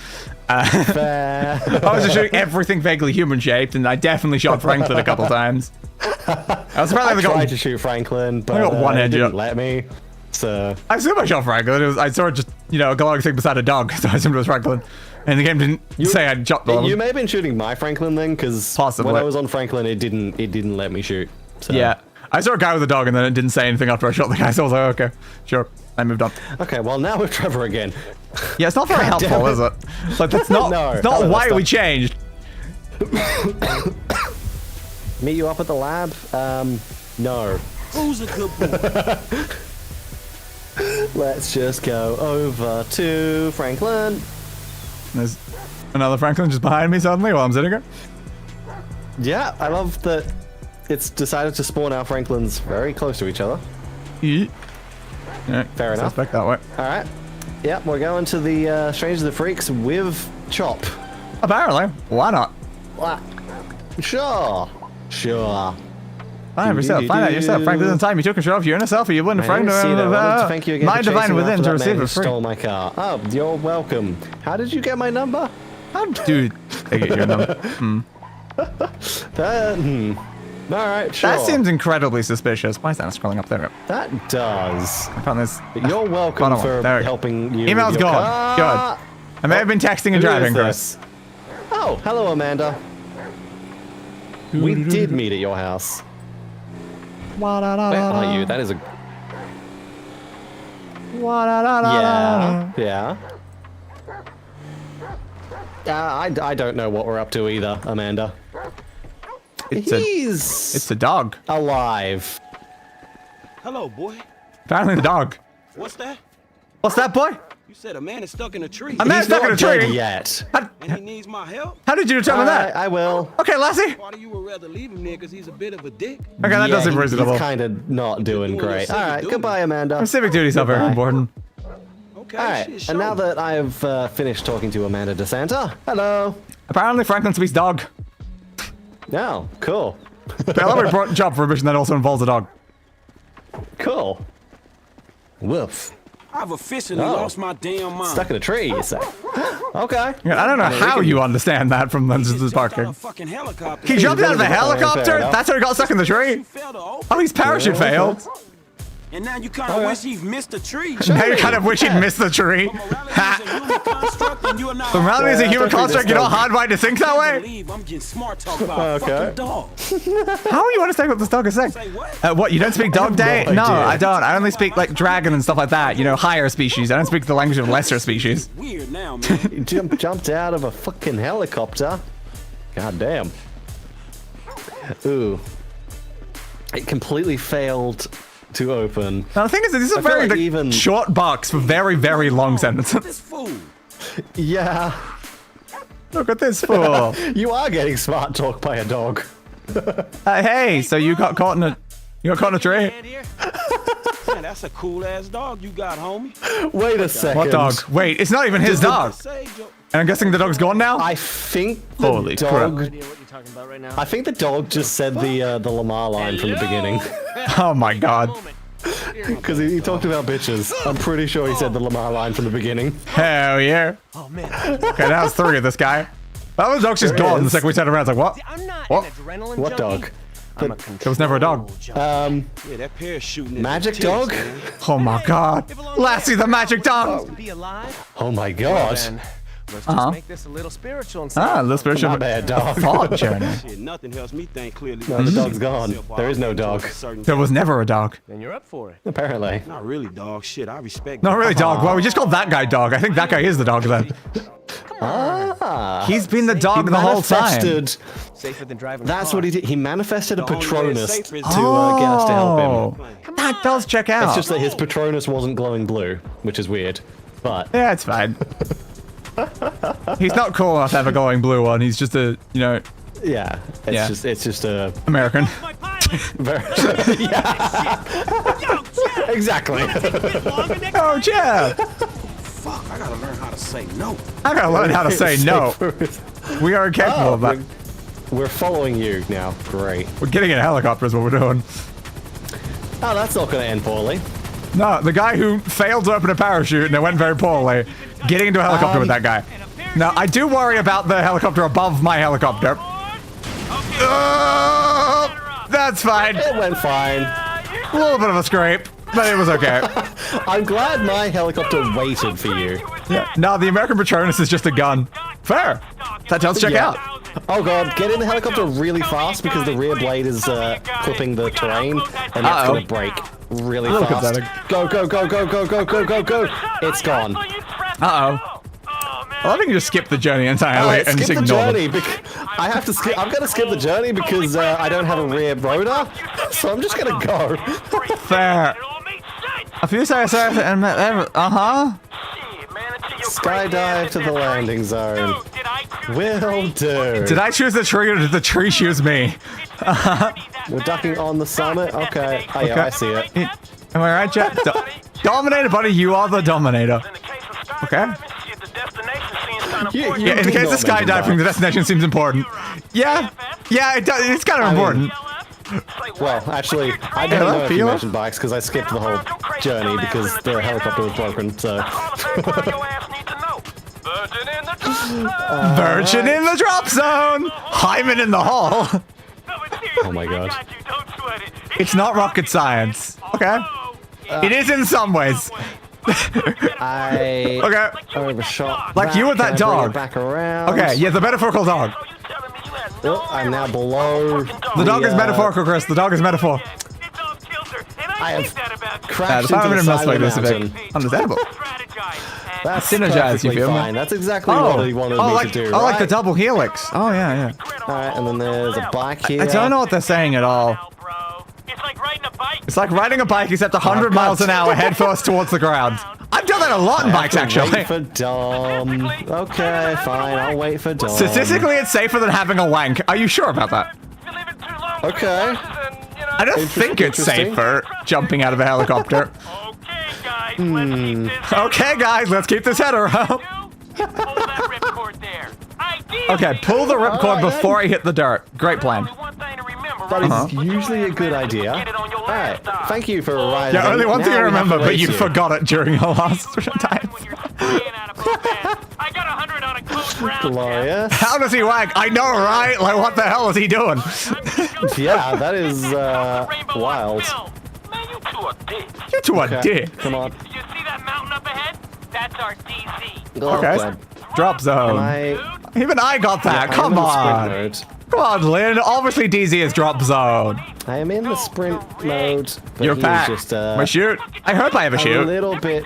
Fair.
I was just shooting everything vaguely human-shaped, and I definitely shot Franklin a couple times. I was probably
tried to shoot Franklin, but
I got one
it didn't
up.
let me. So
I assume I shot Franklin. I saw just a glowing thing beside a dog, so I assumed it was Franklin. And the game didn't say I'd shot the
You may have been shooting my Franklin then, because when I was on Franklin, it didn't let me shoot. So.
Yeah. I saw a guy with a dog and then it didn't say anything after I shot the guy, so I was like, okay, sure. I moved on.
Okay, well now we're Trevor again.
Yeah, it's not very helpful, is it? Like, that's not, it's not why we changed.
Meet you up at the lab? No.
Who's a good boy?
Let's just go over to Franklin.
There's another Franklin just behind me suddenly while I'm sitting here.
Yeah, I love that it's decided to spawn our Franklins very close to each other.
Yeah.
Fair enough.
Suspect that way.
Alright. Yep, we're going to the Strange of the Freaks with Chop.
Apparently. Why not?
What? Sure.
Find out yourself. Franklin, the time you took control of your inner self, you wouldn't have framed
thank you again
my divine within to receive it free.
Stole my car. Oh, you're welcome. How did you get my number?
Dude, I get your number.
Alright, sure.
That seems incredibly suspicious. Why is that scrolling up there?
That does.
I found this.
You're welcome for helping you.
Email's
with your
gone.
car.
Good. I may have been texting and driving, Chris.
Oh, hello, Amanda. We did meet at your house. Where are you? That is a... Yeah. I don't know what we're up to either, Amanda.
It's a dog.
Alive.
Hello, boy.
Apparently the dog.
What's that?
What's that, boy?
You said a man is stuck in a tree.
A man stuck in a tree?
Dead yet.
And he needs my help?
How did you determine that?
I will.
Okay, Lassie.
Why do you would rather leave him there because he's a bit of a dick?
Okay, that does seem reasonable.
He's kind of not doing great. All right, goodbye, Amanda.
Civic duty's not very important.
Okay,
all right, and now that I've finished talking to Amanda DeSanta, hello.
Apparently Franklin speaks dog.
Oh, cool.
I love we brought job for a mission that also involves a dog.
Cool. Woof.
I've officially lost my damn mind.
Stuck in a tree, you say? Okay.
Yeah, I don't know how you understand that from Lenses Parking. He jumped out of a helicopter? That's how he got stuck in the tree? Oh, his parachute failed.
And now you kind of wish he'd missed the tree.
Now you kind of wish he'd missed the tree. The morality is a human construct, you're not hardwired to think that way?
Okay.
How are you understanding what this dog is saying? What, you don't speak dog day? No, I don't. I only speak like dragon and stuff like that, you know, higher species. I don't speak the language of lesser species.
Weird now, man.
You jumped out of a fucking helicopter. God damn. Ooh. It completely failed to open.
Now the thing is that these are very short barks for very, very long sentences.
Yeah.
Look at this fool.
You are getting smart talk by a dog.
Hey, so you got caught in a tree?
Man, that's a cool ass dog you got, homie.
Wait a second.
What dog? Wait, it's not even his dog. And I'm guessing the dog's gone now?
I think the dog... I think the dog just said the Lamar line from the beginning.
Oh my god.
Because he talked about bitches. I'm pretty sure he said the Lamar line from the beginning.
Hell yeah.
Oh man.
Okay, now it's 3 of this guy. That was dog's just gone the second we turned around. It's like, what? What?
What dog?
There was never a dog.
Yeah, that parachute.
Magic dog?
Oh my god. Lassie the magic dog.
Oh my god.
Let's just make this a little spiritual and
Ah, a little spiritual.
Not bad, dog.
Thought journey.
Shit, nothing helps me think clearly.
No, the dog's gone. There is no dog.
There was never a dog.
Then you're up for it.
Apparently.
Not really, dog. Shit, I respect.
Not really dog. Well, we just called that guy dog. I think that guy is the dog then. He's been the dog the whole time.
Safer than driving.
That's what he did. He manifested a
The only way it's
Patronus
safer
to
is
get us to help him.
That does check out.
It's just that his Patronus wasn't glowing blue, which is weird. But
yeah, it's fine. He's not cool enough to have a glowing blue one. He's just a, you know.
yeah, it's just a
American.
yeah. Exactly.
Oh, Jeff.
Fuck, I gotta learn how to say no.
I gotta learn how to say no. We are incapable of that.
We're following you now. Great.
We're getting in a helicopter is what we're doing.
Oh, that's not going to end poorly.
No, the guy who failed to open a parachute and it went very poorly. Getting into a helicopter with that guy. Now, I do worry about the helicopter above my helicopter. That's fine.
It went fine.
A little bit of a scrape, but it was okay.
I'm glad my helicopter waited for you.
Yeah. No, the American Patronus is just a gun. Fair. That does check out.
Oh god, get in the helicopter really fast because the rear blade is clipping the terrain and that's going to break really fast. Go, go, go, go, go, go, go, go, go. It's gone.
Uh-oh. Well, I think you just skip the journey entirely and just ignore them.
I have to skip. I'm going to skip the journey because I don't have a rear rotor, so I'm just going to go.
Fair. A few seconds and
Skydive to the landing zone. Will do.
Did I choose the tree or did the tree choose me?
We're ducking on the summit. Okay. Oh yeah, I see it.
Am I right, Jack? Dominator, buddy, you are the dominator. Okay.
You
in the case of skydiving, the destination seems important. Yeah, it does. It's kind of important.
Well, actually, I don't know if you mentioned bikes because I skipped the whole journey because the helicopter was broken, so...
Virgin in the drop zone! Hyman in the hall!
Oh my god.
It's not rocket science. Okay. It is in some ways.
I overshot.
Like you with that dog.
Back around.
Okay, yeah, the metaphorical dog.
Oh, I'm now below.
The dog is metaphorical, Chris. The dog is metaphor.
I have crashed into the side of the mountain.
Understandable.
That's
synergize, you feel
fine. That's exactly what he wanted me to do.
I like the double helix. Oh, yeah.
Alright, and then there's a bike here.
I don't know what they're saying at all. It's like riding a bike except 100 miles an hour head first towards the ground. I've done that a lot in bikes, actually.
Wait for Dom. Okay, fine. I'll wait for Dom.
Statistically, it's safer than having a wank. Are you sure about that?
Okay.
I don't think it's safer jumping out of a helicopter. Okay, guys, let's keep this header up. Okay, pull the ripcord before I hit the dirt. Great plan.
That is usually a good idea. Alright, thank you for arriving.
Yeah, only one thing I remember, but you forgot it during your last time.
Glorious.
How does he wank? I know, right? Like, what the hell is he doing?
Yeah, that is wild.
You two are dick.
Come on.
You see that mountain up ahead? That's our DZ.
Okay. Drop zone. Even I got that.
Yeah,
Come on. Come on, Lynn. Obviously, DZ is drop zone.
I am in the sprint mode.
You're back. My shoot. I hope I have a shoot.
A little bit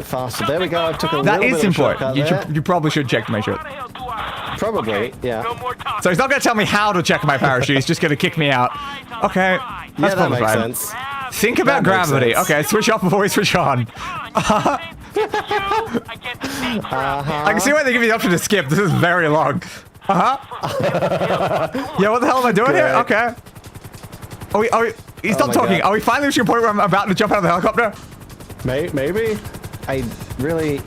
faster. There we go. I took a little
that
bit
is
of
important. You probably should check my shoot.
Probably, yeah.
So he's not going to tell me how to check my parachute. He's just going to kick me out. Okay. That's
that makes
fine.
sense.
Think about gravity. Okay, switch off before we switch on. I can see why they give you the option to skip. This is very long. Yeah, what the hell am I doing here? Okay. He's not talking. Are we finally reaching a point where I'm about to jump out of the helicopter?
Maybe. I really...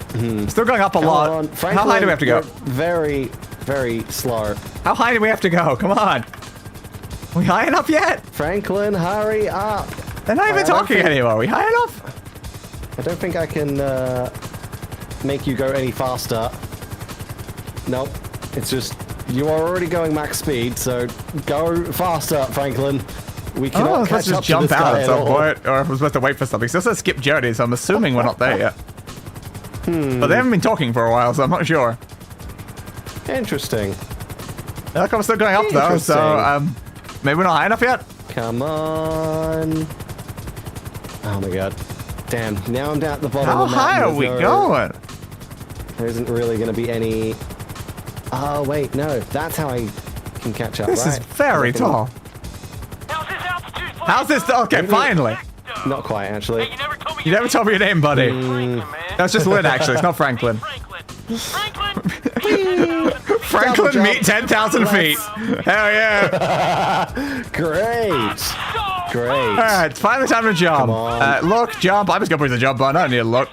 Still going up a lot. How high do we have to go?
Very, very slow.
How high do we have to go? Come on. Are we high enough yet?
Franklin, hurry up.
They're not even talking anymore. Are we high enough?
I don't think I can make you go any faster. Nope. It's just... You are already going max speed, so go faster, Franklin. We cannot catch up
jump
to this
out
guy
at some point, or if we're supposed to wait for something. So it says skip journey, so I'm assuming we're not there yet. But they haven't been talking for a while, so I'm not sure.
Interesting.
The helicopter's still going up though, so maybe we're not high enough yet.
Come on. Oh my god. Damn, now I'm down at the bottom
How
of the mountain.
high are we going?
There isn't really going to be any... Oh, wait, no. That's how I can catch up,
This is very tall. How's this? Okay, finally.
Not quite, actually.
You never told me your name, buddy. That's just Lynn, actually. It's not Franklin. Franklin, meet 10,000 feet. Hell yeah.
Great. Great.
All right, it's finally time to jump. Look, jump. I'm just going to push the jump button. I don't need to look.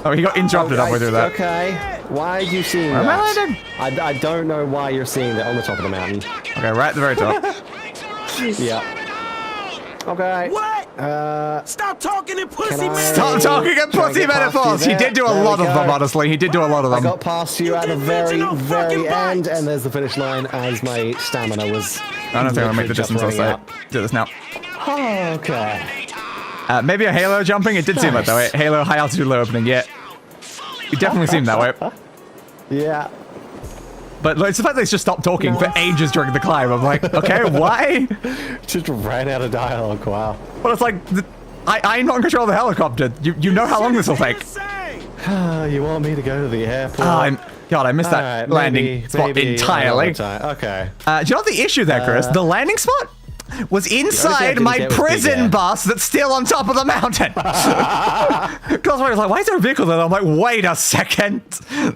Oh, he got interrupted halfway through that.
Okay. Why are you seeing
Where
that?
am I landing?
I don't know why you're seeing that on the top of the mountain.
Okay, right at the very top.
Yeah. Okay.
What? Stop talking in pussy metaphors.
Stop talking in pussy metaphors. He did do a lot of them, honestly. He did do a lot of them.
I got past you at the very end, and there's the finish line as my stamina was.
I don't think I'll make the distance. I'll say. Do this now.
Okay.
Maybe a Halo jumping. It did seem like that way. Halo high altitude low opening. Yeah. It definitely seemed that way.
Yeah.
But like, it's the fact they just stopped talking for ages during the climb. I'm like, okay, why?
Just ran out of dialogue. Wow.
Well, it's like, I'm not in control of the helicopter. You know how long this will take.
You want me to go to the airport?
God, I missed that landing spot entirely.
Okay.
Do you know what the issue there, Chris? The landing spot was inside my prison bus that's still on top of the mountain. Because I was like, why is there a vehicle there? I'm like, wait a second.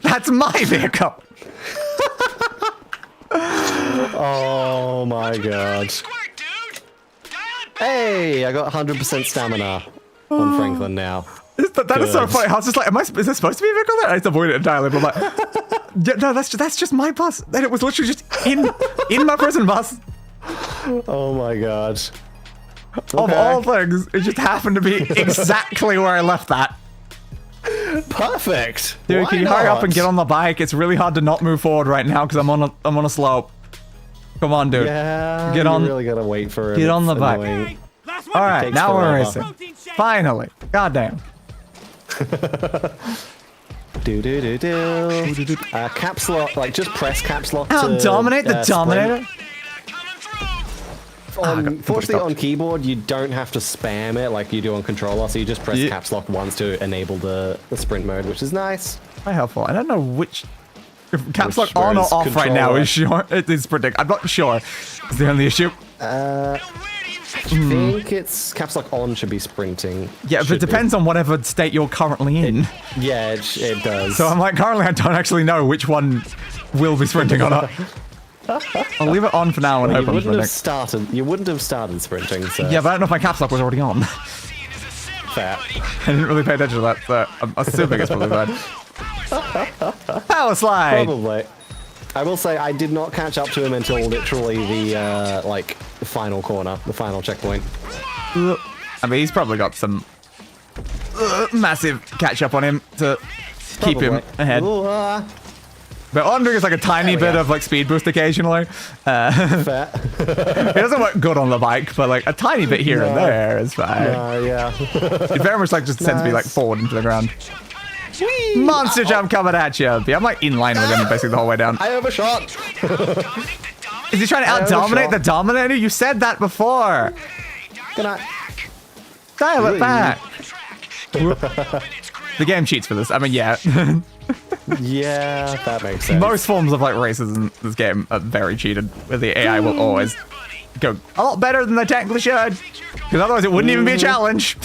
That's my vehicle.
Oh my god. Hey, I got 100% stamina on Franklin now.
That is so funny. I was just like, is there supposed to be a vehicle there? I just avoided it entirely. But I'm like, yeah, no, that's just my bus. And it was literally just in my prison bus.
Oh my god.
Okay. Of all things, it just happened to be exactly where I left that.
Perfect.
Dude,
Why
can you
not?
hurry up and get on the bike? It's really hard to not move forward right now because I'm on a slope. Come on, dude.
Yeah,
get on.
You really gotta wait for it.
Get on the bike. All right, now we're racing. Finally. Goddamn.
Caps lock, like just press caps lock.
Dominate the Dominator.
Fortunately, on keyboard, you don't have to spam it like you do on controller, so you just press caps lock once to enable the sprint mode, which is nice.
Quite helpful. I don't know which... If caps lock on or off right now is sure. It's sprinting. I'm not sure. Is the only issue.
I think it's caps lock on should be sprinting.
Yeah, but it depends on whatever state you're currently in.
Yeah, it does.
So I'm like, currently I don't actually know which one will be sprinting or not. I'll leave it on for now and hope I'm sprinting.
You wouldn't have started sprinting, so...
Yeah, but I don't know if my caps lock was already on.
Fair.
I didn't really pay attention to that, so I'm assuming it's probably bad. Power slide!
Probably. I will say I did not catch up to him until literally the, like, final corner, the final checkpoint.
I mean, he's probably got some massive catch-up on him to keep him ahead. But all I'm doing is like a tiny bit of like speed boost occasionally.
Fair.
It doesn't work good on the bike, but like a tiny bit here and there is fine.
Yeah.
It very much like just sends me like forward into the ground. Whee! Monster jump coming at you. I'm like in line with him basically the whole way down.
I overshot.
Is he trying to out-dominate the Dominator? You said that before.
Can I?
Dial it back. The game cheats for this. I mean, yeah.
Yeah, that makes sense.
Most forms of like races in this game are very cheated, where the AI will always go a lot better than they technically should, because otherwise it wouldn't even be a challenge.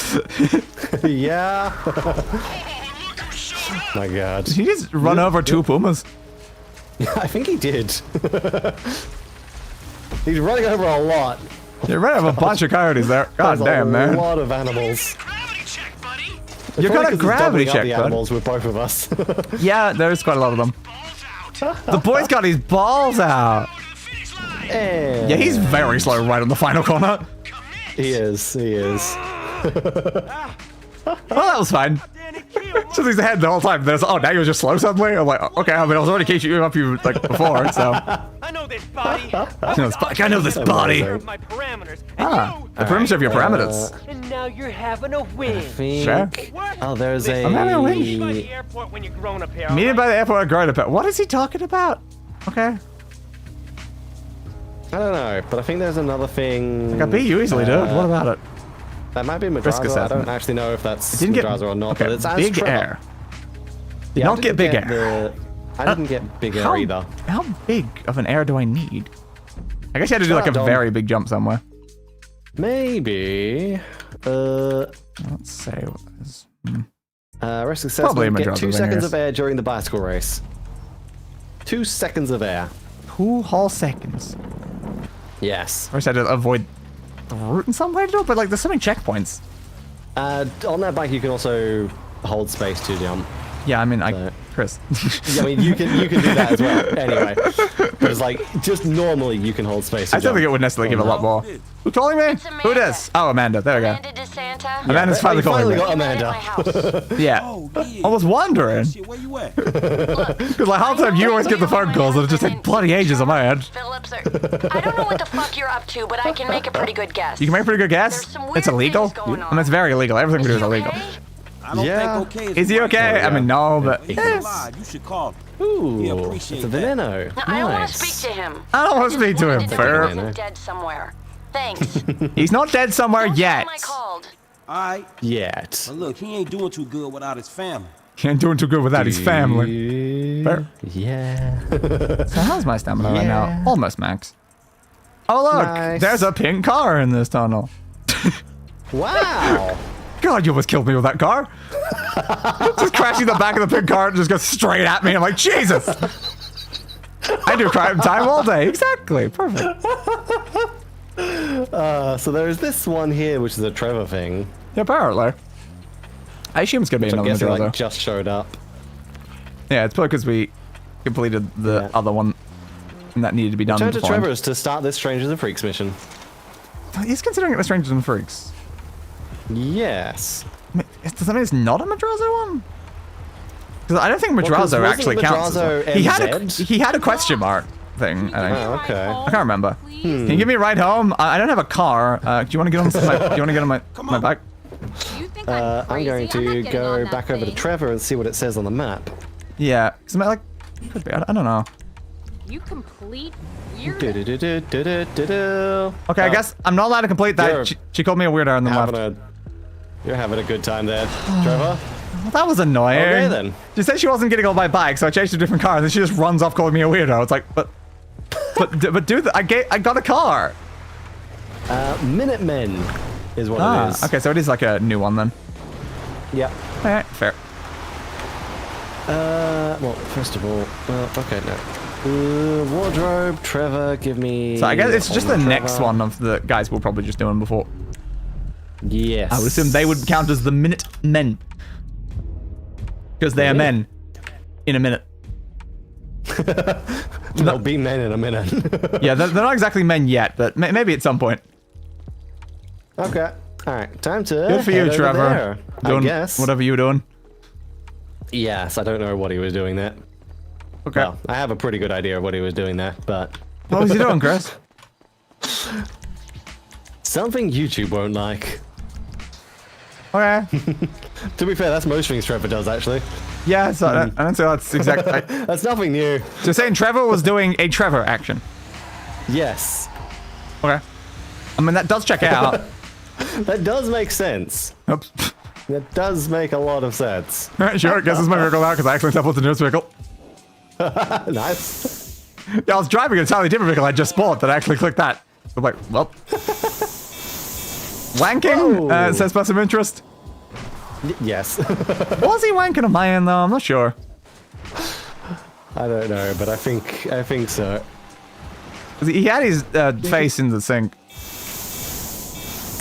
Yeah. My god.
Did he just run over two pumas?
I think he did. He's running over a lot.
You're running over a bunch of coyotes there. God damn, man.
A lot of animals.
You're gonna gravity check,
the animals with both of us.
Yeah, there's quite a lot of them. The boy's got his balls out. Yeah, he's very slow right on the final corner.
He is.
Well, that was fine. So he's ahead the whole time. There's, oh, now you're just slow suddenly? I'm like, okay, I mean, I was already catching you up like before, so.
I know this body.
I know this body.
My parameters.
Ah, the perimeter of your parameters.
And now you're having a win.
Sure.
Oh, there's a...
I'm having a win.
Meet by the airport when you're grown up here.
Meeting by the airport, grown up. What is he talking about? Okay.
I don't know, but I think there's another thing...
I can beat you easily, dude. What about it?
That might be
Risk
Madrazo. I
assessment.
don't actually know if that's
Didn't get
Madrazo or not,
okay,
but it's as
big
Trevor.
air. Did
Yeah,
not get big air.
I didn't get big air either.
How big of an air do I need? I guess you had to do like a very big jump somewhere.
Maybe.
Let's say it was...
Risk
Probably
assessment. Get
Madrazo
2 seconds
fingers.
of air during the bicycle race. 2 seconds of air.
2 whole seconds.
Yes.
First I had to avoid the route in some way to do it, but like there's so many checkpoints.
On that bike you can also hold space to jump.
Yeah, I mean, Chris.
Yeah, I mean, you can do that as well. Anyway, but it's like just normally you can hold space.
I don't think it would necessarily give a lot more. Who's calling me? Who this? Oh, Amanda. There we go.
Amanda DeSanta.
Amanda's finally calling me.
got Amanda.
Yeah. I was wondering.
Where you at?
Because like half the time you always get the phone calls and it just take bloody ages on my end.
Phillips, I don't know what the fuck you're up to, but I can make a pretty good guess.
You can make a pretty good guess.
There's some weird
It's illegal.
things going on.
I mean, it's very illegal. Everything we do is illegal.
Okay?
I don't think okay
Is he okay? I mean, no, but
If he's alive, you should call him.
Ooh,
We
it's
appreciate
a
that.
veneno.
I don't want to
Nice.
speak to him.
I don't want to speak to him.
Just
Fair.
wanted to know if he wasn't dead somewhere. Thanks.
He's not dead somewhere
Don't
yet.
tell him I called.
All right.
Yet.
But look, he ain't doing too good without his family.
He ain't doing too good without his family. Fair.
Yeah.
So how's my stamina right now? Almost max. Oh look,
Nice.
there's a pink car in this tunnel.
Wow.
God, you almost killed me with that car. Just crashing the back of the pink car and just goes straight at me. I'm like, Jesus. I do crime time all day. Exactly. Perfect.
So there's this one here, which is a Trevor thing.
Yeah, apparently. I assume it's going to be
Which I'm
another
guessing
Madrazo.
like just showed up.
Yeah, it's probably because we completed the other one and that needed to be done.
Return to
beforehand.
Trevor's to start this Strangers and Freaks mission.
He's considering it the Strangers and Freaks.
Yes.
I mean, does that mean it's not a Madrazo one? Because I don't think
Well, 'cause
Madrazo
wasn't
actually counts.
Madrazo
As he had a question mark thing. I think.
Oh, okay.
I can't remember. Can you give me a ride home? I don't have a car. Do you want to get on my? Do you want to get on my bike?
I'm going to go back over to Trevor and see what it says on the map.
Yeah, because like could be. I don't know.
You complete weirdo.
Do-do-do-do-do-do-do.
Okay, I guess I'm not allowed to complete that. She called me a weirdo on the left.
You're having a good time there, Trevor.
Well, that was annoying.
Okay then.
She said she wasn't getting on my bike, so I changed to a different car, and then she just runs off calling me a weirdo. It's like, but dude, I got a car.
Minutemen is what it is.
Okay, so it is like a new one then.
Yep.
Alright, fair.
Well, first of all, okay, no. Wardrobe, Trevor, give me...
So I guess it's just the
Trevor.
next one of the guys we're probably just doing before.
Yes.
I would assume they would count as the minute men. Because they are men. In a minute.
They'll be men in a minute.
Yeah, they're not exactly men yet, but maybe at some point.
Okay. Alright, time to
Good for you,
head over
Trevor.
there,
Doing
I guess.
whatever you were doing.
Yes, I don't know what he was doing there.
Okay.
Well, I have a pretty good idea of what he was doing there, but...
What was he doing, Chris?
Something YouTube won't like.
Okay.
To be fair, that's most things Trevor does, actually.
Yeah, so I don't say that's exactly...
That's nothing new.
So saying Trevor was doing a Trevor action.
Yes.
Okay. I mean, that does check out.
That does make sense.
Oops.
That does make a lot of sense.
Alright, sure, I guess it's my vehicle now because I actually doubled the newest vehicle.
Nice.
Yeah, I was driving an entirely different vehicle I just bought that I actually clicked that. I'm like, well. Wanking? Says person of interest.
Yes.
Was he wanking on my end though? I'm not sure.
I don't know, but I think so.
'Cause he had his face in the sink.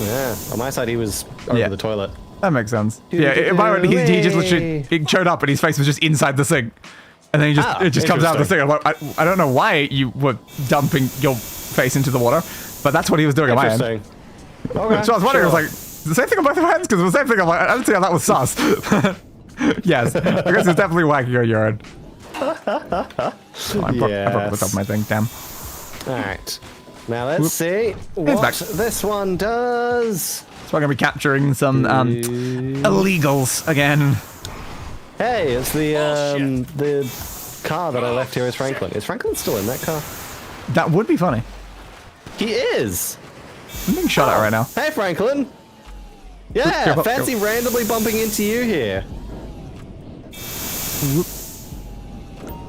Yeah. On my side, he was over the toilet.
That makes sense. Yeah, in my one, he just literally he showed up and his face was just inside the sink. And then it just comes out of the thing. I'm like, I don't know why you were dumping your face into the water, but that's what he was doing on my end.
Okay,
So I was wondering, I was like, the same thing on both of my hands? Because the same thing, I'm like, I don't see how that was sus. Yes, I guess it's definitely whacking your urine. Oh, I broke the top of my thing, damn.
Alright. Now let's see what this one does.
So we're going to be capturing some illegals again.
Hey, it's the car that I left here is Franklin. Is Franklin still in that car?
That would be funny.
He is.
I'm being shot at right now.
Hey, Franklin. Yeah, fancy randomly bumping into you here.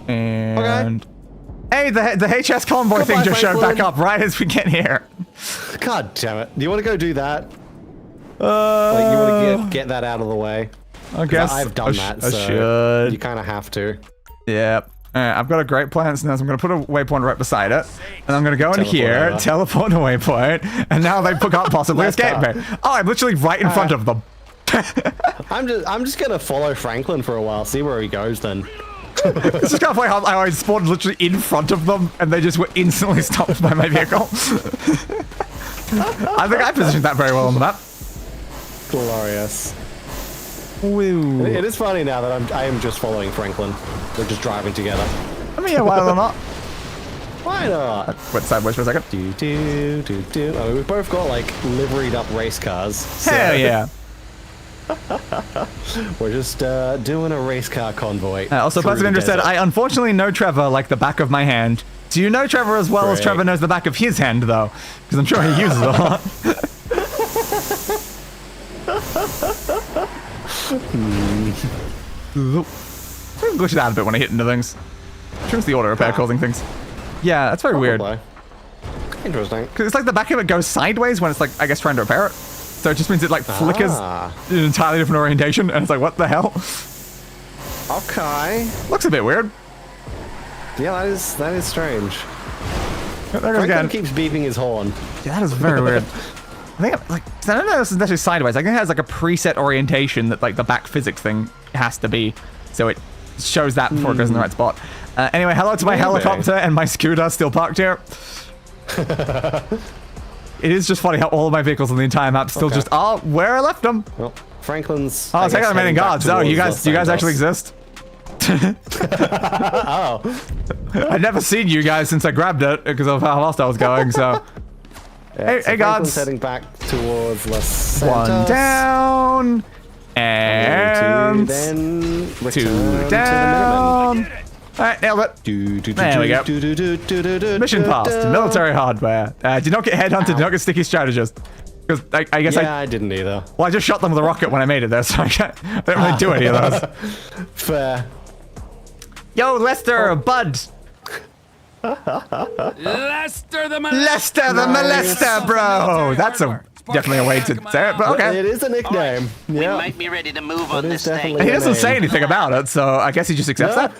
And hey, the HS convoy thing just showed back up right as we get here.
God damn it! Do you want to go do that? Like you want to get that out of the way?
I guess
I've done that, so
should.
You kind of have to.
Yep. Alright, I've got a great plan, so now I'm going to put a waypoint right beside it, and I'm going to go in here, teleport a waypoint, and now they can't possibly escape me. Oh, I'm literally right in front of them.
I'm just going to follow Franklin for a while, see where he goes then.
It's just kind of funny how I spawned literally in front of them, and they just were instantly stopped by my vehicle. I think I positioned that very well on the map.
Glorious.
Woo.
It is funny now that I am just following Franklin. We're just driving together.
I mean, yeah, why not?
Why not?
I went sideways for a second.
I mean, we've both got like liveried up race cars. So.
Hell yeah.
We're just doing a race car convoy.
Also, Person Indra said, I unfortunately know Trevor like the back of my hand. Do you know Trevor as well as Trevor knows the back of his hand, though? Because I'm sure he uses it a lot. I'm glitching out a bit when I hit into things. I'm sure it's the auto repair causing things. Yeah, that's very weird.
Interesting.
Because it's like the back of it goes sideways when it's like, I guess, trying to repair it. So it just means it like flickers in an entirely different orientation, and it's like, what the hell?
Okay.
Looks a bit weird.
Yeah, that is strange.
There goes again.
Keeps beeping his horn.
Yeah, that is very weird. I think I don't know if this is necessarily sideways. I think it has like a preset orientation that like the back physics thing has to be. So it shows that before it goes in the right spot. Anyway, hello to my helicopter and my scooter still parked here. It is just funny how all of my vehicles on the entire map still just are where I left them.
Well, Franklin's.
Oh, take out the remaining guards. Oh, you guys actually exist?
Oh.
I'd never seen you guys since I grabbed it because of how fast I was going, so.
Yeah,
hey guards.
Heading back towards Los Santos.
One down. And two down. Alright, nailed it. There we go. Mission passed. Military hardware. Did not get headhunted, did not get sticky strategist. Because I guess
I didn't either.
Well, I just shot them with a rocket when I made it there, so I don't really do any of those.
Fair.
Yo, Lester, bud.
Lester the
Molester, bro. That's definitely a way to say it, but okay.
It is a nickname.
We might be ready to move on this thing.
He doesn't say anything about it, so I guess he just accepts that.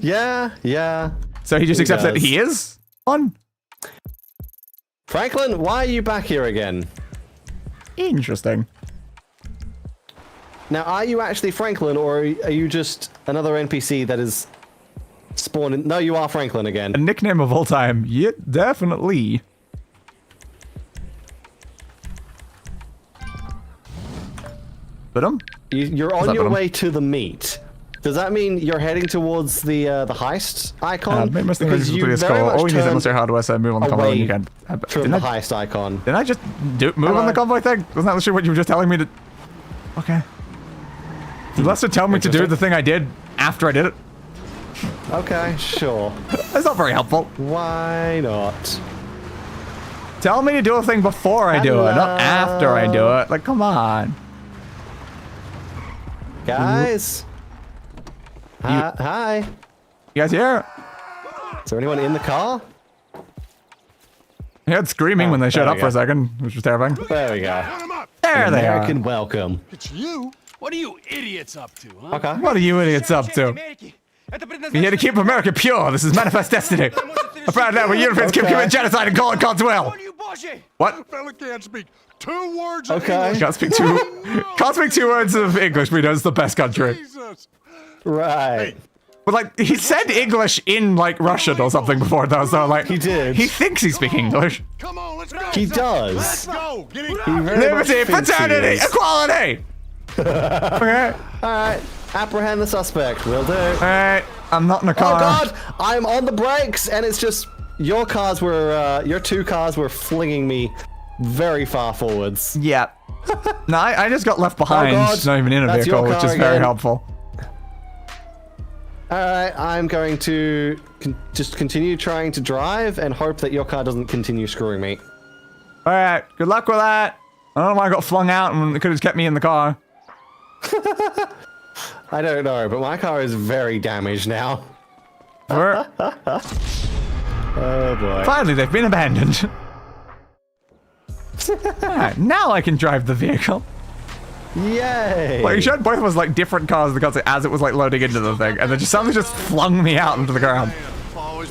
Yeah.
So he just accepts that he is on.
Franklin, why are you back here again?
Interesting.
Now, are you actually Franklin, or are you just another NPC that is spawned in? No, you are Franklin again.
A nickname of all time. Yeah, definitely. But
you're on your way to the meet. Does that mean you're heading towards the heist icon?
Because you very much use military hardware, so move on the convoy when you can.
From the heist icon.
Didn't I just move on the convoy thing? Wasn't that literally what you were just telling me to? Okay. Did Lester tell me to do the thing I did after I did it?
Okay, sure.
That's not very helpful.
Why not?
Tell me to do a thing before I do it, not after I do it. Like, come on.
Guys. Hi.
You guys here?
Is there anyone in the car?
I heard screaming when they showed up for a second, which was terrifying.
There we go.
There they are.
American welcome.
It's you.
What are you idiots up to, huh?
Okay.
What are you idiots up to? We're here to keep America pure. This is manifest destiny. A proud land where Europeans can commit genocide and call it God's will. What?
Fella can't speak 2 words
of
English.
Can't speak 2 words of English, but he knows it's the best country.
Jesus.
Right.
But like, he said English in like Russian or something before though, so like
he did.
He thinks he speaks English.
Come on, let's go.
He does.
Let's go. Get it.
Liberty, fraternity, equality. Okay.
Alright, apprehend the suspect. Will do.
Alright, I'm not in a car.
Oh god! I'm on the brakes and it's just... Your two cars were flinging me very far forwards.
Yeah. No, I just got left behind.
God.
Not even in a
That's
vehicle,
your
which is
car
very
again.
helpful.
Alright, I'm going to just continue trying to drive and hope that your car doesn't continue screwing me.
Alright, good luck with that. I don't know why I got flung out and it could have kept me in the car.
I don't know, but my car is very damaged now.
Oh
boy.
Finally, they've been abandoned. Alright, now I can drive the vehicle.
Yay!
Like, you showed both of us like different cars in the console as it was like loading into the thing, and then just something just flung me out into the ground.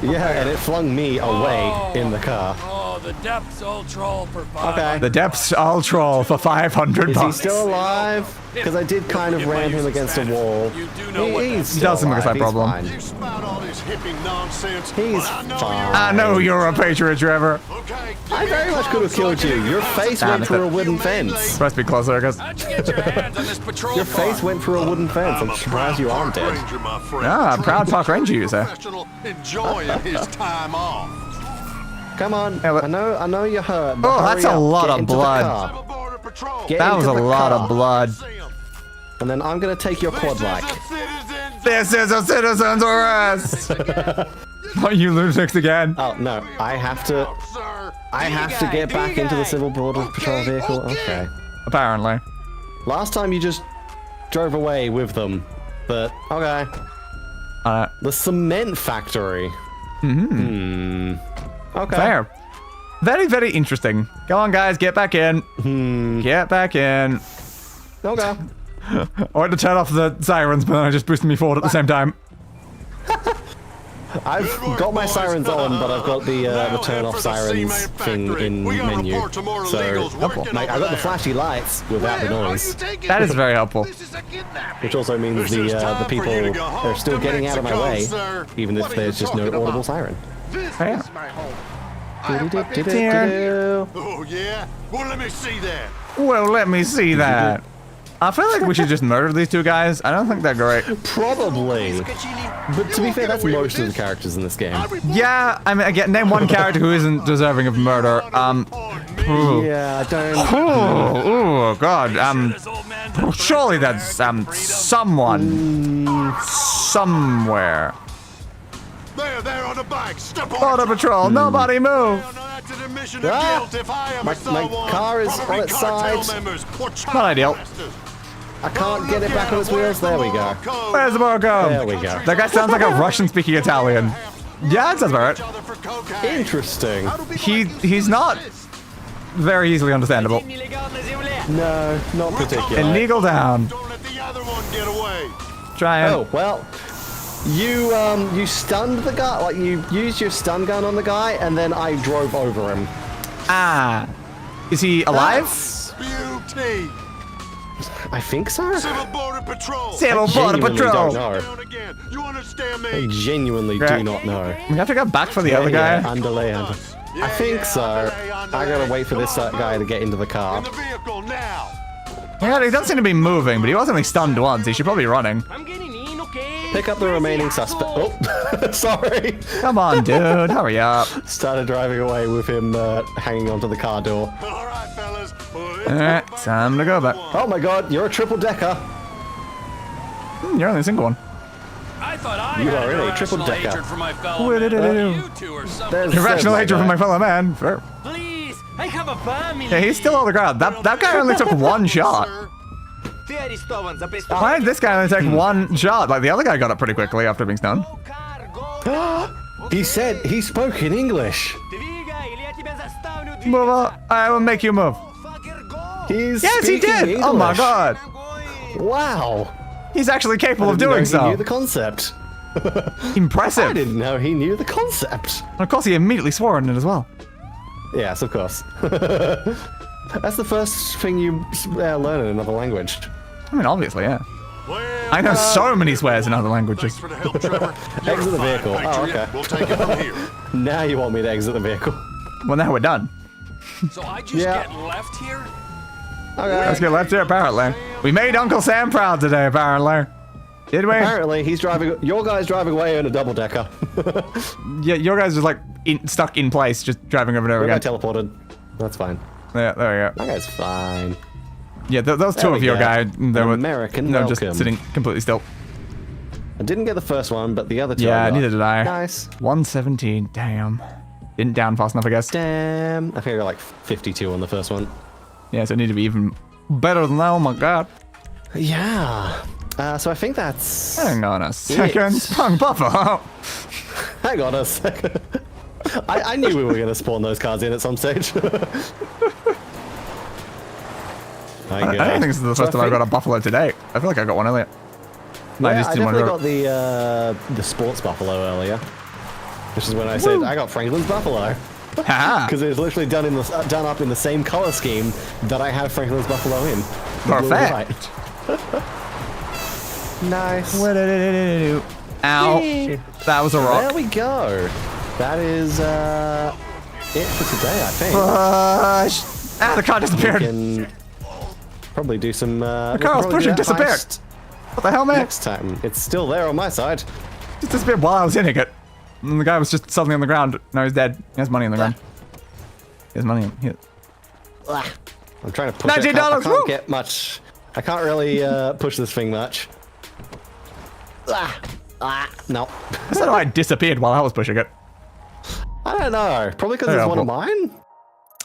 Yeah, and it flung me away in the car.
Oh, the depths all troll for 5.
Okay.
The depths I'll troll for 500
Is
bucks.
he still alive? Because I did kind of ram him against a wall. He's
He doesn't look like that problem.
Fine.
You spout all this hippie nonsense.
He's
but I know
fine.
I know you're a patriot, Trevor.
Okay,
I very much could have killed you. Your face
Damn
went
it.
through a wooden fence.
Supposed to be closer, because
How'd you get your hands on this patrol
Your
car?
face went through a wooden fence. I'm
I'm a
surprised you aren't dead.
Ranger, my friend.
Ah, proud park ranger user.
Professional, enjoying his time off.
Come on.
Yeah, but-
I know you're hurt. But
Oh, that's
hurry
a
up.
lot
Get
of
into the
blood.
car.
Civil Border Patrol.
Get
That was
into
a
the
lot
car.
of blood.
See 'em.
And then I'm gonna take your quad bike.
This is a citizen's arrest! Not you lunatics again.
Oh no, I have to get back into the Civil Border Patrol vehicle. Okay.
Apparently.
Last time you just drove away with them, but okay. The cement factory. Okay.
Fair. Very, very interesting. Go on, guys, get back in. Get back in.
Okay.
I went to turn off the sirens, but then I just boosted me forward at the same time.
I've got my sirens on, but I've got the turn off sirens thing in menu. So like, I've got the flashy lights without the noise.
That is very helpful.
Which also means the people are still getting out of my way, even if there's just no audible siren.
Fair.
Oh yeah? Well, let me see that.
Well, let me see that. I feel like we should just murder these two guys. I don't think they're great.
Probably. But to be fair, that's most of the characters in this game.
Yeah, I mean, again, name one character who isn't deserving of murder.
Yeah, I don't...
Oh, God. Surely that's, someone. Somewhere.
There on the bike. Step on
Border Patrol, nobody move.
My car is on its side.
Not ideal.
I can't get it back on its wheels. There we go.
Where's the bar go?
There we go.
That guy sounds like a Russian-speaking Italian. Yeah, that sounds about right.
Interesting.
He's not very easily understandable.
No, not particularly.
Illegal down.
Don't let the other one get away.
Try and...
Oh, well, you stunned the guy, like you used your stun gun on the guy, and then I drove over him.
Ah. Is he alive?
Beauty.
I think so.
Civil Border Patrol.
Civil Border Patrol.
Don't know.
You understand me?
I genuinely do not know.
We have to go back for the other guy.
Underlay. I think so. I gotta wait for this guy to get into the car.
In the vehicle now.
Yeah, he doesn't seem to be moving, but he was only stunned once. He should probably be running.
Pick up the remaining suspect. Oh, sorry.
Come on, dude. Hurry up.
Started driving away with him hanging onto the car door.
All right, fellas.
Alright, time to go back.
Oh my god, you're a triple decker.
You're only a single one.
I thought I
You
had
are in a
irrational
triple decker.
hatred for my fellow
What did
man.
it do?
You two are something.
Irrational hatred for my fellow man. Fair.
Please, I have a family.
Yeah, he's still on the ground. That guy only took one shot. Why did this guy only take one shot? Like, the other guy got up pretty quickly after being stunned.
He said he spoke in English.
Move on. I will make you move.
He's
Yes, he
speaking
did.
English.
Oh my god.
Wow.
He's actually capable
I
of
didn't know
doing
he
so.
knew the concept.
Impressive.
I didn't know he knew the concept.
And of course, he immediately swore on it as well.
Yes, of course. That's the first thing you learn in another language.
I mean, obviously, yeah. I know so many swears in other languages.
For the help, Trevor.
Exit the vehicle. Oh, okay.
We'll take it from here.
Now you want me to exit the vehicle.
Well, now we're done.
So I just
Yeah.
get left here?
Let's get left here, apparently. We made Uncle Sam proud today, apparently. Did we?
Apparently, he's driving. Your guy's driving away in a double decker.
Yeah, your guys are like stuck in place, just driving over and over again.
Teleported. That's fine.
Yeah, there we go.
That guy's fine.
Yeah, those two of your guys, they were
American
just
welcome.
sitting completely still.
I didn't get the first one, but the other two.
Yeah, neither did I.
Nice.
117. Damn. Didn't down fast enough, I guess.
Damn. I think I got like 52 on the first one.
Yeah, so it needed to be even better than that. Oh my god.
Yeah. So I think that's.
Hang on a second. Sprung buffalo.
Hang on a second. I knew we were going to spawn those cards in at some stage.
I don't think this is the first time I got a buffalo today. I feel like I got one earlier. No,
Yeah,
I just
I
didn't
definitely
want
got the sports buffalo earlier. Which is when I said I got Franklin's buffalo. Because it was literally done up in the same color scheme that I have Franklin's buffalo in.
Perfect.
Nice.
Ow. That was a rock.
There we go. That is it for today, I think.
The car disappeared.
We can probably do some.
The car I was pushing disappeared. What the hell, man?
Next time. It's still there on my side.
Just disappeared while I was hitting it. And the guy was just suddenly on the ground. No, he's dead. He has money on the ground. He has money.
I'm trying to push it. I can't get much. I can't really push this thing much. No.
I said I disappeared while I was pushing it.
I don't know. Probably because it's one of mine?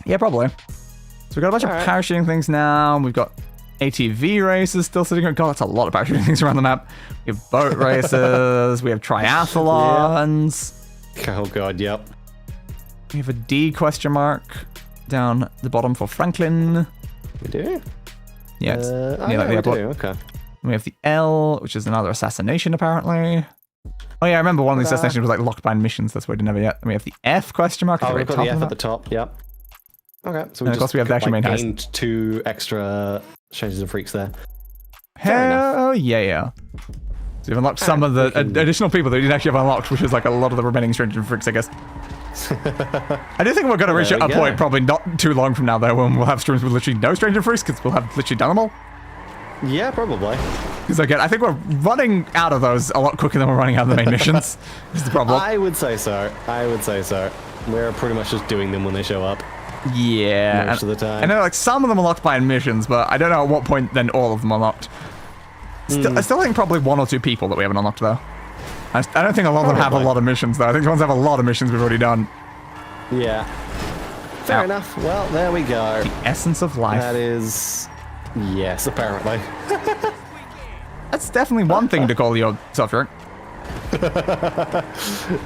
Yeah, probably. So we've got a bunch of parachuting things now. We've got ATV races still sitting here. God, that's a lot of parachuting things around the map. We have boat races. We have triathlons.
Oh god, yep.
We have a D question mark down the bottom for Franklin.
We do?
Yeah, it's near
we
the
do.
airport.
Okay.
We have the L, which is another assassination, apparently. Oh yeah, I remember one of the assassinations was like locked behind missions. That's why we didn't have it yet. And we have the F question mark.
Oh, we've got the F at the top. Yep. Okay. So
of course we have the actual main heist.
Gained 2 extra Strangers and Freaks there.
Hell yeah. So we've unlocked some of the additional people that we didn't actually have unlocked, which is like a lot of the remaining Strangers and Freaks, I guess. I do think we're going to reach a point probably not too long from now, though, when we'll have streams with literally no Stranger Freaks, because we'll have literally done them all.
Yeah, probably.
Because again, I think we're running out of those a lot quicker than we're running out of the main missions. This is the problem.
I would say so. We're pretty much just doing them when they show up.
Yeah.
Most of the time.
I know like some of them are locked by missions, but I don't know at what point then all of them are locked. I still think probably 1 or 2 people that we haven't unlocked, though. I don't think a lot of them have a lot of missions, though. I think the ones that have a lot of missions we've already done.
Yeah. Fair enough. Well, there we go.
The essence of life.
That is... Yes, apparently.
That's definitely one thing to call your soft drink.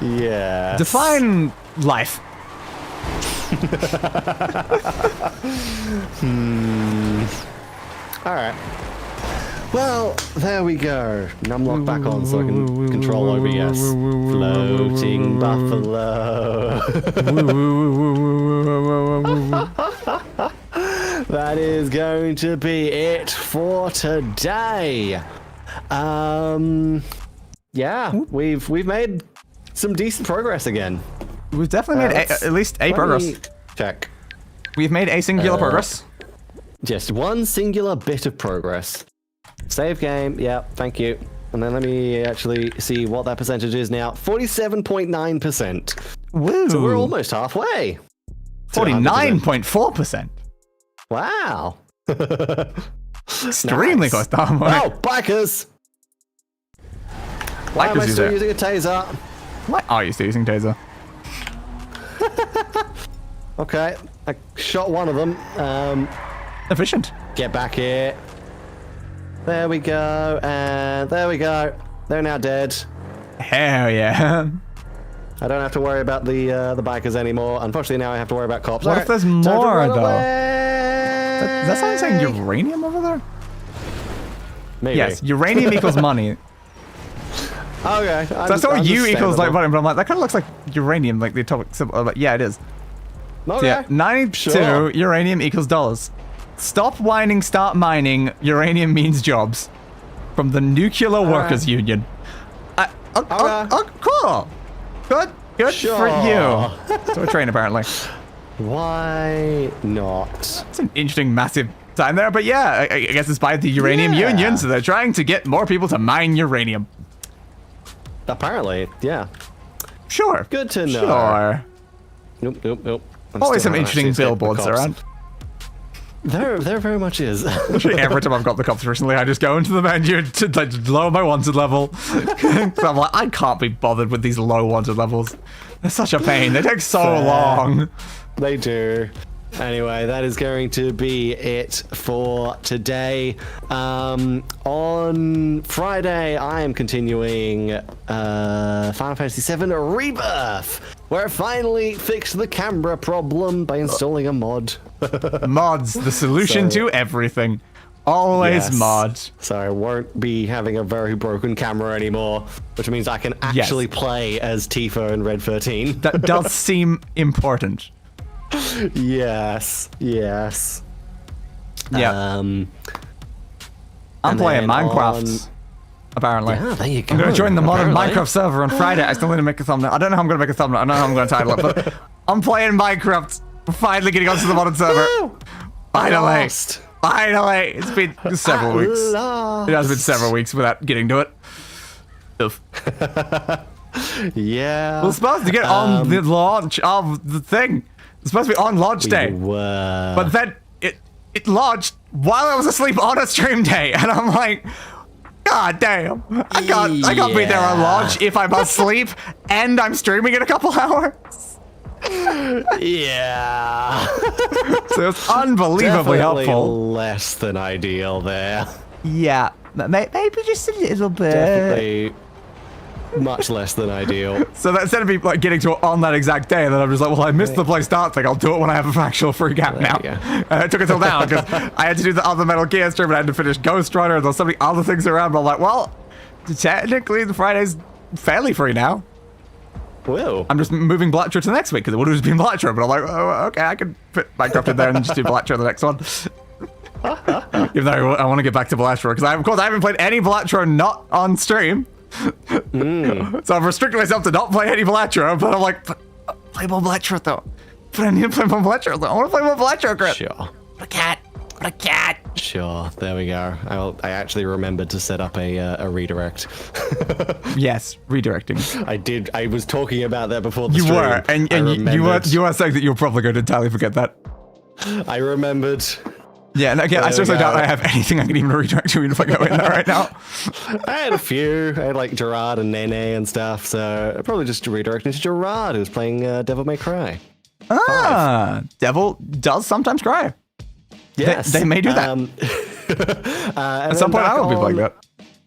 Yeah.
Define life.
Alright. Well, there we go. Numlock back on so I can control OBS. Floating buffalo. That is going to be it for today. Yeah, we've made some decent progress again.
We've definitely made at least a progress.
Check.
We've made a singular progress.
Just one singular bit of progress. Save game. Yeah, thank you. And then let me actually see what that percentage is now. 47.9%.
Woo!
So we're almost halfway.
49.4%.
Wow.
Extremely close to halfway.
Oh, bikers! Why am I still using a taser?
Why are you still using taser?
Okay, I shot one of them.
Efficient.
Get back here. There we go, and there we go. They're now dead.
Hell yeah.
I don't have to worry about the bikers anymore. Unfortunately, now I have to worry about cops.
What if there's more, though? Does that sound saying uranium over there?
Maybe.
Yes, uranium equals money.
Okay.
So I saw U equals like money, but I'm like, that kind of looks like uranium, like the atomic symbol. Like, yeah, it is.
Okay.
So yeah, 92 uranium equals dollars. Stop whining, start mining. Uranium means jobs. From the Nuclear Workers Union. Cool. Good for you. So a train, apparently.
Why not?
It's an interesting, massive time there. But yeah, I guess it's by the Uranium Union, so they're trying to get more people to mine uranium.
Apparently, yeah.
Sure.
Good to know.
Sure.
Nope.
Always some interesting billboards around.
There very much is.
Every time I've got the cops recently, I just go into the menu to like, lower my wanted level. So I'm like, I can't be bothered with these low wanted levels. They're such a pain. They take so long.
They do. Anyway, that is going to be it for today. On Friday, I am continuing Final Fantasy VII Rebirth, where I finally fixed the camera problem by installing a mod.
Mods, the solution to everything. Always mods.
So I won't be having a very broken camera anymore, which means I can actually play as Tifa in Red 13.
That does seem important.
Yes.
Yeah. I'm playing Minecraft. Apparently.
Yeah, there you go.
I'm going to join the modern Minecraft server on Friday. I still need to make a thumbnail. I don't know how I'm going to make a thumbnail. I don't know how I'm going to title it, but I'm playing Minecraft. We're finally getting onto the modern server. Finally. It's been several weeks. It has been several weeks without getting to it. Oof.
Yeah.
We're supposed to get on the launch of the thing. It's supposed to be on launch day. But then it launched while I was asleep on a stream day. And I'm like, God damn. I can't be there on launch if I'm asleep and I'm streaming in a couple hours.
Yeah.
So it's unbelievably helpful.
Less than ideal there.
Yeah. Maybe just a little bit.
Definitely much less than ideal.
So that instead of me like getting to it on that exact day, then I'm just like, well, I missed the play start thing. I'll do it when I have an actual free gap now. And it took until now because I had to do the other Metal Gear stream and I had to finish Ghost Runner. There's so many other things around. But I'm like, well, technically the Friday's fairly free now.
Whoa.
I'm just moving Blatcher to the next week because it would have just been Blatcher. But I'm like, oh, okay, I can fit Minecraft in there and just do Blatcher the next one. Even though I want to get back to Blatcher because of course I haven't played any Blatcher not on stream. So I've restricted myself to not play any Blatcher, but I'm like, play more Blatcher though. But I need to play more Blatcher though. I want to play more Blatcher, Chris.
Sure.
What a cat.
Sure, there we go. I actually remembered to set up a redirect.
Yes, redirecting.
I did. I was talking about that before the
stream.
You were,
and you were saying that you were probably going to entirely forget that. I
remembered.
Yeah, and again, I seriously doubt I have anything I can even redirect to if I go in there right now.
I had a few. I had like Gerard and Nene and stuff, so I probably just redirected to Gerard, who's playing Devil May Cry.
Devil does sometimes cry.
Yes.
They may do that. At some point, I will be playing that.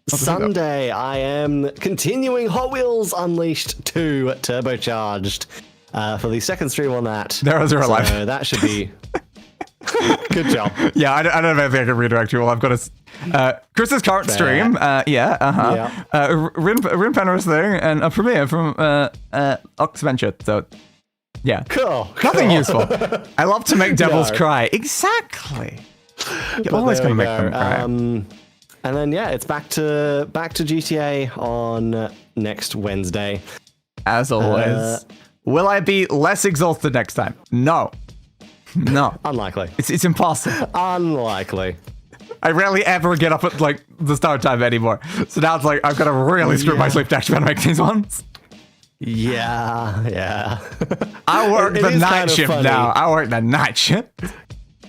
Sunday, I am continuing Hot Wheels Unleashed 2 Turbocharged for the second stream on that.
There is a live.
So that should be... Good job.
Yeah, I don't know if I can redirect you. Well, I've got Chris's current stream. Rin Penrose thing, and a premiere from Oxventure. So, yeah.
Cool.
Nothing useful. I love to make devils cry. Exactly. You're always going to make them cry.
And then, yeah, it's back to GTA on next Wednesday.
As always. Will I be less exhausted next time? No. No.
Unlikely.
It's impossible.
Unlikely.
I rarely ever get up at like the start time anymore. So now it's like I've got to really screw my sleep to actually make these ones.
Yeah.
I work the night shift now. I work the night shift.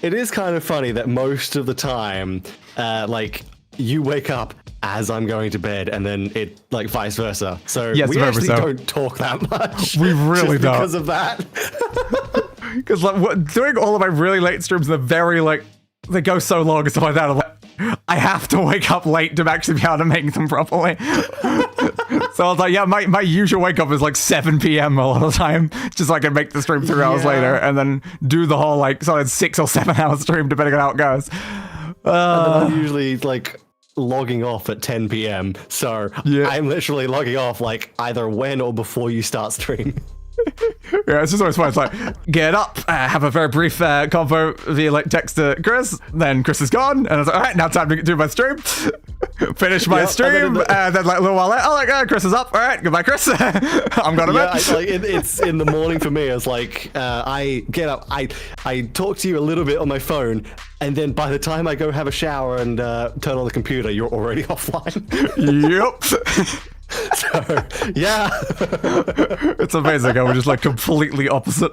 It is kind of funny that most of the time, like you wake up as I'm going to bed, and then it like vice versa. So
yes,
we actually don't talk that much.
We really don't
because of that.
Because like doing all of my really late streams, they're very like they go so long and stuff like that. I'm like, I have to wake up late to actually be able to make them properly. So I was like, yeah, my usual wake up is like 7 p.m. a lot of the time, just so I can make the stream 3 hours later, and then do the whole like solid 6 or 7 hour stream depending on how it goes.
And then I'm usually like logging off at 10 p.m. So I'm literally logging off like either when or before you start stream.
Yeah, it's just always fun. It's like, get up, have a very brief convo via like text to Chris, then Chris is gone, and I was like, all right, now time to do my stream. Finish my stream, and then like a little while later, oh, like, Chris is up. All right, goodbye, Chris. I'm going to bed.
It's in the morning for me. It's like I get up, I talk to you a little bit on my phone, and then by the time I go have a shower and turn on the computer, you're already offline.
Yep.
So yeah,
it's amazing how we're just like completely opposite.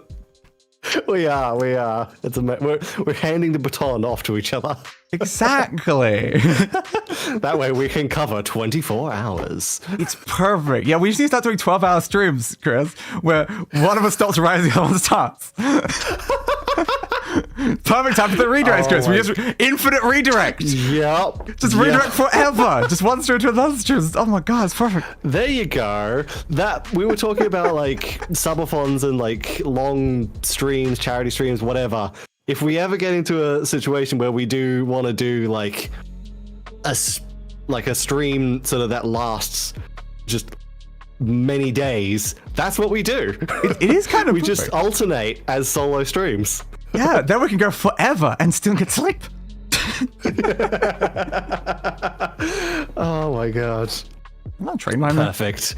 We are. It's we're handing the baton off to each other.
Exactly.
That way we can cover 24 hours.
It's perfect. Yeah, we just need to start doing 12-hour streams, Chris, where one of us stops rising, the other one starts. Perfect time for the redirects, Chris. We just infinite redirect.
Yep.
Just redirect forever. Just one stream to another stream. Oh my god, it's perfect.
There you go. That we were talking about like subathons and like long streams, charity streams, whatever. If we ever get into a situation where we do want to do like a stream sort of that lasts just many days, that's what we do.
It is kind of
we just alternate as solo streams.
Yeah, then we can go forever and still get sleep.
Oh my god.
I'll train my
Perfect.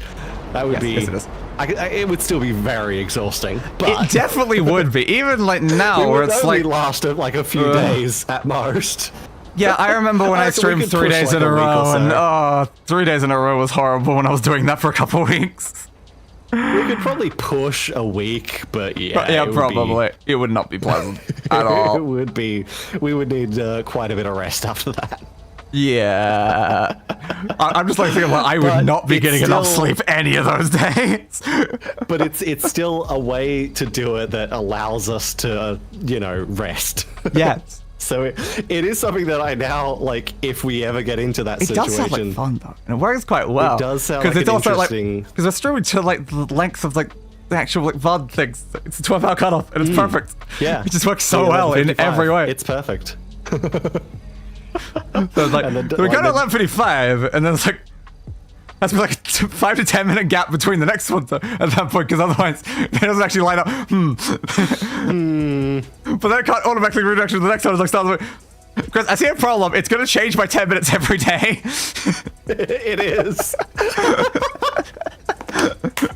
That would be.
Yes,
it would still be very exhausting. But
it definitely would be. Even like now, where it's like
last like a few days at most.
Yeah, I remember when I streamed 3 days in a row, and 3 days in a row was horrible when I was doing that for a couple of weeks.
We could probably push a week, but yeah,
probably. It would not be pleasant at all.
It would be. We would need quite a bit of rest after that.
Yeah. I'm just like thinking, well, I would not be getting enough sleep any of those days.
But it's still a way to do it that allows us to, rest.
Yes.
So it is something that I now, like, if we ever get into that situation. It
does sound like fun, though. And it works quite well.
It does sound like
it's also
interesting.
Because we're streaming to, like, the length of, like, the actual, like, VOD things. It's a 12-hour cutoff, and it's perfect.
Yeah.
It just works so well in every way.
It's perfect.
So it's like, we go to 11:55, and then it's like, that's like a 5 to 10 minute gap between the next one at that point, because otherwise it doesn't actually line up. But then it can't automatically redirect to the next one. It's like, Chris, I see a problem. It's going to change by 10 minutes every day.
It is.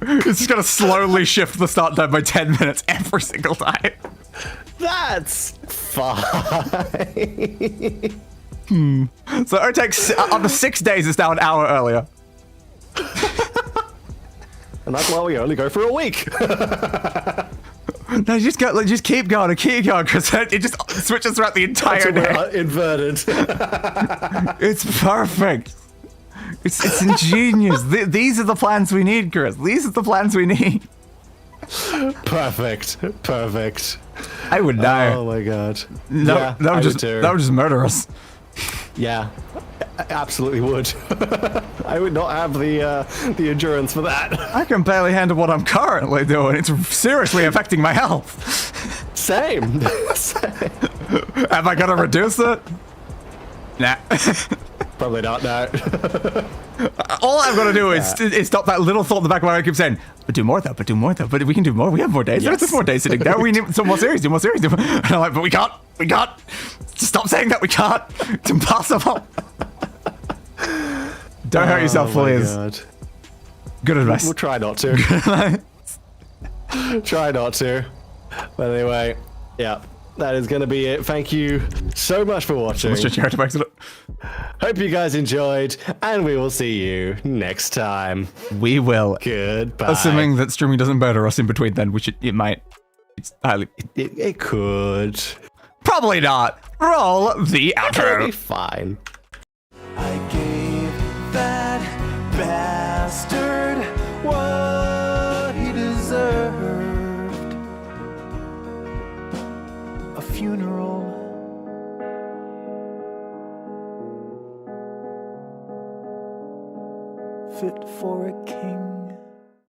It's just going to slowly shift the start time by 10 minutes every single time.
That's fine.
So it takes up to 6 days. It's now an hour earlier.
And that's why we only go for a week.
No, just keep going and keep going, because it just switches throughout the entire day.
Inverted.
It's perfect. It's ingenious. These are the plans we need, Chris. These are the plans we need.
Perfect.
I would die.
Oh my god.
That would just murder us.
Yeah, I absolutely would. I would not have the endurance for that.
I can barely handle what I'm currently doing. It's seriously affecting my health.
Same.
Am I gonna reduce it? Nah.
Probably not, no.
All I'm gonna do is stop that little thought in the back of my mind keeps saying, but do more though, but we can do more. We have more days. Yes. There's more days sitting there. We need some more series, do more series. And I'm like, but we can't. Just stop saying that we can't. It's impossible. Don't hurt yourself, please. God. Good advice.
We'll try not to. Try not to. But anyway, yeah. That is going to be it. Thank you so much for watching. Hope you guys enjoyed, and we will see you next time.
We will.
Goodbye.
Assuming that streaming doesn't murder us in between, then it might. It's highly.
It could.
Probably not. Roll the outro.
It'll be fine.
I gave that bastard what he deserved. A funeral fit for a king.